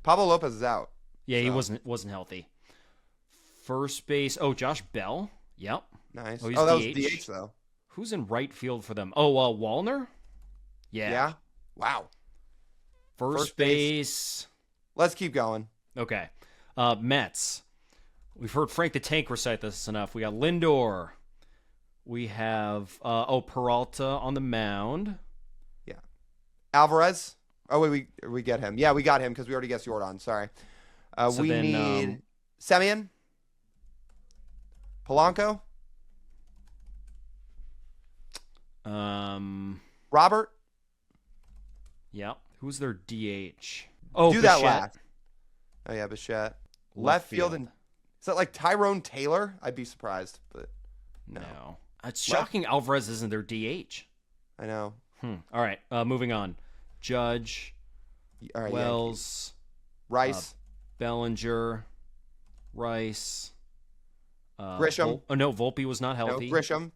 Lopez is out. Yeah, he So. wasn't healthy. First base. Oh, Josh Bell. Yep. Nice. Oh, he's that was DH. DH though. Who's in right field for them? Oh, Wallner? Yeah. Wow. First base. Let's keep going. Okay. Mets. We've heard Frank the Tank recite this enough. We got Lindor. We have Peralta on the mound. Yeah. Alvarez. Oh wait, we get him. Yeah, we got him because we already guessed Jordan. Sorry. So we then, need Semien. Polanco. Robert. Yeah. Who's their DH? Oh, Do that Bichette. last. Oh yeah, Bichette. Left field and is that like Tyrone Taylor? I'd be surprised, but no. It's shocking Alvarez isn't their DH. I know. All right. Moving on. Judge. All right. Wells. Rice. Bellinger. Rice. Grisham. No, Volpe was not No, healthy. Grisham.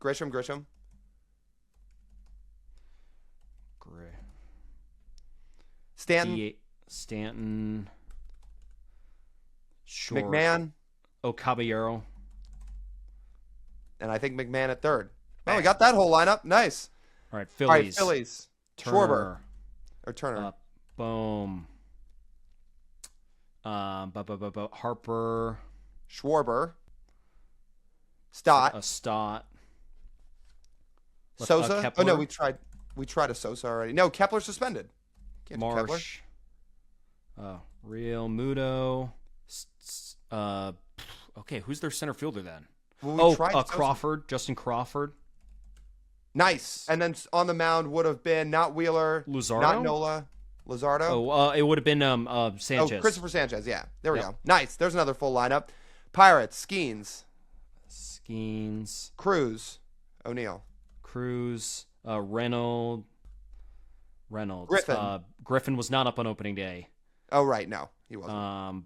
Stanton. Stanton. Sure. McMahon. Oh, Caballero. And I think McMahon at third. Oh, we got that whole lineup. Nice. All right, All right, Phillies. Phillies. Turner. Schwarber. Or Turner. Boom. Harper. Schwarber. Stott. Stott. Sosa. Kepler. Oh no, we tried a Sosa already. No, Kepler suspended. Can't do Kepler. Marsh. Real Muto. Okay, who's their center fielder then? Well, we tried Sosa. Crawford. Justin Crawford. Nice. And then on the mound would have been not Wheeler, Luzardo? not Nola, Luzardo. Oh, it would have been Sanchez. Oh, Christopher Sanchez. Yeah, there we go. Nice. There's another full lineup. Pirates. Skeens. Cruz. O'Neill. Cruz. Reynolds. Griffin. Griffin was not up on opening day. Oh right, no, he wasn't. All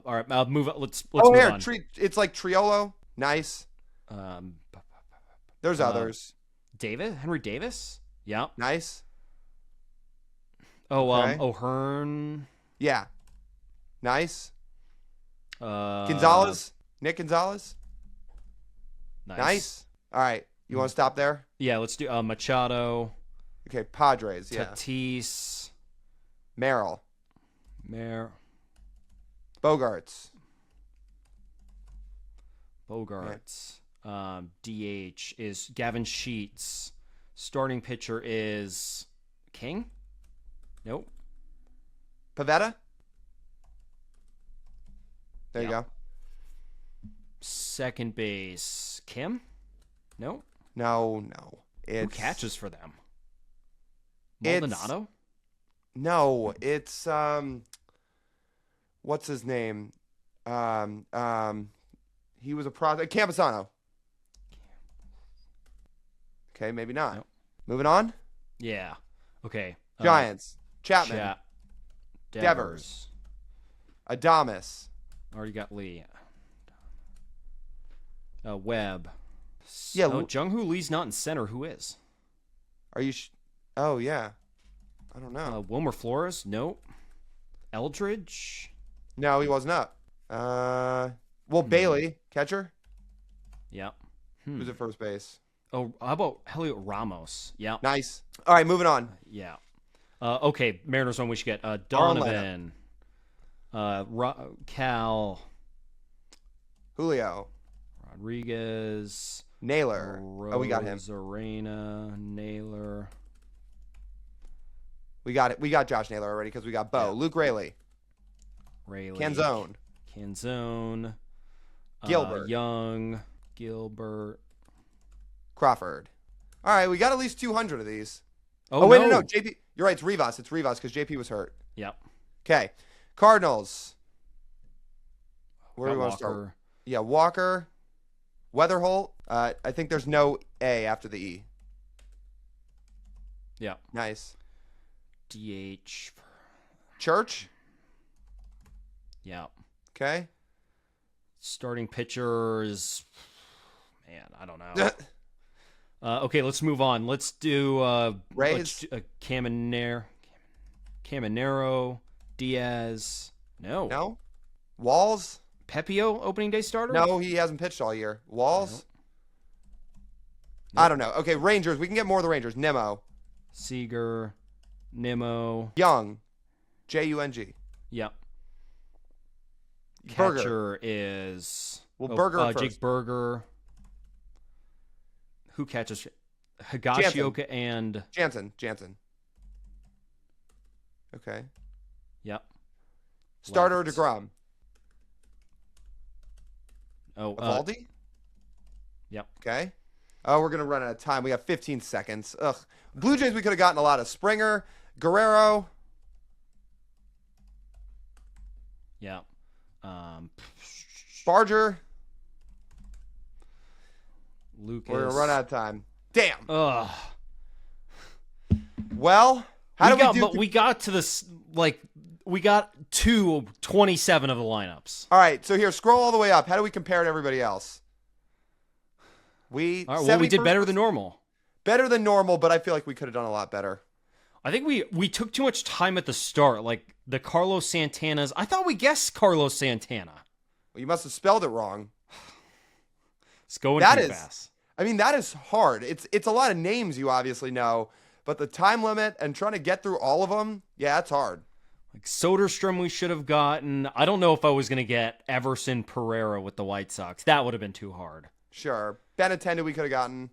right, move. Let's oh, move here, on. it's like Triolo. Nice. There's others. Henry Davis. Yeah. Nice. Oh, Okay. O'Hearn. Yeah. Nice. Nick Nick Gonzalez. Nice. Nice. All right. You want to stop there? Yeah, let's do Machado. Okay. Padres. Yeah. Tatis. Merrill. Bogarts. DH is Gavin Sheets. Starting pitcher is King. Nope. Pavetta? There you Yeah. go. Second base, Kim? No. No. Who It's catches for them? It's- Maldonado? No, it's what's his name? He was a Campusano. Okay, maybe not. Nope. Moving on. Yeah. Okay. Giants. Chapman. Devers. Adames. Already got Lee. Webb. Yeah, Jung-Hoo Lee's not in center. Who is? Are you? Oh yeah. I don't know. Wilmer Flores? Nope. Eldridge? No, he was not. Well, Bailey, catcher. Yep. Who's at first base? Oh, how about Helio Ramos? Yeah. Nice. All right, moving on. Yeah. Okay, Mariners one we should get. Donovan. Cal. Julio. Rodriguez. Naylor. Oh, we got him. Arena. Naylor. We got it. We got Josh Naylor already because we got Bo. Yeah. Luke Rayleigh. Rayleigh. Canzone. Canzone. Gilbert. Young. Gilbert. Crawford. All right, we got at least 200 of these. Oh, wait, no. no. JP. You're right. It's Rivas. It's Rivas because JP was hurt. Yep. Okay. Cardinals. Where Got do we want to Walker. start? Yeah, Walker. Weatherholt. I think there's no A after the E. Yeah. Nice. DH. Church. Yeah. Okay. Starting pitchers. Man, I don't know. Okay, let's move on. Let's do Rays? Caminero, Diaz. No. Walls. Pepio, opening day starter? No, he hasn't pitched all year. Walls. Nope. I don't know. Okay, Rangers. We can get more of the Rangers. Nimmo. Seager, Nimmo. Young. Jung. Yep. Berger. Catcher is Berger first. Jake Berger. Who catches? Jansen. Higashioka and Jansen. Okay. yep. Starter Left. DeGrom. Oh, Evaldi? yep. Okay. Oh, we're going to run out of time. We have 15 seconds. Ugh. Blue Jays, we could have gotten a lot of Springer. Guerrero. Yep. Barger. Lucas. We're going to run out of time. Damn. Ugh. Well, how do we do? But we got to this, we got to 27 of the lineups. All right, so here, scroll all the way up. How do we compare to everybody else? All right, well, we did better than normal. Better than normal, but I feel like we could have done a lot better. I think we took too much time at the start, like the Carlos Santanas. I thought we guessed Carlos Santana. Well, you must have spelled it wrong. It's going That too is- fast. I mean, that is hard. It's a lot of names you obviously know, but the time limit and trying to get through all of them, yeah, it's hard. Like Soderstrom we should have gotten. I don't know if I was going to get Everson Pereira with the White Sox. That would have been too hard. Sure. Benintendi we could have gotten.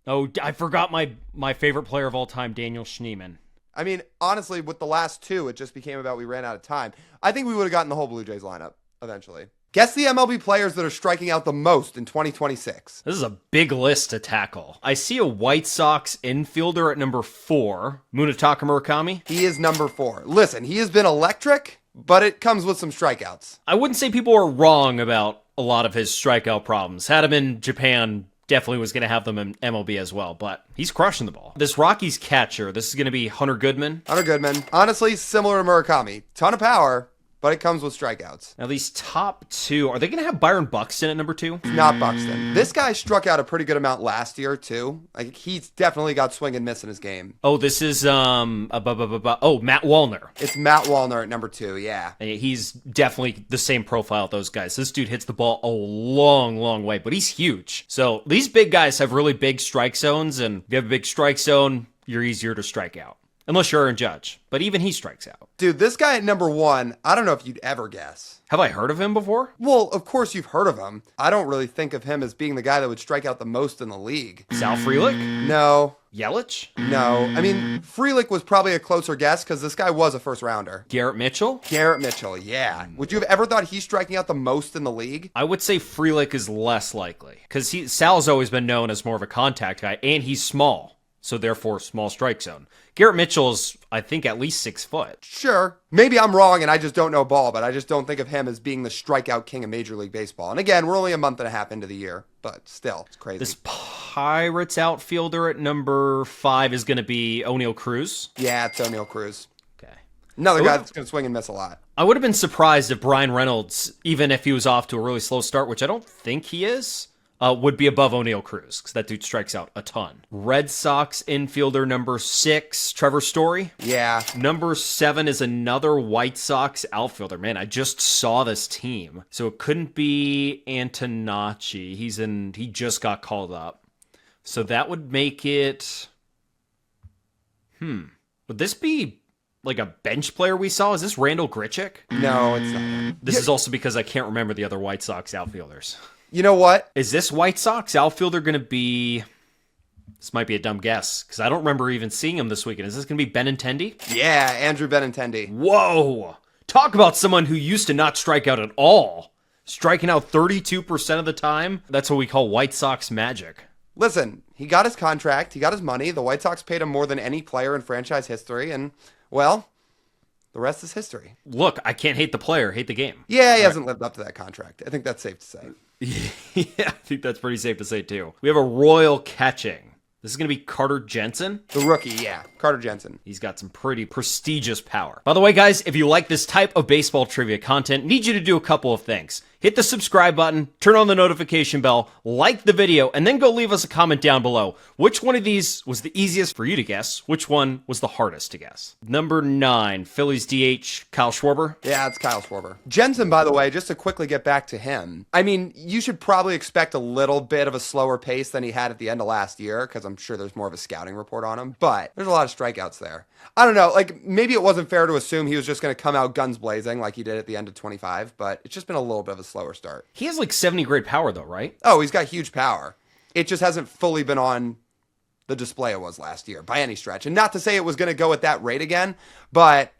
Oh, I forgot my favorite player of all time, Daniel Schneemann. I mean, honestly, with the last two, it just became about we ran out of time. I think we would have gotten the whole Blue Jays lineup eventually. Guess the MLB players that are striking out the most in 2026. This is a big list to tackle. I see a White Sox infielder at number 4, Munetaka Murakami. He is number 4. Listen, he has been electric, but it comes with some strikeouts. I wouldn't say people are wrong about a lot of his strikeout problems. Had him in Japan, definitely was going to have them in MLB as well, but he's crushing the ball. This Rockies catcher, this is going to be Hunter Goodman. Hunter Goodman, honestly, similar to Murakami. Ton of power, but it comes with strikeouts. Now, these top 2, are they going to have Byron Buxton at number 2? Not Buxton. This guy struck out a pretty good amount last year, too. Like, he's definitely got swing and miss in his game. Oh, this is, Matt Wallner. It's Matt Wallner at number 2, yeah. He's definitely the same profile as those guys. This dude hits the ball a long, long way, but he's huge. So these big guys have really big strike zones, and if you have a big strike zone, you're easier to strike out. Unless you're Aaron Judge. But even he strikes out. Dude, this guy at number 1, I don't know if you'd ever guess. Have I heard of him before? Well, of course you've heard of him. I don't really think of him as being the guy that would strike out the most in the league. Sal Frelick? No. Yelich? No. I mean, Frelick was probably a closer guess because this guy was a first rounder. Garrett Mitchell? Garrett Mitchell, yeah. Would you have ever thought he's striking out the most in the league? I would say Frelick is less likely. Because Sal's always been known as more of a contact guy, and he's small. So therefore, small strike zone. Garrett Mitchell is, I think, at least 6 foot. Sure. Maybe I'm wrong and I just don't know ball, but I just don't think of him as being the strikeout king of Major League Baseball. And again, we're only a month and a half into the year, but still, it's crazy. This Pirates outfielder at number 5 is going to be O'Neal Cruz. Yeah, it's O'Neal Cruz. Okay. Another guy that's going to swing and miss a lot. I would have been surprised if Brian Reynolds, even if he was off to a really slow start, which I don't think he is, would be above O'Neal Cruz, because that dude strikes out a ton. Red Sox infielder number 6, Trevor Story. Yeah. Number 7 is another White Sox outfielder. Man, I just saw this team. So it couldn't be Antonacci. He just got called up. So that would make it... Would this be like a bench player we saw? Is this Randall Grichuk? No, it's not. This is also because I can't remember the other White Sox outfielders. You know what? Is this White Sox outfielder going to be... This might be a dumb guess, because I don't remember even seeing him this weekend. Is this going to be Benintendi? Yeah, Andrew Benintendi. Whoa! Talk about someone who used to not strike out at all. Striking out 32% of the time. That's what we call White Sox magic. Listen, he got his contract. He got his money. The White Sox paid him more than any player in franchise history. And, well, the rest is history. Look, I can't hate the player, hate the game. Yeah, he hasn't lived up to that contract. I think that's safe to say. Yeah, I think that's pretty safe to say, too. We have a Royal catching. This is going to be Carter Jensen. The rookie, yeah. Carter Jensen. He's got some pretty prestigious power. By the way, guys, if you like this type of baseball trivia content, need you to do a couple of things. Hit the subscribe button, turn on the notification bell, like the video, and then go leave us a comment down below. Which one of these was the easiest for you to guess? Which one was the hardest to guess? Number 9, Phillies DH, Kyle Schwarber. Yeah, it's Kyle Schwarber. Jensen, by the way, just to quickly get back to him, I mean, you should probably expect a little bit of a slower pace than he had at the end of last year, because I'm sure there's more of a scouting report on him, but there's a lot of strikeouts there. I don't know, like, maybe it wasn't fair to assume he was just going to come out guns blazing like he did at the end of 25, but it's just been a little bit of a slower start. He has like 70 grade power, though, right? Oh, he's got huge power. It just hasn't fully been on the display it was last year by any stretch. And not to say it was going to go at that rate again, but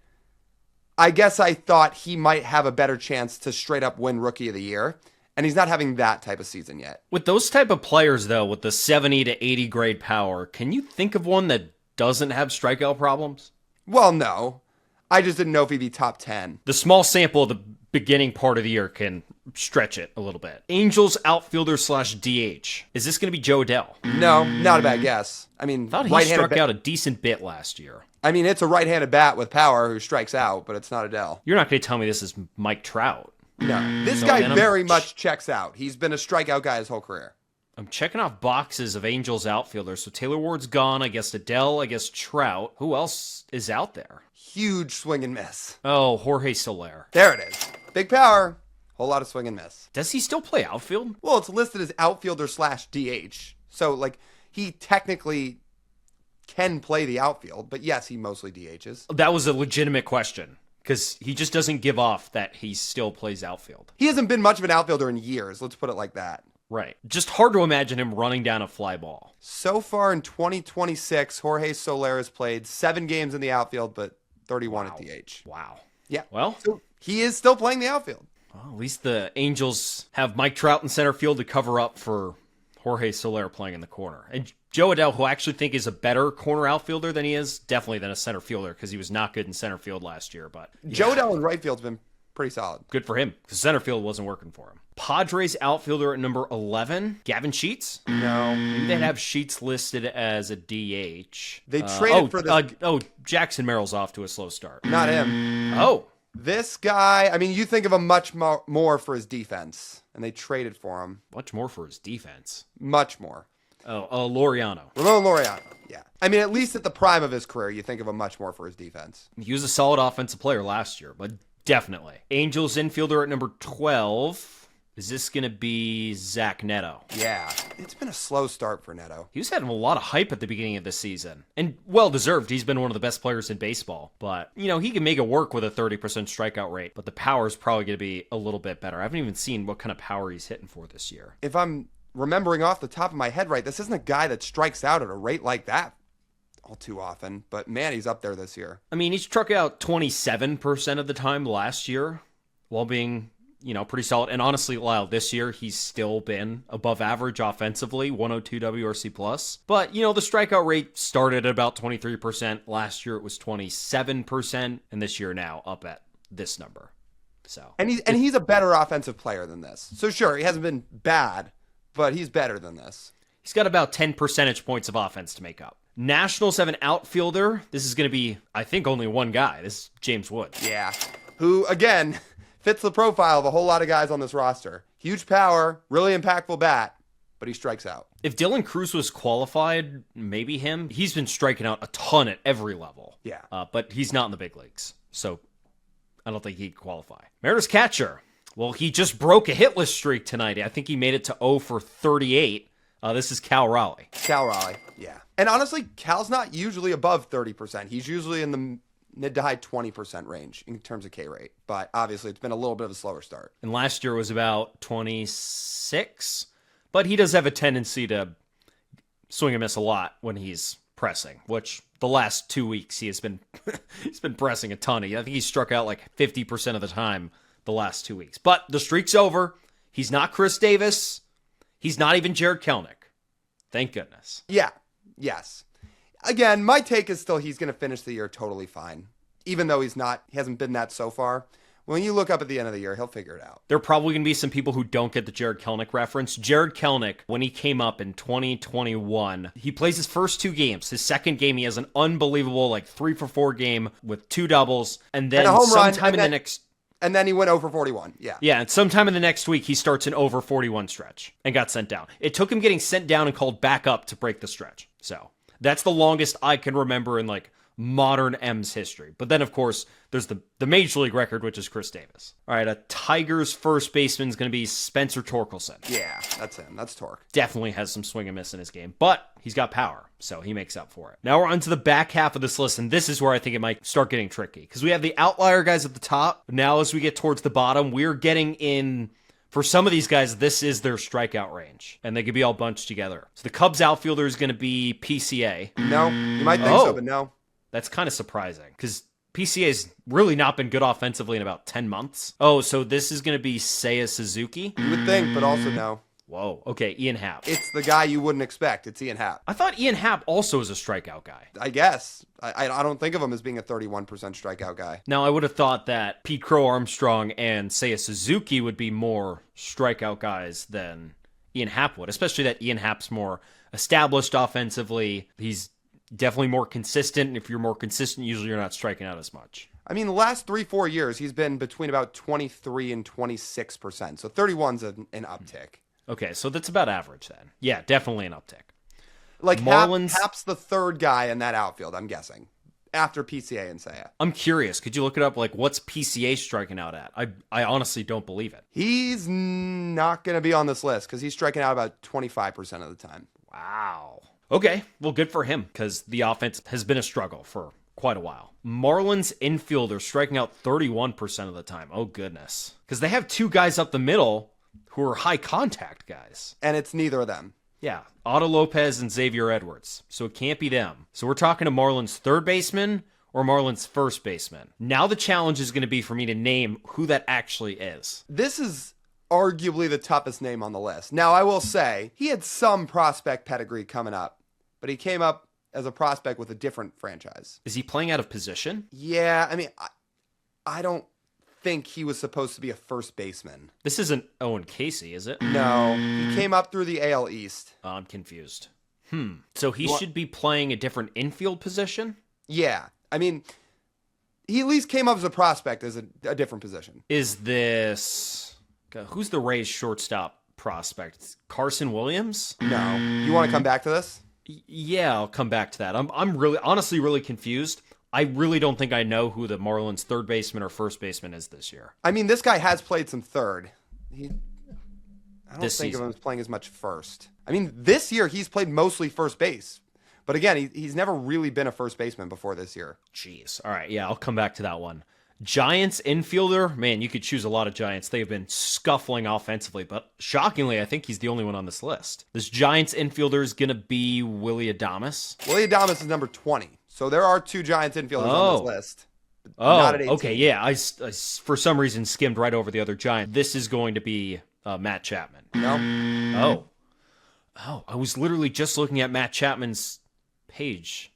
I guess I thought he might have a better chance to straight up win Rookie of the Year. And he's not having that type of season yet. With those type of players, though, with the 70 to 80 grade power, can you think of one that doesn't have strikeout problems? Well, no. I just didn't know if he'd be top 10. The small sample of the beginning part of the year can stretch it a little bit. Angels outfielder / DH. Is this going to be Joe Adell? No, not a bad guess. I mean, I thought he struck out a decent bit last year. I mean, it's a right-handed bat with power who strikes out, but it's not Adell. You're not going to tell me this is Mike Trout. No. This guy very much checks out. He's been a strikeout guy his whole career. I'm checking off boxes of Angels outfielders. So Taylor Ward's gone. I guess Adell. I guess Trout. Who else is out there? Huge swing and miss. Oh, Jorge Soler. There it is. Big power. Whole lot of swing and miss. Does he still play outfield? Well, it's listed as outfielder / DH. So, like, he technically can play the outfield, but yes, he mostly DHs. That was a legitimate question, because he just doesn't give off that he still plays outfield. He hasn't been much of an outfielder in years, let's put it like that. Right. Just hard to imagine him running down a fly ball. So far in 2026, Jorge Soler has played 7 games in the outfield, but 31 at DH. Wow. Yeah. Well, so he is still playing the outfield. Well, at least the Angels have Mike Trout in center field to cover up for Jorge Soler playing in the corner. And Joe Adell, who I actually think is a better corner outfielder than he is, definitely than a center fielder, because he was not good in center field last year. But yeah. Joe Adell in right field's been pretty solid. Good for him, because center field wasn't working for him. Padres outfielder at number 11, Gavin Sheets. No. Maybe they'd have Sheets listed as a DH. They traded for this. Jackson Merrill's off to a slow start. Not him. Oh. This guy, I mean, you think of him much more for his defense, and they traded for him. Much more for his defense. Much more. Oh, Laureano. Ramon Laureano, yeah. I mean, at least at the prime of his career, you think of him much more for his defense. He was a solid offensive player last year, but definitely. Angels infielder at number 12 Is this going to be Zach Neto? Yeah, it's been a slow start for Neto. He was having a lot of hype at the beginning of the season. And well-deserved. He's been one of the best players in baseball. But, he can make it work with a 30% strikeout rate. But the power is probably going to be a little bit better. I haven't even seen what kind of power he's hitting for this year. If I'm remembering off the top of my head right, this isn't a guy that strikes out at a rate like that all too often. But, man, he's up there this year. I mean, he struck out 27% of the time last year while being... pretty solid. And honestly, Lyle, this year, he's still been above average offensively, 102 WRC+. But, the strikeout rate started at about 23%. Last year, it was 27%. And this year now up at this number. So And he's a better offensive player than this. So, sure, he hasn't been bad, but he's better than this. He's got about 10 percentage points of offense to make up. Nationals have an outfielder. This is going to be, I think, only one guy. This is James Wood. Yeah. Who, again... fits the profile of a whole lot of guys on this roster. Huge power, really impactful bat, but he strikes out. If Dylan Cruz was qualified, maybe him. He's been striking out a ton at every level. Yeah. But he's not in the big leagues, so I don't think he'd qualify. Mariners catcher. Well, he just broke a hitless streak tonight. I think he made it to 0 for 38. This is Cal Raleigh. Cal Raleigh, yeah. And honestly, Cal's not usually above 30%. He's usually in the mid to high 20% range in terms of K rate. But obviously, it's been a little bit of a slower start. And last year was about 26. But he does have a tendency to swing and miss a lot when he's pressing, which the last 2 weeks he has been he's been pressing a ton. I think he struck out like 50% of the time the last 2 weeks. But the streak's over. He's not Chris Davis. He's not even Jared Kelenic. Thank goodness. Yeah. Yes. Again, my take is still he's going to finish the year totally fine, even though he hasn't been that so far. When you look up at the end of the year, he'll figure it out. There are probably going to be some people who don't get the Jared Kelenic reference. Jared Kelenic, when he came up in 2021, he plays his first 2 games. His second game, he has an unbelievable 3-for-4 game with 2 doubles, and then a home run, and then he went over 41. Yeah. Yeah, and sometime in the next week, he starts an over 41 stretch and got sent down. It took him getting sent down and called back up to break the stretch. So that's the longest I can remember in modern M's history. But then, of course, there's the Major League record, which is Chris Davis. All right, a Tigers first baseman is going to be Spencer Torkelson. Yeah, that's him. That's Torque. Definitely has some swing and miss in his game, but he's got power, so he makes up for it. Now we're on to the back half of this list, and this is where I think it might start getting tricky, because we have the outlier guys at the top. Now as we get towards the bottom, we're getting in... For some of these guys, this is their strikeout range, and they could be all bunched together. So the Cubs outfielder is going to be PCA. No, you might think so, but no. That's kind of surprising, because PCA's really not been good offensively in about 10 months. Oh, so this is going to be Seiya Suzuki? You would think, but also no. Whoa, okay, Ian Happ. It's the guy you wouldn't expect. It's Ian Happ. I thought Ian Happ also was a strikeout guy. I guess. I don't think of him as being a 31% strikeout guy. Now, I would have thought that Pete Crow Armstrong and Seiya Suzuki would be more strikeout guys than Ian Happ would, especially that Ian Happ's more established offensively. He's definitely more consistent, and if you're more consistent, usually you're not striking out as much. I mean, the last 3-4 years, he's been between about 23 and 26%. So 31's an uptick. Okay, so that's about average then. Yeah, definitely an uptick. Happ's the third guy in that outfield, I'm guessing, after PCA and Seiya. I'm curious. Could you look it up? What's PCA striking out at? I honestly don't believe it. He's not going to be on this list because he's striking out about 25% of the time. Wow. Okay, well, good for him, because the offense has been a struggle for quite a while. Marlins infielder striking out 31% of the time. Oh, goodness. Because they have 2 guys up the middle who are high contact guys. And it's neither of them. Yeah, Otto Lopez and Xavier Edwards. So it can't be them. So we're talking to Marlins third baseman or Marlins first baseman. Now the challenge is going to be for me to name who that actually is. This is arguably the toughest name on the list. Now, I will say, he had some prospect pedigree coming up, but he came up as a prospect with a different franchise. Is he playing out of position? Yeah, I mean, I don't think he was supposed to be a first baseman. This isn't Owen Casey, is it? No, he came up through the AL East. I'm confused. So he should be playing a different infield position? Yeah, I mean, he at least came up as a prospect as a different position. Is this... Who's the Rays shortstop prospect? Carson Williams? No. You want to come back to this? Yeah, I'll come back to that. I'm really, honestly really confused. I really don't think I know who the Marlins third baseman or first baseman is this year. I mean, this guy has played some third. I don't this think season. of him as playing as much first. I mean, this year he's played mostly first base. But again, he's never really been a first baseman before this year. Jeez. All right, yeah, I'll come back to that one. Giants infielder, man, you could choose a lot of Giants. They have been scuffling offensively, but shockingly, I think he's the only one on this list. This Giants infielder is going to be Willy Adames. Willy Adames is number 20. So there are 2 Giants infielders on this list. Oh, okay, yeah. I for some reason skimmed right over the other Giant. This is going to be Matt Chapman. No. Oh, I was literally just looking at Matt Chapman's page.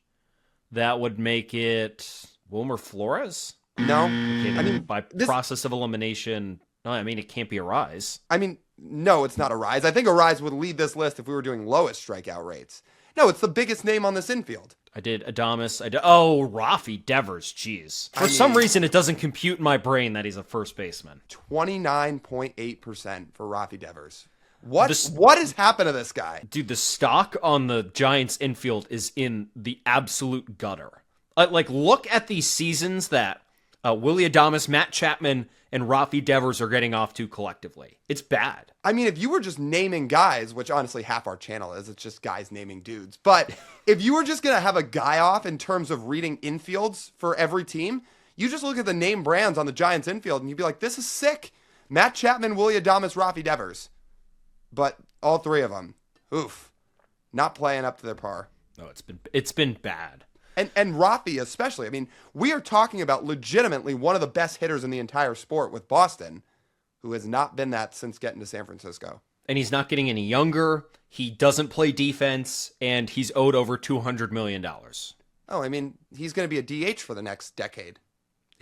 That would make it Wilmer Flores? No. Okay, I mean, by process of elimination, no, I mean, it can't be a rise. I mean, no, it's not a rise. I think a rise would lead this list if we were doing lowest strikeout rates. No, it's the biggest name on this infield. I did Adames. Rafi Devers. Jeez. For some reason, it doesn't compute in my brain that he's a first baseman. 29.8% for Rafi Devers. What has happened to this guy? Dude, the stock on the Giants infield is in the absolute gutter. Look at these seasons that Willy Adames, Matt Chapman, and Rafi Devers are getting off to collectively. It's bad. I mean, if you were just naming guys, which honestly half our channel is, it's just guys naming dudes. But if you were just going to have a guy off in terms of reading infields for every team, you just look at the name brands on the Giants infield and you'd be like, this is sick. Matt Chapman, Willy Adames, Rafi Devers. But all 3 of them, oof, not playing up to their par. No, it's been bad. And Rafi especially. I mean, we are talking about legitimately one of the best hitters in the entire sport with Boston, who has not been that since getting to San Francisco. And he's not getting any younger. He doesn't play defense, and he's owed over $200 million. Oh, I mean, he's going to be a DH for the next decade.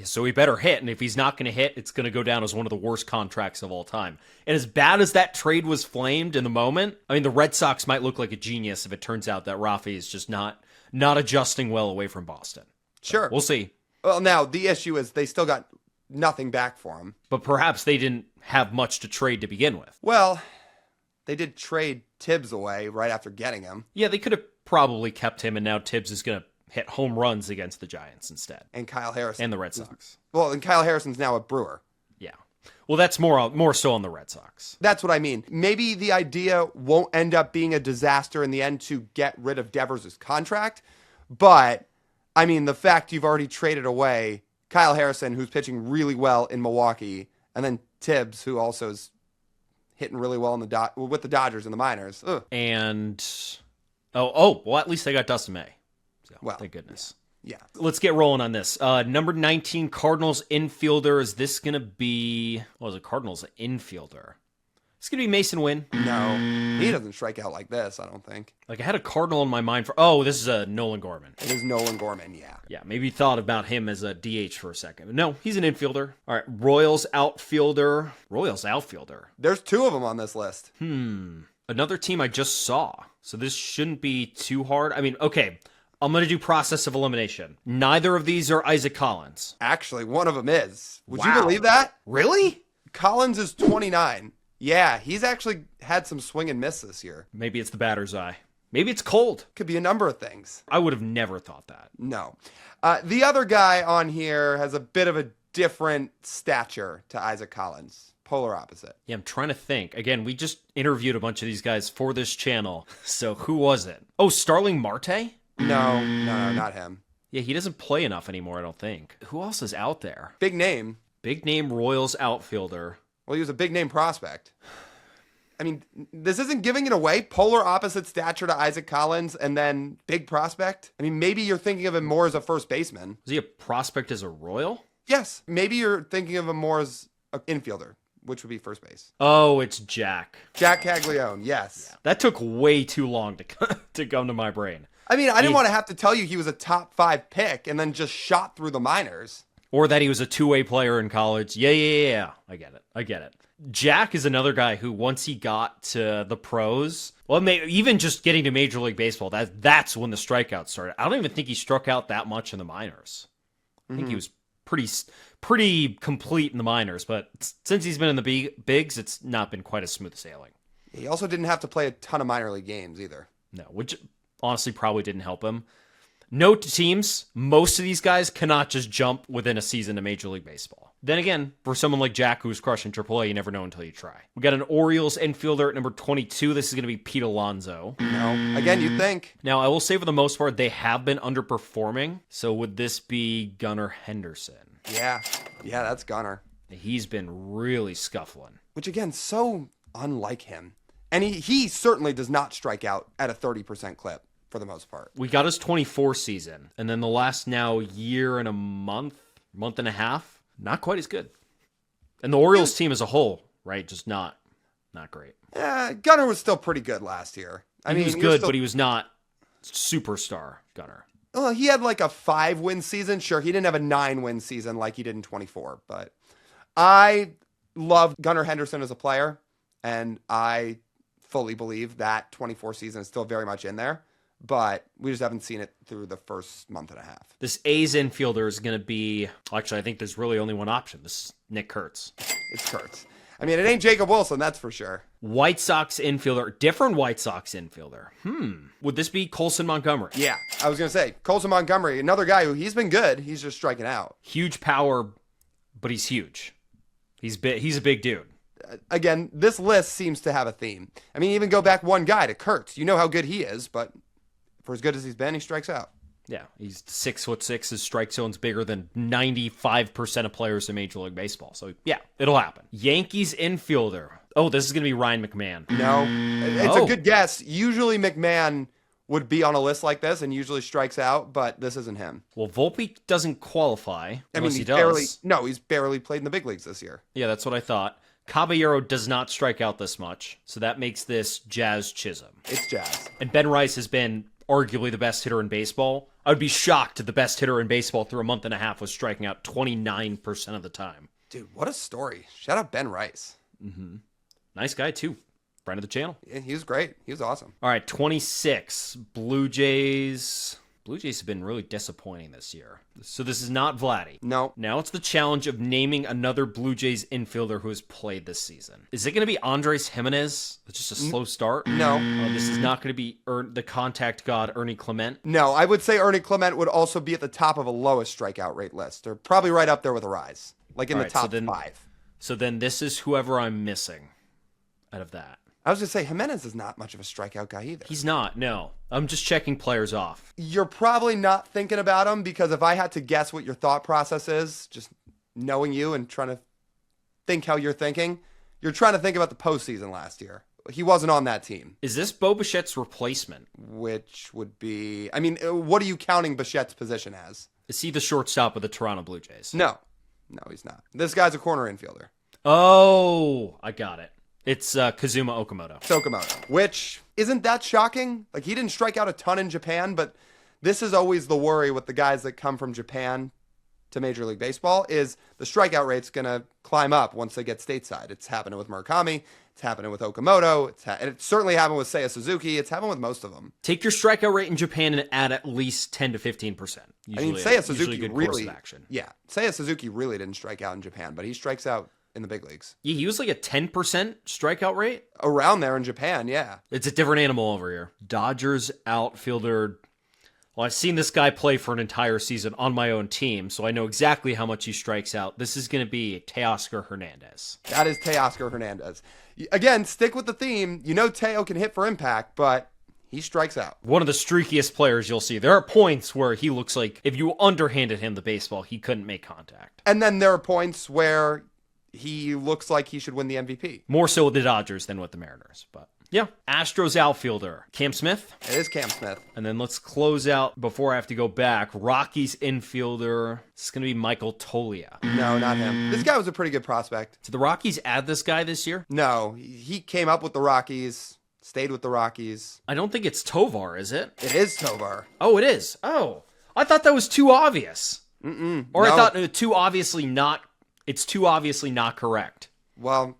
So he better hit, and if he's not going to hit, it's going to go down as one of the worst contracts of all time. And as bad as that trade was flamed in the moment, I mean, the Red Sox might look like a genius if it turns out that Rafi is just not adjusting well away from Boston. Sure. We'll see. Well, now, the issue is they still got nothing back for him. But perhaps they didn't have much to trade to begin with. Well, they did trade Tibbs away right after getting him. Yeah, they could have probably kept him, and now Tibbs is going to hit home runs against the Giants instead. And Kyle Harrison. And the Red Sox. Well, and Kyle Harrison's now a Brewer. Yeah. Well, that's more so on the Red Sox. That's what I mean. Maybe the idea won't end up being a disaster in the end to get rid of Devers' contract, but, I mean, the fact you've already traded away Kyle Harrison, who's pitching really well in Milwaukee, and then Tibbs, who also is hitting really well in with the Dodgers in the minors. Ugh. And, well, at least they got Dustin May. So, well, thank goodness. Yeah. Let's get rolling on this. Number 19, Cardinals infielder. Is this going to be... What was it? Cardinals infielder. It's going to be Mason Wynn. No. He doesn't strike out like this, I don't think. I had a Cardinal in my mind for... Oh, this is Nolan Gorman. It is Nolan Gorman, yeah. Yeah, maybe thought about him as a DH for a second. But no, he's an infielder. All right, Royals outfielder. There's 2 of them on this list. Another team I just saw. So this shouldn't be too hard. I mean, okay... I'm going to do process of elimination. Neither of these are Isaac Collins. Actually, one of them is. Would Wow. you believe that? Really? Collins is 29. Yeah, he's actually had some swing and miss this year. Maybe it's the batter's eye. Maybe it's cold. Could be a number of things. I would have never thought that. No. The other guy on here has a bit of a different stature to Isaac Collins. Polar opposite. Yeah, I'm trying to think. Again, we just interviewed a bunch of these guys for this channel. So who was it? Oh, Starling Marte? No, not him. Yeah, he doesn't play enough anymore, I don't think. Who else is out there? Big name. Big name Royals outfielder. Well, he was a big name prospect. I mean, this isn't giving it away. Polar opposite stature to Isaac Collins and then big prospect. I mean, maybe you're thinking of him more as a first baseman. Was he a prospect as a Royal? Yes. Maybe you're thinking of him more as an infielder, which would be first base. Oh, it's Jack. Jack Caglione, yes. Yeah. That took way too long to come to my brain. I mean, I didn't want to have to tell you he was a top 5 pick and then just shot through the minors. Or that he was a two-way player in college. Yeah. I get it. Jack is another guy who, once he got to the pros, well, even just getting to Major League Baseball, that's when the strikeouts started. I don't even think he struck out that much in the minors. I think he was pretty complete in the minors, but since he's been in the bigs, it's not been quite as smooth sailing. He also didn't have to play a ton of minor league games either. No, which honestly probably didn't help him. Note to teams, most of these guys cannot just jump within a season of Major League Baseball. Then again, for someone like Jack who's crushing AAA, you never know until you try. We got an Orioles infielder at number 22. This is going to be Pete Alonso. No. Again, you'd think. Now, I will say for the most part, they have been underperforming. So would this be Gunnar Henderson? Yeah. Yeah, that's Gunnar. He's been really scuffling. Which, again, so unlike him. And he certainly does not strike out at a 30% clip for the most part. We got his 24 season. And then the last now year and a month and a half, not quite as good. And the Orioles team as a whole, right? Just not great. Yeah, Gunnar was still pretty good last year. He was good, but he was not superstar Gunnar. Well, he had like a 5-win season. Sure, he didn't have a 9-win season like he did in 24. But I love Gunnar Henderson as a player, and I fully believe that 24 season is still very much in there. But we just haven't seen it through the first month and a half. This A's infielder is going to be... Actually, I think there's really only one option. This is Nick Kurtz. It's Kurtz. I mean, it ain't Jacob Wilson, that's for sure. White Sox infielder. Different White Sox infielder. Would this be Colson Montgomery? Yeah, I was going to say, Colson Montgomery, another guy who he's been good. He's just striking out. Huge power, but he's huge. He's a big dude. Again, this list seems to have a theme. I mean, even go back one guy to Kurtz. You know how good he is, but... for as good as he's been, he strikes out. Yeah, he's 6'6". His strike zone's bigger than 95% of players in Major League Baseball. So, yeah, it'll happen. Yankees infielder. Oh, this is going to be Ryan McMahon. No, it's a good guess. Usually McMahon would be on a list like this and usually strikes out, but this isn't him. Well, Volpe doesn't qualify unless he does. He's barely played in the big leagues this year. Yeah, that's what I thought. Caballero does not strike out this much, so that makes this Jazz Chisholm. It's Jazz. And Ben Rice has been arguably the best hitter in baseball. I would be shocked if the best hitter in baseball through a month and a half was striking out 29% of the time. Dude, what a story. Shout out Ben Rice. Nice guy, too. Friend of the channel. Yeah, he was great. He was awesome. All right, 26. Blue Jays. Blue Jays have been really disappointing this year. So this is not Vladdy. No. Now it's the challenge of naming another Blue Jays infielder who has played this season. Is it going to be Andres Jimenez? It's just a slow start? No. This is not going to be the contact god Ernie Clement? No, I would say Ernie Clement would also be at the top of a lowest strikeout rate list. Or probably right up there with Arise. Like in the top 5. So then this is whoever I'm missing out of that. I was going to say, Jimenez is not much of a strikeout guy either. He's not, no. I'm just checking players off. You're probably not thinking about him because if I had to guess what your thought process is, just knowing you and trying to think how you're thinking, you're trying to think about the postseason last year. He wasn't on that team. Is this Bo Bichette's replacement? Which would be, I mean, what are you counting Bichette's position as? Is he the shortstop of the Toronto Blue Jays? No, he's not. This guy's a corner infielder. Oh, I got it. It's Kazuma Okamoto. Okamoto, which isn't that shocking. Like, he didn't strike out a ton in Japan, but this is always the worry with the guys that come from Japan to Major League Baseball is the strikeout rate's going to climb up once they get stateside. It's happening with Murakami. It's happening with Okamoto. And it certainly happened with Seiya Suzuki. It's happened with most of them. Take your strikeout rate in Japan and add at least 10 to 15% Seiya Suzuki good really, course of action. Yeah, Seiya Suzuki really didn't strike out in Japan, but he strikes out in the big leagues. Yeah, he was like a 10% strikeout rate? Around there in Japan, yeah. It's a different animal over here. Dodgers outfielder. Well, I've seen this guy play for an entire season on my own team, so I know exactly how much he strikes out. This is going to be Teoscar Hernandez. That is Teoscar Hernandez. Again, stick with the theme. You know Teo can hit for impact, but he strikes out. One of the streakiest players you'll see. There are points where he looks like if you underhanded him the baseball, he couldn't make contact. And then there are points where he looks like he should win the MVP. More so with the Dodgers than with the Mariners, but yeah. Astros outfielder, Cam Smith. It is Cam Smith. And then let's close out before I have to go back. Rockies infielder. It's going to be Michael Tolia. No, not him. This guy was a pretty good prospect. Did the Rockies add this guy this year? No, he came up with the Rockies, stayed with the Rockies. I don't think it's Tovar, is it? It is Tovar. Oh, it is. Oh, I thought that was too obvious. Or no. I thought too obviously not. It's too obviously not correct. Well,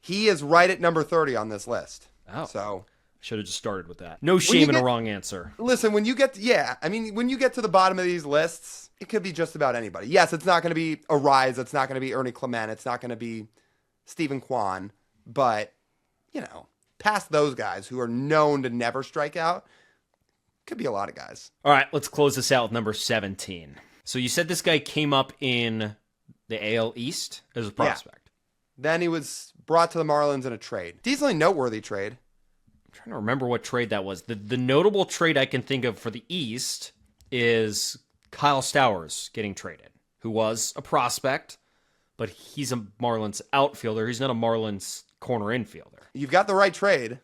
he is right at number 30 on this list. Oh. So should have just started with that. No shame in a wrong answer. Listen, when you get when you get to the bottom of these lists, it could be just about anybody. Yes, it's not going to be Arise. It's not going to be Ernie Clement. It's not going to be Stephen Kwan. But, past those guys who are known to never strike out, could be a lot of guys. All right, let's close this out with number 17. So you said this guy came up in The AL East as a prospect. Then he was brought to the Marlins in a trade. Decently noteworthy trade. I'm trying to remember what trade that was. The notable trade I can think of for the East is Kyle Stowers getting traded, who was a prospect, but he's a Marlins outfielder. He's not a Marlins corner infielder. You've got the right trade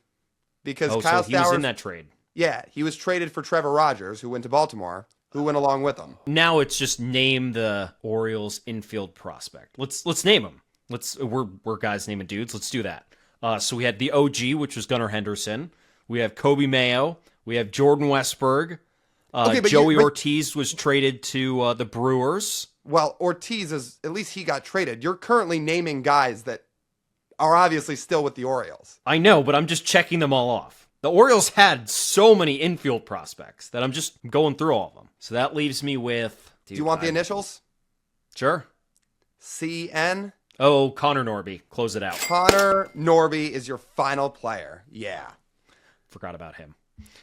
because Kyle so he was Stowers in that trade. Yeah, he was traded for Trevor Rogers, who went to Baltimore, who went along with him. Now it's just name the Orioles infield prospect. Let's name him. We're guys naming dudes. Let's do that. So we had the OG, which was Gunnar Henderson. We have Kobe Mayo. We have Jordan Westberg. Joey Ortiz was traded to the Brewers. Well, Ortiz is, at least he got traded. You're currently naming guys that are obviously still with the Orioles. I know, but I'm just checking them all off. The Orioles had so many infield prospects that I'm just going through all of them. So that leaves me with... Do you want the initials? Sure. CN? Oh, Connor Norby. Close it out. Connor Norby is your final player. Yeah. Forgot about him.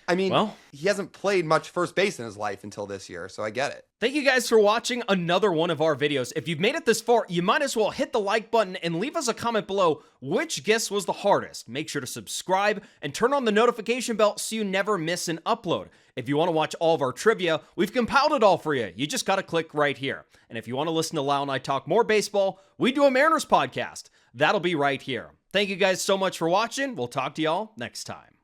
I mean, well, he hasn't played much first base in his life until this year, so I get it. Thank you guys for watching another one of our videos. If you've made it this far, you might as well hit the like button and leave us a comment below which guess was the hardest. Make sure to subscribe and turn on the notification bell so you never miss an upload. If you want to watch all of our trivia, we've compiled it all for you. You just got to click right here. And if you want to listen to Lau and I talk more baseball, we do a Mariners podcast. That'll be right here. Thank you guys so much for watching. We'll talk to y'all next time.